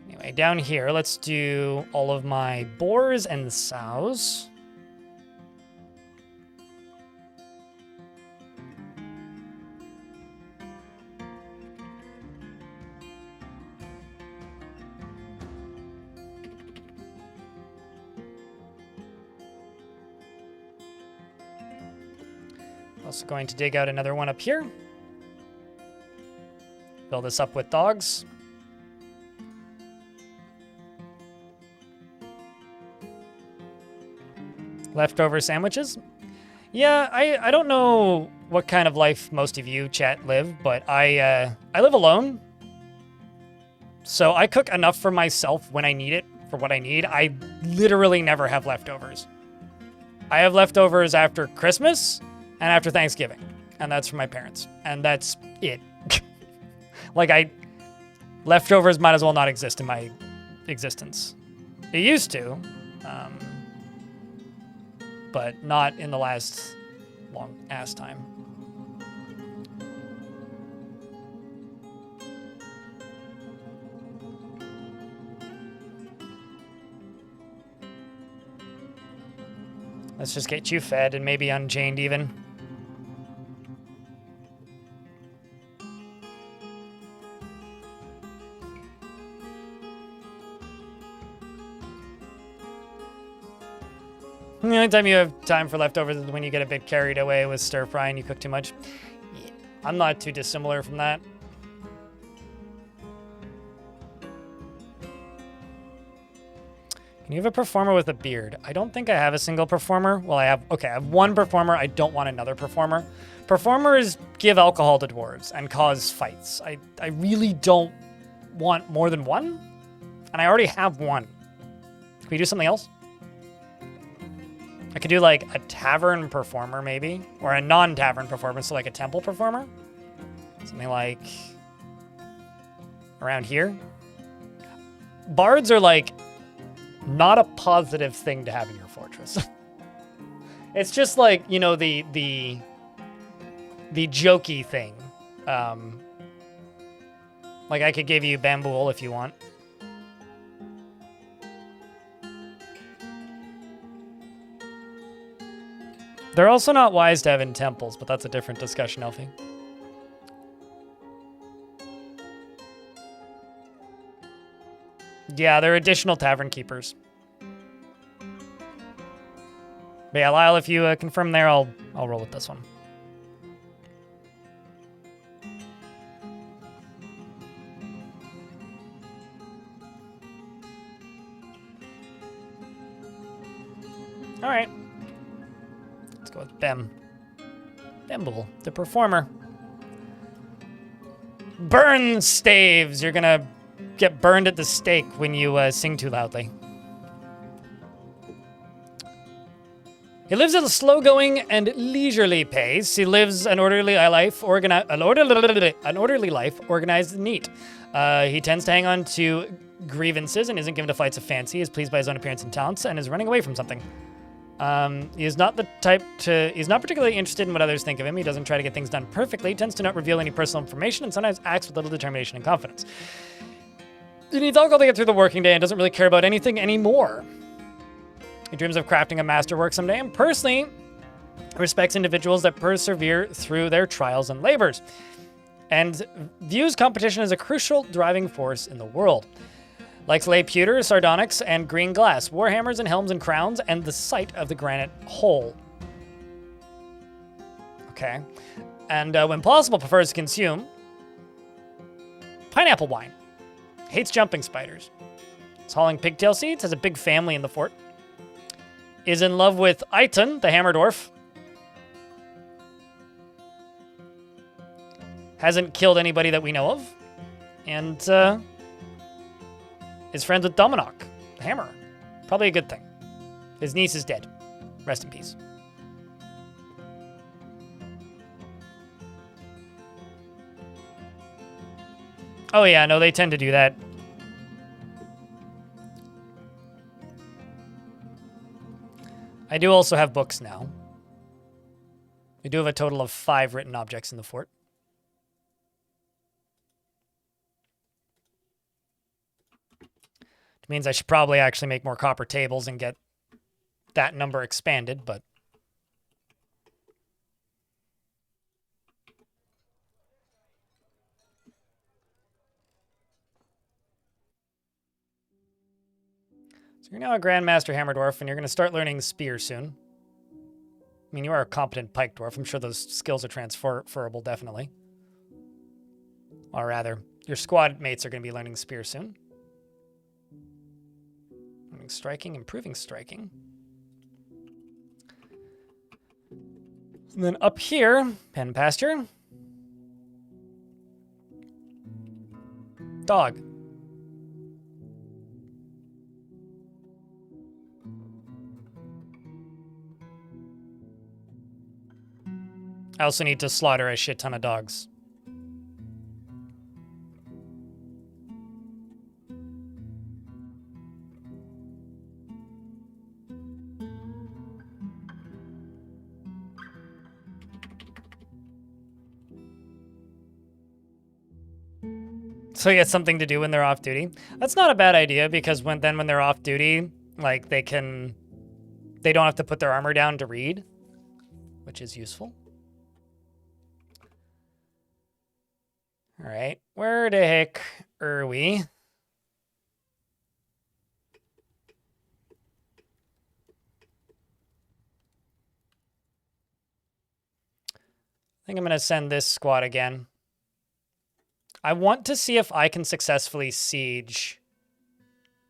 Anyway, Okay, down here, let's do all of my boars and sows. Also going to dig out another one up here. Fill this up with dogs. Leftover sandwiches. Yeah, I don't know what kind of life most of you chat live, but I live alone. So I cook enough for myself when I need it, for what I need. I literally never have leftovers. I have leftovers after Christmas and after Thanksgiving, and that's for my parents, and that's it. Like, leftovers might as well not exist in my existence. It used to, but not in the last long ass time. Let's just get you fed and maybe unchained even. The only time you have time for leftovers is when you get a bit carried away with stir fry and you cook too much. Yeah, I'm not too dissimilar from that. Can you have a performer with a beard? I don't think I have a single performer. Well, I have one performer. I don't want another performer. Performers give alcohol to dwarves and cause fights. I really don't want more than one. And I already have one. Can we do something else? I could do like a tavern performer maybe, or a non-tavern performer, so like a temple performer. Something like around here. Bards are like not a positive thing to have in your fortress. It's just like, you know, the jokey thing. Like I could give you bamboo if you want. They're also not wise to have in temples, but that's a different discussion, Elfie. Yeah, they're additional tavern keepers. But yeah, Lyle, if you confirm there, I'll roll with this one. All right. Let's go with Bem. Bemble, the performer. Burn staves. You're gonna get burned at the stake when you sing too loudly. He lives at a slow-going and leisurely pace. He lives an orderly life, organized and neat. He tends to hang on to grievances and isn't given to flights of fancy. He is pleased by his own appearance and talents and is running away from something. He is not the type to... He's not particularly interested in what others think of him. He doesn't try to get things done perfectly. He tends to not reveal any personal information and sometimes acts with little determination and confidence. He needs alcohol to get through the working day and doesn't really care about anything anymore. He dreams of crafting a masterwork someday and personally respects individuals that persevere through their trials and labors and views competition as a crucial driving force in the world. Likes lay pewter, sardonyx, and green glass, warhammers and helms and crowns, and the sight of the granite hole. Okay. And when possible, prefers to consume pineapple wine. Hates jumping spiders. Is hauling pigtail seeds, has a big family in the fort. Is in love with Eitan, the hammer dwarf. Hasn't killed anybody that we know of. And is friends with Dominok, the hammer. Probably a good thing. His niece is dead. Rest in peace. Oh yeah, no, they tend to do that. I do also have books now. We do have a total of 5 written objects in the fort. It means I should probably actually make more copper tables and get that number expanded, but... So you're now a Grandmaster Hammer Dwarf, and you're going to start learning Spear soon. I mean, you are a competent Pike Dwarf. I'm sure those skills are transferable, definitely. Or rather, your squad mates are going to be learning Spear soon. Learning Striking, improving Striking. And then up here, Pen Pasture. Dog. I also need to slaughter a shit ton of dogs. So he has something to do when they're off duty. That's not a bad idea because when they're off duty, like they don't have to put their armor down to read, which is useful. All right, where the heck are we? I think I'm going to send this squad again. I want to see if I can successfully siege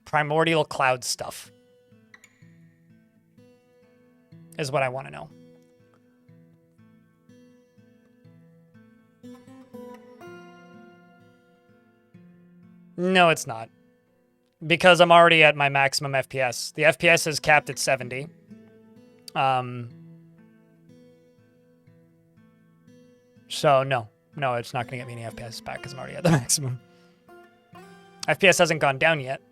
primordial cloud stuff. Is what I want to know. No, it's not. Because I'm already at my maximum FPS. The FPS is capped at 70. So, no. No, it's not going to get me any FPS back because I'm already at the maximum. FPS hasn't gone down yet.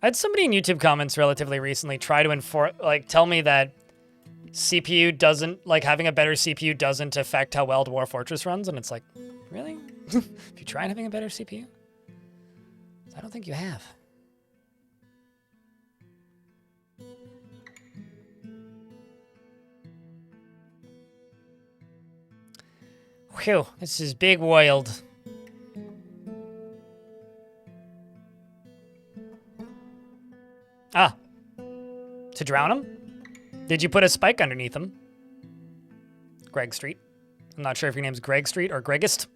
I had somebody in YouTube comments relatively recently try to tell me that CPU doesn't, having a better CPU doesn't affect how well Dwarf Fortress runs, and it's like, really? Have you tried having a better CPU? I don't think you have. Whew, this is big wild. Ah. To drown him? Did you put a spike underneath him? Greg Street. I'm not sure if your name's Greg Street or Gregist.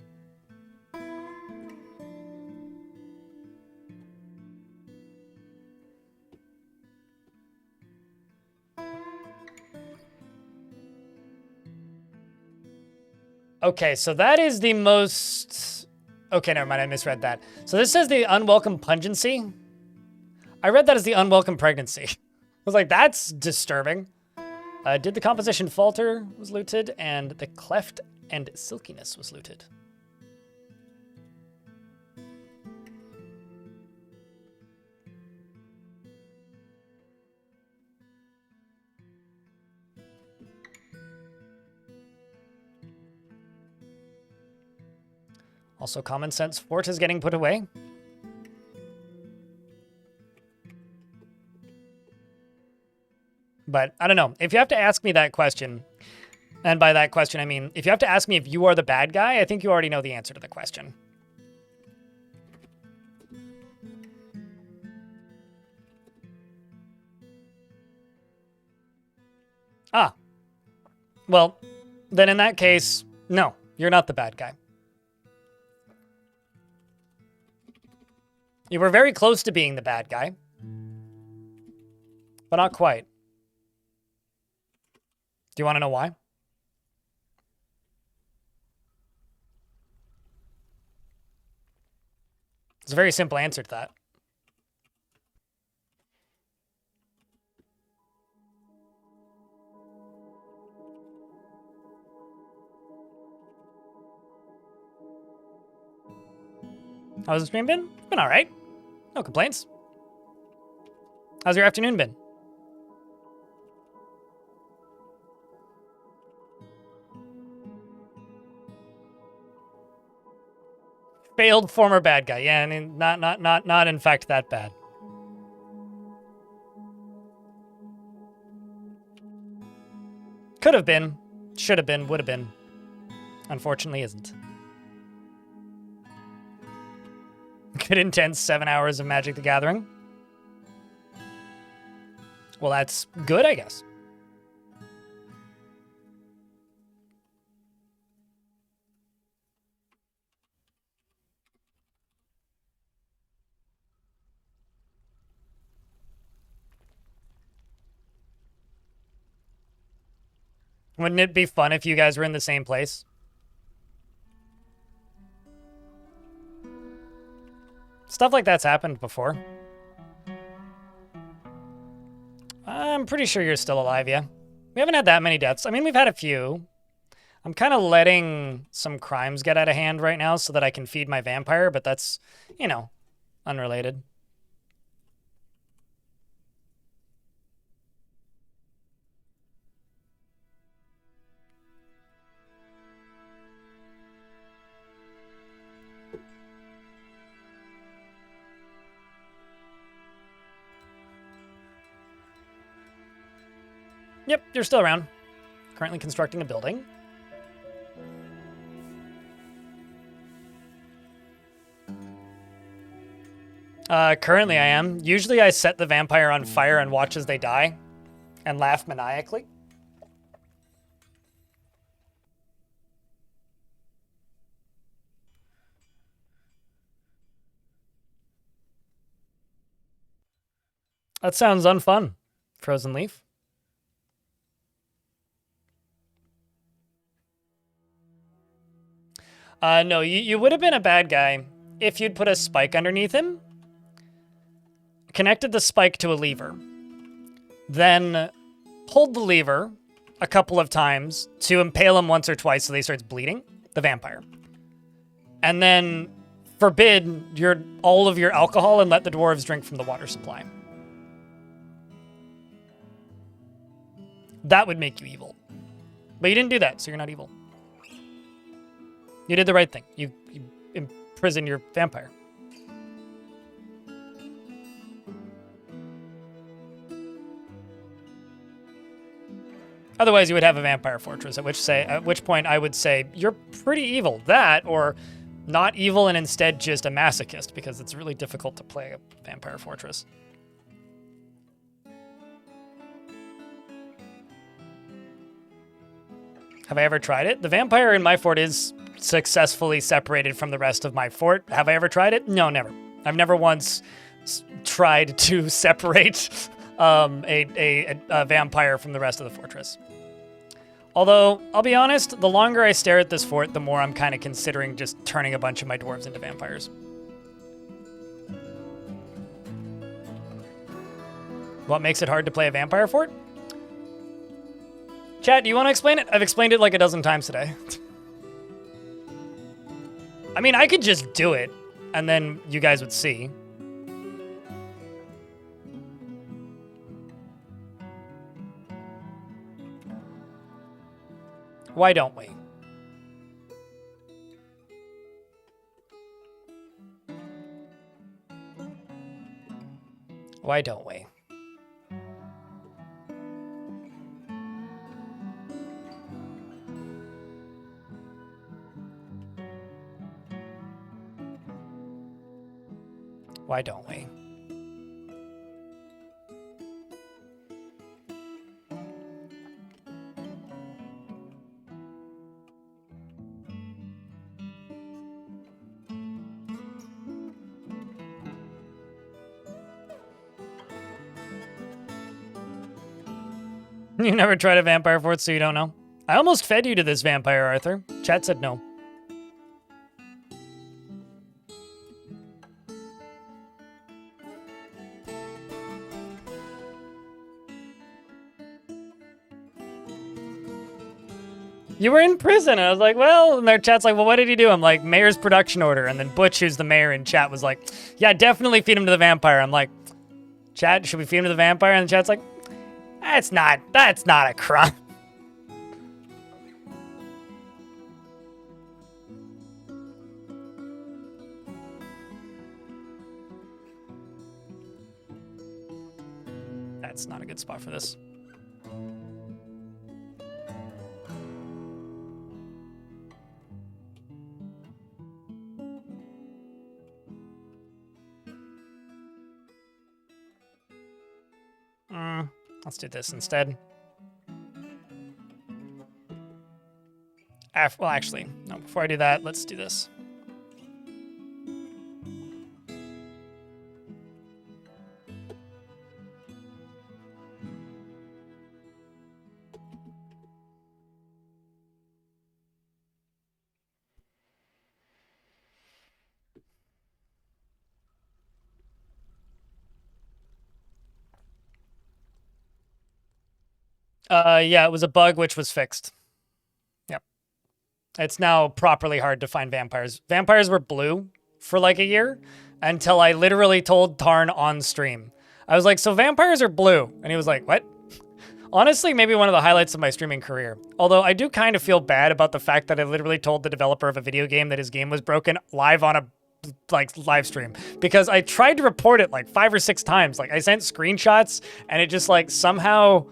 Okay, so that is the most... Okay, never mind, I misread that. So this says the unwelcome pungency. I read that as the unwelcome pregnancy. I was like, that's disturbing. Did the composition falter was looted, and the cleft and silkiness was looted. Also, common sense fort is getting put away. But I don't know. If you have to ask me that question, and by that question I mean, if you have to ask me if you are the bad guy, I think you already know the answer to the question. Ah. Well, then in that case, no, you're not the bad guy. You were very close to being the bad guy, but not quite. Do you want to know why? It's a very simple answer to that. How's the stream been? It's been all right. No complaints. How's your afternoon been? Failed former bad guy. Yeah, I mean, not in fact that bad. Could have been, should have been, would have been. Unfortunately, isn't. Good intense 7 hours of Magic the Gathering. Well, that's good, I guess. Wouldn't it be fun if you guys were in the same place? Stuff like that's happened before. I'm pretty sure you're still alive, yeah. We haven't had that many deaths. I mean, we've had a few. I'm kind of letting some crimes get out of hand right now so that I can feed my vampire, but that's, you know, unrelated. Yep, you're still around. Currently constructing a building. Currently I am. Usually I set the vampire on fire and watch as they die and laugh maniacally. That sounds unfun, Frozen Leaf. No, you would have been a bad guy if you'd put a spike underneath him, connected the spike to a lever, then pulled the lever a couple of times to impale him once or twice so he starts bleeding, the vampire. And then forbid all of your alcohol and let the dwarves drink from the water supply. That would make you evil. But you didn't do that, so you're not evil. You did the right thing. You imprison your vampire. Otherwise, you would have a vampire fortress, at which point I would say, you're pretty evil. That, or not evil and instead just a masochist, because it's really difficult to play a vampire fortress. Have I ever tried it? The vampire in my fort is successfully separated from the rest of my fort. Have I ever tried it? No, never. I've never once tried to separate a vampire from the rest of the fortress. Although, I'll be honest, the longer I stare at this fort, the more I'm kind of considering just turning a bunch of my dwarves into vampires. What makes it hard to play a vampire fort? Chat, do you want to explain it? I've explained it like a dozen times today. I mean, I could just do it, and then you guys would see. Why don't we? Why don't we? Why don't we? You never tried a vampire fort, so you don't know? I almost fed you to this vampire, Arthur. Chat said no. You were in prison. And I was like, well, and their chat's like, well, what did he do? I'm like, mayor's production order. And then Butch, who's the mayor in chat, was like, yeah, definitely feed him to the vampire. I'm like, chat, should we feed him to the vampire? And the chat's like, that's not a crime. a good spot for this. Let's do this instead. Well, actually, no, before I do that, let's do this. Yeah, it was a bug which was fixed. Yep. It's now properly hard to find vampires. Vampires were blue for like a year until I literally told Tarn on stream. I was like, so vampires are blue. And he was like, what? Honestly, maybe one of the highlights of my streaming career. Although I do kind of feel bad about the fact that I literally told the developer of a video game that his game was broken live on a live stream, because I tried to report it like 5 or 6 times. Like I sent screenshots and it just like somehow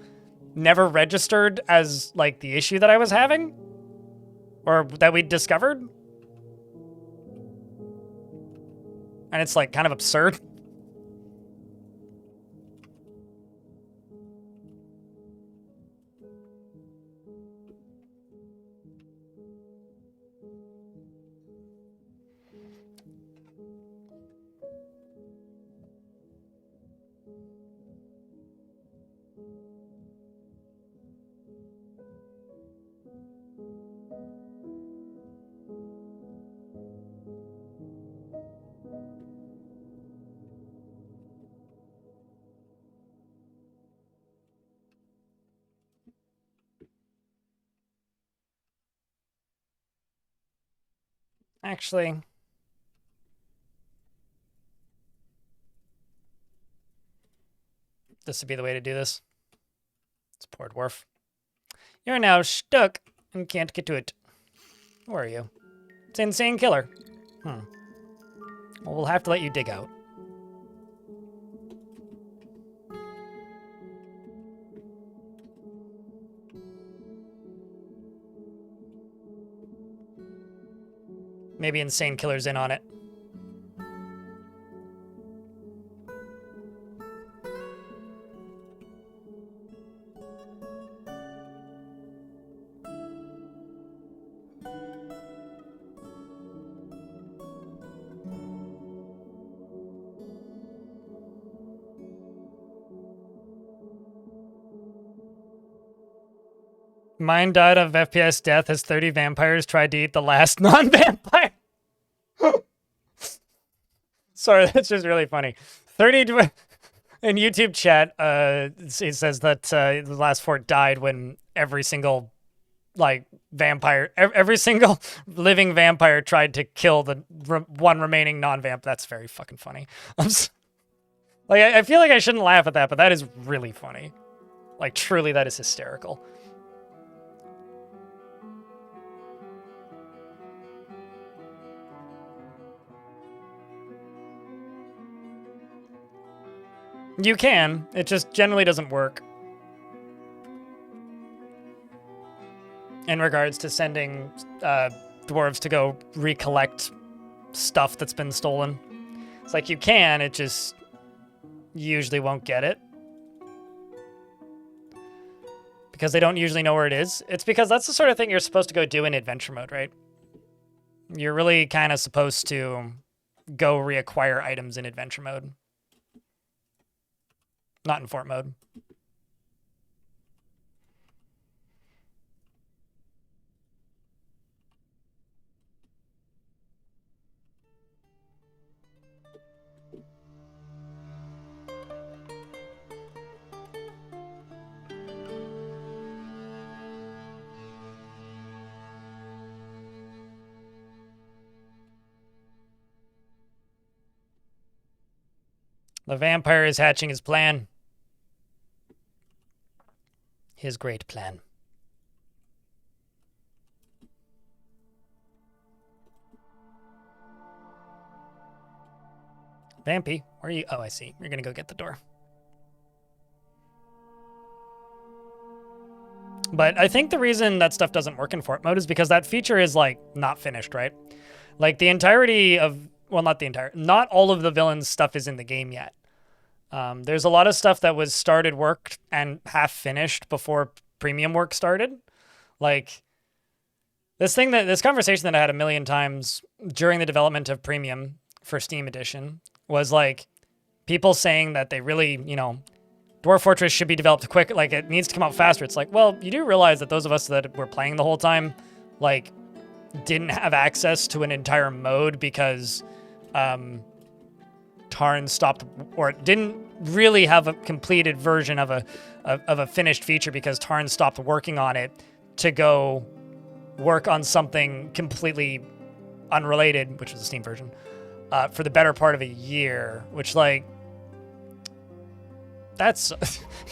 never registered as like the issue that I was having or that we discovered. And it's like kind of absurd. Actually, this would be the way to do this. It's poor Dwarf. You're now stuck and can't get to it. Who are you? It's Insane Killer. Well, we'll have to let you dig out. Maybe Insane Killer's in on it. Mine died of FPS death as 30 vampires tried to eat the last non-vampire. Sorry, that's just really funny. 30 in YouTube chat, it says that the last fort died when every single like vampire, every single living vampire tried to kill the one remaining non-vamp. That's very fucking funny. Like I feel like I shouldn't laugh at that, but that is really funny. Like truly, that is hysterical. You can. It just generally doesn't work. In regards to sending dwarves to go recollect stuff that's been stolen. It's like you can, it just usually won't get it. Because they don't usually know where it is. It's because that's the sort of thing you're supposed to go do in adventure mode, right? You're really kind of supposed to go reacquire items in adventure mode. Not in fort mode. The vampire is hatching his plan. His great plan. Vampy, where are you? Oh, I see. You're gonna go get the door. But I think the reason that stuff doesn't work in fort mode is because that feature is like not finished, right? Like the entirety of, well, not all of the villains stuff is in the game yet. There's a lot of stuff that was started, worked, and half finished before premium work started. Like this conversation that I had a million times during the development of premium for Steam Edition was like people saying that they really, Dwarf Fortress should be developed quick, like it needs to come out faster. It's like, well, you do realize that those of us that were playing the whole time, like, didn't have access to an entire mode because Tarn stopped, or didn't really have a completed version of a finished feature because Tarn stopped working on it to go work on something completely unrelated, which was the Steam version, for the better part of a year, which, like, that's,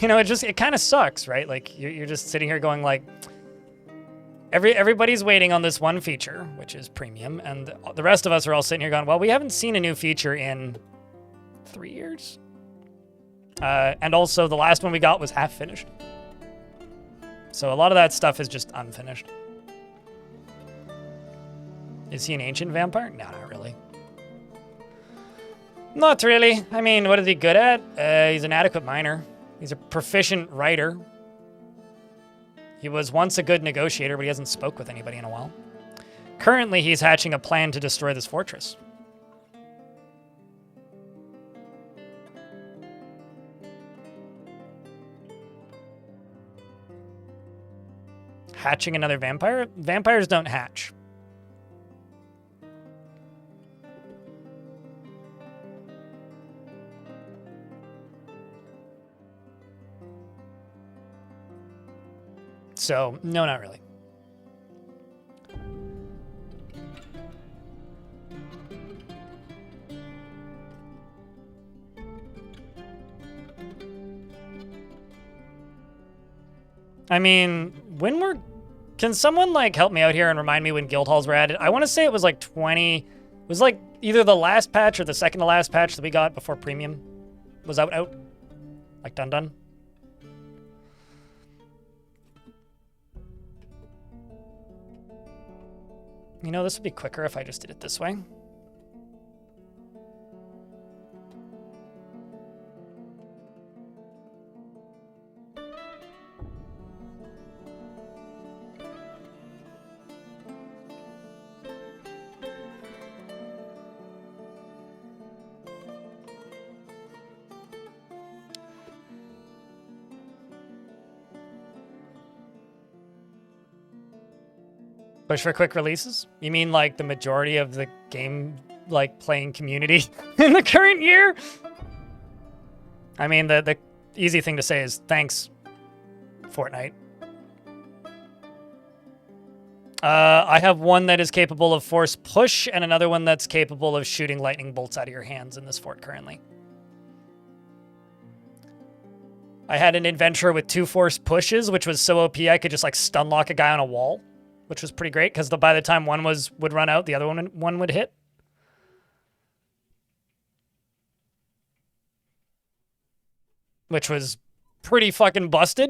it kind of sucks, right? Like, you're just sitting here going, like, everybody's waiting on this one feature, which is premium, and the rest of us are all sitting here going, well, we haven't seen a new feature in 3 years. And also, the last one we got was half finished. So a lot of that stuff is just unfinished. Is he an ancient vampire? No, not really. Not really. I mean, what is he good at? He's an adequate miner. He's a proficient writer. He was once a good negotiator, but he hasn't spoke with anybody in a while. Currently, he's hatching a plan to destroy this fortress. Hatching another vampire? Vampires don't hatch. So, no, not really. I mean, when we're... Can someone, like, help me out here and remind me when guild halls were added? I want to say it was, like, 20... It was, like, either the last patch or the second to last patch that we got before premium was out. Like, done. This would be quicker if I just did it this way. Push for quick releases? You mean like the majority of the game, like, playing community in the current year? I mean, the easy thing to say is thanks, Fortnite. I have one that is capable of force push and another one that's capable of shooting lightning bolts out of your hands in this fort currently. I had an adventure with 2 force pushes, which was so OP I could just, like, stun lock a guy on a wall, which was pretty great because by the time one would run out, the other one would hit. Which was pretty fucking busted,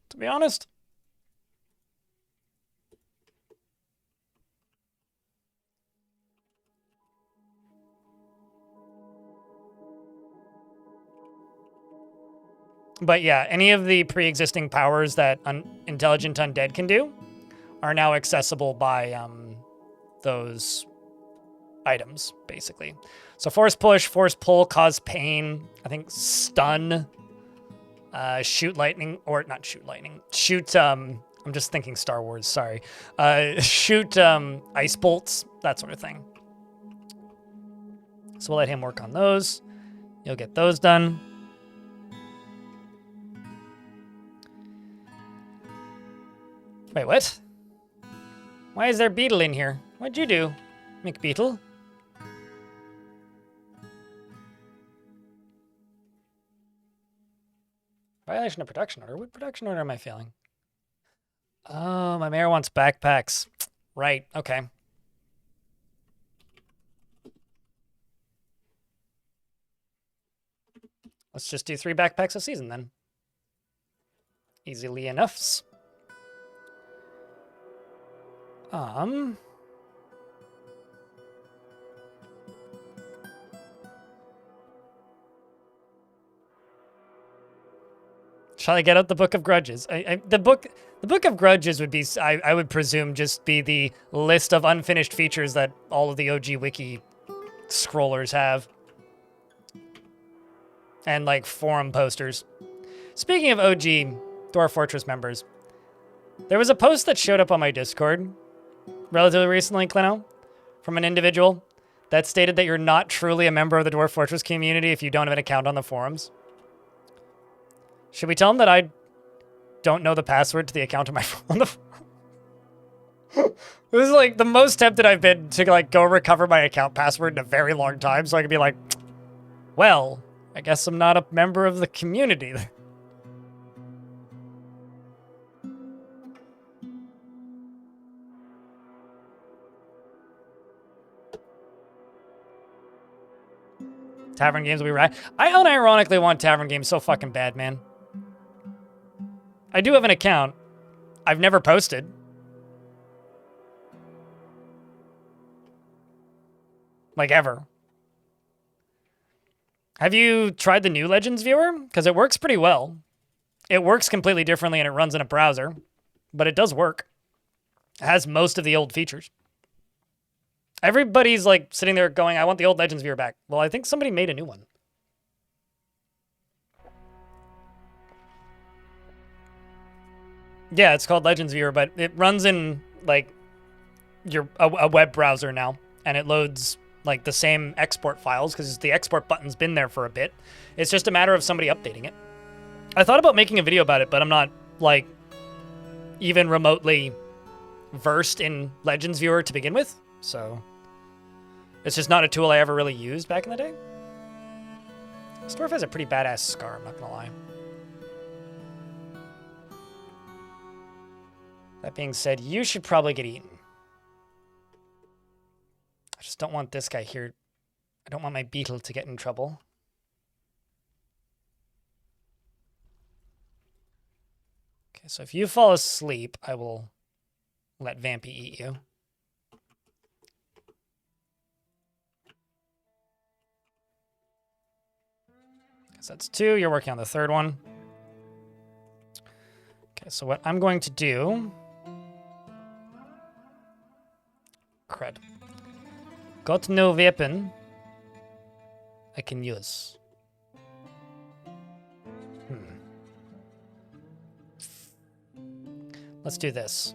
to be honest. But yeah, any of the pre-existing powers that Intelligent Undead can do are now accessible by those items, basically. So force push, force pull, cause pain, I think stun, shoot lightning, or not shoot lightning, shoot, I'm just thinking Star Wars, sorry. Shoot ice bolts, that sort of thing. So we'll let him work on those. You'll get those done. Wait, what? Why is there Beetle in here? What'd you do, McBeetle? Violation of production order? What production order am I failing? Oh, my mayor wants backpacks. Right, okay. Let's just do 3 backpacks a season then. Easily enoughs. Shall I get out the Book of Grudges? The book of Grudges would be, I would presume, just be the list of unfinished features that all of the OG wiki scrollers have. And, like, forum posters. Speaking of OG Dwarf Fortress members, there was a post that showed up on my Discord relatively recently, Clino, from an individual that stated that you're not truly a member of the Dwarf Fortress community if you don't have an account on the forums. Should we tell him that I don't know the password to the account on my phone? This is like the most tempted I've been to like go recover my account password in a very long time, so I can be like, well, I guess I'm not a member of the community. Tavern games will be right. I unironically want tavern games so fucking bad, man. I do have an account. I've never posted. Like, ever. Have you tried the new Legends viewer? Because it works pretty well. It works completely differently and it runs in a browser. But it does work. It has most of the old features. Everybody's, like, sitting there going, I want the old Legends viewer back. Well, I think somebody made a new one. Yeah, it's called Legends Viewer, but it runs in, like, a web browser now. And it loads, like, the same export files, because the export button's been there for a bit. It's just a matter of somebody updating it. I thought about making a video about it, but I'm not, like, even remotely versed in Legends Viewer to begin with. So, it's just not a tool I ever really used back in the day. This dwarf has a pretty badass scar, I'm not gonna lie. That being said, you should probably get eaten. I just don't want this guy here. I don't want my beetle to get in trouble. Okay, so if you fall asleep, I will let Vampy eat you. So that's 2. You're working on the 3rd one. Okay, so what I'm going to do... Crud. Got no weapon I can use. Let's do this.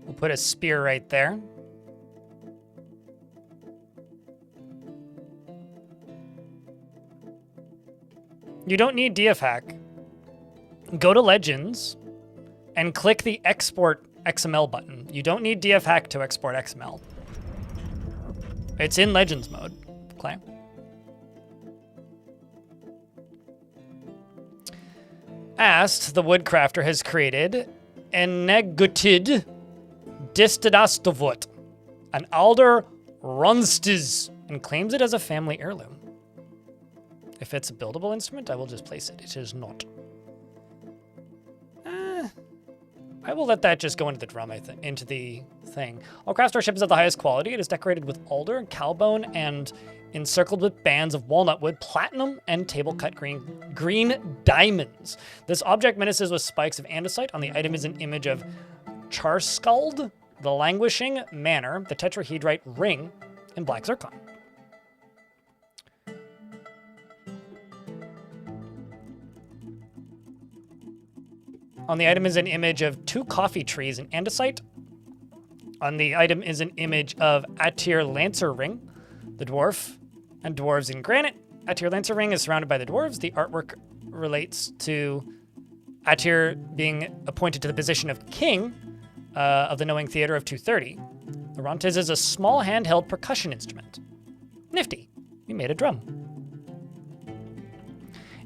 We'll put a spear right there. You don't need DF hack. Go to Legends and click the Export XML button. You don't need DF hack to export XML. It's in Legends mode. Okay. Ast, the woodcrafter, has created Enegutid Distadastovut, an alder runstiz, and claims it as a family heirloom. If it's a buildable instrument, I will just place it. It is not. I will let that just go into the drum, into the thing. All craft ship is of the highest quality. It is decorated with alder, cowbone, and encircled with bands of walnut wood, platinum, and table-cut green diamonds. This object menaces with spikes of andesite. On the item is an image of Charskald, the Languishing Manor, the tetrahedrite ring, and black zircon. On the item is an image of 2 coffee trees in andesite. On the item is an image of Atir Lancer Ring, the dwarf, and dwarves in granite. Atir Lancer Ring is surrounded by the dwarves. The artwork relates to Atir being appointed to the position of king of the Knowing Theater of 230. The Rontiz is a small handheld percussion instrument. Nifty. We made a drum.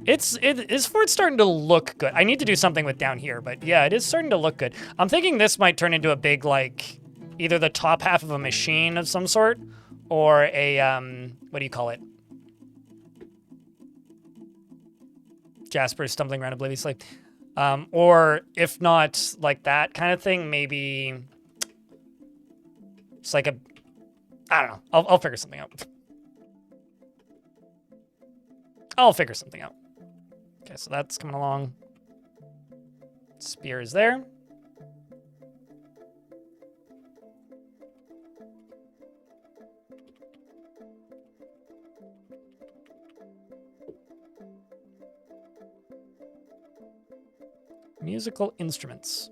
This fort's starting to look good. I need to do something with down here, but yeah, it is starting to look good. I'm thinking this might turn into a big, like, either the top half of a machine of some sort, or a, what do you call it? Jasper's stumbling around obliviously. Or if not like that kind of thing, maybe it's like a, I don't know. I'll figure something out. I'll figure something out. Okay, so that's coming along. Spear is there. Musical instruments.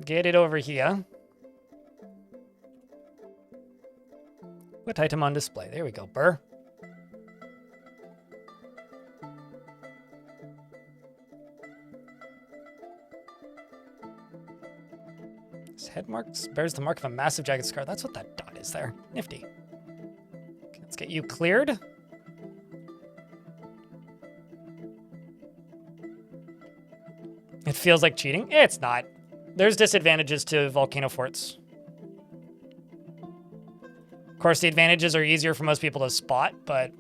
Get it over here. What item on display? There we go, Burr. This head mark bears the mark of a massive jagged scar. That's what that dot is there. Nifty. Okay, let's get you cleared. It feels like cheating. It's not. There's disadvantages to volcano forts. Of course, the advantages are easier for most people to spot, but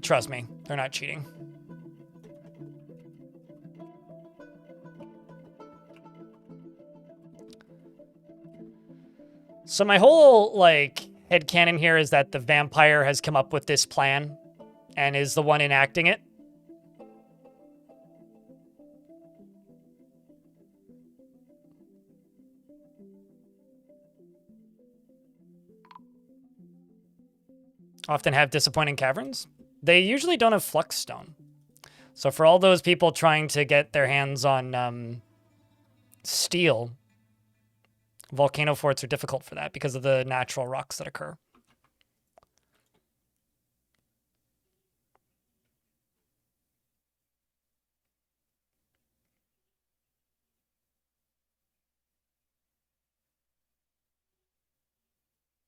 trust me, they're not cheating. So my whole, like, headcanon here is that the vampire has come up with this plan and is the one enacting it. Often have disappointing caverns. They usually don't have flux stone. So for all those people trying to get their hands on steel, volcano forts are difficult for that because of the natural rocks that occur.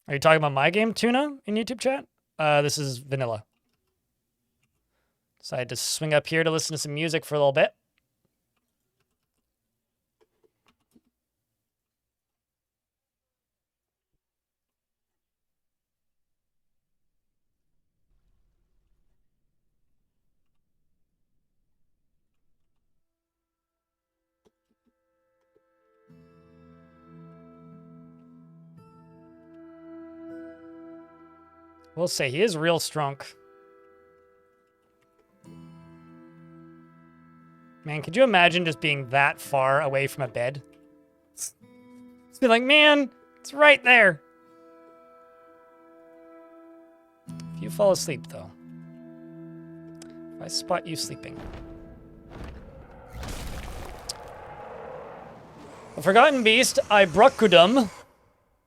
Are you talking about my game, Tuna, in YouTube chat? This is vanilla. Decided to swing up here to listen to some music for a little bit. We'll say he is real strong. Man, could you imagine just being that far away from a bed? Just be like, man, it's right there. If you fall asleep, though. If I spot you sleeping. The Forgotten Beast, Ibrukudum,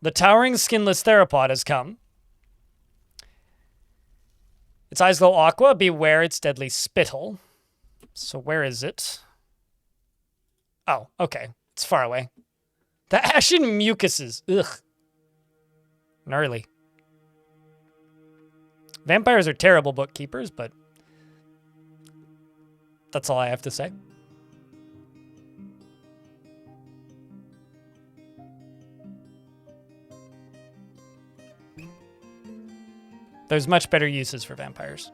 the towering skinless theropod, has come. Its eyes glow aqua. Beware its deadly spittle. So where is it? Oh, okay. It's far away. The ashen mucuses. Ugh. Gnarly. Vampires are terrible bookkeepers, but that's all I have to say. There's much better uses for vampires.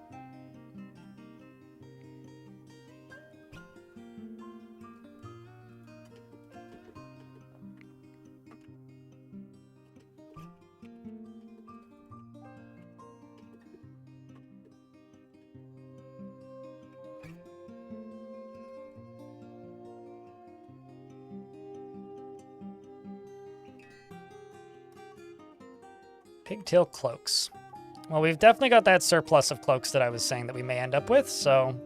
Pigtail cloaks. Well, we've definitely got that surplus of cloaks that I was saying that we may end up with, so...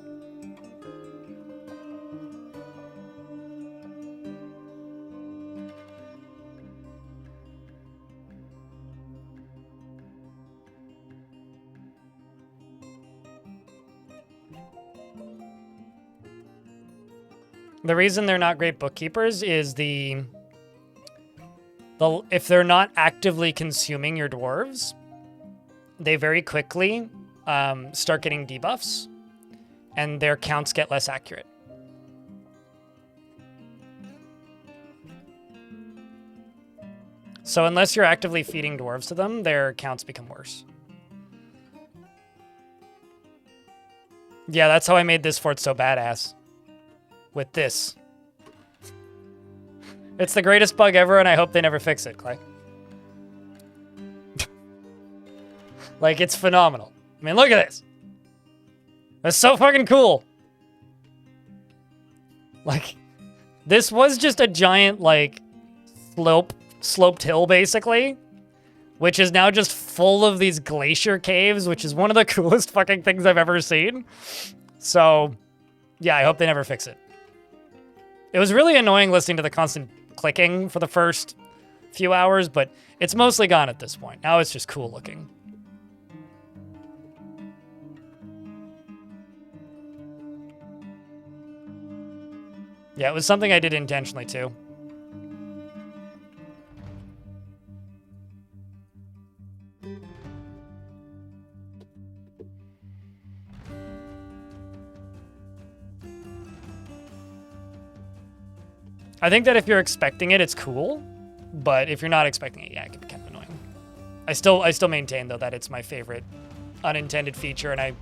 The reason they're not great bookkeepers is if they're not actively consuming your dwarves, they very quickly start getting debuffs, and their counts get less accurate. So unless you're actively feeding dwarves to them, their counts become worse. Yeah, that's how I made this fort so badass. With this. It's the greatest bug ever, and I hope they never fix it, Clay. Like, it's phenomenal. I mean, look at this. That's so fucking cool. Like, this was just a giant, like, sloped hill, basically. Which is now just full of these glacier caves, which is one of the coolest fucking things I've ever seen. So, yeah, I hope they never fix it. It was really annoying listening to the constant clicking for the first few hours, but it's mostly gone at this point. Now it's just cool looking. Yeah, it was something I did intentionally too. I think that if you're expecting it, it's cool, but if you're not expecting it, yeah, it can be kind of annoying. I still maintain though that it's my favorite unintended feature, and I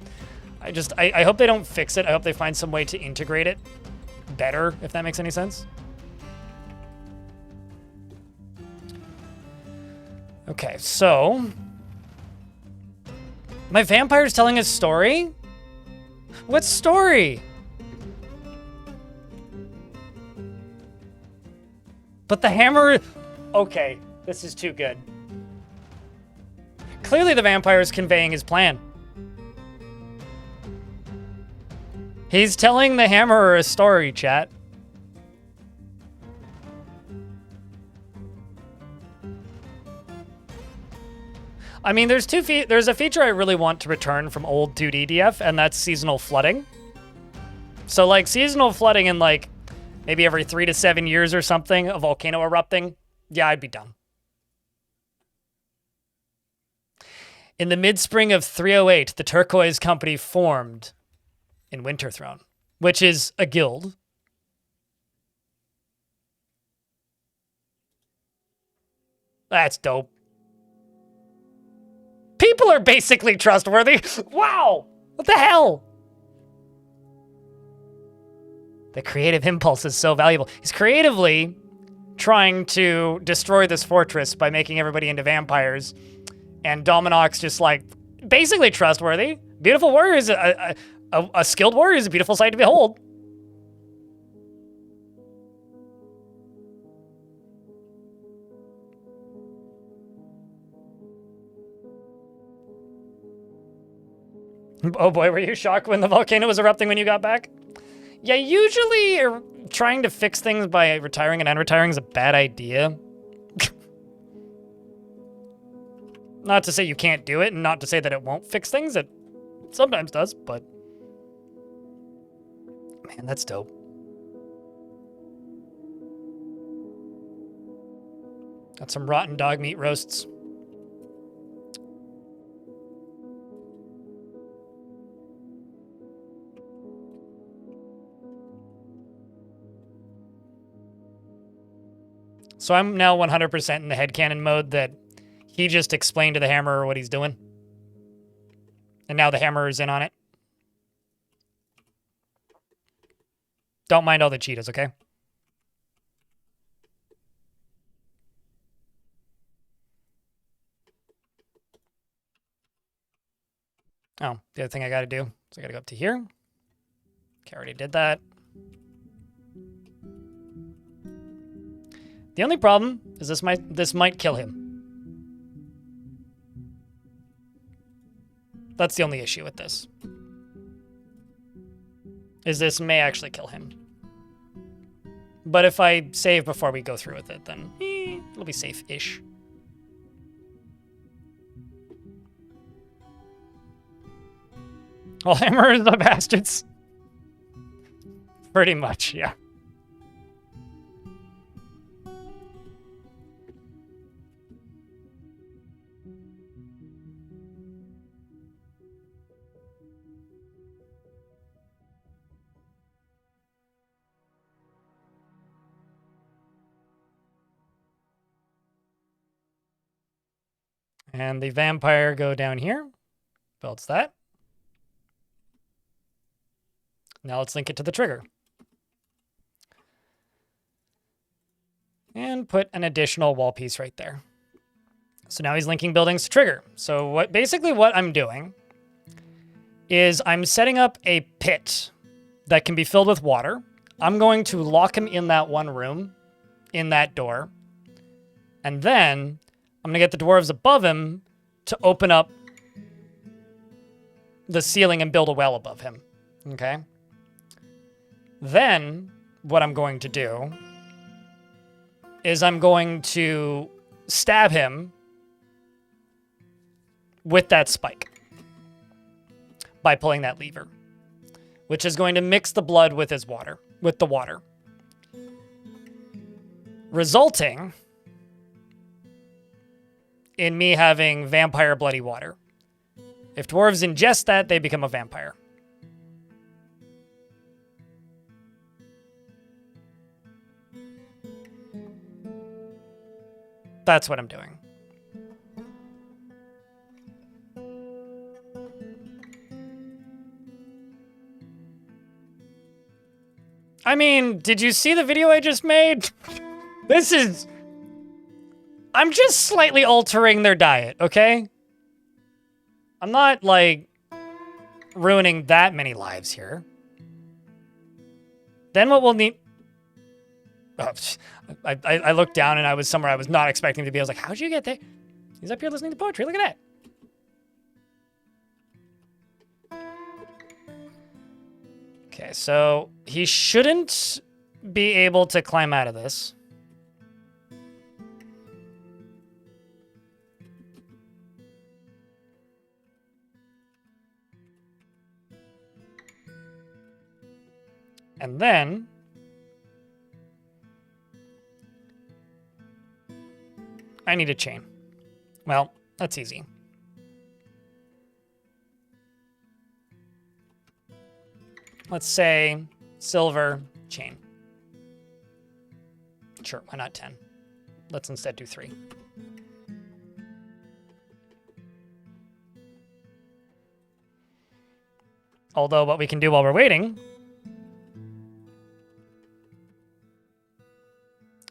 hope they don't fix it. I hope they find some way to integrate it better, if that makes any sense. Okay, so my vampire's telling a story? What story? But the hammer... Okay, this is too good. Clearly the vampire is conveying his plan. He's telling the hammerer a story, chat. I mean, there's a feature I really want to return from old 2D DF, and that's seasonal flooding. So, like, seasonal flooding in, like, maybe every 3 to 7 years or something, a volcano erupting, yeah, I'd be done. In the mid-spring of 308, the Turquoise Company formed in Winterthrone, which is a guild. That's dope. People are basically trustworthy. Wow! What the hell? The creative impulse is so valuable. He's creatively trying to destroy this fortress by making everybody into vampires. And Dominoc's just like, basically trustworthy. Beautiful warrior is a skilled warrior is a beautiful sight to behold. Oh boy, were you shocked when the volcano was erupting when you got back? Yeah, usually trying to fix things by retiring and unretiring is a bad idea. Not to say you can't do it, and not to say that it won't fix things. It sometimes does, but... Man, that's dope. Got some rotten dog meat roasts. So I'm now 100% in the headcanon mode that he just explained to the hammerer what he's doing. And now the hammerer's in on it. Don't mind all the Cheetos, okay? Oh, the other thing I gotta do is I gotta go up to here. Okay, I already did that. The only problem is this might kill him. That's the only issue with this. Is this may actually kill him. But if I save before we go through with it, then it'll be safe-ish. All hammerers are bastards. Pretty much, yeah. And the vampire go down here. Builds that. Now let's link it to the trigger. And put an additional wall piece right there. So now he's linking buildings to trigger. So basically what I'm doing is I'm setting up a pit that can be filled with water. I'm going to lock him in that one room, in that door. And then I'm going to get the dwarves above him to open up the ceiling and build a well above him. Okay? Then what I'm going to do is I'm going to stab him with that spike by pulling that lever, which is going to mix the blood with his water, with the water, resulting in me having vampire bloody water. If dwarves ingest that, they become a vampire. That's what I'm doing. I mean, did you see the video I just made? I'm just slightly altering their diet, okay? I'm not, like, ruining that many lives here. Then what we'll need... Oh, I looked down and I was somewhere I was not expecting to be. I was like, how'd you get there? He's up here listening to poetry. Look at that. Okay, so he shouldn't be able to climb out of this. And then I need a chain. Well, that's easy. Let's say silver chain. Sure, why not 10? Let's instead do 3. Although what we can do while we're waiting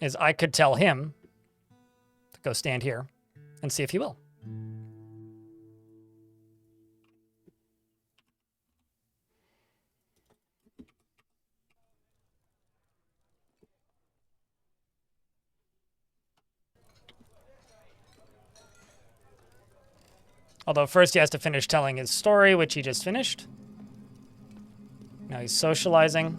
is I could tell him to go stand here and see if he will. Although first he has to finish telling his story, which he just finished. Now he's socializing.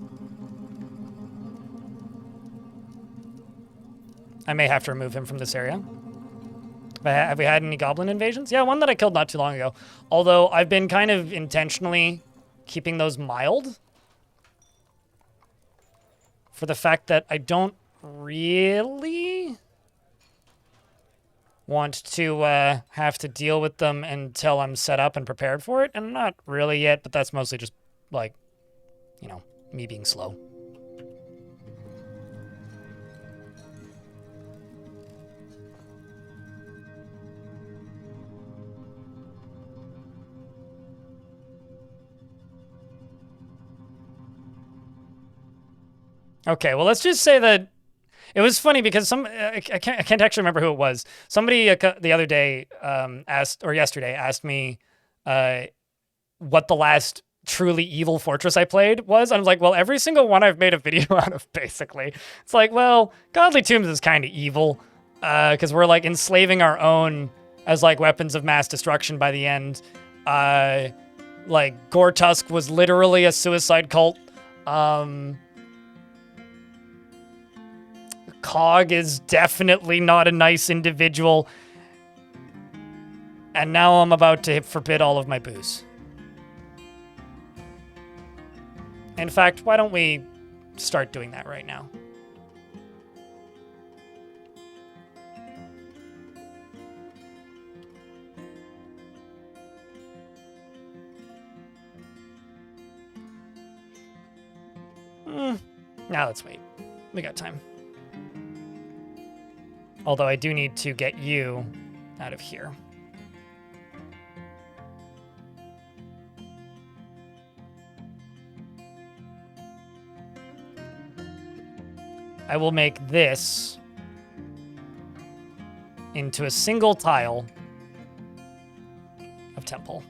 I may have to remove him from this area. Have we had any goblin invasions? Yeah, one that I killed not too long ago. Although I've been kind of intentionally keeping those mild for the fact that I don't really want to have to deal with them until I'm set up and prepared for it. And not really yet, but that's mostly just, like, you know, me being slow. Okay, well, let's just say that it was funny because I can't actually remember who it was. Somebody the other day yesterday asked me what the last truly evil fortress I played was. I was like, well, every single one I've made a video out of, basically. It's like, well, Godly Tombs is kind of evil because we're like enslaving our own as like weapons of mass destruction by the end. Like Gore Tusk was literally a suicide cult. Cog is definitely not a nice individual. And now I'm about to forbid all of my booze. In fact, why don't we start doing that right now? Now let's wait. We got time. Although I do need to get you out of here. I will make this into a single tile of temple.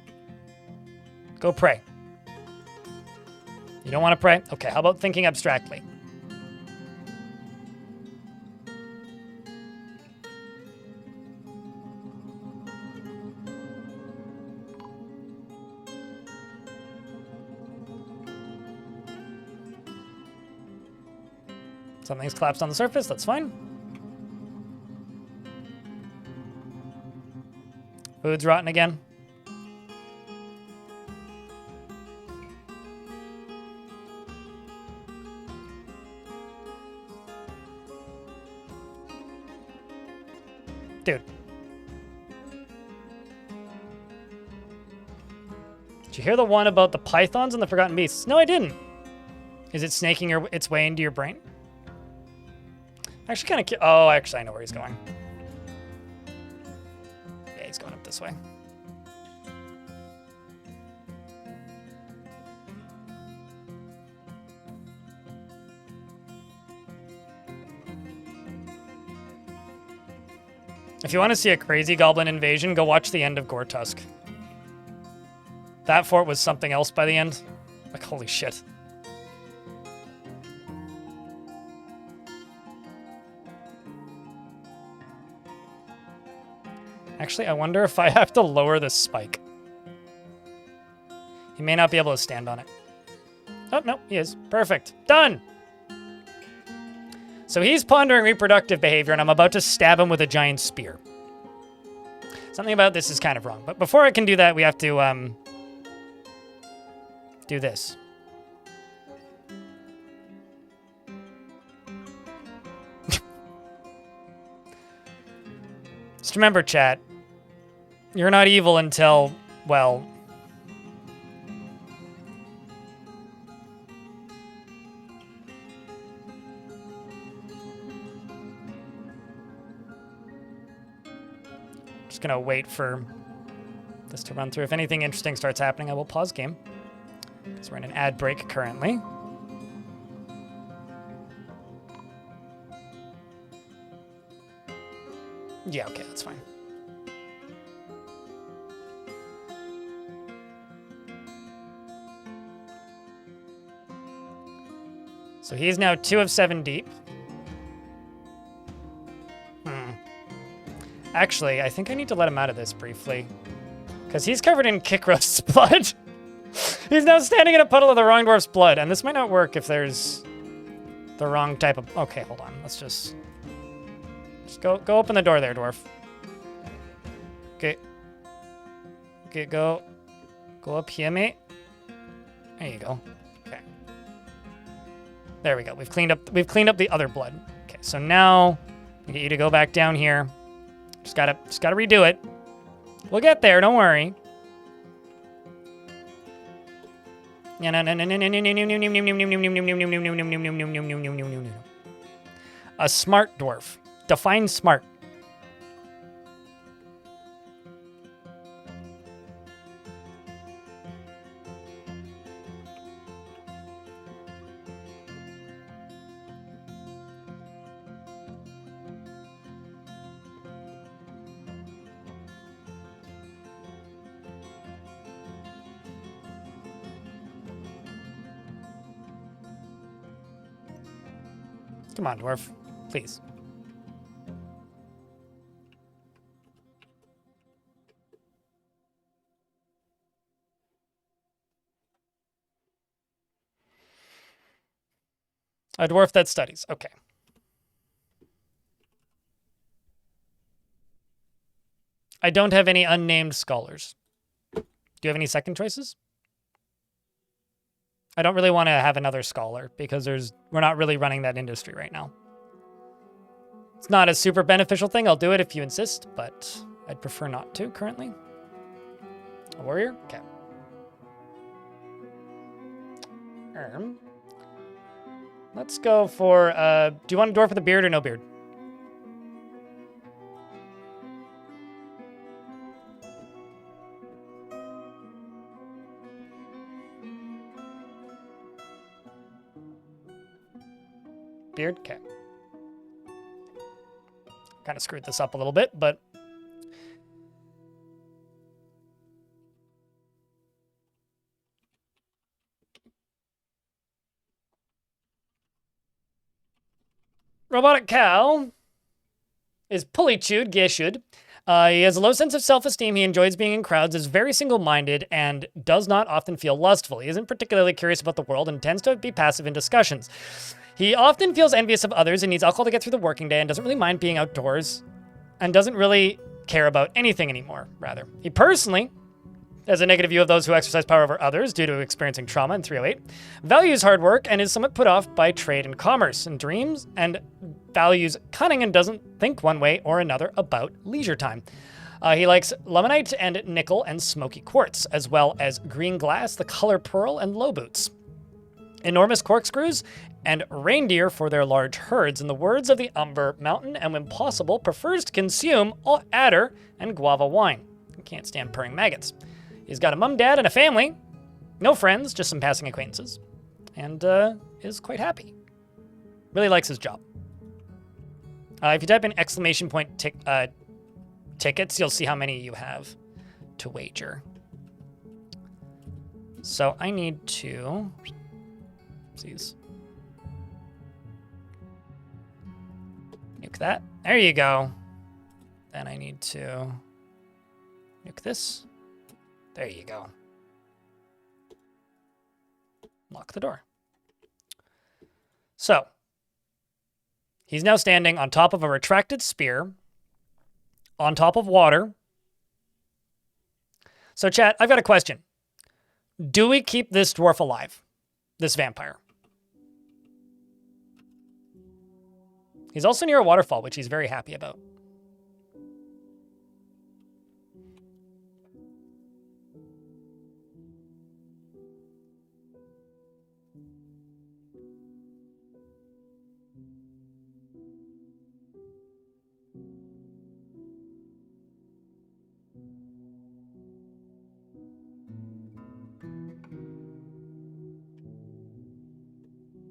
Go pray. You don't want to pray? Okay, how about thinking abstractly? Something's collapsed on the surface, that's fine. Food's rotten again. Dude. Did you hear the one about the pythons and the forgotten beasts? No, I didn't. Is it snaking its way into your brain? Actually, kind of. Oh, actually, I know where he's going. Yeah, he's going up this way. If you want to see a crazy goblin invasion, go watch the end of Gortusk. That fort was something else by the end. Like, holy shit. Actually, I wonder if I have to lower the spike. He may not be able to stand on it. Oh, no, he is. Perfect. Done! So he's pondering reproductive behavior, and I'm about to stab him with a giant spear. Something about this is kind of wrong. But before I can do that, we have to, do this. Just remember, chat, you're not evil until, well... Just gonna wait for this to run through. If anything interesting starts happening, I will pause game. Because we're in an ad break currently. Yeah, okay, that's fine. So he's now 2 of 7 deep. Actually, I think I need to let him out of this briefly. Because he's covered in Kikros' blood. He's now standing in a puddle of the wrong dwarf's blood. And this might not work if there's the wrong type of... Okay, hold on. Let's just go open the door there, dwarf. Okay. Okay, go up here, mate. There you go. Okay. There we go. We've cleaned up the other blood. Okay, so now we get you to go back down here. Just gotta redo it. We'll get there, don't worry. A smart dwarf. Define smart. Come on, dwarf. Please. A dwarf that studies. Okay. I don't have any unnamed scholars. Do you have any second choices? I don't really want to have another scholar because we're not really running that industry right now. It's not a super beneficial thing. I'll do it if you insist, but I'd prefer not to currently. A warrior? Okay. Let's go for, do you want a dwarf with a beard or no beard? Beard? Okay. Kind of screwed this up a little bit, but... Robotic Cow is pulley-chewed, Geshud. He has a low sense of self-esteem. He enjoys being in crowds, is very single-minded, and does not often feel lustful. He isn't particularly curious about the world and tends to be passive in discussions. He often feels envious of others and needs alcohol to get through the working day and doesn't really mind being outdoors and doesn't really care about anything anymore, rather. He personally has a negative view of those who exercise power over others due to experiencing trauma in 308, values hard work and is somewhat put off by trade and commerce and dreams, and values cunning and doesn't think one way or another about leisure time. He likes lemonite and nickel and smoky quartz, as well as green glass, the color pearl, and low boots. Enormous corkscrews and reindeer for their large herds, in the words of the Umber Mountain, and when possible, prefers to consume adder and guava wine. He can't stand purring maggots. He's got a mum, dad, and a family. No friends, just some passing acquaintances. And is quite happy. Really likes his job. If you type in exclamation point tickets, you'll see how many you have to wager. So I need to... Nuke that. There you go. Then I need to nuke this. There you go. Lock the door. So, he's now standing on top of a retracted spear, on top of water. So, chat, I've got a question. Do we keep this dwarf alive? This vampire? He's also near a waterfall, which he's very happy about.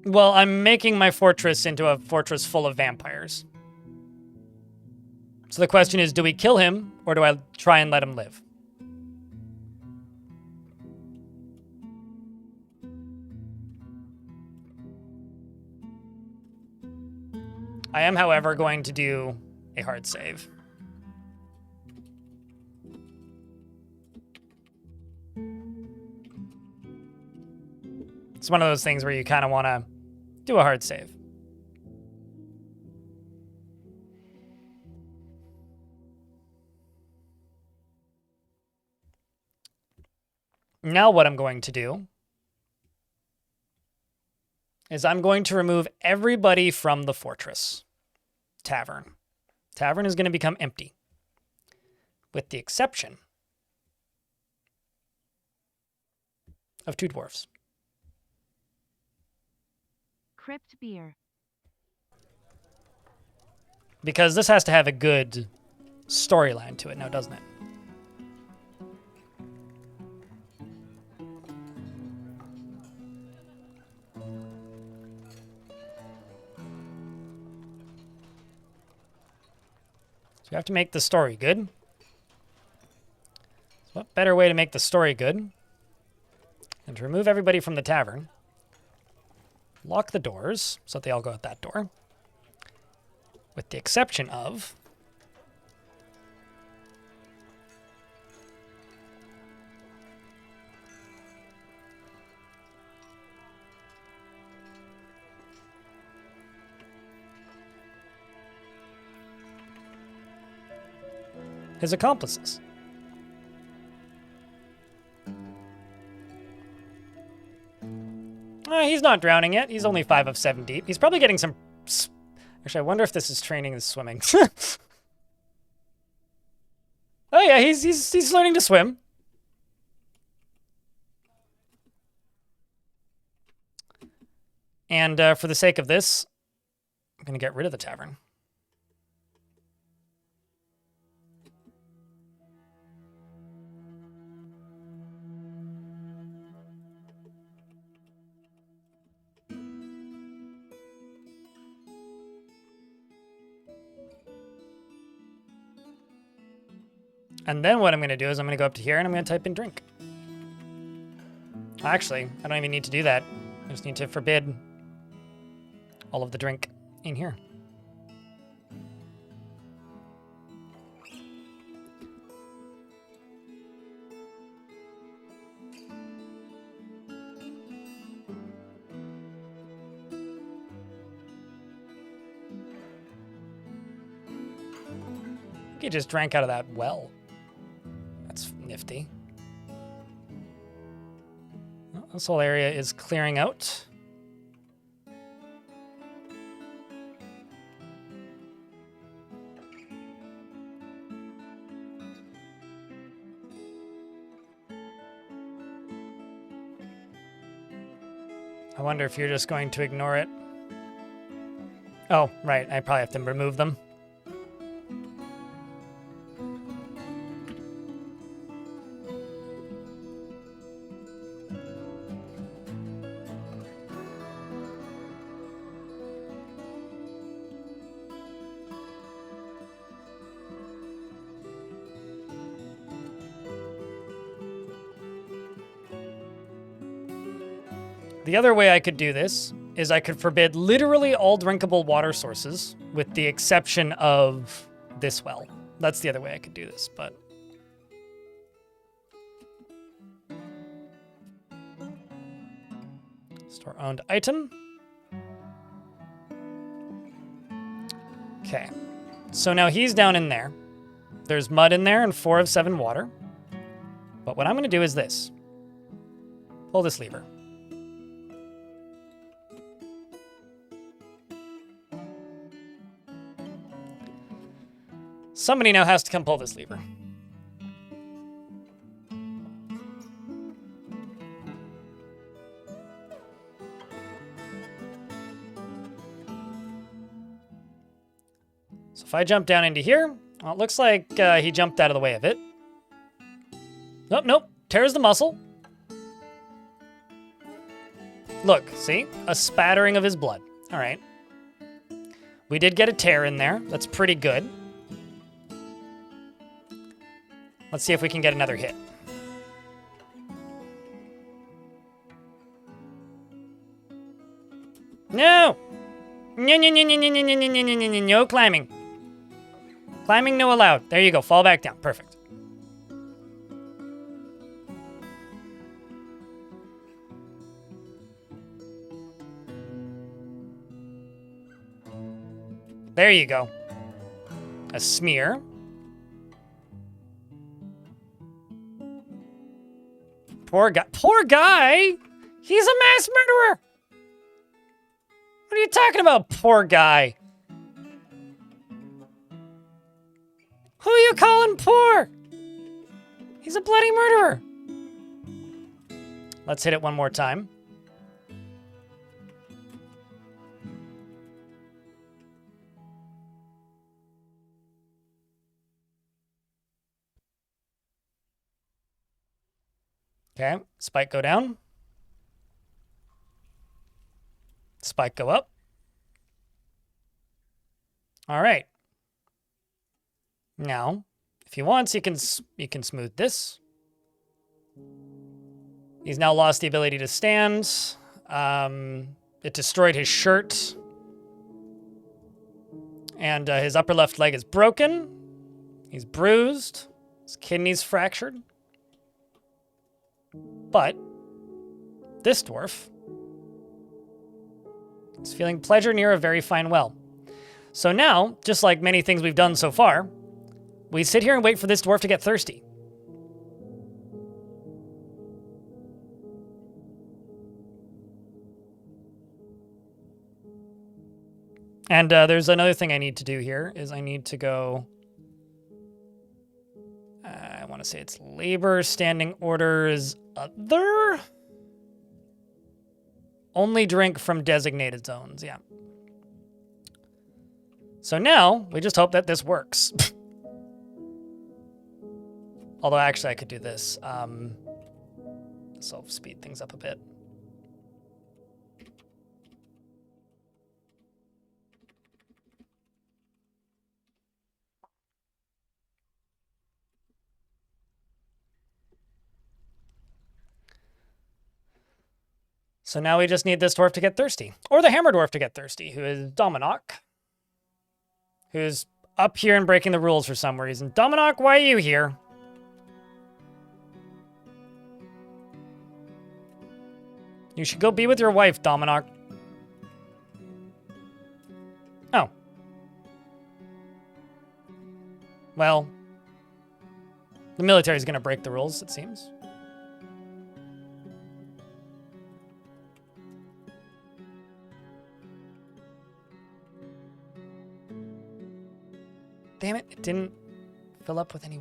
Well, I'm making my fortress into a fortress full of vampires. So the question is, do we kill him, or do I try and let him live? I am, however, going to do a hard save. It's one of those things where you kind of want to do a hard save. Now what I'm going to do is I'm going to remove everybody from the fortress. Tavern. Tavern is going to become empty, with the exception of 2 dwarfs. Crypt beer. Because this has to have a good storyline to it now, doesn't it? So we have to make the story good. So what better way to make the story good than to remove everybody from the tavern, lock the doors so that they all go out that door, with the exception of his accomplices. He's not drowning yet. He's only 5 of 7 deep. He's probably getting some... Actually, I wonder if this is training his swimming. Oh yeah, he's learning to swim. And for the sake of this, I'm going to get rid of the tavern. And then what I'm going to do is I'm going to go up to here and I'm going to type in drink. Actually, I don't even need to do that. I just need to forbid all of the drink in here. He just drank out of that well. That's nifty. Well, this whole area is clearing out. I wonder if you're just going to ignore it. Oh, right. I probably have to remove them. The other way I could do this is I could forbid literally all drinkable water sources with the exception of this well. That's the other way I could do this, but... Store owned item. Okay. So now he's down in there. There's mud in there and 4 of 7 water. But what I'm going to do is this. Pull this lever. Somebody now has to come pull this lever. So if I jump down into here, well, it looks like he jumped out of the way of it. Nope, nope. Tears the muscle. Look, see? A spattering of his blood. All right. We did get a tear in there. That's pretty good. Let's see if we can get another hit. No! No climbing. Climbing no allowed. There you go. Fall back down. Perfect. There you go. A smear. Poor guy. Poor guy? He's a mass murderer! What are you talking about, poor guy? Who are you calling poor? He's a bloody murderer. Let's hit it one more time. Okay, spike go down. Spike go up. All right. Now, if he wants, he can smooth this. He's now lost the ability to stand. It destroyed his shirt. And his upper left leg is broken. He's bruised. His kidney's fractured. But this dwarf is feeling pleasure near a very fine well. So now, just like many things we've done so far, we sit here and wait for this dwarf to get thirsty. And there's another thing I need to do here, is I need to go... I want to say it's labor, standing orders, other? Only drink from designated zones, yeah. So now, we just hope that this works. Although, actually, I could do this. This will speed things up a bit. So now we just need this dwarf to get thirsty. Or the hammer dwarf to get thirsty, who is Dominok. Who's up here and breaking the rules for some reason. Dominok, why are you here? You should go be with your wife, Dominok. Oh. Well, the military's gonna break the rules, it seems. Damn it, it didn't fill up with any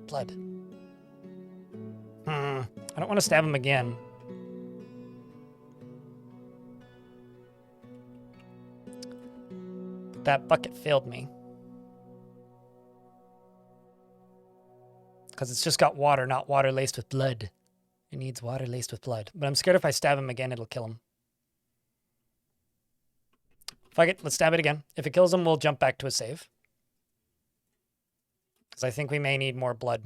blood. I don't want to stab him again. That bucket failed me. Because it's just got water, not water laced with blood. It needs water laced with blood. But I'm scared if I stab him again, it'll kill him. Fuck it, let's stab it again. If it kills him, we'll jump back to a save. Because I think we may need more blood.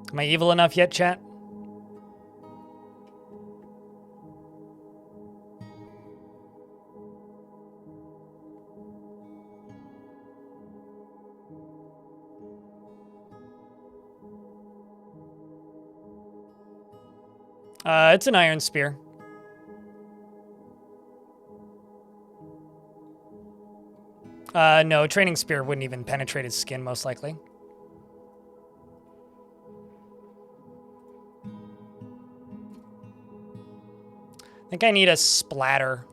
Am I evil enough yet, chat? It's an iron spear. No, training spear wouldn't even penetrate his skin, most likely. I think I need a splatter.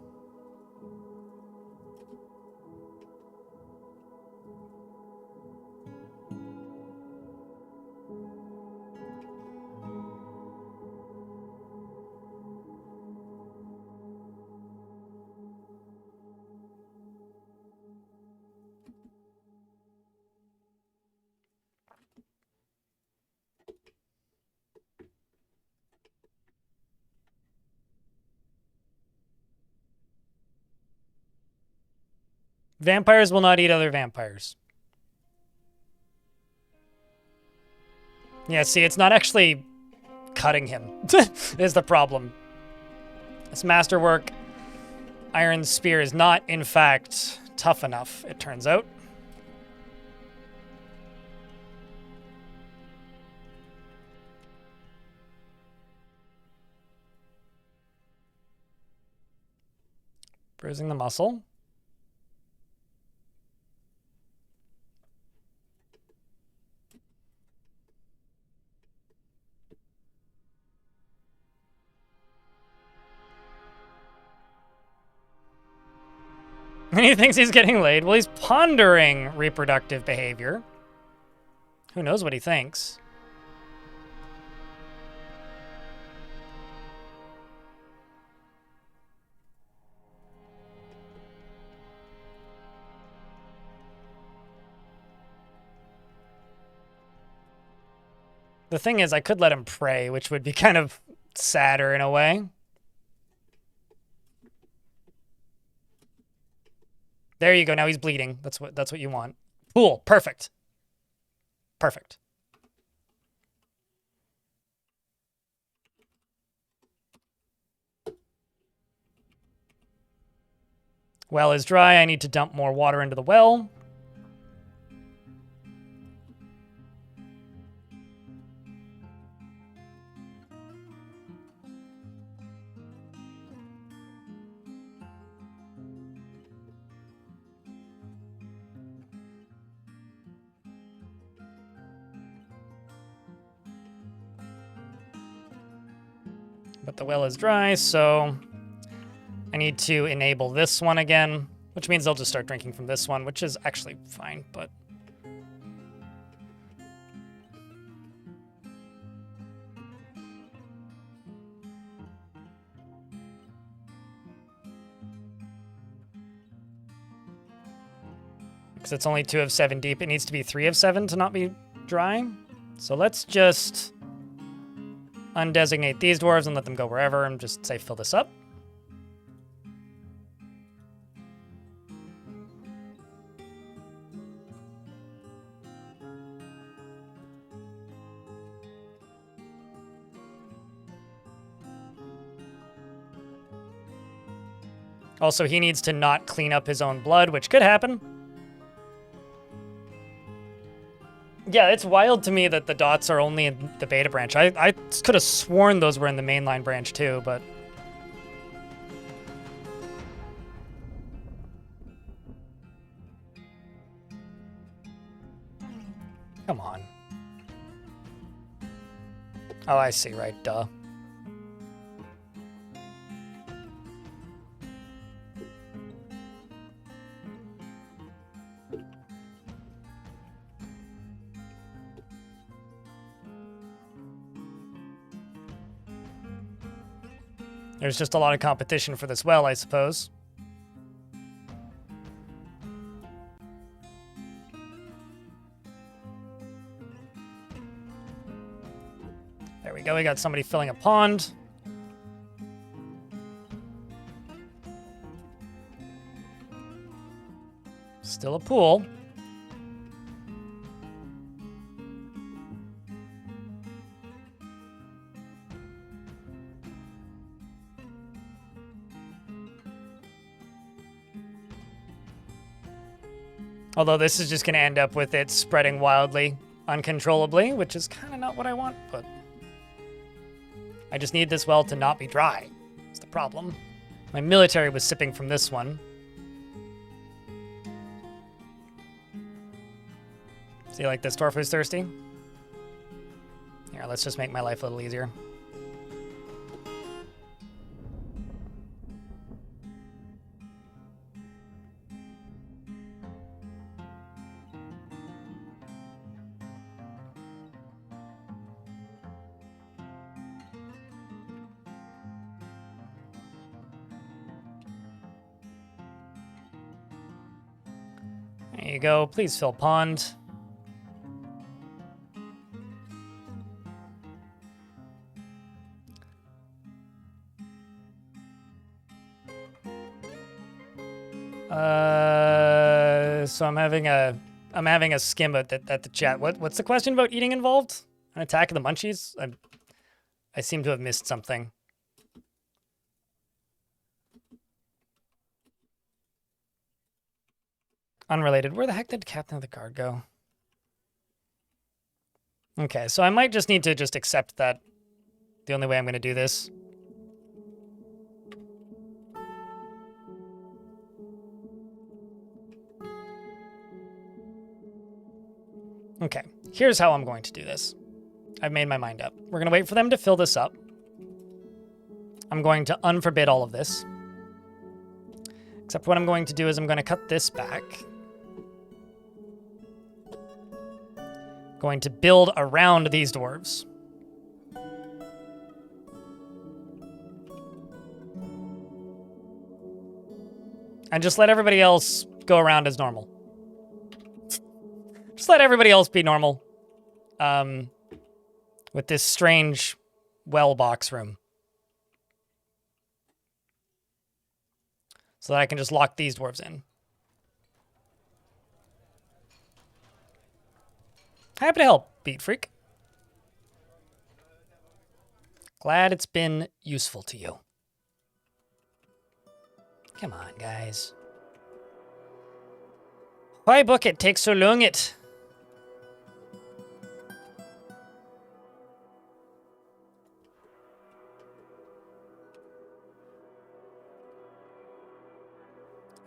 Vampires will not eat other vampires. Yeah, see, it's not actually cutting him is the problem. This masterwork iron spear is not, in fact, tough enough, it turns out. Bruising the muscle. And he thinks he's getting laid. Well, he's pondering reproductive behavior. Who knows what he thinks? The thing is, I could let him pray, which would be kind of sadder in a way. There you go. Now he's bleeding. That's what you want. Cool. Perfect. Perfect. Well is dry. I need to dump more water into the well. But the well is dry, so I need to enable this one again, which means they'll just start drinking from this one, which is actually fine, but... because it's only 2 of 7 deep, it needs to be 3 of 7 to not be dry. So let's just undesignate these dwarves and let them go wherever and just say fill this up. Also, he needs to not clean up his own blood, which could happen. Yeah, it's wild to me that the dots are only in the beta branch. I could have sworn those were in the mainline branch too, but... Come on. Oh, I see, right, duh. There's just a lot of competition for this well, I suppose. There we go, we got somebody filling a pond. Still a pool. Although this is just going to end up with it spreading wildly, uncontrollably, which is kind of not what I want, but... I just need this well to not be dry. That's the problem. My military was sipping from this one. See, like this dwarf who's thirsty? Here, let's just make my life a little easier. There you go. Please fill pond. So I'm having a skim at the chat. What's the question about eating involved? An attack of the munchies? I seem to have missed something. Unrelated. Where the heck did Captain of the Guard go? Okay, so I might just need to just accept that the only way I'm going to do this. Okay, here's how I'm going to do this. I've made my mind up. We're going to wait for them to fill this up. I'm going to unforbid all of this. Except what I'm going to do is I'm going to cut this back. Going to build around these dwarves. And just let everybody else go around as normal. Just let everybody else be normal. With this strange well box room. So that I can just lock these dwarves in. Happy to help, Beat Freak. Glad it's been useful to you. Come on, guys. Why book it takes so long it?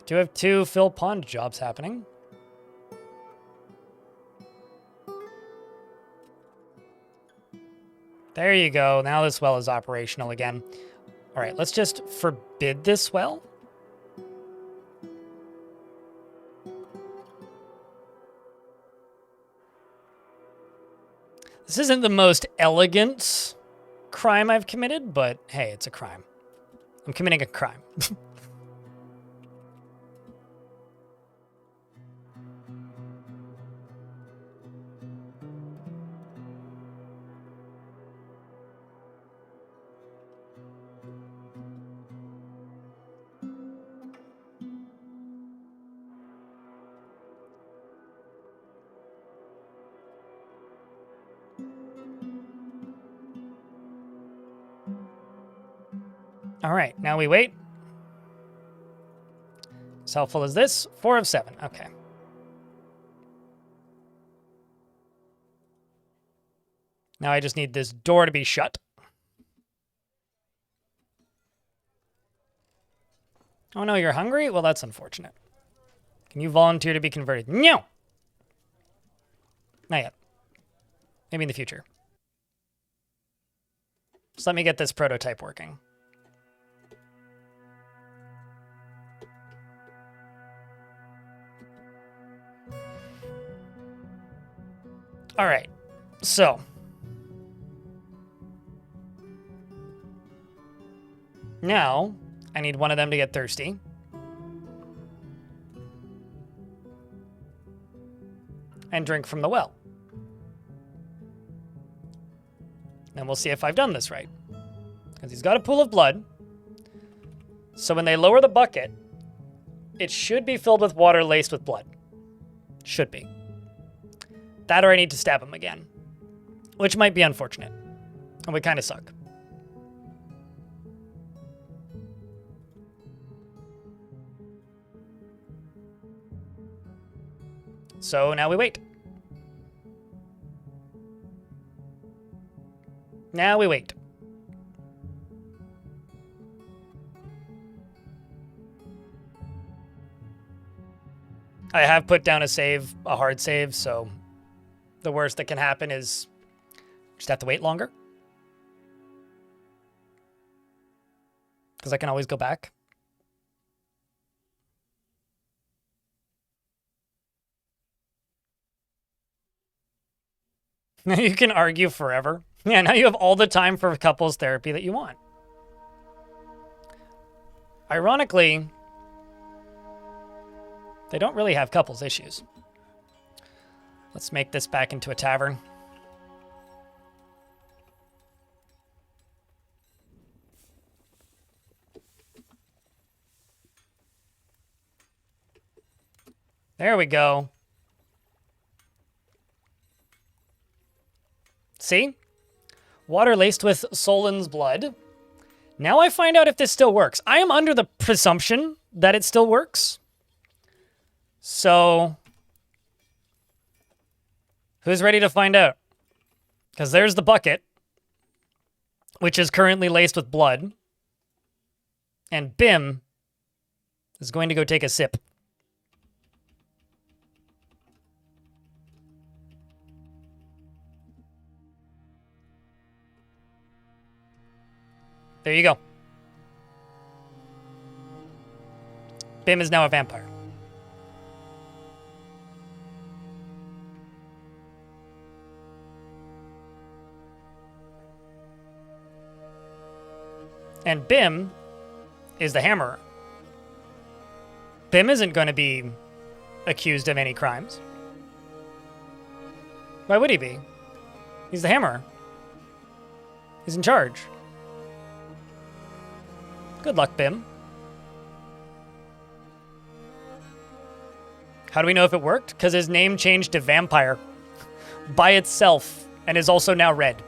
Do have 2 fill pond jobs happening. There you go. Now this well is operational again. All right, let's just forbid this well. This isn't the most elegant crime I've committed, but hey, it's a crime. I'm committing a crime. All right, now we wait. So how full is this? 4 of 7. Okay. Now I just need this door to be shut. Oh no, you're hungry? Well, that's unfortunate. Can you volunteer to be converted? No! Not yet. Maybe in the future. Just let me get this prototype working. All right, so. Now, I need one of them to get thirsty. And drink from the well. And we'll see if I've done this right. Because he's got a pool of blood. So when they lower the bucket, it should be filled with water laced with blood. Should be. That or I need to stab him again. Which might be unfortunate. And would kind of suck. So now we wait. Now we wait. I have put down a save, a hard save, so the worst that can happen is just have to wait longer. Because I can always go back. Now you can argue forever. Yeah, now you have all the time for couples therapy that you want. Ironically, they don't really have couples issues. Let's make this back into a tavern. There we go. See? Water laced with Solon's blood. Now I find out if this still works. I am under the presumption that it still works. So, who's ready to find out? Because there's the bucket, which is currently laced with blood. And Bim is going to go take a sip. There you go. Bim is now a vampire. And Bim is the hammerer. Bim isn't going to be accused of any crimes. Why would he be? He's the hammerer. He's in charge. Good luck, Bim. How do we know if it worked? Because his name changed to Vampire by itself and is also now red.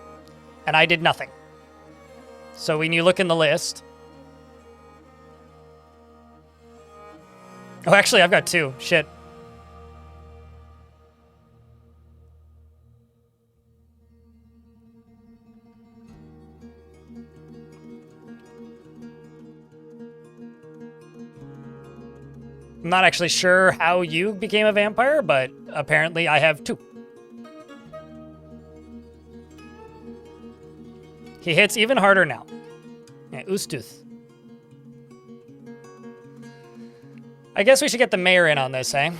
And I did nothing. So when you look in the list... Oh, actually, I've got 2. Shit. I'm not actually sure how you became a vampire, but apparently I have 2. He hits even harder now. Yeah, Ustuth. I guess we should get the mayor in on this, eh?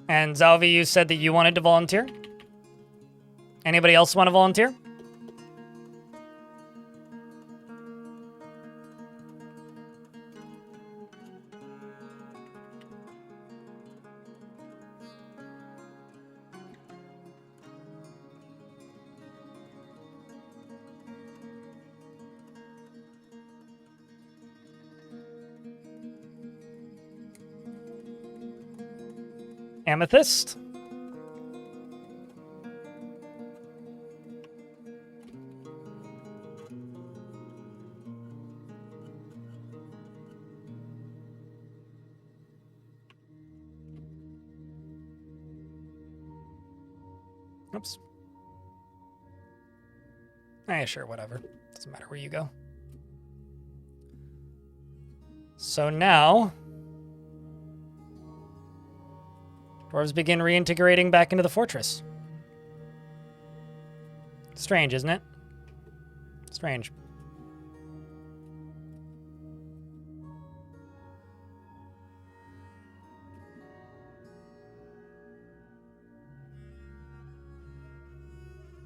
And Zalvi, you said that you wanted to volunteer? Anybody else want to volunteer? Amethyst. Oops. Sure, whatever. Doesn't matter where you go. So now, dwarves begin reintegrating back into the fortress. Strange, isn't it? Strange.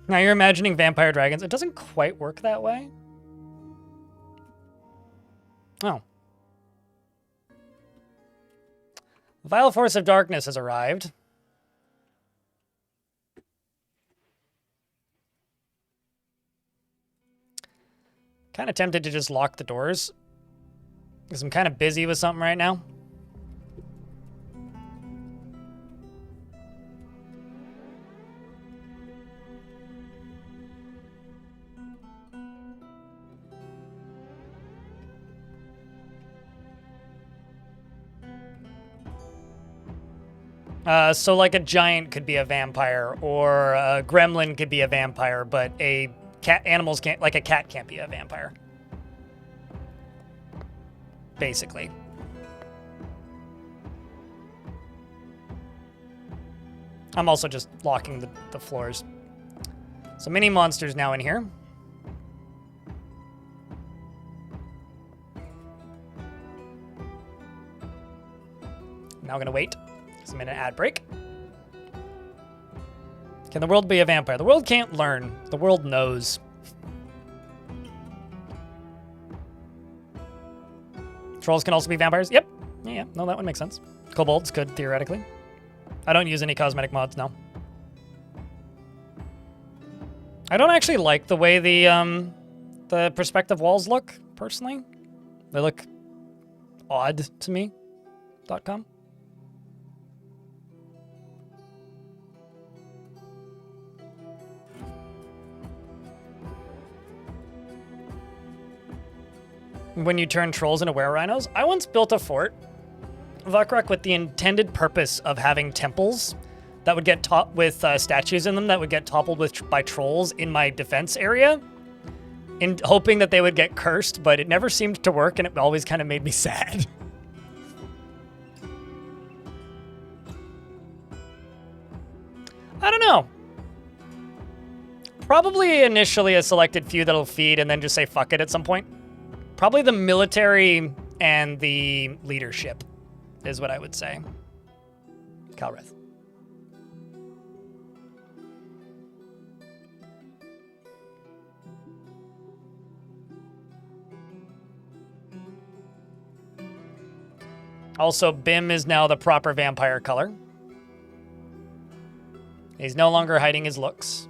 Now you're imagining vampire dragons. It doesn't quite work that way. Oh. The vile force of darkness has arrived. Kind of tempted to just lock the doors, because I'm kind of busy with something right now. So like a giant could be a vampire, or a gremlin could be a vampire, but animals can't, like a cat can't be a vampire. Basically. I'm also just locking the floors. So mini monsters now in here. Now gonna wait. I'm in an ad break. Can the world be a vampire? The world can't learn. The world knows. Trolls can also be vampires? Yep. Yeah, no, that would make sense. Kobolds could, theoretically. I don't use any cosmetic mods, no. I don't actually like the way the perspective walls look, personally. They look odd to me. .com. When you turn trolls into were-rhinos. I once built a fort, Vakrak, with the intended purpose of having temples that would get topped with statues in them that would get toppled by trolls in my defense area, in hoping that they would get cursed, but it never seemed to work, and it always kind of made me sad. I don't know. Probably initially a selected few that'll feed and then just say fuck it at some point. Probably the military and the leadership is what I would say. Calreth. Also, Bim is now the proper vampire color. He's no longer hiding his looks.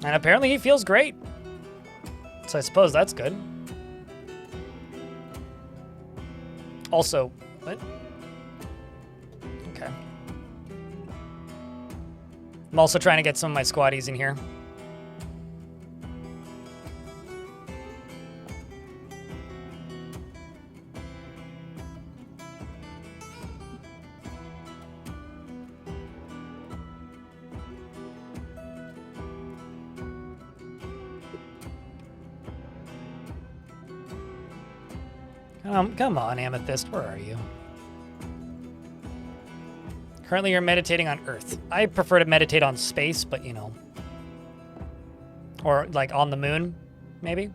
And apparently he feels great. So I suppose that's good. Also, what? Okay. I'm also trying to get some of my squatties in here. Come on, Amethyst, where are you? Currently you're meditating on Earth. I prefer to meditate on space, but you know. Or like on the moon, maybe?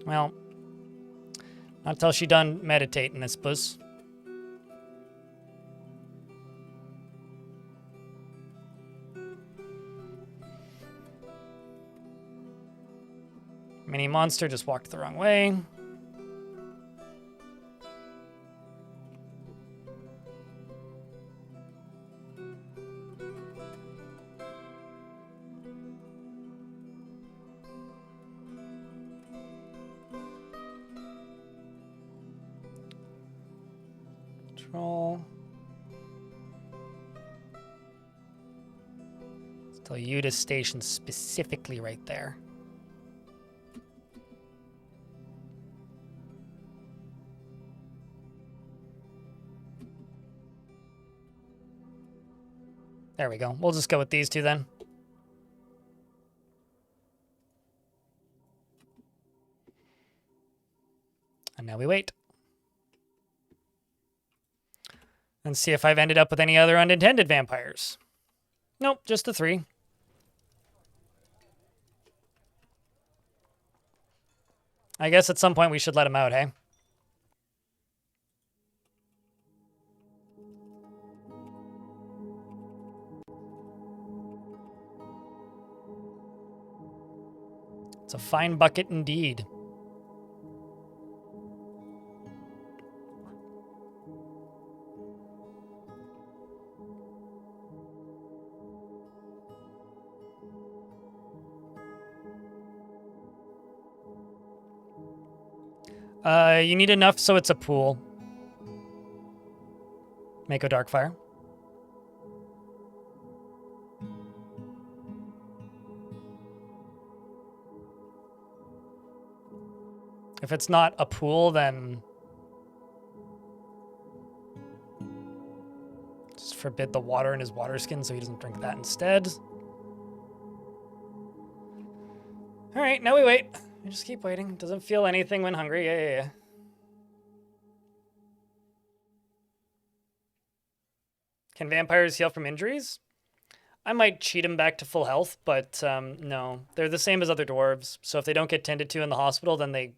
Well, not until she done meditating, I suppose. Mini monster just walked the wrong way. Control. Let's tell you to station specifically right there. There we go. We'll just go with these two then. And now we wait. And see if I've ended up with any other unintended vampires. Nope, just the 3. I guess at some point we should let him out, hey? It's a fine bucket indeed. You need enough so it's a pool. Mako Darkfire. If it's not a pool, then just forbid the water in his water skin so he doesn't drink that instead. All right, now we wait. We just keep waiting. Doesn't feel anything when hungry. Yeah. Can vampires heal from injuries? I might cheat him back to full health, but no. They're the same as other dwarves. So if they don't get tended to in the hospital, then they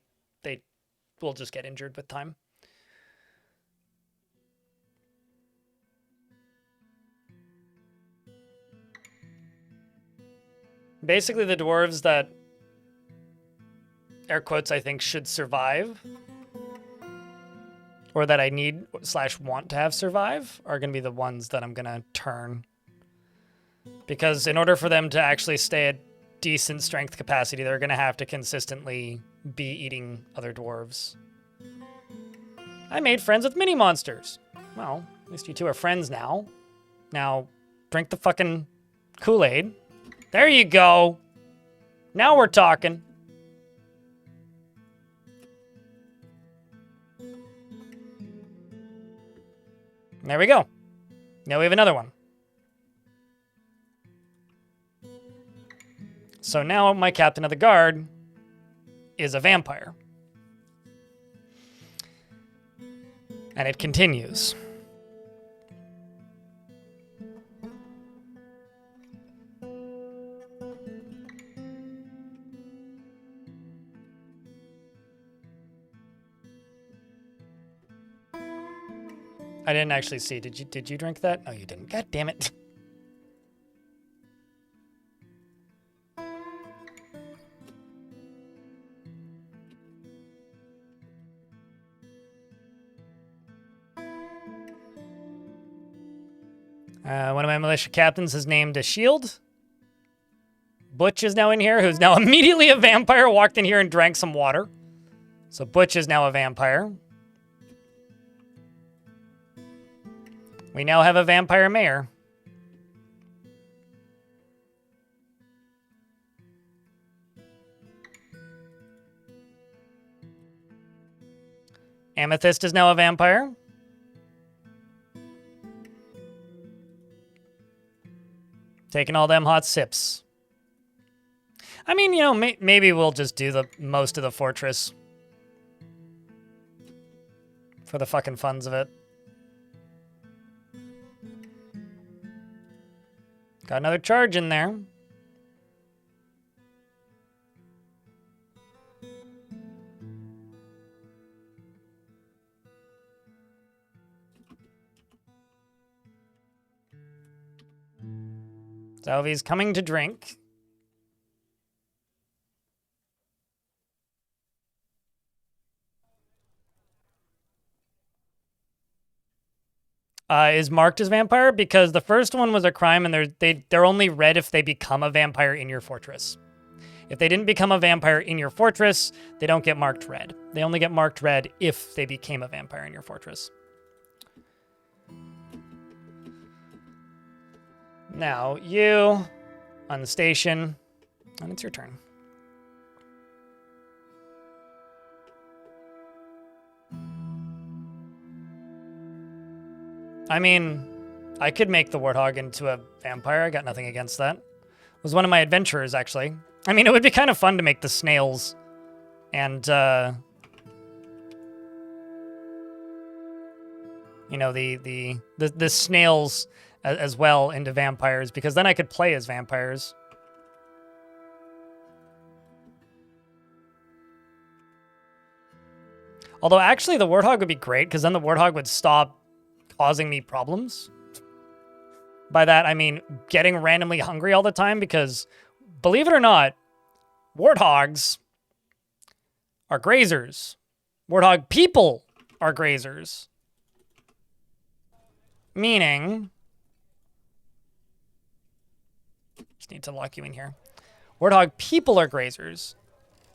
will just get injured with time. Basically, the dwarves that, air quotes, I think should survive, or that I need / want to have survive, are going to be the ones that I'm going to turn. Because in order for them to actually stay at decent strength capacity, they're going to have to consistently be eating other dwarves. I made friends with mini monsters. Well, at least you two are friends now. Now, drink the fucking Kool-Aid. There you go. Now we're talking. There we go. Now we have another one. So now my captain of the guard is a vampire. And it continues. I didn't actually see. Did you drink that? No, you didn't. God damn it. One of my militia captains has named a shield. Butch is now in here, who's now immediately a vampire, walked in here and drank some water. So Butch is now a vampire. We now have a vampire mayor. Amethyst is now a vampire. Taking all them hot sips. I mean, you know, maybe we'll just do the most of the fortress. For the fucking funs of it. Got another charge in there. Salvi's coming to drink. Is marked as vampire because the first one was a crime, and they're only red if they become a vampire in your fortress. If they didn't become a vampire in your fortress, they don't get marked red. They only get marked red if they became a vampire in your fortress. Now, you on the station, and it's your turn. I mean, I could make the warthog into a vampire. I got nothing against that. It was one of my adventurers, actually. I mean, it would be kind of fun to make the snails and, you know, the snails as well into vampires, because then I could play as vampires. Although, actually, the warthog would be great, because then the warthog would stop causing me problems. By that, I mean getting randomly hungry all the time, because, believe it or not, warthogs are grazers. Warthog people are grazers. Meaning... Just need to lock you in here. Warthog people are grazers.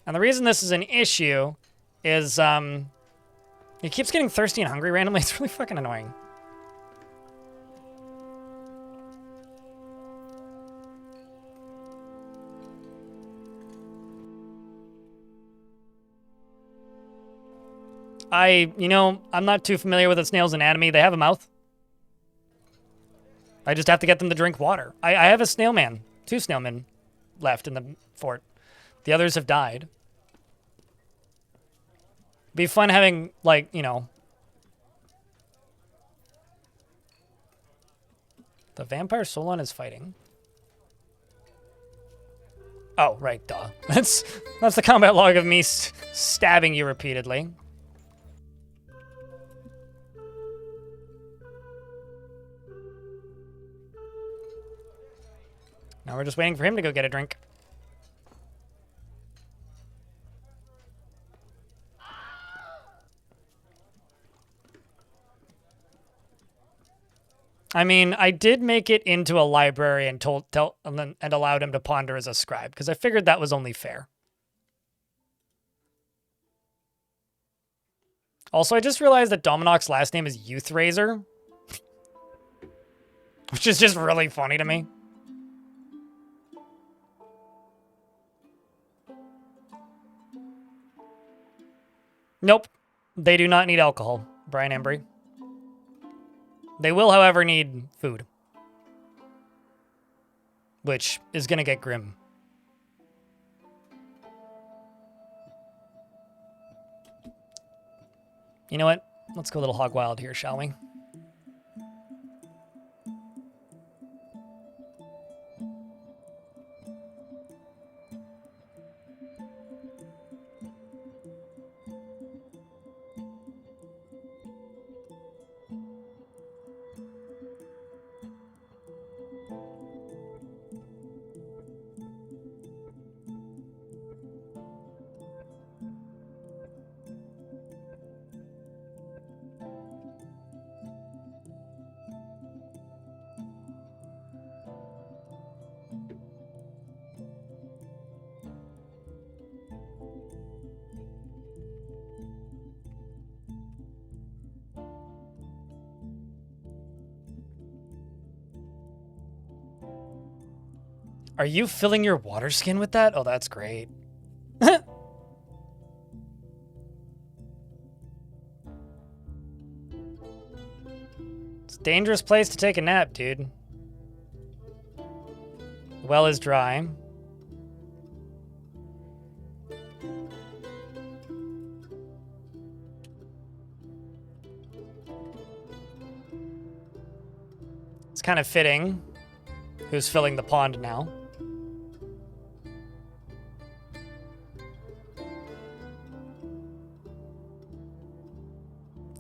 And the reason this is an issue is, he keeps getting thirsty and hungry randomly. It's really fucking annoying. You know, I'm not too familiar with a snail's anatomy. They have a mouth. I just have to get them to drink water. I have a snailman. 2 snailmen left in the fort. The others have died. Be fun having, like, you know... The vampire Solon is fighting. Oh, right, duh. That's the combat log of me stabbing you repeatedly. Now we're just waiting for him to go get a drink. I mean, I did make it into a library and and allowed him to ponder as a scribe, because I figured that was only fair. Also, I just realized that Dominoc's last name is Youthraiser, which is just really funny to me. Nope. They do not need alcohol, Brian Embry. They will, however, need food. Which is going to get grim. You know what? Let's go a little hog wild here, shall we? Are you filling your water skin with that? Oh, that's great. It's a dangerous place to take a nap, dude. The well is dry. It's kind of fitting who's filling the pond now.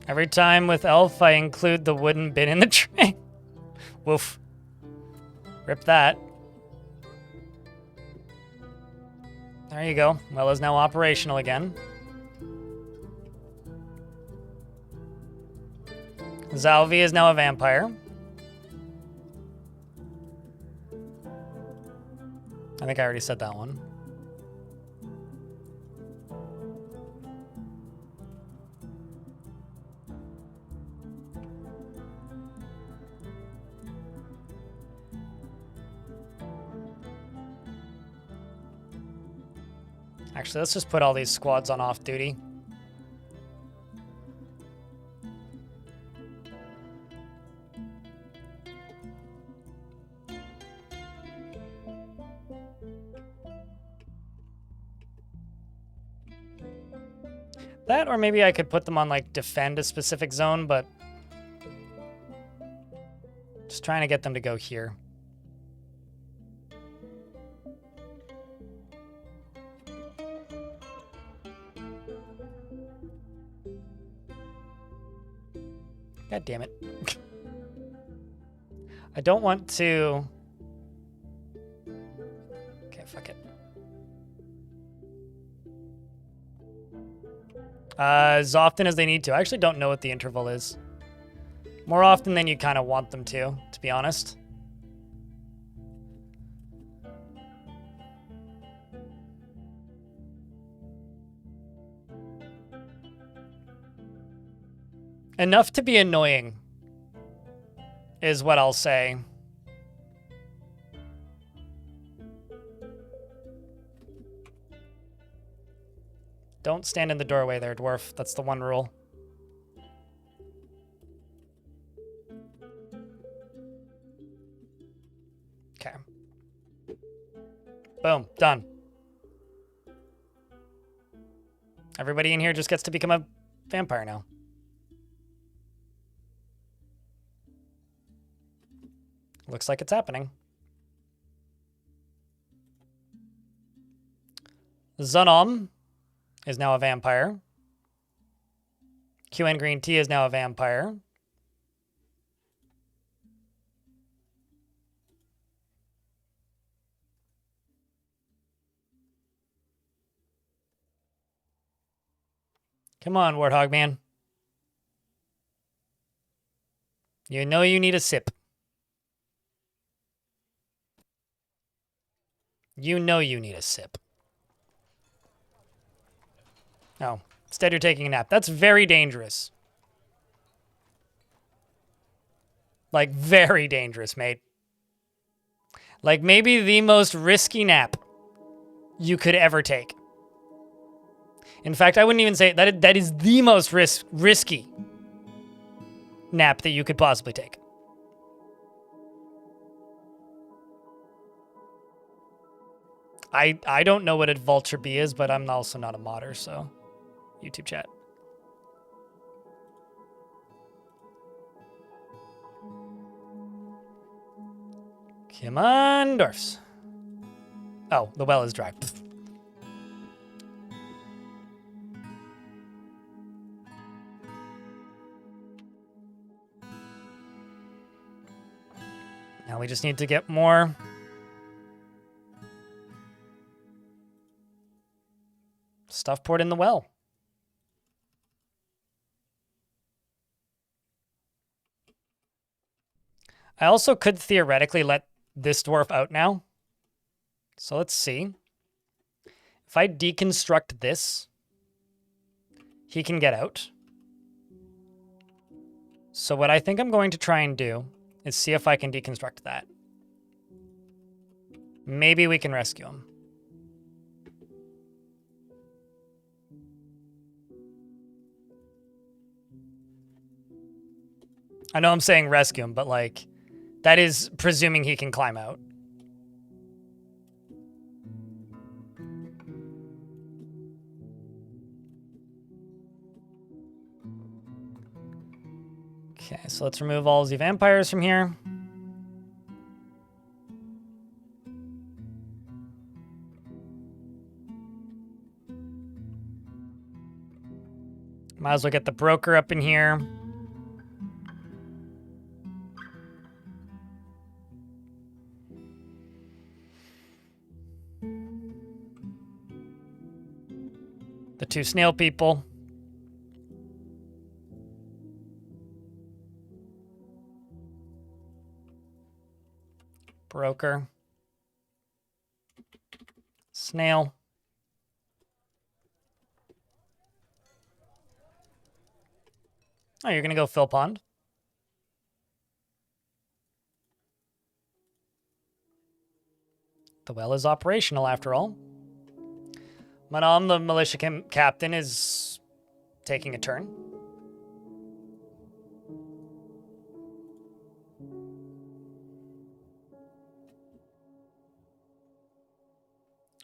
Every time with Elf, I include the wooden bin in the tray. Woof. Rip that. There you go. Well is now operational again. Zalvi is now a vampire. I think I already said that one. Actually, let's just put all these squads on off duty. That, or maybe I could put them on, like, defend a specific zone, but just trying to get them to go here. God damn it. I don't want to... Okay, fuck it. As often as they need to. I actually don't know what the interval is. More often than you kind of want them to be honest. Enough to be annoying is what I'll say. Don't stand in the doorway there, Dwarf. That's the one rule. Okay. Boom. Done. Everybody in here just gets to become a vampire now. Looks like it's happening. Zunom is now a vampire. QN Green Tea is now a vampire. Come on, Warthog Man. You know you need a sip. You know you need a sip. Oh, instead you're taking a nap. That's very dangerous. Like, very dangerous, mate. Like, maybe the most risky nap you could ever take. In fact, I wouldn't even say that is the most risky nap that you could possibly take. I don't know what a Vulture Bee is, but I'm also not a modder, so YouTube chat. Come on, Dwarfs. Oh, the well is dry. Now we just need to get more stuff poured in the well. I also could theoretically let this dwarf out now. So let's see. If I deconstruct this, he can get out. So what I think I'm going to try and do is see if I can deconstruct that. Maybe we can rescue him. I know I'm saying rescue him, but like, that is presuming he can climb out. Okay, so let's remove all the vampires from here. Might as well get the broker up in here. The two snail people. Broker. Snail. Oh, you're going to go fill pond? The well is operational after all. Manam, the militia captain, is taking a turn.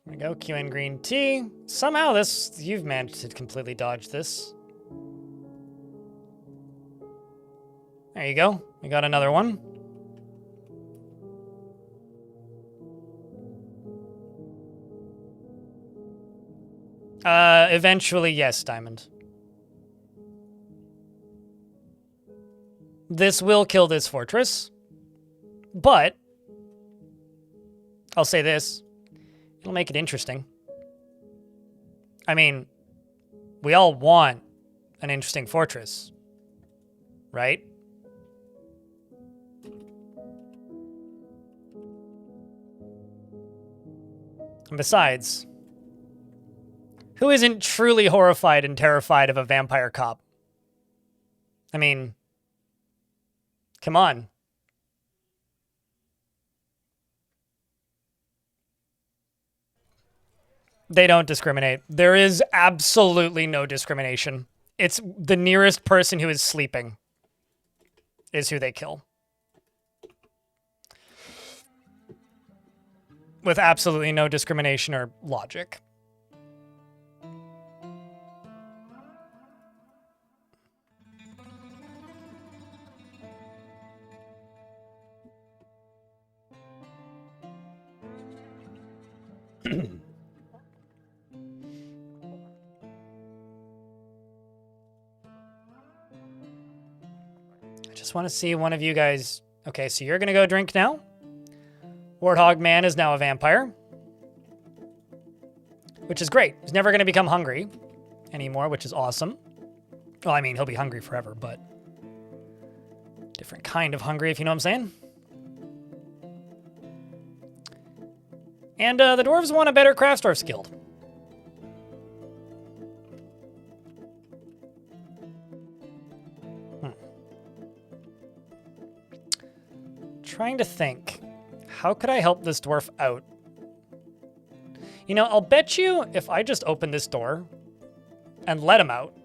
There we go, QN green tea. Somehow you've managed to completely dodge this. There you go. We got another one. Eventually, yes, Diamond. This will kill this fortress, but I'll say this. It'll make it interesting. I mean, we all want an interesting fortress, right? And besides, who isn't truly horrified and terrified of a vampire cop? I mean, come on. They don't discriminate. There is absolutely no discrimination. It's the nearest person who is sleeping is who they kill. With absolutely no discrimination or logic. I just want to see one of you guys. Okay, so you're going to go drink now. Warthog Man is now a vampire. Which is great. He's never going to become hungry anymore, which is awesome. Well, I mean, he'll be hungry forever, but different kind of hungry, if you know what I'm saying. And the dwarves want a better Craftsdwarf's Guild. Trying to think. How could I help this dwarf out? You know, I'll bet you if I just open this door and let him out,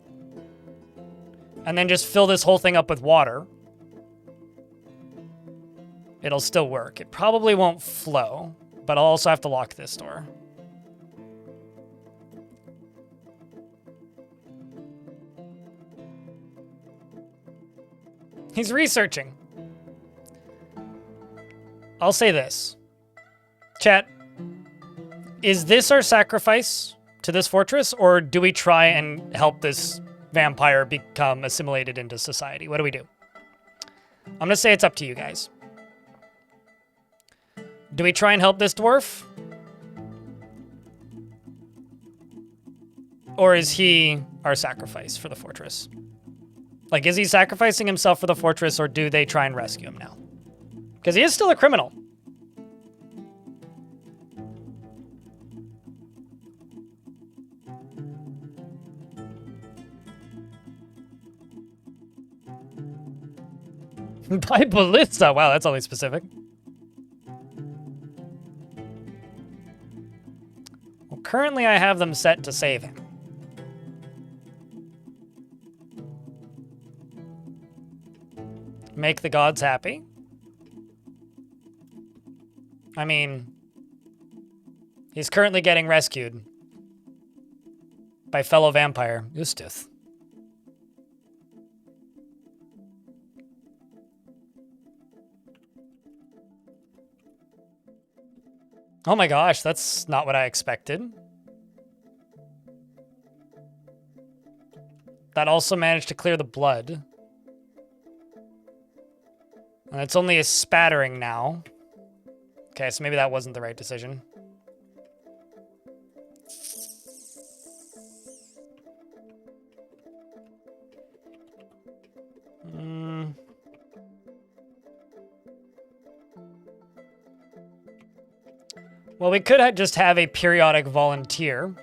and then just fill this whole thing up with water, it'll still work. It probably won't flow, but I'll also have to lock this door. He's researching. I'll say this. Chat, is this our sacrifice to this fortress, or do we try and help this vampire become assimilated into society? What do we do? I'm going to say it's up to you guys. Do we try and help this dwarf? Or is he our sacrifice for the fortress? Like, is he sacrificing himself for the fortress, or do they try and rescue him now? Because he is still a criminal. By ballista. Wow, that's only specific. Well, currently I have them set to save him. Make the gods happy. I mean, he's currently getting rescued by fellow vampire Ustith. Oh my gosh, that's not what I expected. That also managed to clear the blood. And it's only a spattering now. Okay, so maybe that wasn't the right decision. Well, we could just have a periodic volunteer.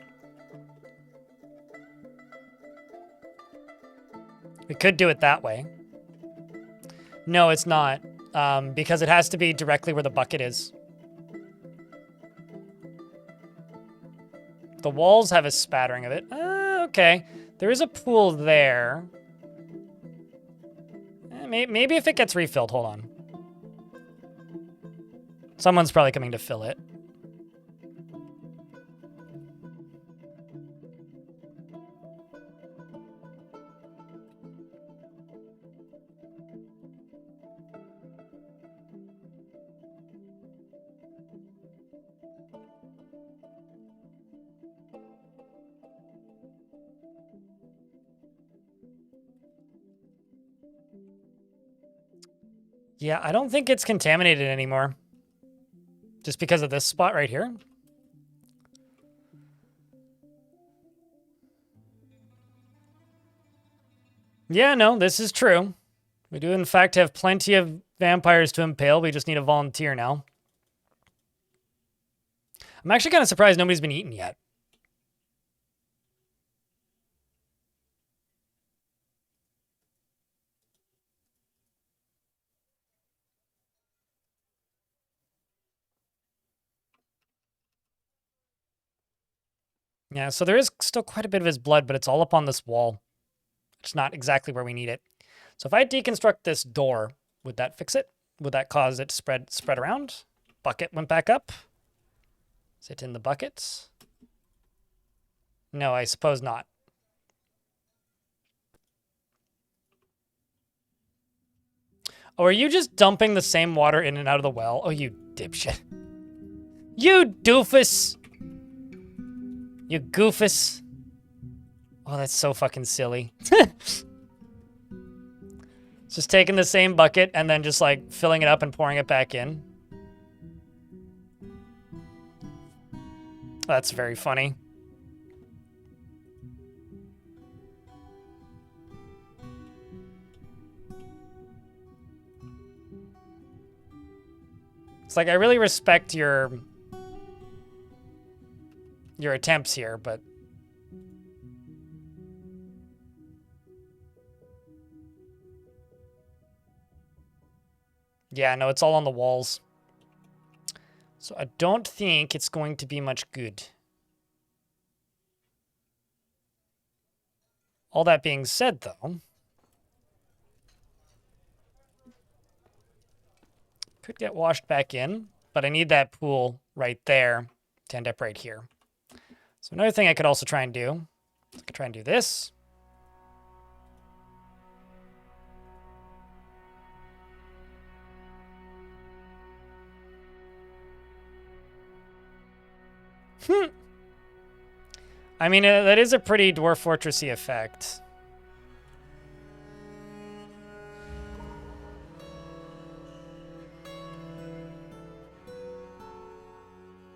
We could do it that way. No, it's not. Because it has to be directly where the bucket is. The walls have a spattering of it. Okay. There is a pool there. Maybe if it gets refilled, hold on. Someone's probably coming to fill it. Yeah, I don't think it's contaminated anymore. Just because of this spot right here. Yeah, no, this is true. We do, in fact, have plenty of vampires to impale. We just need a volunteer now. I'm actually kind of surprised nobody's been eaten yet. Yeah, so there is still quite a bit of his blood, but it's all up on this wall. It's not exactly where we need it. So if I deconstruct this door, would that fix it? Would that cause it to spread around? Bucket went back up. Is it in the buckets? No, I suppose not. Oh, are you just dumping the same water in and out of the well? Oh, you dipshit. You doofus! You goofus. Oh, that's so fucking silly. Just taking the same bucket and then just like filling it up and pouring it back in. That's very funny. It's like, I really respect your attempts here, but yeah, no, it's all on the walls. So I don't think it's going to be much good. All that being said, though, could get washed back in, but I need that pool right there to end up right here. So another thing I could also try and do, I could try and do this. I mean, that is a pretty Dwarf Fortressy effect.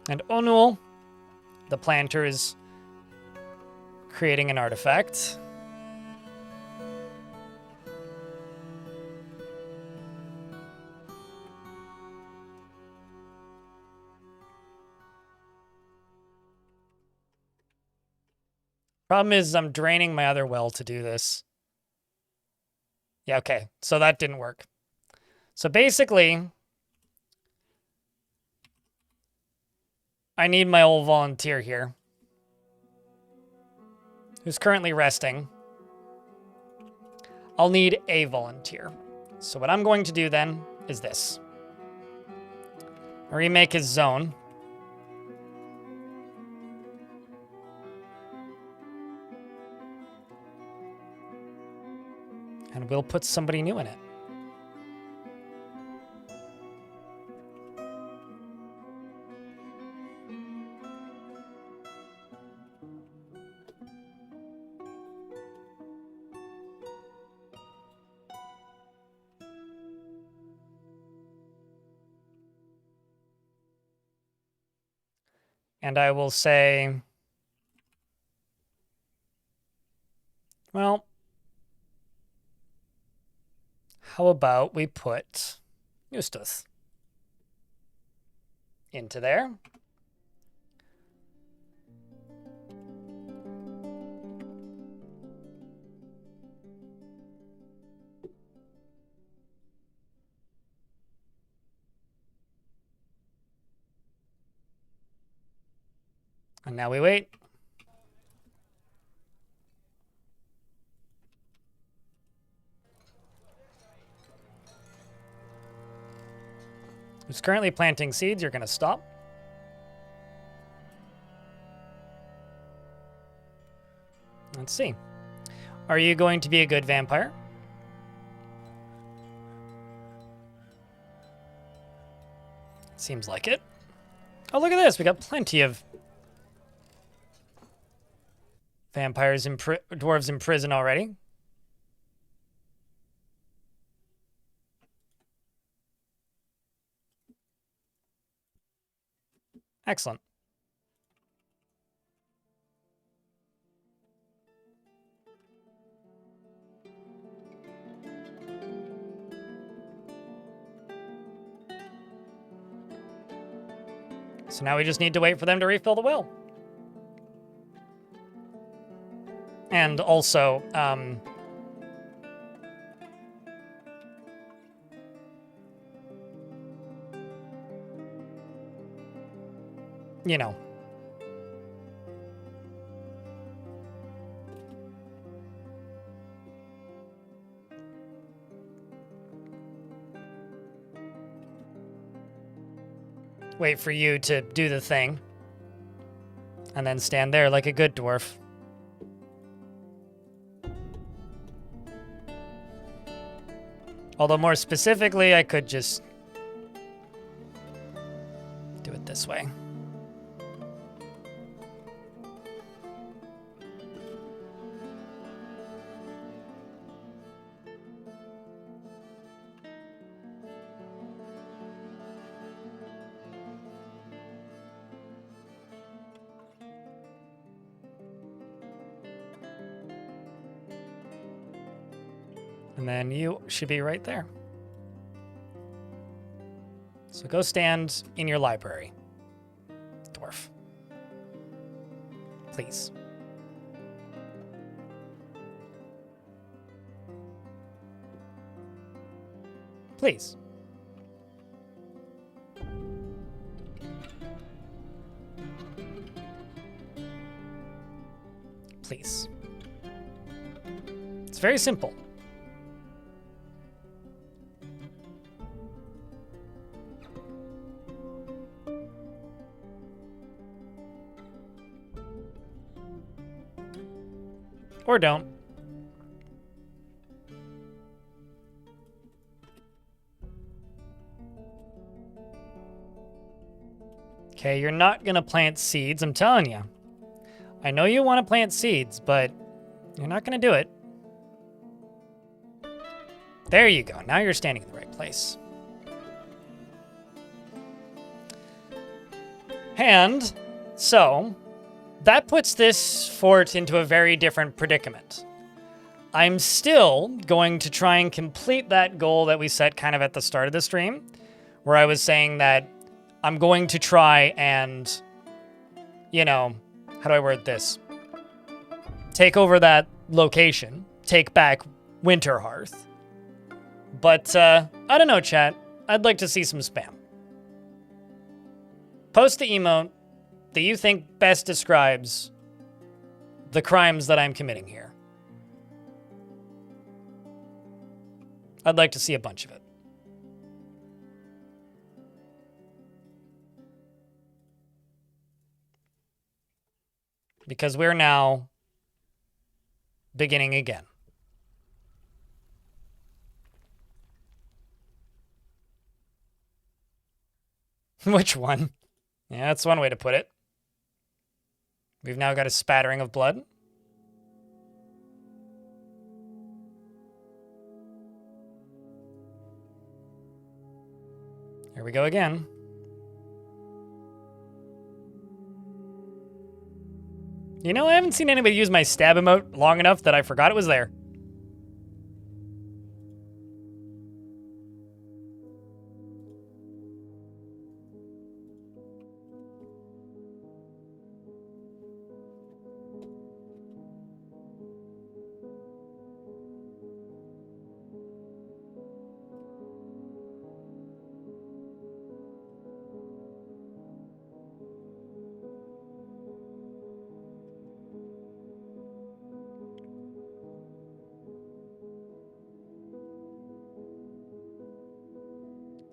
And Onul, the planter, is creating an artifact. Problem is, I'm draining my other well to do this. Yeah, okay. So that didn't work. So basically, I need my old volunteer here, who's currently resting. I'll need a volunteer. So what I'm going to do then is this. Remake his zone. And we'll put somebody new in it. And I will say, well, how about we put Eustace into there? And now we wait. who's currently planting seeds, you're going to stop. Let's see. Are you going to be a good vampire? Seems like it. Oh, look at this. We got plenty of vampires and dwarves in prison already. Excellent. So now we just need to wait for them to refill the well. And also, you know. Wait for you to do the thing. And then stand there like a good dwarf. Although more specifically, I could just do it this way. And then you should be right there. So go stand in your library, dwarf. Please. Please. Please. It's very simple. Or don't. Okay, you're not gonna plant seeds, I'm telling you. I know you want to plant seeds, but you're not gonna do it. There you go. Now you're standing in the right place. And so that puts this fort into a very different predicament. I'm still going to try and complete that goal that we set kind of at the start of the stream, where I was saying that I'm going to try and, you know, how do I word this? Take over that location, take back Winterhearth. But, I don't know, chat. I'd like to see some spam. Post the emote that you think best describes the crimes that I'm committing here. I'd like to see a bunch of it. Because we're now beginning again. Which one? Yeah, that's one way to put it. We've now got a spattering of blood. Here we go again. You know, I haven't seen anybody use my stab emote long enough that I forgot it was there.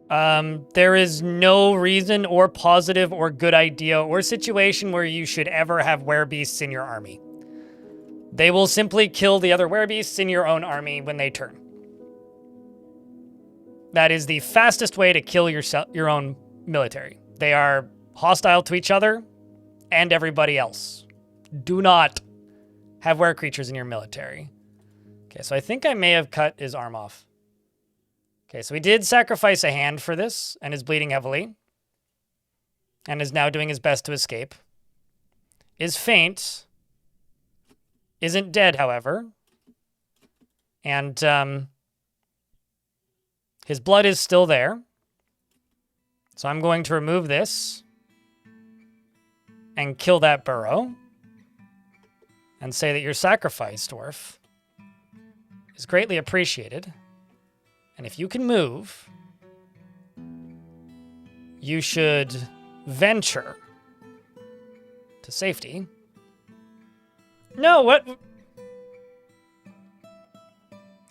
There is no reason or positive or good idea or situation where you should ever have werebeasts in your army. They will simply kill the other werebeasts in your own army when they turn. That is the fastest way to kill your own military. They are hostile to each other and everybody else. Do not have were creatures in your military. Okay, so I think I may have cut his arm off. Okay, so he did sacrifice a hand for this and is bleeding heavily and is now doing his best to escape. Is faint. Isn't dead, however. And his blood is still there. So I'm going to remove this and kill that burrow and say that your sacrifice, Dwarf, is greatly appreciated. And if you can move, you should venture to safety. No, what?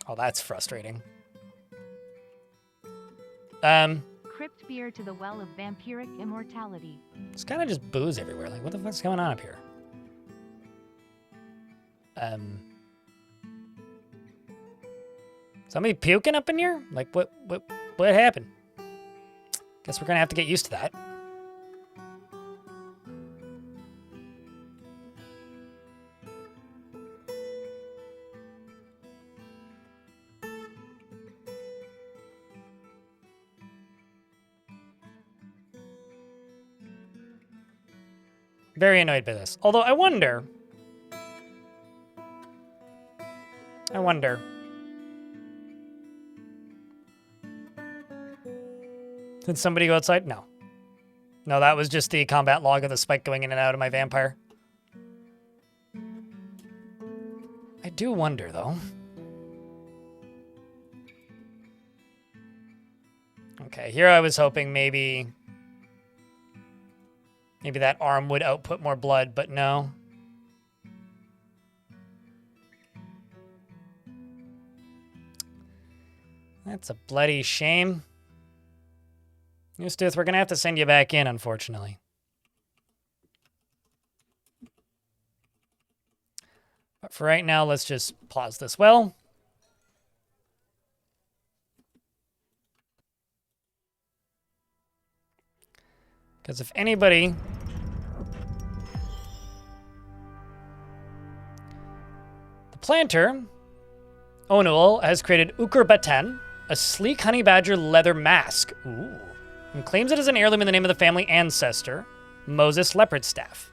Oh, that's frustrating. Crypt beer to the well of vampiric immortality. It's kind of just booze everywhere. Like, what the fuck's going on up here? Somebody puking up in here? Like, what happened? Guess we're gonna have to get used to that. Very annoyed by this. Although I wonder. Did somebody go outside? No. No, that was just the combat log of the spike going in and out of my vampire. I do wonder, though. Okay, here I was hoping maybe that arm would output more blood, but no. That's a bloody shame. Eustace, we're going to have to send you back in, unfortunately. But for right now, let's just pause this well. Because if anybody... The planter, Onuel, has created Ukur Batan, a sleek honey badger leather mask. Ooh. And claims it as an heirloom in the name of the family ancestor, Moses Leopard Staff.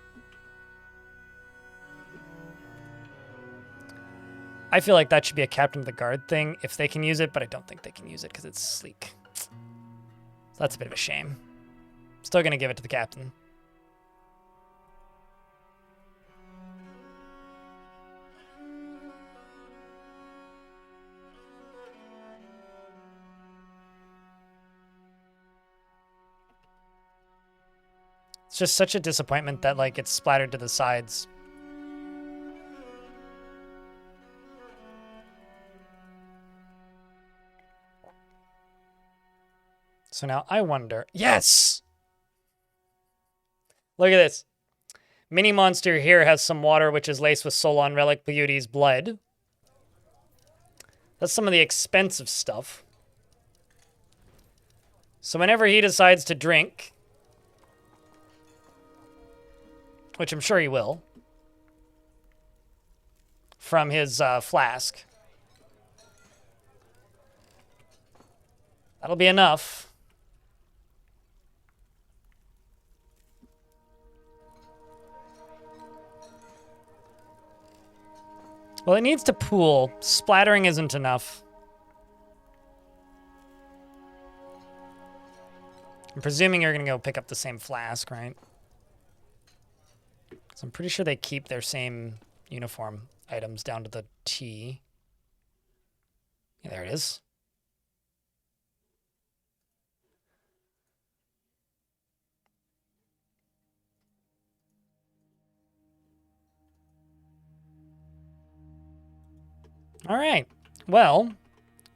I feel like that should be a captain of the guard thing if they can use it, but I don't think they can use it because it's sleek. So that's a bit of a shame. Still going to give it to the captain. It's just such a disappointment that, like, it's splattered to the sides. So now I wonder... Yes! Look at this. Mini monster here has some water which is laced with Solon Relic Beauty's blood. That's some of the expensive stuff. So whenever he decides to drink... which I'm sure he will, from his flask. That'll be enough. Well, it needs to pool. Splattering isn't enough. I'm presuming you're going to go pick up the same flask, right? So I'm pretty sure they keep their same uniform items down to the T. Yeah, there it is. All right. Well,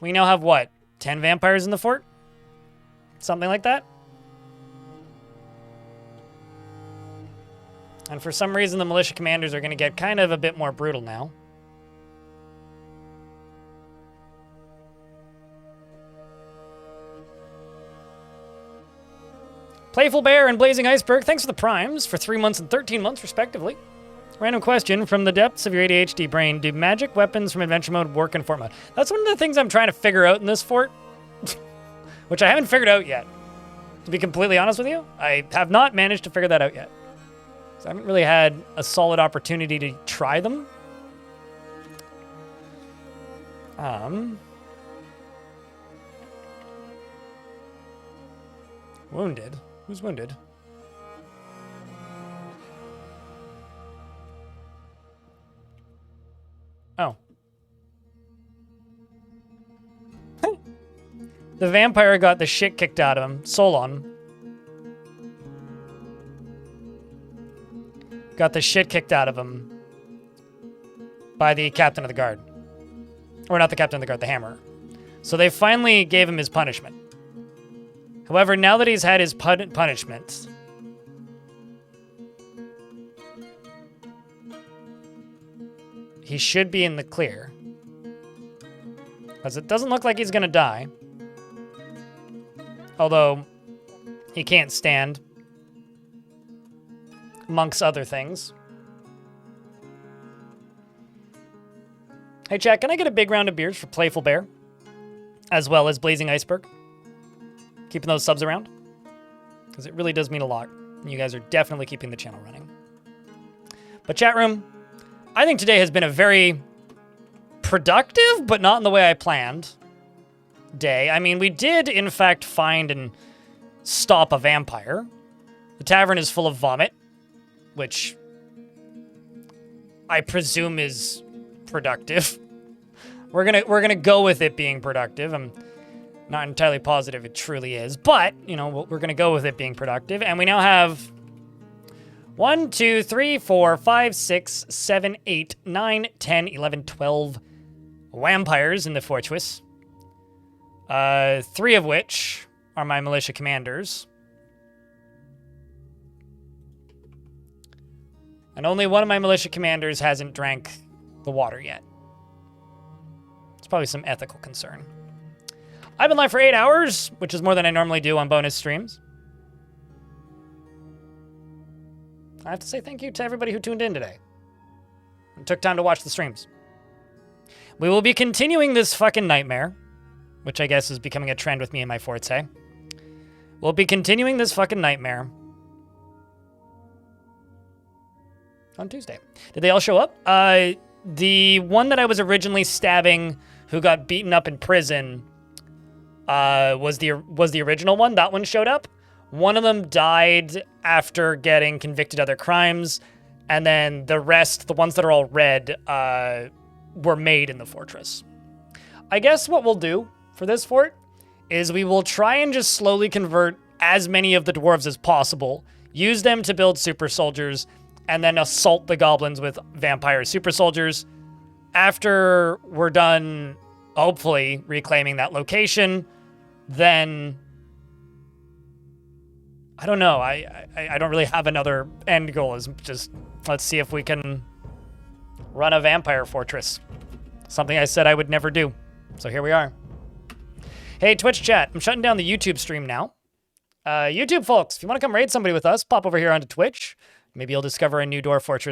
we now have what? 10 vampires in the fort? Something like that. And for some reason, the militia commanders are going to get kind of a bit more brutal now. Playful Bear and Blazing Iceberg, thanks for the primes for 3 months and 13 months, respectively. Random question from the depths of your ADHD brain. Do magic weapons from adventure mode work in fort mode? That's one of the things I'm trying to figure out in this fort, which I haven't figured out yet. To be completely honest with you, I have not managed to figure that out yet. So I haven't really had a solid opportunity to try them. Wounded? Who's wounded? Oh. The vampire got the shit kicked out of him. Solon. Got the shit kicked out of him by the captain of the guard. Or not the captain of the guard, the hammerer. So they finally gave him his punishment. However, now that he's had his punishment, he should be in the clear. Because it doesn't look like he's going to die. Although, he can't stand. Amongst other things. Hey, chat, can I get a big round of beers for Playful Bear? As well as Blazing Iceberg? Keeping those subs around? Because it really does mean a lot. You guys are definitely keeping the channel running. But chat room, I think today has been a very productive, but not in the way I planned, day. I mean, we did, in fact, find and stop a vampire. The tavern is full of vomit, which I presume is productive. We're gonna go with it being productive. I'm not entirely positive it truly is, but, you know, we're gonna go with it being productive. And we now have 1, 2, 3, 4, 5, 6, 7, 8, 9, 10, 11, 12 vampires in the fortress. 3 of which are my militia commanders. And only one of my militia commanders hasn't drank the water yet. It's probably some ethical concern. I've been live for 8 hours, which is more than I normally do on bonus streams. I have to say thank you to everybody who tuned in today and took time to watch the streams. We will be continuing this fucking nightmare, which I guess is becoming a trend with me and my forte. We'll be continuing this fucking nightmare on Tuesday. Did they all show up? The one that I was originally stabbing who got beaten up in prison was the original one. That one showed up. One of them died after getting convicted of other crimes, and then the rest, the ones that are all red, were made in the fortress. I guess what we'll do for this fort is we will try and just slowly convert as many of the dwarves as possible, use them to build super soldiers, and then assault the goblins with vampire super soldiers. After we're done, hopefully, reclaiming that location, then I don't know. I don't really have another end goal. Is just let's see if we can run a vampire fortress. Something I said I would never do. So here we are. Hey, Twitch chat. I'm shutting down the YouTube stream now. YouTube folks, if you want to come raid somebody with us, pop over here onto Twitch. Maybe you'll discover a new Dwarf fortress